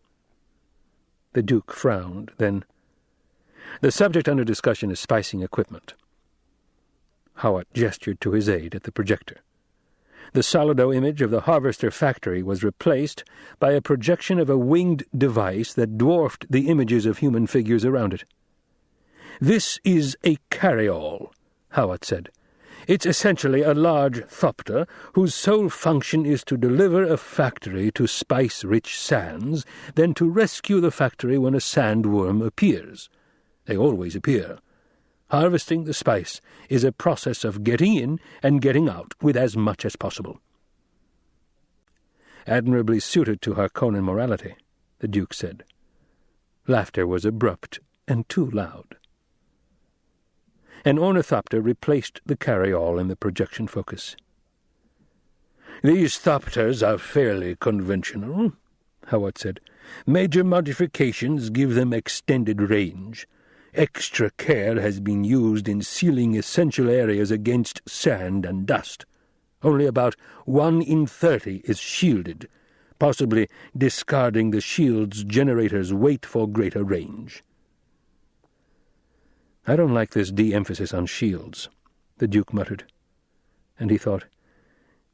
The Duke frowned, then, "The subject under discussion is spicing equipment." Howat gestured to his aide at the projector. The Solido image of the Harvester factory was replaced by a projection of a winged device that dwarfed the images of human figures around it. "This is a carryall," Howat said. "It's essentially a large thopter whose sole function is to deliver a factory to spice-rich sands, then to rescue the factory when a sandworm appears. They always appear. Harvesting the spice is a process of getting in and getting out with as much as possible." "Admirably suited to Harkonnen morality," the Duke said. Laughter was abrupt and too loud. An ornithopter replaced the carryall in the projection focus. "These thopters are fairly conventional," Howat said. "Major modifications give them extended range. Extra care has been used in sealing essential areas against sand and dust. Only about 1 in 30 is shielded, possibly discarding the shield's generator's weight for greater range." "I don't like this de-emphasis on shields," the Duke muttered. And he thought,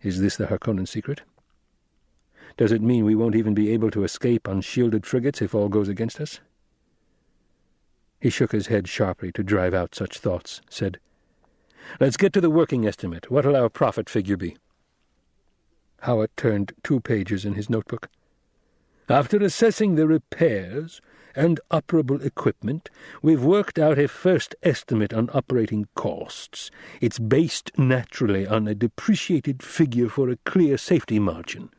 is this the Harkonnen secret? Does it mean we won't even be able to escape on shielded frigates if all goes against us? He shook his head sharply to drive out such thoughts, said, "Let's get to the working estimate. What'll our profit figure be?" Howat turned 2 pages in his notebook. "After assessing the repairs, and operable equipment, we've worked out a first estimate on operating costs. It's based naturally on a depreciated figure for a clear safety margin."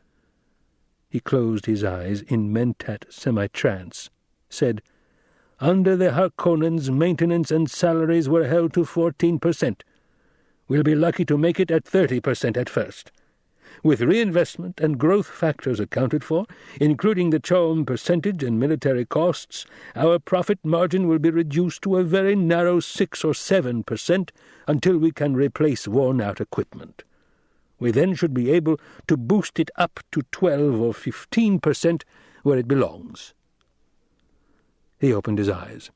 He closed his eyes in mentat semi-trance, said, "Under the Harkonnens, maintenance and salaries were held to 14%. We'll be lucky to make it at 30% at first. With reinvestment and growth factors accounted for, including the CHOAM percentage and military costs, our profit margin will be reduced to a very narrow 6 or 7% until we can replace worn-out equipment. We then should be able to boost it up to 12 or 15% where it belongs." He opened his eyes.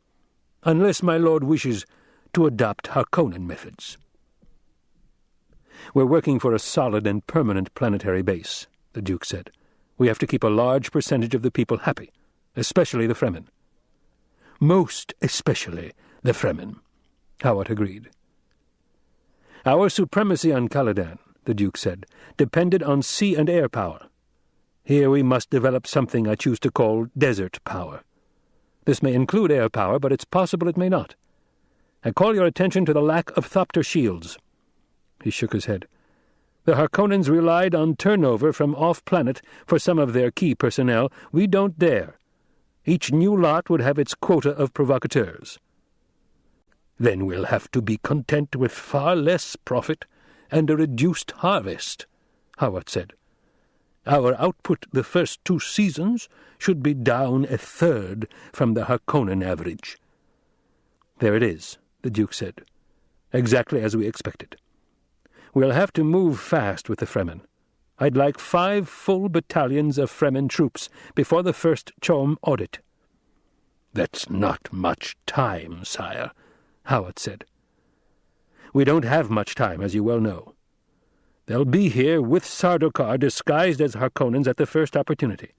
"Unless my lord wishes to adopt Harkonnen methods." "We're working for a solid and permanent planetary base," the Duke said. "We have to keep a large percentage of the people happy, especially the Fremen." "Most especially the Fremen," Hawat agreed. "Our supremacy on Caladan," the Duke said, "depended on sea and air power. Here we must develop something I choose to call desert power. This may include air power, but it's possible it may not. I call your attention to the lack of Thopter shields." He shook his head. "The Harkonnens relied on turnover from off-planet for some of their key personnel. We don't dare. Each new lot would have its quota of provocateurs." "Then we'll have to be content with far less profit and a reduced harvest," Hawat said. "Our output the first 2 seasons should be down a third from the Harkonnen average." "There it is," the Duke said. "Exactly as we expected. We'll have to move fast with the Fremen. I'd like 5 full battalions of Fremen troops before the first CHOAM audit." "That's not much time, sire," Hawat said. "We don't have much time, as you well know. They'll be here with Sardaukar disguised as Harkonnens at the first opportunity.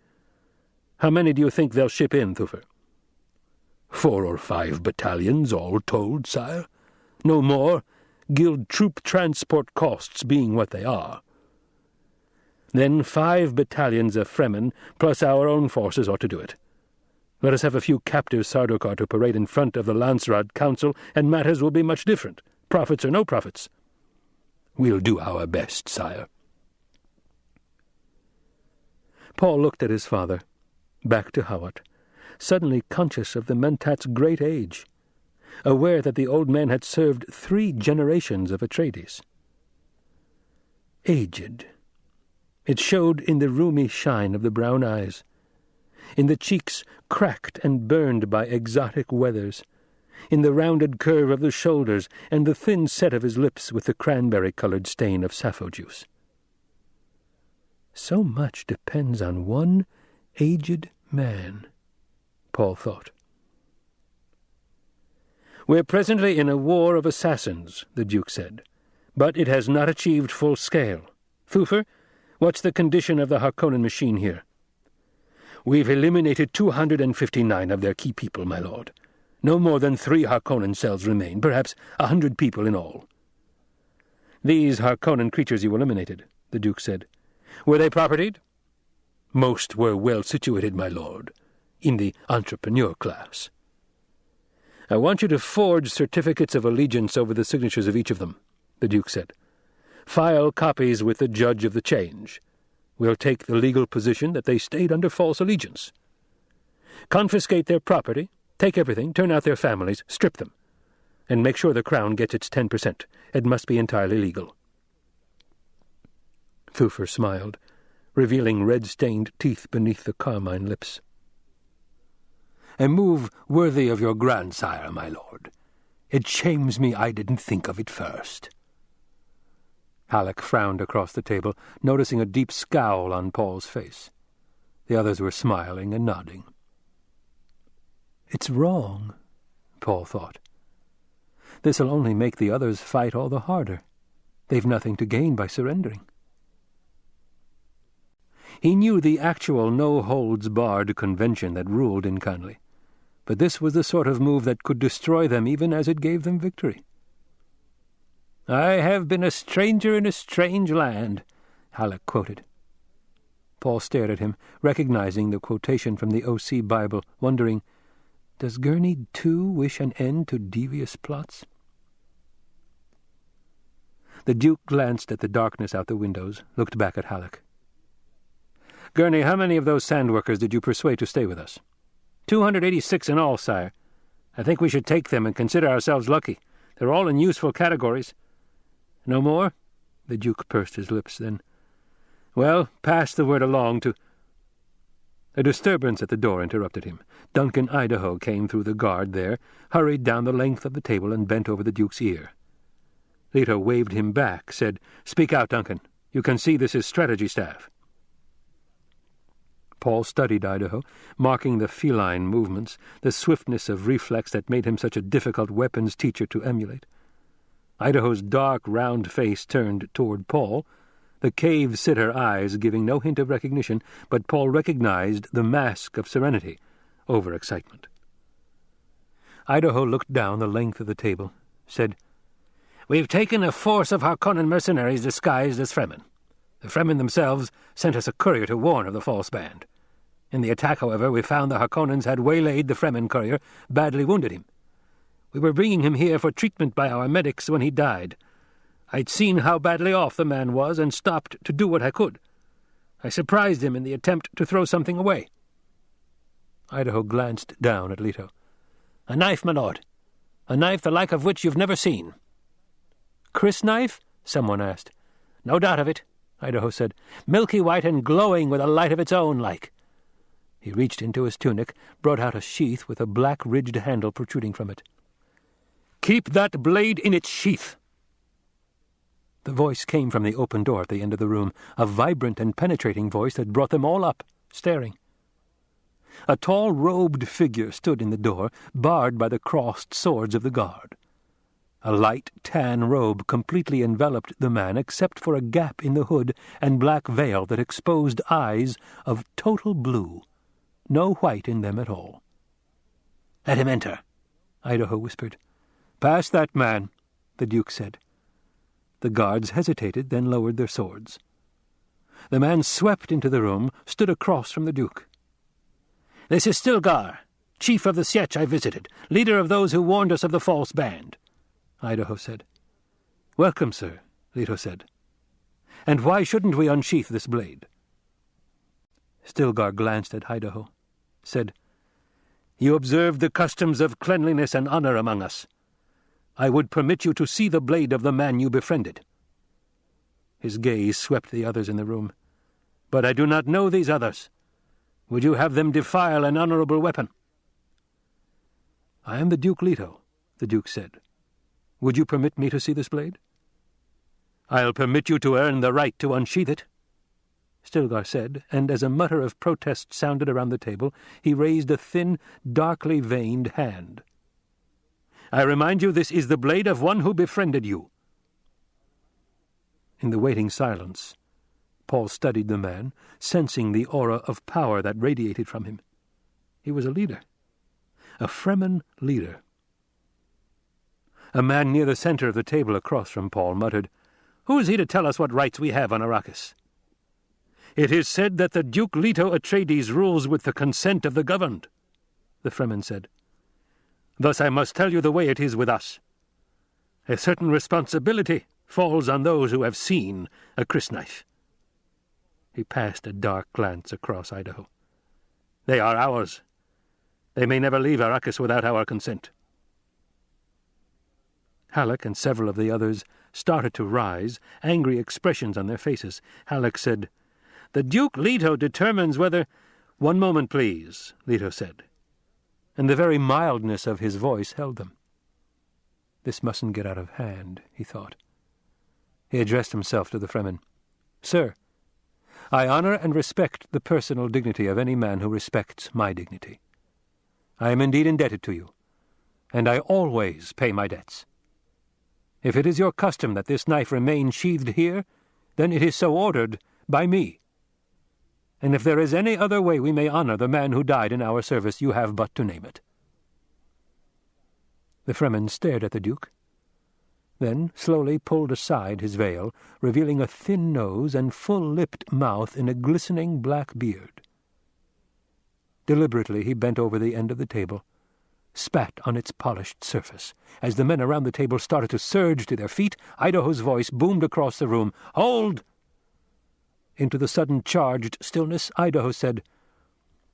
How many do you think they'll ship in, Thufir?" 4 or 5 battalions, all told, sire. No more, guild troop transport costs being what they are. Then 5 battalions of Fremen, plus our own forces, ought to do it. Let us have a few captive Sardaukar to parade in front of the Landsraad Council, and matters will be much different, profits or no profits. We'll do our best, sire." Paul looked at his father, back to Hawat, suddenly conscious of the Mentat's great age, aware that the old man had served 3 generations of Atreides. Aged. It showed in the rheumy shine of the brown eyes, in the cheeks cracked and burned by exotic weathers, in the rounded curve of the shoulders and the thin set of his lips with the cranberry-colored stain of sappho juice. So much depends on one aged man, Paul thought. "We're presently in a war of assassins," the Duke said, "but it has not achieved full scale. Thufir, what's the condition of the Harkonnen machine here?" "We've eliminated 259 of their key people, my lord. No more than 3 Harkonnen cells remain, perhaps 100 people in all." "These Harkonnen creatures you eliminated," the Duke said, "were they propertied?" "Most were well-situated, my lord, in the entrepreneur class." "I want you to forge certificates of allegiance over the signatures of each of them," the Duke said. "File copies with the judge of the change. We'll take the legal position that they stayed under false allegiance. Confiscate their property, take everything, turn out their families, strip them, and make sure the Crown gets its 10%. It must be entirely legal." Thufir smiled, revealing red-stained teeth beneath the carmine lips. "A move worthy of your grandsire, my lord. It shames me I didn't think of it first." Halleck frowned across the table, noticing a deep scowl on Paul's face. The others were smiling and nodding. "It's wrong," Paul thought. "This'll only make the others fight all the harder. They've nothing to gain by surrendering." He knew the actual no-holds-barred convention that ruled in Canley, but this was the sort of move that could destroy them even as it gave them victory. "I have been a stranger in a strange land," Halleck quoted. Paul stared at him, recognizing the quotation from the O.C. Bible, wondering, Does Gurney, too, wish an end to devious plots? The Duke glanced at the darkness out the windows, looked back at Halleck. "Gurney, how many of those sand workers did you persuade to stay with us?" 286 in all, sire. I think we should take them and consider ourselves lucky. They're all in useful categories." "No more?" The Duke pursed his lips, then, "Well, pass the word along to—" A disturbance at the door interrupted him. Duncan Idaho came through the guard there, hurried down the length of the table, and bent over the Duke's ear. Leto waved him back, said, "Speak out, Duncan. You can see this is strategy staff." Paul studied Idaho, marking the feline movements, the swiftness of reflex that made him such a difficult weapons teacher to emulate. Idaho's dark, round face turned toward Paul, the cave-sitter eyes giving no hint of recognition, but Paul recognized the mask of serenity over excitement. Idaho looked down the length of the table, said, "We've taken a force of Harkonnen mercenaries disguised as Fremen. The Fremen themselves sent us a courier to warn of the false band. In the attack, however, we found the Harkonnens had waylaid the Fremen courier, badly wounded him. We were bringing him here for treatment by our medics when he died. I'd seen how badly off the man was and stopped to do what I could. I surprised him in the attempt to throw something away." Idaho glanced down at Leto. "A knife, my lord. A knife the like of which you've never seen." "Chris knife?" someone asked. "No doubt of it," Idaho said. "Milky white and glowing with a light of its own, like." He reached into his tunic, brought out a sheath with a black ridged handle protruding from it. "Keep that blade in its sheath." The voice came from the open door at the end of the room, a vibrant and penetrating voice that brought them all up, staring. A tall, robed figure stood in the door, barred by the crossed swords of the guard. A light tan robe completely enveloped the man except for a gap in the hood and black veil that exposed eyes of total blue, no white in them at all. "Let him enter," Idaho whispered. "Pass that man," the Duke said. The guards hesitated, then lowered their swords. The man swept into the room, stood across from the Duke. "This is Stilgar, chief of the Sietch I visited, leader of those who warned us of the false band," Idaho said. "Welcome, sir," Leto said. "And why shouldn't we unsheath this blade?" Stilgar glanced at Idaho, said, "You observed the customs of cleanliness and honor among us. I would permit you to see the blade of the man you befriended." His gaze swept the others in the room. "But I do not know these others. Would you have them defile an honorable weapon?" "I am the Duke Leto," the Duke said. "Would you permit me to see this blade?" "I'll permit you to earn the right to unsheath it," Stilgar said, and as a mutter of protest sounded around the table, he raised a thin, darkly veined hand. "I remind you this is the blade of one who befriended you." In the waiting silence, Paul studied the man, sensing the aura of power that radiated from him. He was a leader, a Fremen leader. A man near the center of the table across from Paul muttered, "Who is he to tell us what rights we have on Arrakis?" "It is said that the Duke Leto Atreides rules with the consent of the governed," the Fremen said. "Thus I must tell you the way it is with us. A certain responsibility falls on those who have seen a crysknife." He passed a dark glance across Idaho. "They are ours. They may never leave Arrakis without our consent." Halleck and several of the others started to rise, angry expressions on their faces. Halleck said, "The Duke Leto determines whether—" "One moment, please," Leto said, and the very mildness of his voice held them. This mustn't get out of hand, he thought. He addressed himself to the Fremen. "Sir, I honor and respect the personal dignity of any man who respects my dignity. I am indeed indebted to you, and I always pay my debts. If it is your custom that this knife remain sheathed here, then it is so ordered by me. And if there is any other way we may honor the man who died in our service, you have but to name it." The Fremen stared at the Duke, then slowly pulled aside his veil, revealing a thin nose and full-lipped mouth in a glistening black beard. Deliberately he bent over the end of the table, spat on its polished surface. As the men around the table started to surge to their feet, Idaho's voice boomed across the room. "Hold!" Into the sudden charged stillness, Idaho said,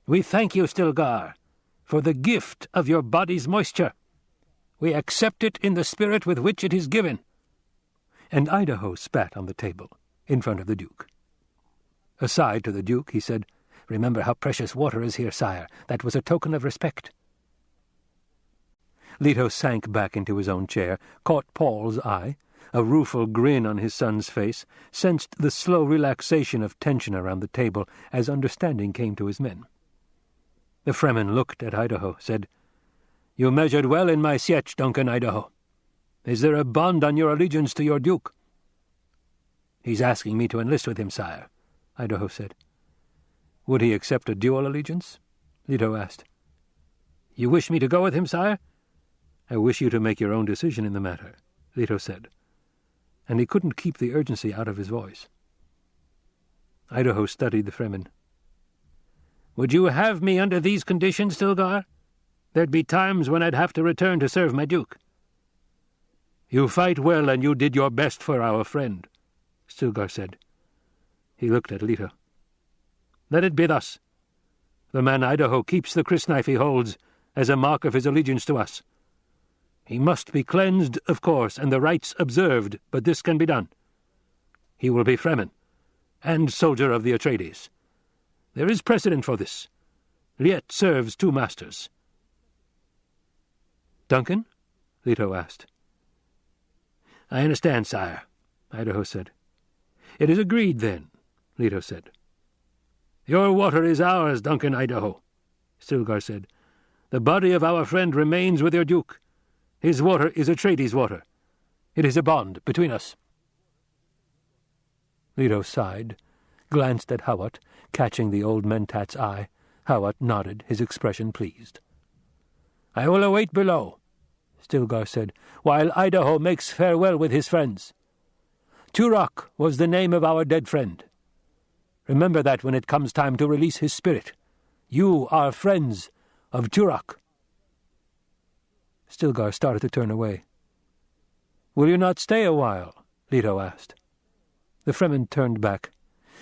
"We thank you, Stilgar, for the gift of your body's moisture. We accept it in the spirit with which it is given." And Idaho spat on the table, in front of the Duke. Aside to the Duke, he said, "Remember how precious water is here, sire. That was a token of respect." Leto sank back into his own chair, caught Paul's eye, a rueful grin on his son's face, sensed the slow relaxation of tension around the table as understanding came to his men. The Fremen looked at Idaho, said, "You measured well in my sietch, Duncan, Idaho. Is there a bond on your allegiance to your Duke?" "He's asking me to enlist with him, sire," Idaho said. "Would he accept a dual allegiance?" Leto asked. "You wish me to go with him, sire?" "I wish you to make your own decision in the matter," Leto said, and he couldn't keep the urgency out of his voice. Idaho studied the Fremen. "Would you have me under these conditions, Stilgar? There'd be times when I'd have to return to serve my Duke." "You fight well, and you did your best for our friend," Stilgar said. He looked at Leto. "Let it be thus. The man Idaho keeps the crysknife he holds as a mark of his allegiance to us. He must be cleansed, of course, and the rites observed, but this can be done. He will be Fremen, and soldier of the Atreides. There is precedent for this. Liet serves two masters." "Duncan?" Leto asked. "I understand, sire," Idaho said. "It is agreed, then," Leto said. "Your water is ours, Duncan, Idaho," Stilgar said. "The body of our friend remains with your Duke. His water is Atreides' water. It is a bond between us." Leto sighed, glanced at Hawat, catching the old mentat's eye. Hawat nodded, his expression pleased. "I will await below," Stilgar said, "while Idaho makes farewell with his friends. Turok was the name of our dead friend. Remember that when it comes time to release his spirit. You are friends of Turok." Stilgar started to turn away. "Will you not stay a while?" Leto asked. The Fremen turned back,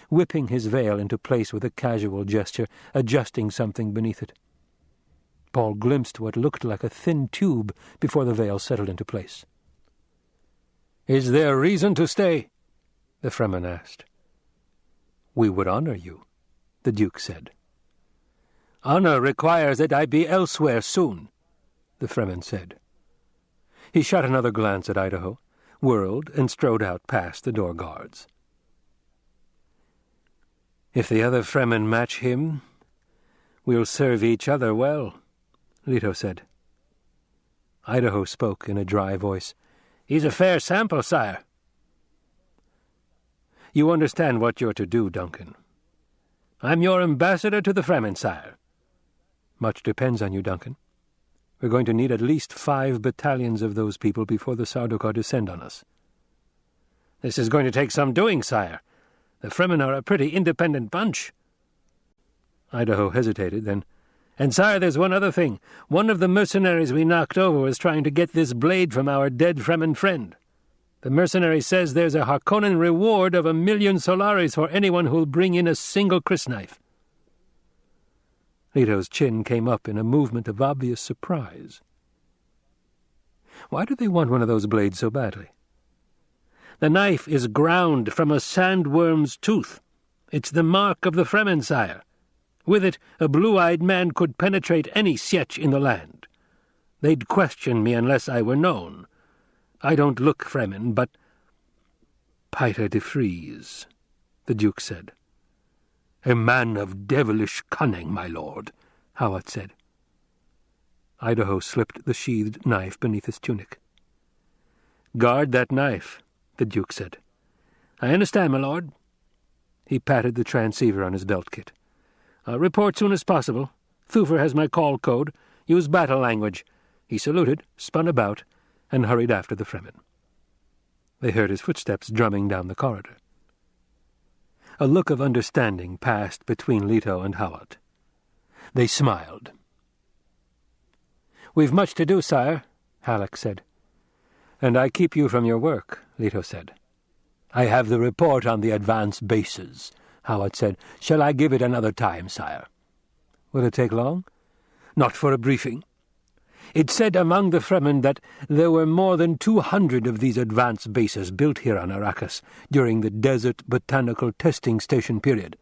whipping his veil into place with a casual gesture, adjusting something beneath it. Paul glimpsed what looked like a thin tube before the veil settled into place. "Is there reason to stay?" the Fremen asked. "We would honor you," the Duke said. "Honor requires that I be elsewhere soon," the Fremen said. He shot another glance at Idaho, whirled, and strode out past the door guards. "If the other Fremen match him, we'll serve each other well," Leto said. Idaho spoke in a dry voice. "He's a fair sample, sire." "You understand what you're to do, Duncan." "I'm your ambassador to the Fremen, sire." "Much depends on you, Duncan. We're going to need at least 5 battalions of those people before the Sardaukar descend on us." "This is going to take some doing, sire. The Fremen are a pretty independent bunch." Idaho hesitated, then, "And, sire, there's one other thing. One of the mercenaries we knocked over was trying to get this blade from our dead Fremen friend. The mercenary says there's a Harkonnen reward of 1,000,000 Solaris for anyone who'll bring in a single crysknife." Leto's chin came up in a movement of obvious surprise. "Why do they want one of those blades so badly?" "The knife is ground from a sandworm's tooth. It's the mark of the Fremen, sire. With it, a blue-eyed man could penetrate any sietch in the land. They'd question me unless I were known. I don't look Fremen, but—" "Piter de Vries," the Duke said. "A man of devilish cunning, my lord," Hawat said. Idaho slipped the sheathed knife beneath his tunic. "Guard that knife," the Duke said. "I understand, my lord." He patted the transceiver on his belt kit. "I'll report soon as possible. Thufir has my call code. Use battle language." He saluted, spun about, and hurried after the Fremen. They heard his footsteps drumming down the corridor. A look of understanding passed between Leto and Hawat. They smiled. "We've much to do, sire," Halleck said. "And I keep you from your work," Leto said. "I have the report on the advanced bases," Howard said. "Shall I give it another time, sire?" "Will it take long?" "Not for a briefing. It said among the Fremen that there were more than 200 of these advanced bases built here on Arrakis during the Desert Botanical Testing Station period.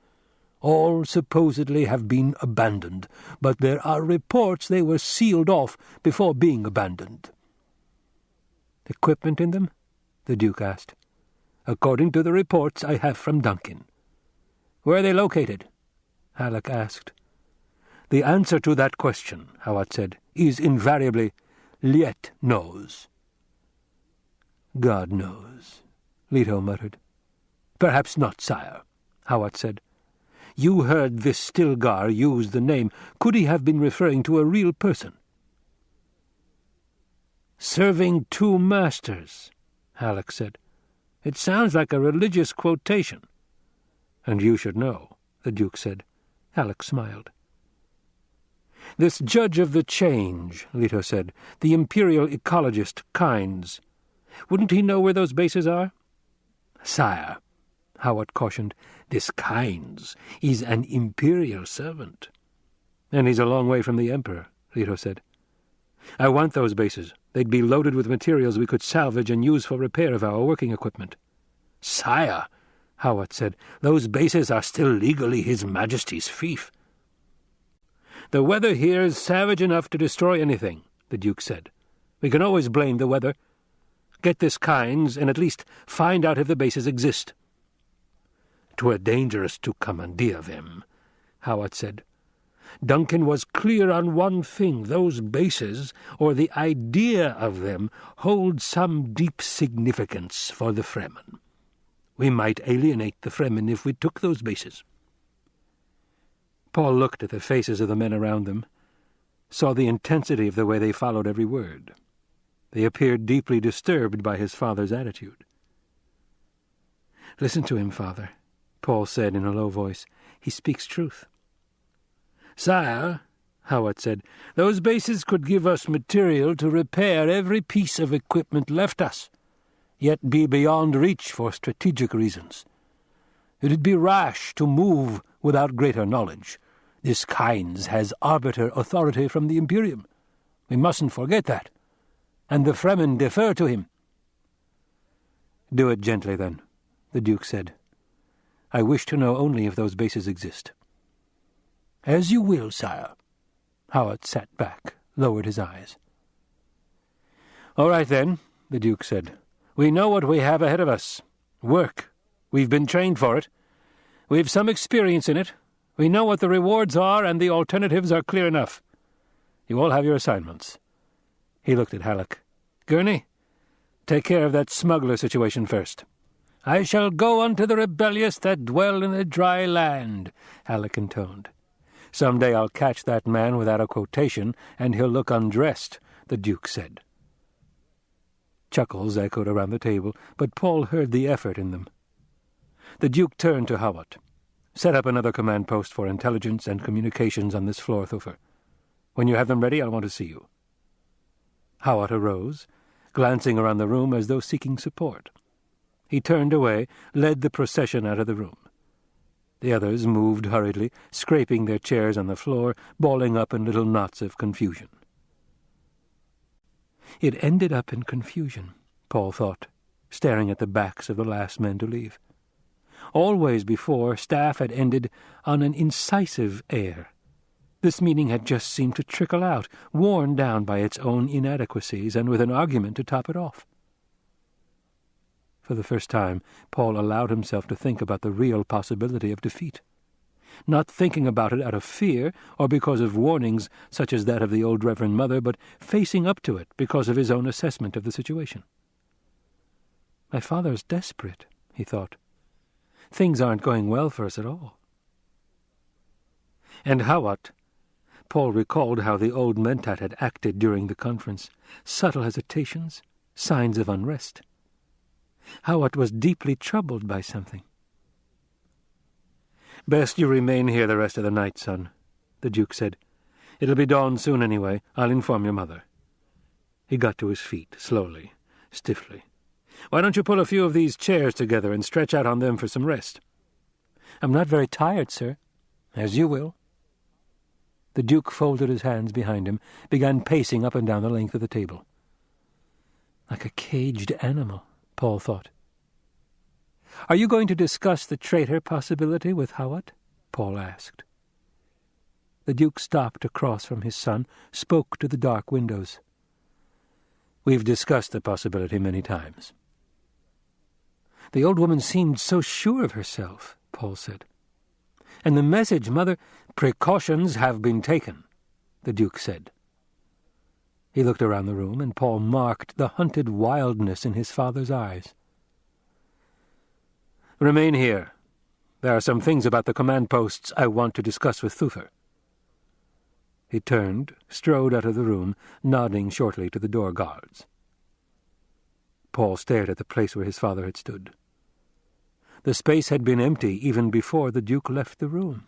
All supposedly have been abandoned, but there are reports they were sealed off before being abandoned." "Equipment in them?" the Duke asked. "According to the reports I have from Duncan." "Where are they located?" Halleck asked. "The answer to that question," Howard said, "is invariably, Liet knows." "God knows," Leto muttered. "Perhaps not, sire," Howard said. "You heard this Stilgar use the name. Could he have been referring to a real person?" "Serving two masters," Halleck said. "It sounds like a religious quotation." "And you should know," the Duke said. Halleck smiled. "This judge of the change," Leto said, "the imperial ecologist, Kynes. Wouldn't he know where those bases are?" "Sire," Howard cautioned, "this Kynes is an imperial servant." "And he's a long way from the Emperor," Leto said. "I want those bases. They'd be loaded with materials we could salvage and use for repair of our working equipment." "Sire," Howard said, "those bases are still legally His Majesty's fief." "The weather here is savage enough to destroy anything," the Duke said. "We can always blame the weather. Get this Kynes and at least find out if the bases exist." "'Twere dangerous to commandeer them," Howard said. "Duncan was clear on one thing. Those bases, or the idea of them, hold some deep significance for the Fremen. We might alienate the Fremen if we took those bases." Paul looked at the faces of the men around them, saw the intensity of the way they followed every word. They appeared deeply disturbed by his father's attitude. "Listen to him, Father," Paul said in a low voice. "He speaks truth." "Sire," Howard said, "those bases could give us material to repair every piece of equipment left us, yet be beyond reach for strategic reasons. It'd be rash to move without greater knowledge. This Kynes has arbiter authority from the Imperium. We mustn't forget that. And the Fremen defer to him." "Do it gently, then," the Duke said. "I wish to know only if those bases exist." "As you will, sire." Howard sat back, lowered his eyes. "All right, then," the Duke said. "We know what we have ahead of us. Work. We've been trained for it. We've some experience in it. We know what the rewards are, and the alternatives are clear enough. You all have your assignments." He looked at Halleck. "Gurney, take care of that smuggler situation first." "I shall go unto the rebellious that dwell in the dry land," Halleck intoned. "Some day I'll catch that man without a quotation, and he'll look undressed," the Duke said. Chuckles echoed around the table, but Paul heard the effort in them. The Duke turned to Hawat. "Set up another command post for intelligence and communications on this floor, Thufir. When you have them ready, I'll want to see you." Hawat arose, glancing around the room as though seeking support. He turned away, led the procession out of the room. The others moved hurriedly, scraping their chairs on the floor, balling up in little knots of confusion. It ended up in confusion, Paul thought, staring at the backs of the last men to leave. Always before, staff had ended on an incisive air. This meeting had just seemed to trickle out, worn down by its own inadequacies, and with an argument to top it off. For the first time, Paul allowed himself to think about the real possibility of defeat. Not thinking about it out of fear, or because of warnings such as that of the old Reverend Mother, but facing up to it because of his own assessment of the situation. "My father's desperate," he thought. "Things aren't going well for us at all." And Hawat, Paul recalled how the old Mentat had acted during the conference. Subtle hesitations, signs of unrest. Hawat was deeply troubled by something. "Best you remain here the rest of the night, son," the Duke said. It'll be dawn soon anyway. I'll inform your mother. He got to his feet, slowly, stiffly. Why don't you pull a few of these chairs together and stretch out on them for some rest? I'm not very tired, sir. As you will. The Duke folded his hands behind him, began pacing up and down the length of the table. Like a caged animal, Paul thought. Are you going to discuss the traitor possibility with Hawat? Paul asked. The Duke stopped across from his son, spoke to the dark windows. We've discussed the possibility many times. The old woman seemed so sure of herself, Paul said. And the message, Mother— Precautions have been taken, the Duke said. He looked around the room, and Paul marked the hunted wildness in his father's eyes. Remain here. There are some things about the command posts I want to discuss with Thufir. He turned, strode out of the room, nodding shortly to the door guards. Paul stared at the place where his father had stood. The space had been empty even before the Duke left the room.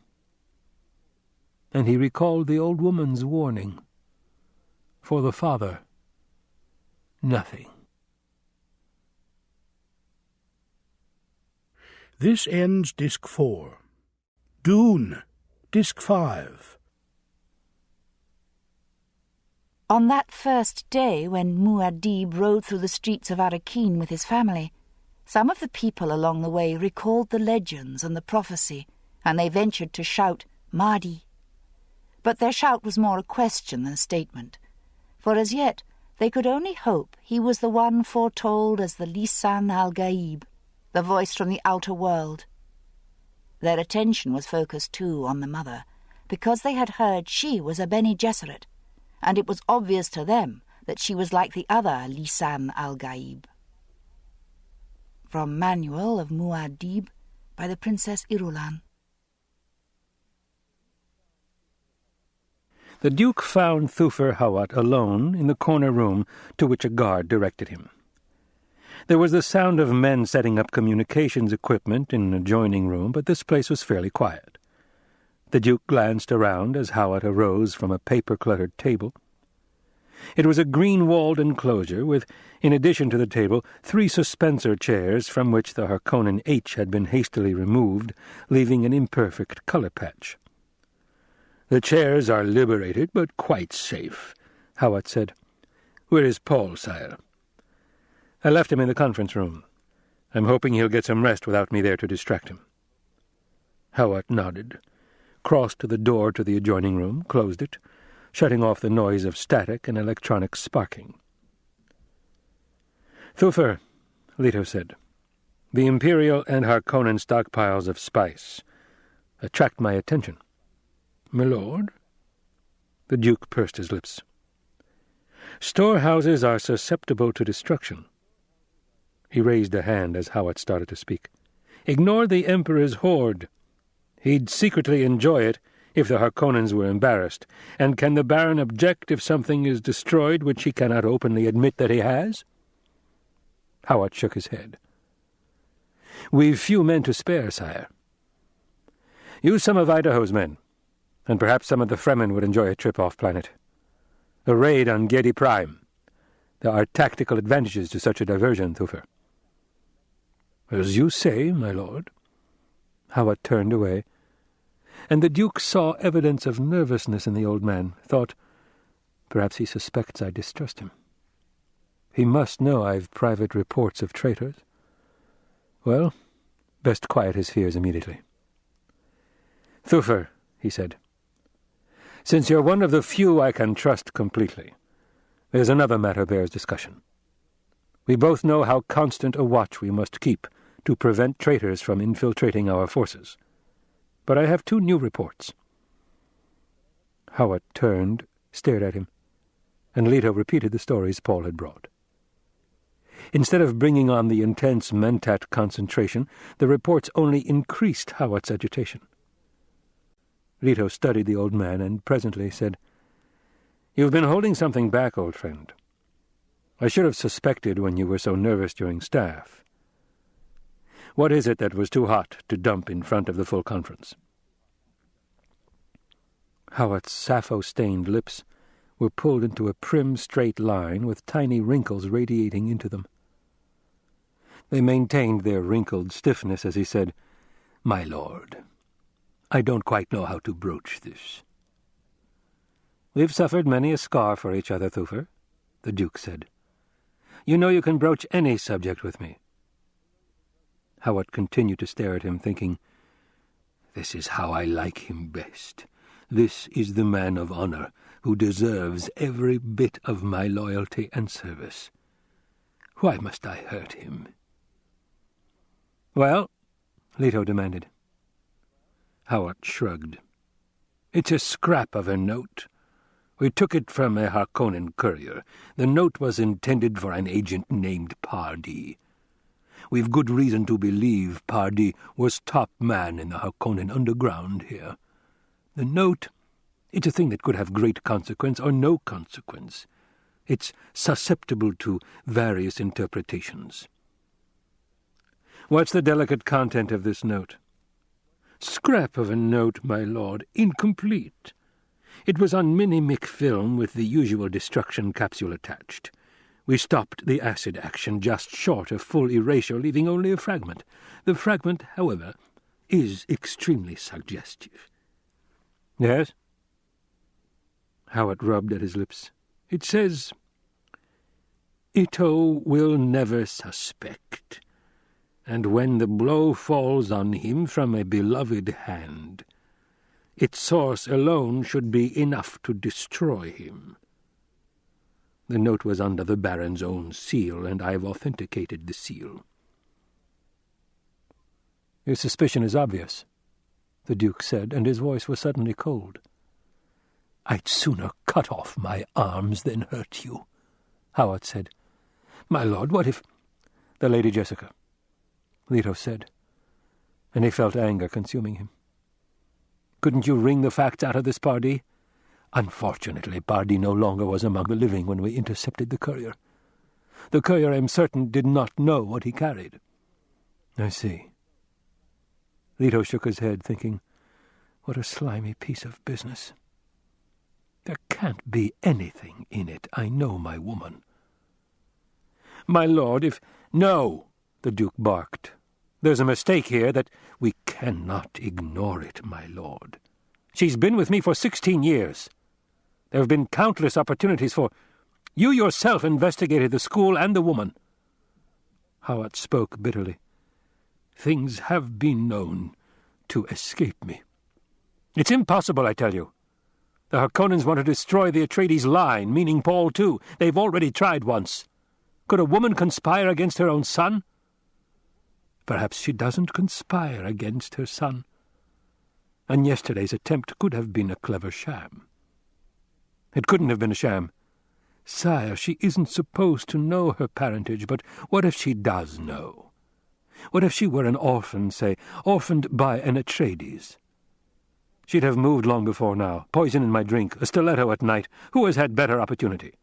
And he recalled the old woman's warning. For the father, nothing. This ends Disc 4. Dune, Disc 5. On that first day when Muad'Dib rode through the streets of Arrakeen with his family, some of the people along the way recalled the legends and the prophecy, and they ventured to shout, "Mahdi." But their shout was more a question than a statement, for as yet they could only hope he was the one foretold as the Lisan al-Gaib, the voice from the outer world. Their attention was focused too on the mother, because they had heard she was a Bene Gesserit, and it was obvious to them that she was like the other Lisan al-Gaib. From Manual of Muad'Dib by the Princess Irulan. The Duke found Thufir Hawat alone in the corner room to which a guard directed him. There was the sound of men setting up communications equipment in an adjoining room, but this place was fairly quiet. The Duke glanced around as Hawat arose from a paper-cluttered table. It was a green-walled enclosure with, in addition to the table, 3 suspensor chairs from which the Harkonnen H had been hastily removed, leaving an imperfect color patch. "The chairs are liberated, but quite safe," Hawat said. "Where is Paul, sire?" "I left him in the conference room. I'm hoping he'll get some rest without me there to distract him." Hawat nodded, crossed to the door to the adjoining room, closed it, shutting off the noise of static and electronic sparking. "Thufir," Leto said, "the Imperial and Harkonnen stockpiles of spice attract my attention." "My lord?" The Duke pursed his lips. "Storehouses are susceptible to destruction." He raised a hand as Hawat started to speak. "Ignore the Emperor's hoard. He'd secretly enjoy it if the Harkonnens were embarrassed. And can the Baron object if something is destroyed which he cannot openly admit that he has?" Hawat shook his head. "We've few men to spare, sire. Use some of Idaho's men, and perhaps some of the Fremen would enjoy a trip off-planet. A raid on Gedi Prime. There are tactical advantages to such a diversion, Thufir." "As you say, my lord." Hawat turned away, and the Duke saw evidence of nervousness in the old man, thought, perhaps he suspects I distrust him. He must know I've private reports of traitors. Well, best quiet his fears immediately. "Thufir," he said, "since you're one of the few I can trust completely, there's another matter bears discussion. We both know how constant a watch we must keep to prevent traitors from infiltrating our forces. But I have 2 new reports." Hawat turned, stared at him, and Leto repeated the stories Paul had brought. Instead of bringing on the intense mentat concentration, the reports only increased Hawat's agitation. Leto studied the old man and presently said, "You've been holding something back, old friend. I should have suspected when you were so nervous during staff. What is it that was too hot to dump in front of the full conference?" Howard's sappho-stained lips were pulled into a prim, straight line with tiny wrinkles radiating into them. They maintained their wrinkled stiffness as he said, "My lord, I don't quite know how to broach this." "We've suffered many a scar for each other, Thufir," the Duke said. "You know you can broach any subject with me." Howard continued to stare at him, thinking, "This is how I like him best. This is the man of honor who deserves every bit of my loyalty and service. Why must I hurt him?" "Well?" Leto demanded. Howard shrugged. "It's a scrap of a note. We took it from a Harkonnen courier. The note was intended for an agent named Pardee. We've good reason to believe Pardee was top man in the Harkonnen underground here. The note, it's a thing that could have great consequence or no consequence. It's susceptible to various interpretations." "What's the delicate content of this note?" "Scrap of a note, my lord, incomplete. It was on mini-mic film with the usual destruction capsule attached. We stopped the acid action just short of full erasure, leaving only a fragment. The fragment, however, is extremely suggestive." "Yes?" Howard rubbed at his lips. "It says, 'Ito will never suspect, and when the blow falls on him from a beloved hand, its source alone should be enough to destroy him.' The note was under the Baron's own seal, and I've authenticated the seal." "Your suspicion is obvious," the Duke said, and his voice was suddenly cold. "I'd sooner cut off my arms than hurt you," Howard said. "My lord, what if—" "The Lady Jessica," Leto said, and he felt anger consuming him. "Couldn't you wring the facts out of this Pardee?" "Unfortunately, Pardee no longer was among the living when we intercepted the courier. The courier, I'm certain, did not know what he carried." "I see." Leto shook his head, thinking, what a slimy piece of business. "There can't be anything in it. I know my woman." "My lord, if—" "No," the Duke barked. "There's a mistake here that—" "We cannot ignore it, my lord. She's been with me for 16 years. There have been countless opportunities for— You yourself investigated the school and the woman." Howard spoke bitterly. "Things have been known to escape me." "It's impossible, I tell you. The Harkonnens want to destroy the Atreides line, meaning Paul too. They've already tried once. Could a woman conspire against her own son?" "Perhaps she doesn't conspire against her son. And yesterday's attempt could have been a clever sham." "It couldn't have been a sham." "Sire, she isn't supposed to know her parentage, but what if she does know? What if she were an orphan, say, orphaned by an Atreides? She'd have moved long before now. Poison in my drink, a stiletto at night. Who has had better opportunity?"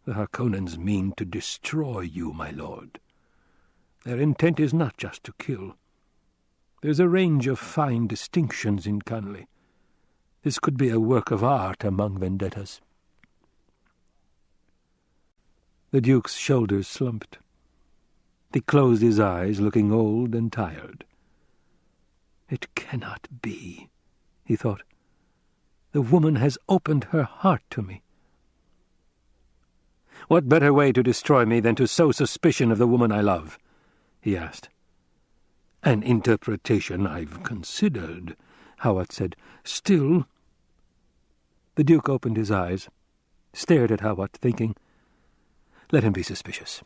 "The Harkonnens mean to destroy you, my lord. Their intent is not just to kill. There's a range of fine distinctions in Canley. This could be a work of art among vendettas." The Duke's shoulders slumped. He closed his eyes, looking old and tired. "It cannot be," he thought. "The woman has opened her heart to me." "What better way to destroy me than to sow suspicion of the woman I love?" he asked. "An interpretation I've considered," Howard said. "Still—" The Duke opened his eyes, stared at Howard, thinking, let him be suspicious.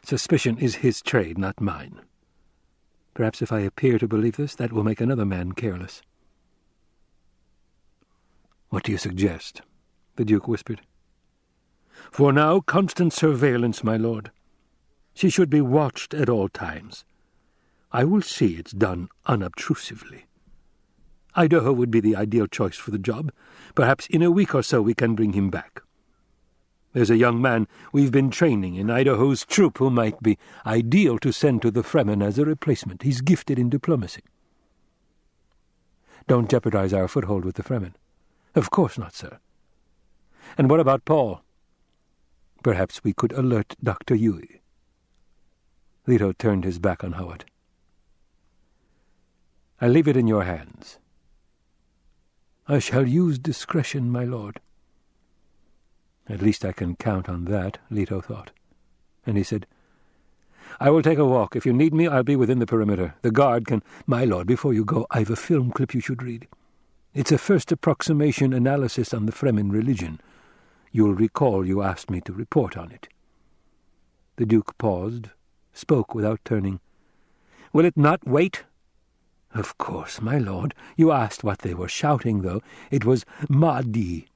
Suspicion is his trade, not mine. Perhaps if I appear to believe this, that will make another man careless. "What do you suggest?" the Duke whispered. "For now, constant surveillance, my lord. She should be watched at all times. I will see it's done unobtrusively. Idaho would be the ideal choice for the job. Perhaps in a week or so we can bring him back. There's a young man we've been training in Idaho's troop who might be ideal to send to the Fremen as a replacement. He's gifted in diplomacy." Don't jeopardize our foothold with the Fremen." "Of course not, sir." "And what about Paul?" "Perhaps we could alert Dr. Yui." Leto turned his back on Hawat. "I leave it in your hands." "I shall use discretion, my lord." "At least I can count on that," Leto thought. And he said, "I will take a walk. If you need me, I'll be within the perimeter. The guard can—" "My lord, before you go, I've a film clip you should read. It's a first approximation analysis on the Fremen religion. You'll recall you asked me to report on it." The Duke paused, spoke without turning. "Will it not wait?" "Of course, my lord. You asked what they were shouting, though. It was Mahdi.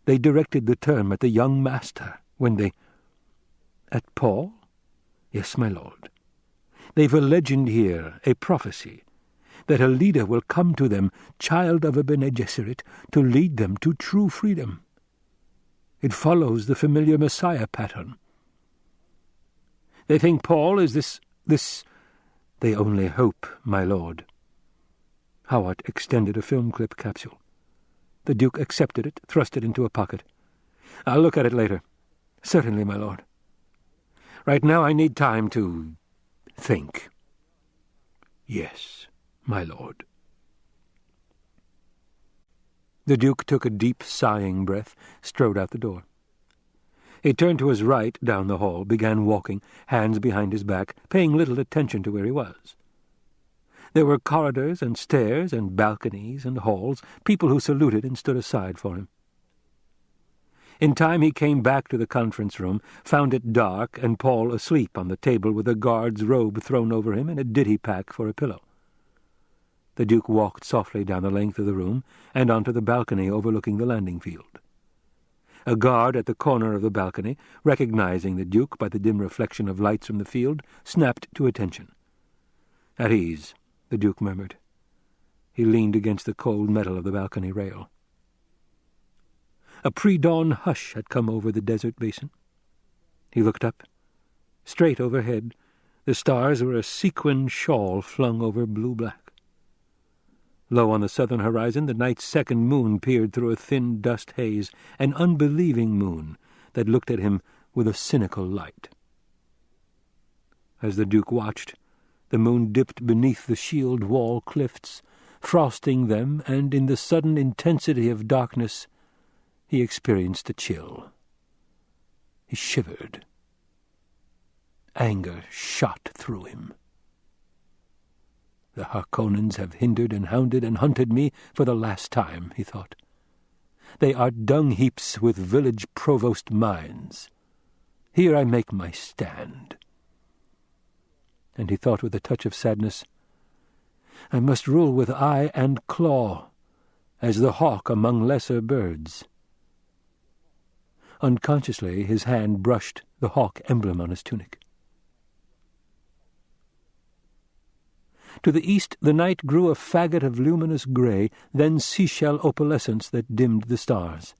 They directed the term at the young master when they—" "At Paul?" "Yes, my lord. They've a legend here, a prophecy, that a leader will come to them, child of a Bene Gesserit, to lead them to true freedom. It follows the familiar Messiah pattern. They think Paul is this... They only hope, my lord." Hawat extended a film clip capsule. The Duke accepted it, thrust it into a pocket. "I'll look at it later." "Certainly, my lord." "Right now I need time to think." "Yes, my lord." The Duke took a deep, sighing breath, strode out the door. He turned to his right down the hall, began walking, hands behind his back, paying little attention to where he was. There were corridors and stairs and balconies and halls, people who saluted and stood aside for him. In time he came back to the conference room, found it dark and Paul asleep on the table with a guard's robe thrown over him and a ditty pack for a pillow. The Duke walked softly down the length of the room and onto the balcony overlooking the landing field. A guard at the corner of the balcony, recognizing the Duke by the dim reflection of lights from the field, snapped to attention. "At ease," the Duke murmured. He leaned against the cold metal of the balcony rail. A pre-dawn hush had come over the desert basin. He looked up. Straight overhead, the stars were a sequin shawl flung over blue-black. Low on the southern horizon, the night's second moon peered through a thin dust haze, an unbelieving moon that looked at him with a cynical light. As the Duke watched, the moon dipped beneath the shield wall cliffs, frosting them, and in the sudden intensity of darkness he experienced a chill. He shivered. Anger shot through him. "The Harkonnens have hindered and hounded and hunted me for the last time," he thought. "They are dung-heaps with village provost minds. Here I make my stand." And he thought with a touch of sadness, "I must rule with eye and claw, as the hawk among lesser birds." Unconsciously his hand brushed the hawk emblem on his tunic. To the east the night grew a faggot of luminous grey, then seashell opalescence that dimmed the stars.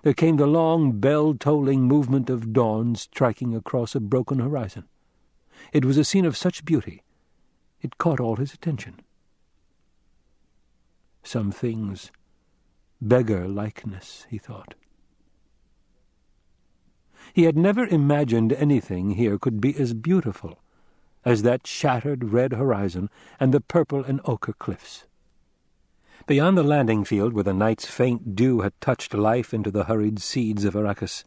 There came the long, bell-tolling movement of dawn striking across a broken horizon. It was a scene of such beauty, it caught all his attention. Some things beggar likeness, he thought. He had never imagined anything here could be as beautiful as that shattered red horizon and the purple and ochre cliffs. Beyond the landing field, where the night's faint dew had touched life into the hurried seeds of Arrakis,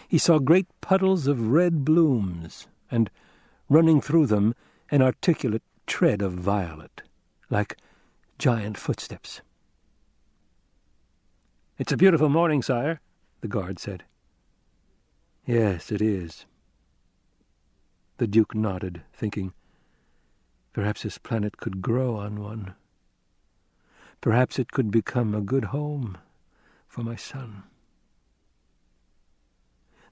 he saw great puddles of red blooms, and, running through them, an articulate tread of violet, like giant footsteps. "It's a beautiful morning, sire," the guard said. "Yes, it is." The Duke nodded, thinking, perhaps this planet could grow on one. Perhaps it could become a good home for my son.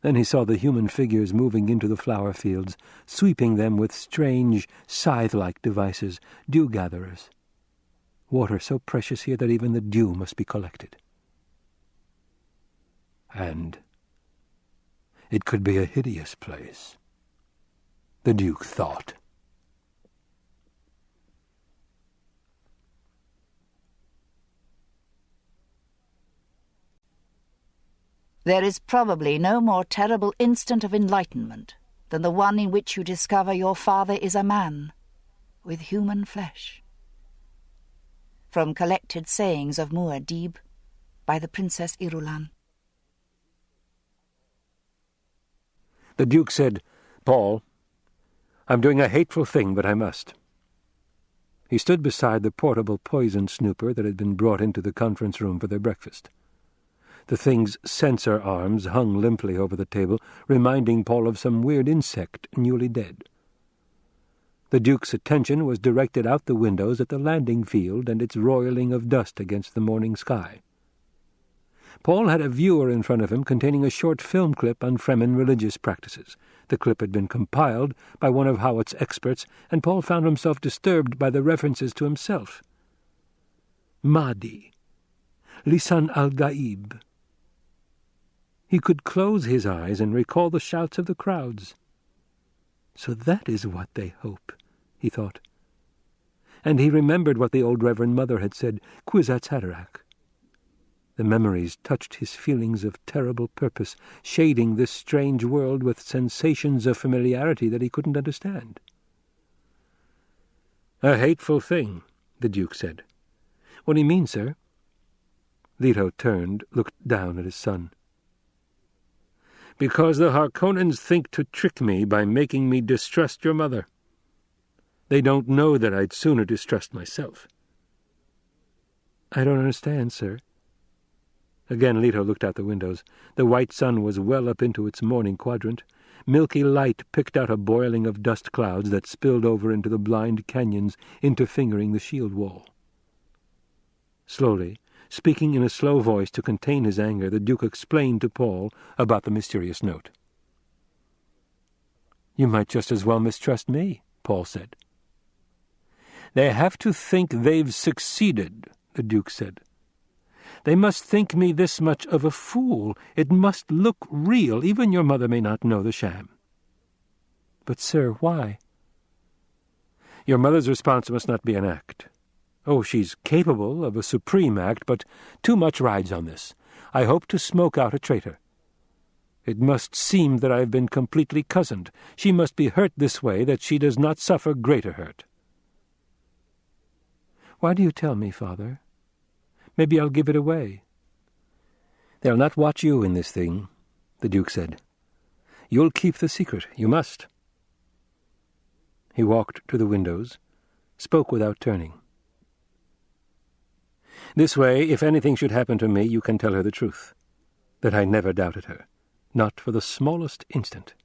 Then he saw the human figures moving into the flower fields, sweeping them with strange, scythe-like devices, dew-gatherers. Water so precious here that even the dew must be collected. And it could be a hideous place, the Duke thought. There is probably no more terrible instant of enlightenment than the one in which you discover your father is a man, with human flesh. From Collected Sayings of Muad'Dib, by the Princess Irulan. The Duke said, "Paul, I'm doing a hateful thing, but I must." He stood beside the portable poison snooper that had been brought into the conference room for their breakfast. The thing's sensor arms hung limply over the table, reminding Paul of some weird insect newly dead. The Duke's attention was directed out the windows at the landing field and its roiling of dust against the morning sky. Paul had a viewer in front of him containing a short film clip on Fremen religious practices. The clip had been compiled by one of Hawat's experts, and Paul found himself disturbed by the references to himself. Mahdi, Lisan al-Gaib. He could close his eyes and recall the shouts of the crowds. So that is what they hope, he thought. And he remembered what the old Reverend Mother had said, Kwisatz Haderach. The memories touched his feelings of terrible purpose, shading this strange world with sensations of familiarity that he couldn't understand. "A hateful thing," the Duke said. "What do you mean, sir?" Leto turned, looked down at his son. "Because the Harkonnens think to trick me by making me distrust your mother. They don't know that I'd sooner distrust myself." "I don't understand, sir." Again Leto looked out the windows. The white sun was well up into its morning quadrant. Milky light picked out a boiling of dust clouds that spilled over into the blind canyons, interfingering the shield wall. Slowly, speaking in a slow voice to contain his anger, the Duke explained to Paul about the mysterious note. "You might just as well mistrust me," Paul said. "They have to think they've succeeded," the Duke said. "They must think me this much of a fool. It must look real. Even your mother may not know the sham." "But, sir, why?" "Your mother's response must not be an act. Oh, she's capable of a supreme act, but too much rides on this. I hope to smoke out a traitor. It must seem that I have been completely cozened. She must be hurt this way that she does not suffer greater hurt." "Why do you tell me, Father? Maybe I'll give it away." "They'll not watch you in this thing," the Duke said. "You'll keep the secret. You must." He walked to the windows, spoke without turning. "This way, if anything should happen to me, you can tell her the truth, that I never doubted her, not for the smallest instant.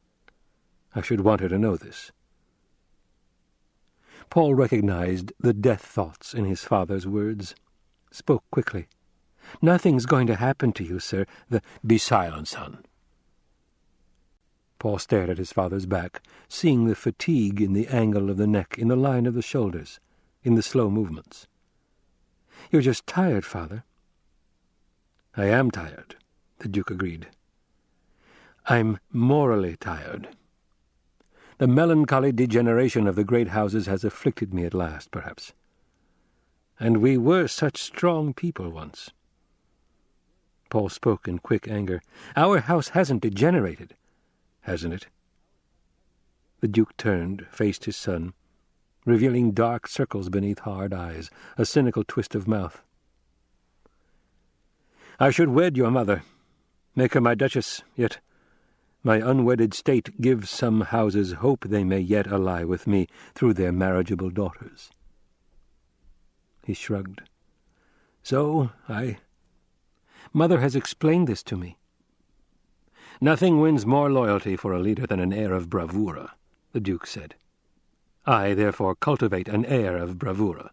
I should want her to know this." Paul recognized the death thoughts in his father's words, spoke quickly. "Nothing's going to happen to you, sir. Be silent, son." Paul stared at his father's back, seeing the fatigue in the angle of the neck, in the line of the shoulders, in the slow movements. "You're just tired, Father." "I am tired," the Duke agreed. "I'm morally tired. The melancholy degeneration of the great houses has afflicted me at last, perhaps. And we were such strong people once." Paul spoke in quick anger. "Our house hasn't degenerated, hasn't it?" The Duke turned, faced his son, revealing dark circles beneath hard eyes, a cynical twist of mouth. "I should wed your mother, make her my duchess, yet my unwedded state gives some houses hope they may yet ally with me through their marriageable daughters." He shrugged. Mother has explained this to me." "Nothing wins more loyalty for a leader than an air of bravura," the Duke said. "I, therefore, cultivate an air of bravura."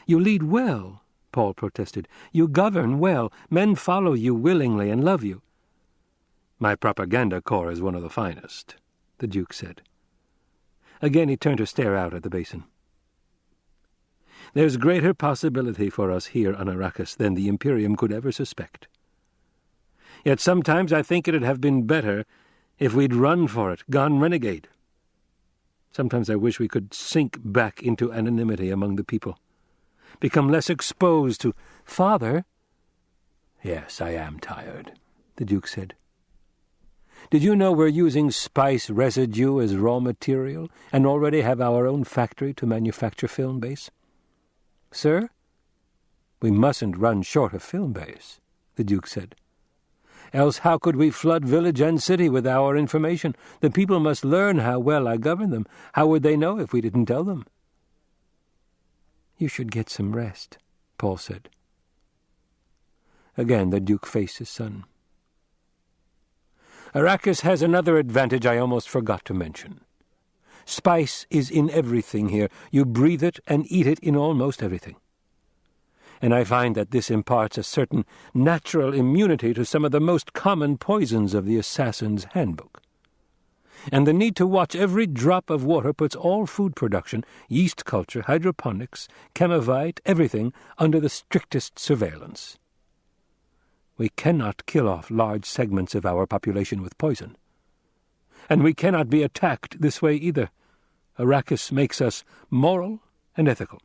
"You lead well," Paul protested. "You govern well. Men follow you willingly and love you." "My propaganda corps is one of the finest," the Duke said. Again he turned to stare out at the basin. "There's greater possibility for us here on Arrakis than the Imperium could ever suspect. Yet sometimes I think it'd have been better if we'd run for it, gone renegade. Sometimes I wish we could sink back into anonymity among the people, become less exposed to—" "Father!" "Yes, I am tired," the Duke said. "Did you know we're using spice residue as raw material and already have our own factory to manufacture film base?" "Sir?" "We mustn't run short of film base," the Duke said. "Else how could we flood village and city with our information? The people must learn how well I govern them. How would they know if we didn't tell them?" "You should get some rest," Paul said. Again the Duke faced his son. "Arrakis has another advantage I almost forgot to mention. Spice is in everything here. You breathe it and eat it in almost everything. And I find that this imparts a certain natural immunity to some of the most common poisons of the Assassin's Handbook. And the need to watch every drop of water puts all food production, yeast culture, hydroponics, chemovite, everything under the strictest surveillance. We cannot kill off large segments of our population with poison. And we cannot be attacked this way either. Arrakis makes us moral and ethical."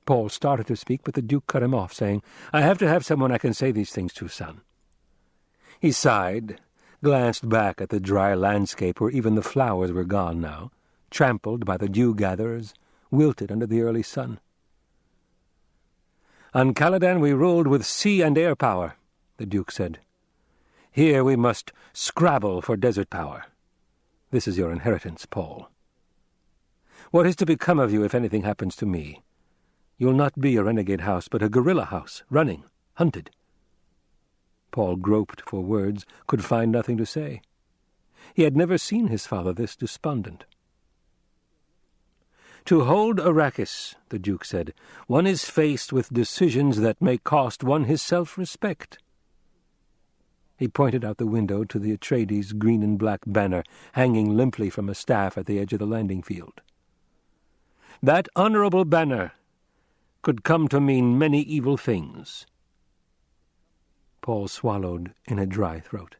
Paul started to speak, but the Duke cut him off, saying, "I have to have someone I can say these things to, son." He sighed, glanced back at the dry landscape where even the flowers were gone now, trampled by the dew-gatherers, wilted under the early sun. "On Caladan we ruled with sea and air power," the Duke said. "Here we must scrabble for desert power. This is your inheritance, Paul. What is to become of you if anything happens to me? You'll not be a renegade house, but a guerrilla house, running, hunted." Paul groped for words, could find nothing to say. He had never seen his father this despondent. "To hold Arrakis," the Duke said, "one is faced with decisions that may cost one his self-respect." He pointed out the window to the Atreides' green and black banner hanging limply from a staff at the edge of the landing field. "That honorable banner could come to mean many evil things." Paul swallowed in a dry throat.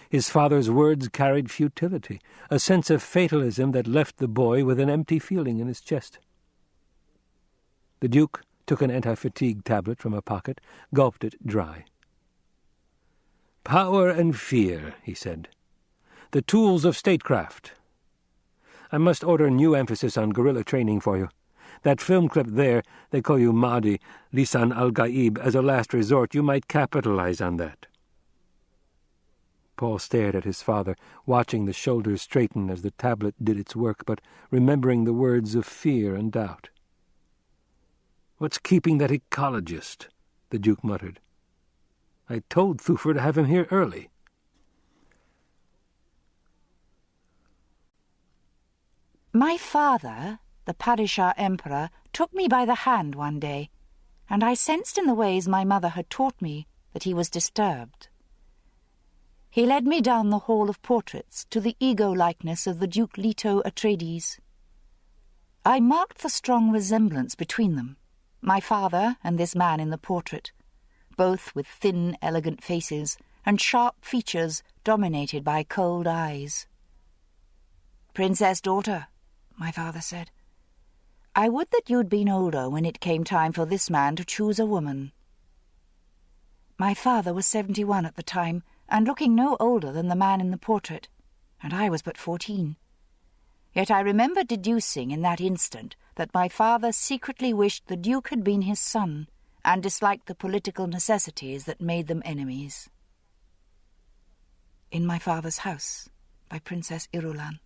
His father's words carried futility, a sense of fatalism that left the boy with an empty feeling in his chest. The Duke took an anti-fatigue tablet from a pocket, gulped it dry. "Power and fear," he said. "The tools of statecraft. I must order new emphasis on guerrilla training for you. That film clip there, they call you Mahdi, Lisan al-Gaib, as a last resort. You might capitalize on that." Paul stared at his father, watching the shoulders straighten as the tablet did its work, but remembering the words of fear and doubt. "What's keeping that ecologist?" the Duke muttered. "I told Thufir to have him here early." My father, the Padishah Emperor, took me by the hand one day, and I sensed in the ways my mother had taught me that he was disturbed. He led me down the hall of portraits to the ego-likeness of the Duke Leto Atreides. I marked the strong resemblance between them, my father and this man in the portrait, both with thin, elegant faces and sharp features dominated by cold eyes. "Princess daughter," my father said, "I would that you'd been older when it came time for this man to choose a woman." My father was 71 at the time, and looking no older than the man in the portrait, and I was but 14. Yet I remember deducing in that instant that my father secretly wished the Duke had been his son, and disliked the political necessities that made them enemies. In My Father's House, by Princess Irulan.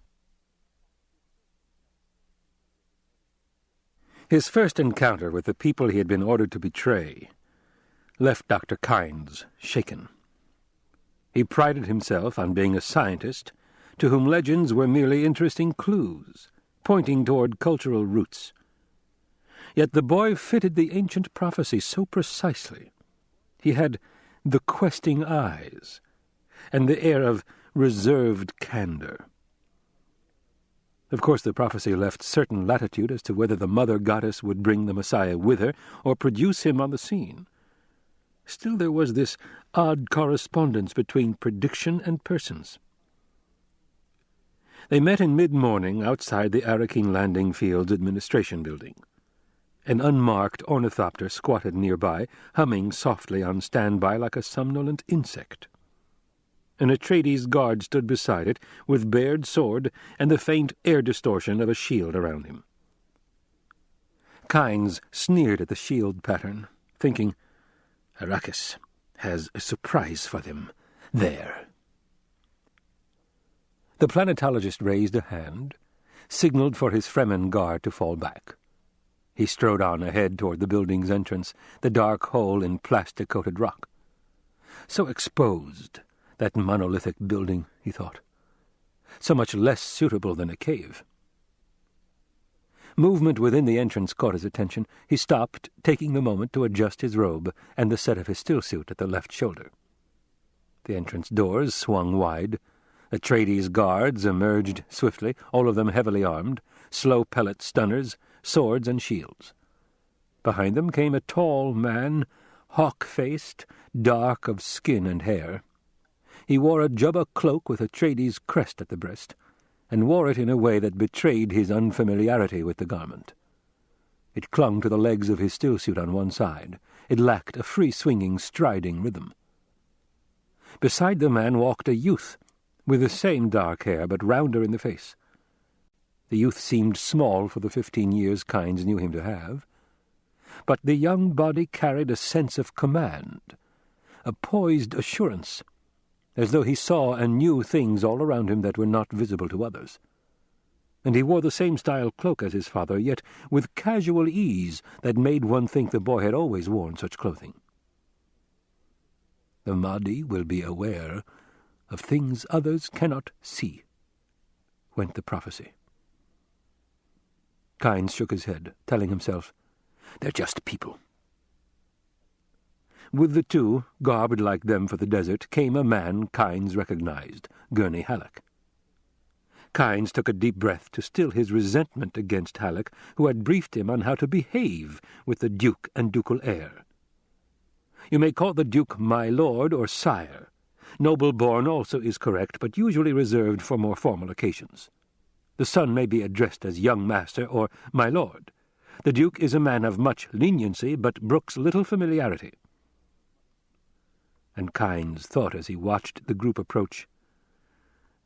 His first encounter with the people he had been ordered to betray left Dr. Kynes shaken. He prided himself on being a scientist to whom legends were merely interesting clues, pointing toward cultural roots. Yet the boy fitted the ancient prophecy so precisely. He had the questing eyes and the air of reserved candor. Of course, the prophecy left certain latitude as to whether the mother goddess would bring the Messiah with her or produce him on the scene. Still, there was this odd correspondence between prediction and persons. They met in mid-morning outside the Arrakeen Landing Field's administration building. An unmarked ornithopter squatted nearby, humming softly on standby like a somnolent insect. An Atreides guard stood beside it, with bared sword and the faint air distortion of a shield around him. Kynes sneered at the shield pattern, thinking, Arrakis has a surprise for them there. The planetologist raised a hand, signaled for his Fremen guard to fall back. He strode on ahead toward the building's entrance, the dark hole in plastic-coated rock. So exposed, that monolithic building, he thought. So much less suitable than a cave. Movement within the entrance caught his attention. He stopped, taking the moment to adjust his robe and the set of his stillsuit at the left shoulder. The entrance doors swung wide. Atreides guards emerged swiftly, all of them heavily armed, slow-pellet stunners, swords and shields. Behind them came a tall man, hawk-faced, dark of skin and hair. He wore a jubba cloak with Atreides' crest at the breast, and wore it in a way that betrayed his unfamiliarity with the garment. It clung to the legs of his stillsuit on one side. It lacked a free-swinging, striding rhythm. Beside the man walked a youth, with the same dark hair, but rounder in the face. The youth seemed small for the 15 years Kynes knew him to have, but the young body carried a sense of command, a poised assurance, as though he saw and knew things all around him that were not visible to others. And he wore the same style cloak as his father, yet with casual ease that made one think the boy had always worn such clothing. The Mahdi will be aware of things others cannot see, went the prophecy. Kynes shook his head, telling himself, they're just people. With the two, garbed like them for the desert, came a man Kynes recognized, Gurney Halleck. Kynes took a deep breath to still his resentment against Halleck, who had briefed him on how to behave with the Duke and ducal heir. You may call the Duke my lord or sire. Noble-born also is correct, but usually reserved for more formal occasions. The son may be addressed as young master or my lord. The Duke is a man of much leniency, but brooks little familiarity. And Kynes thought as he watched the group approach,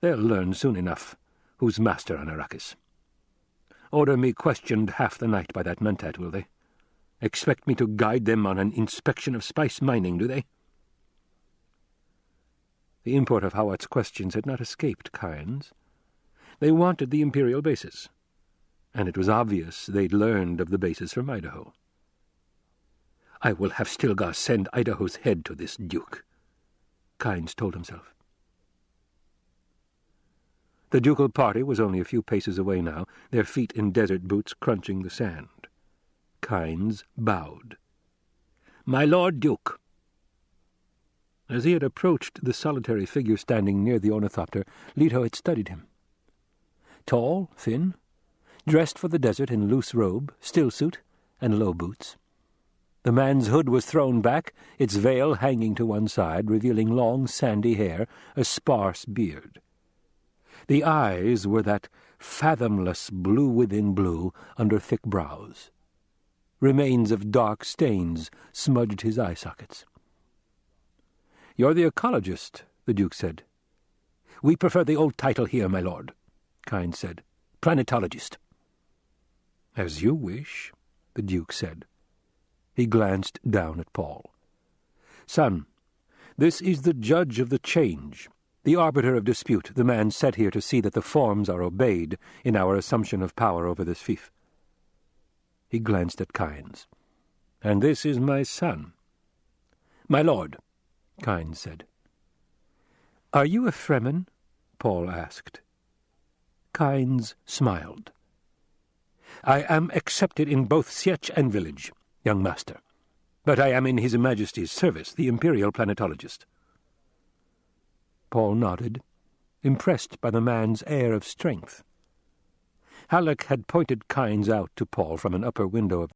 they'll learn soon enough who's master on Arrakis. Order me questioned half the night by that mentat, will they? Expect me to guide them on an inspection of spice mining, do they? The import of Hawat's questions had not escaped Kynes. They wanted the Imperial bases, and it was obvious they'd learned of the bases from Idaho. I will have Stilgar send Idaho's head to this Duke, Kynes told himself. The ducal party was only a few paces away now, their feet in desert boots crunching the sand. Kynes bowed. My Lord Duke. As he had approached the solitary figure standing near the ornithopter, Leto had studied him. Tall, thin, dressed for the desert in loose robe, stillsuit, and low boots. The man's hood was thrown back, its veil hanging to one side, revealing long, sandy hair, a sparse beard. The eyes were that fathomless blue within blue under thick brows. Remains of dark stains smudged his eye sockets. "You're the ecologist," the Duke said. "We prefer the old title here, my lord," Kynes said. "Planetologist." "As you wish," the Duke said. He glanced down at Paul. "Son, this is the judge of the change, the arbiter of dispute, the man set here to see that the forms are obeyed in our assumption of power over this fief." He glanced at Kynes. "And this is my son." "My lord," Kynes said. "Are you a Fremen?" Paul asked. Kynes smiled. "I am accepted in both sietch and village, young master, but I am in His Majesty's service, the Imperial Planetologist." Paul nodded, impressed by the man's air of strength. Halleck had pointed Kynes out to Paul from an upper window of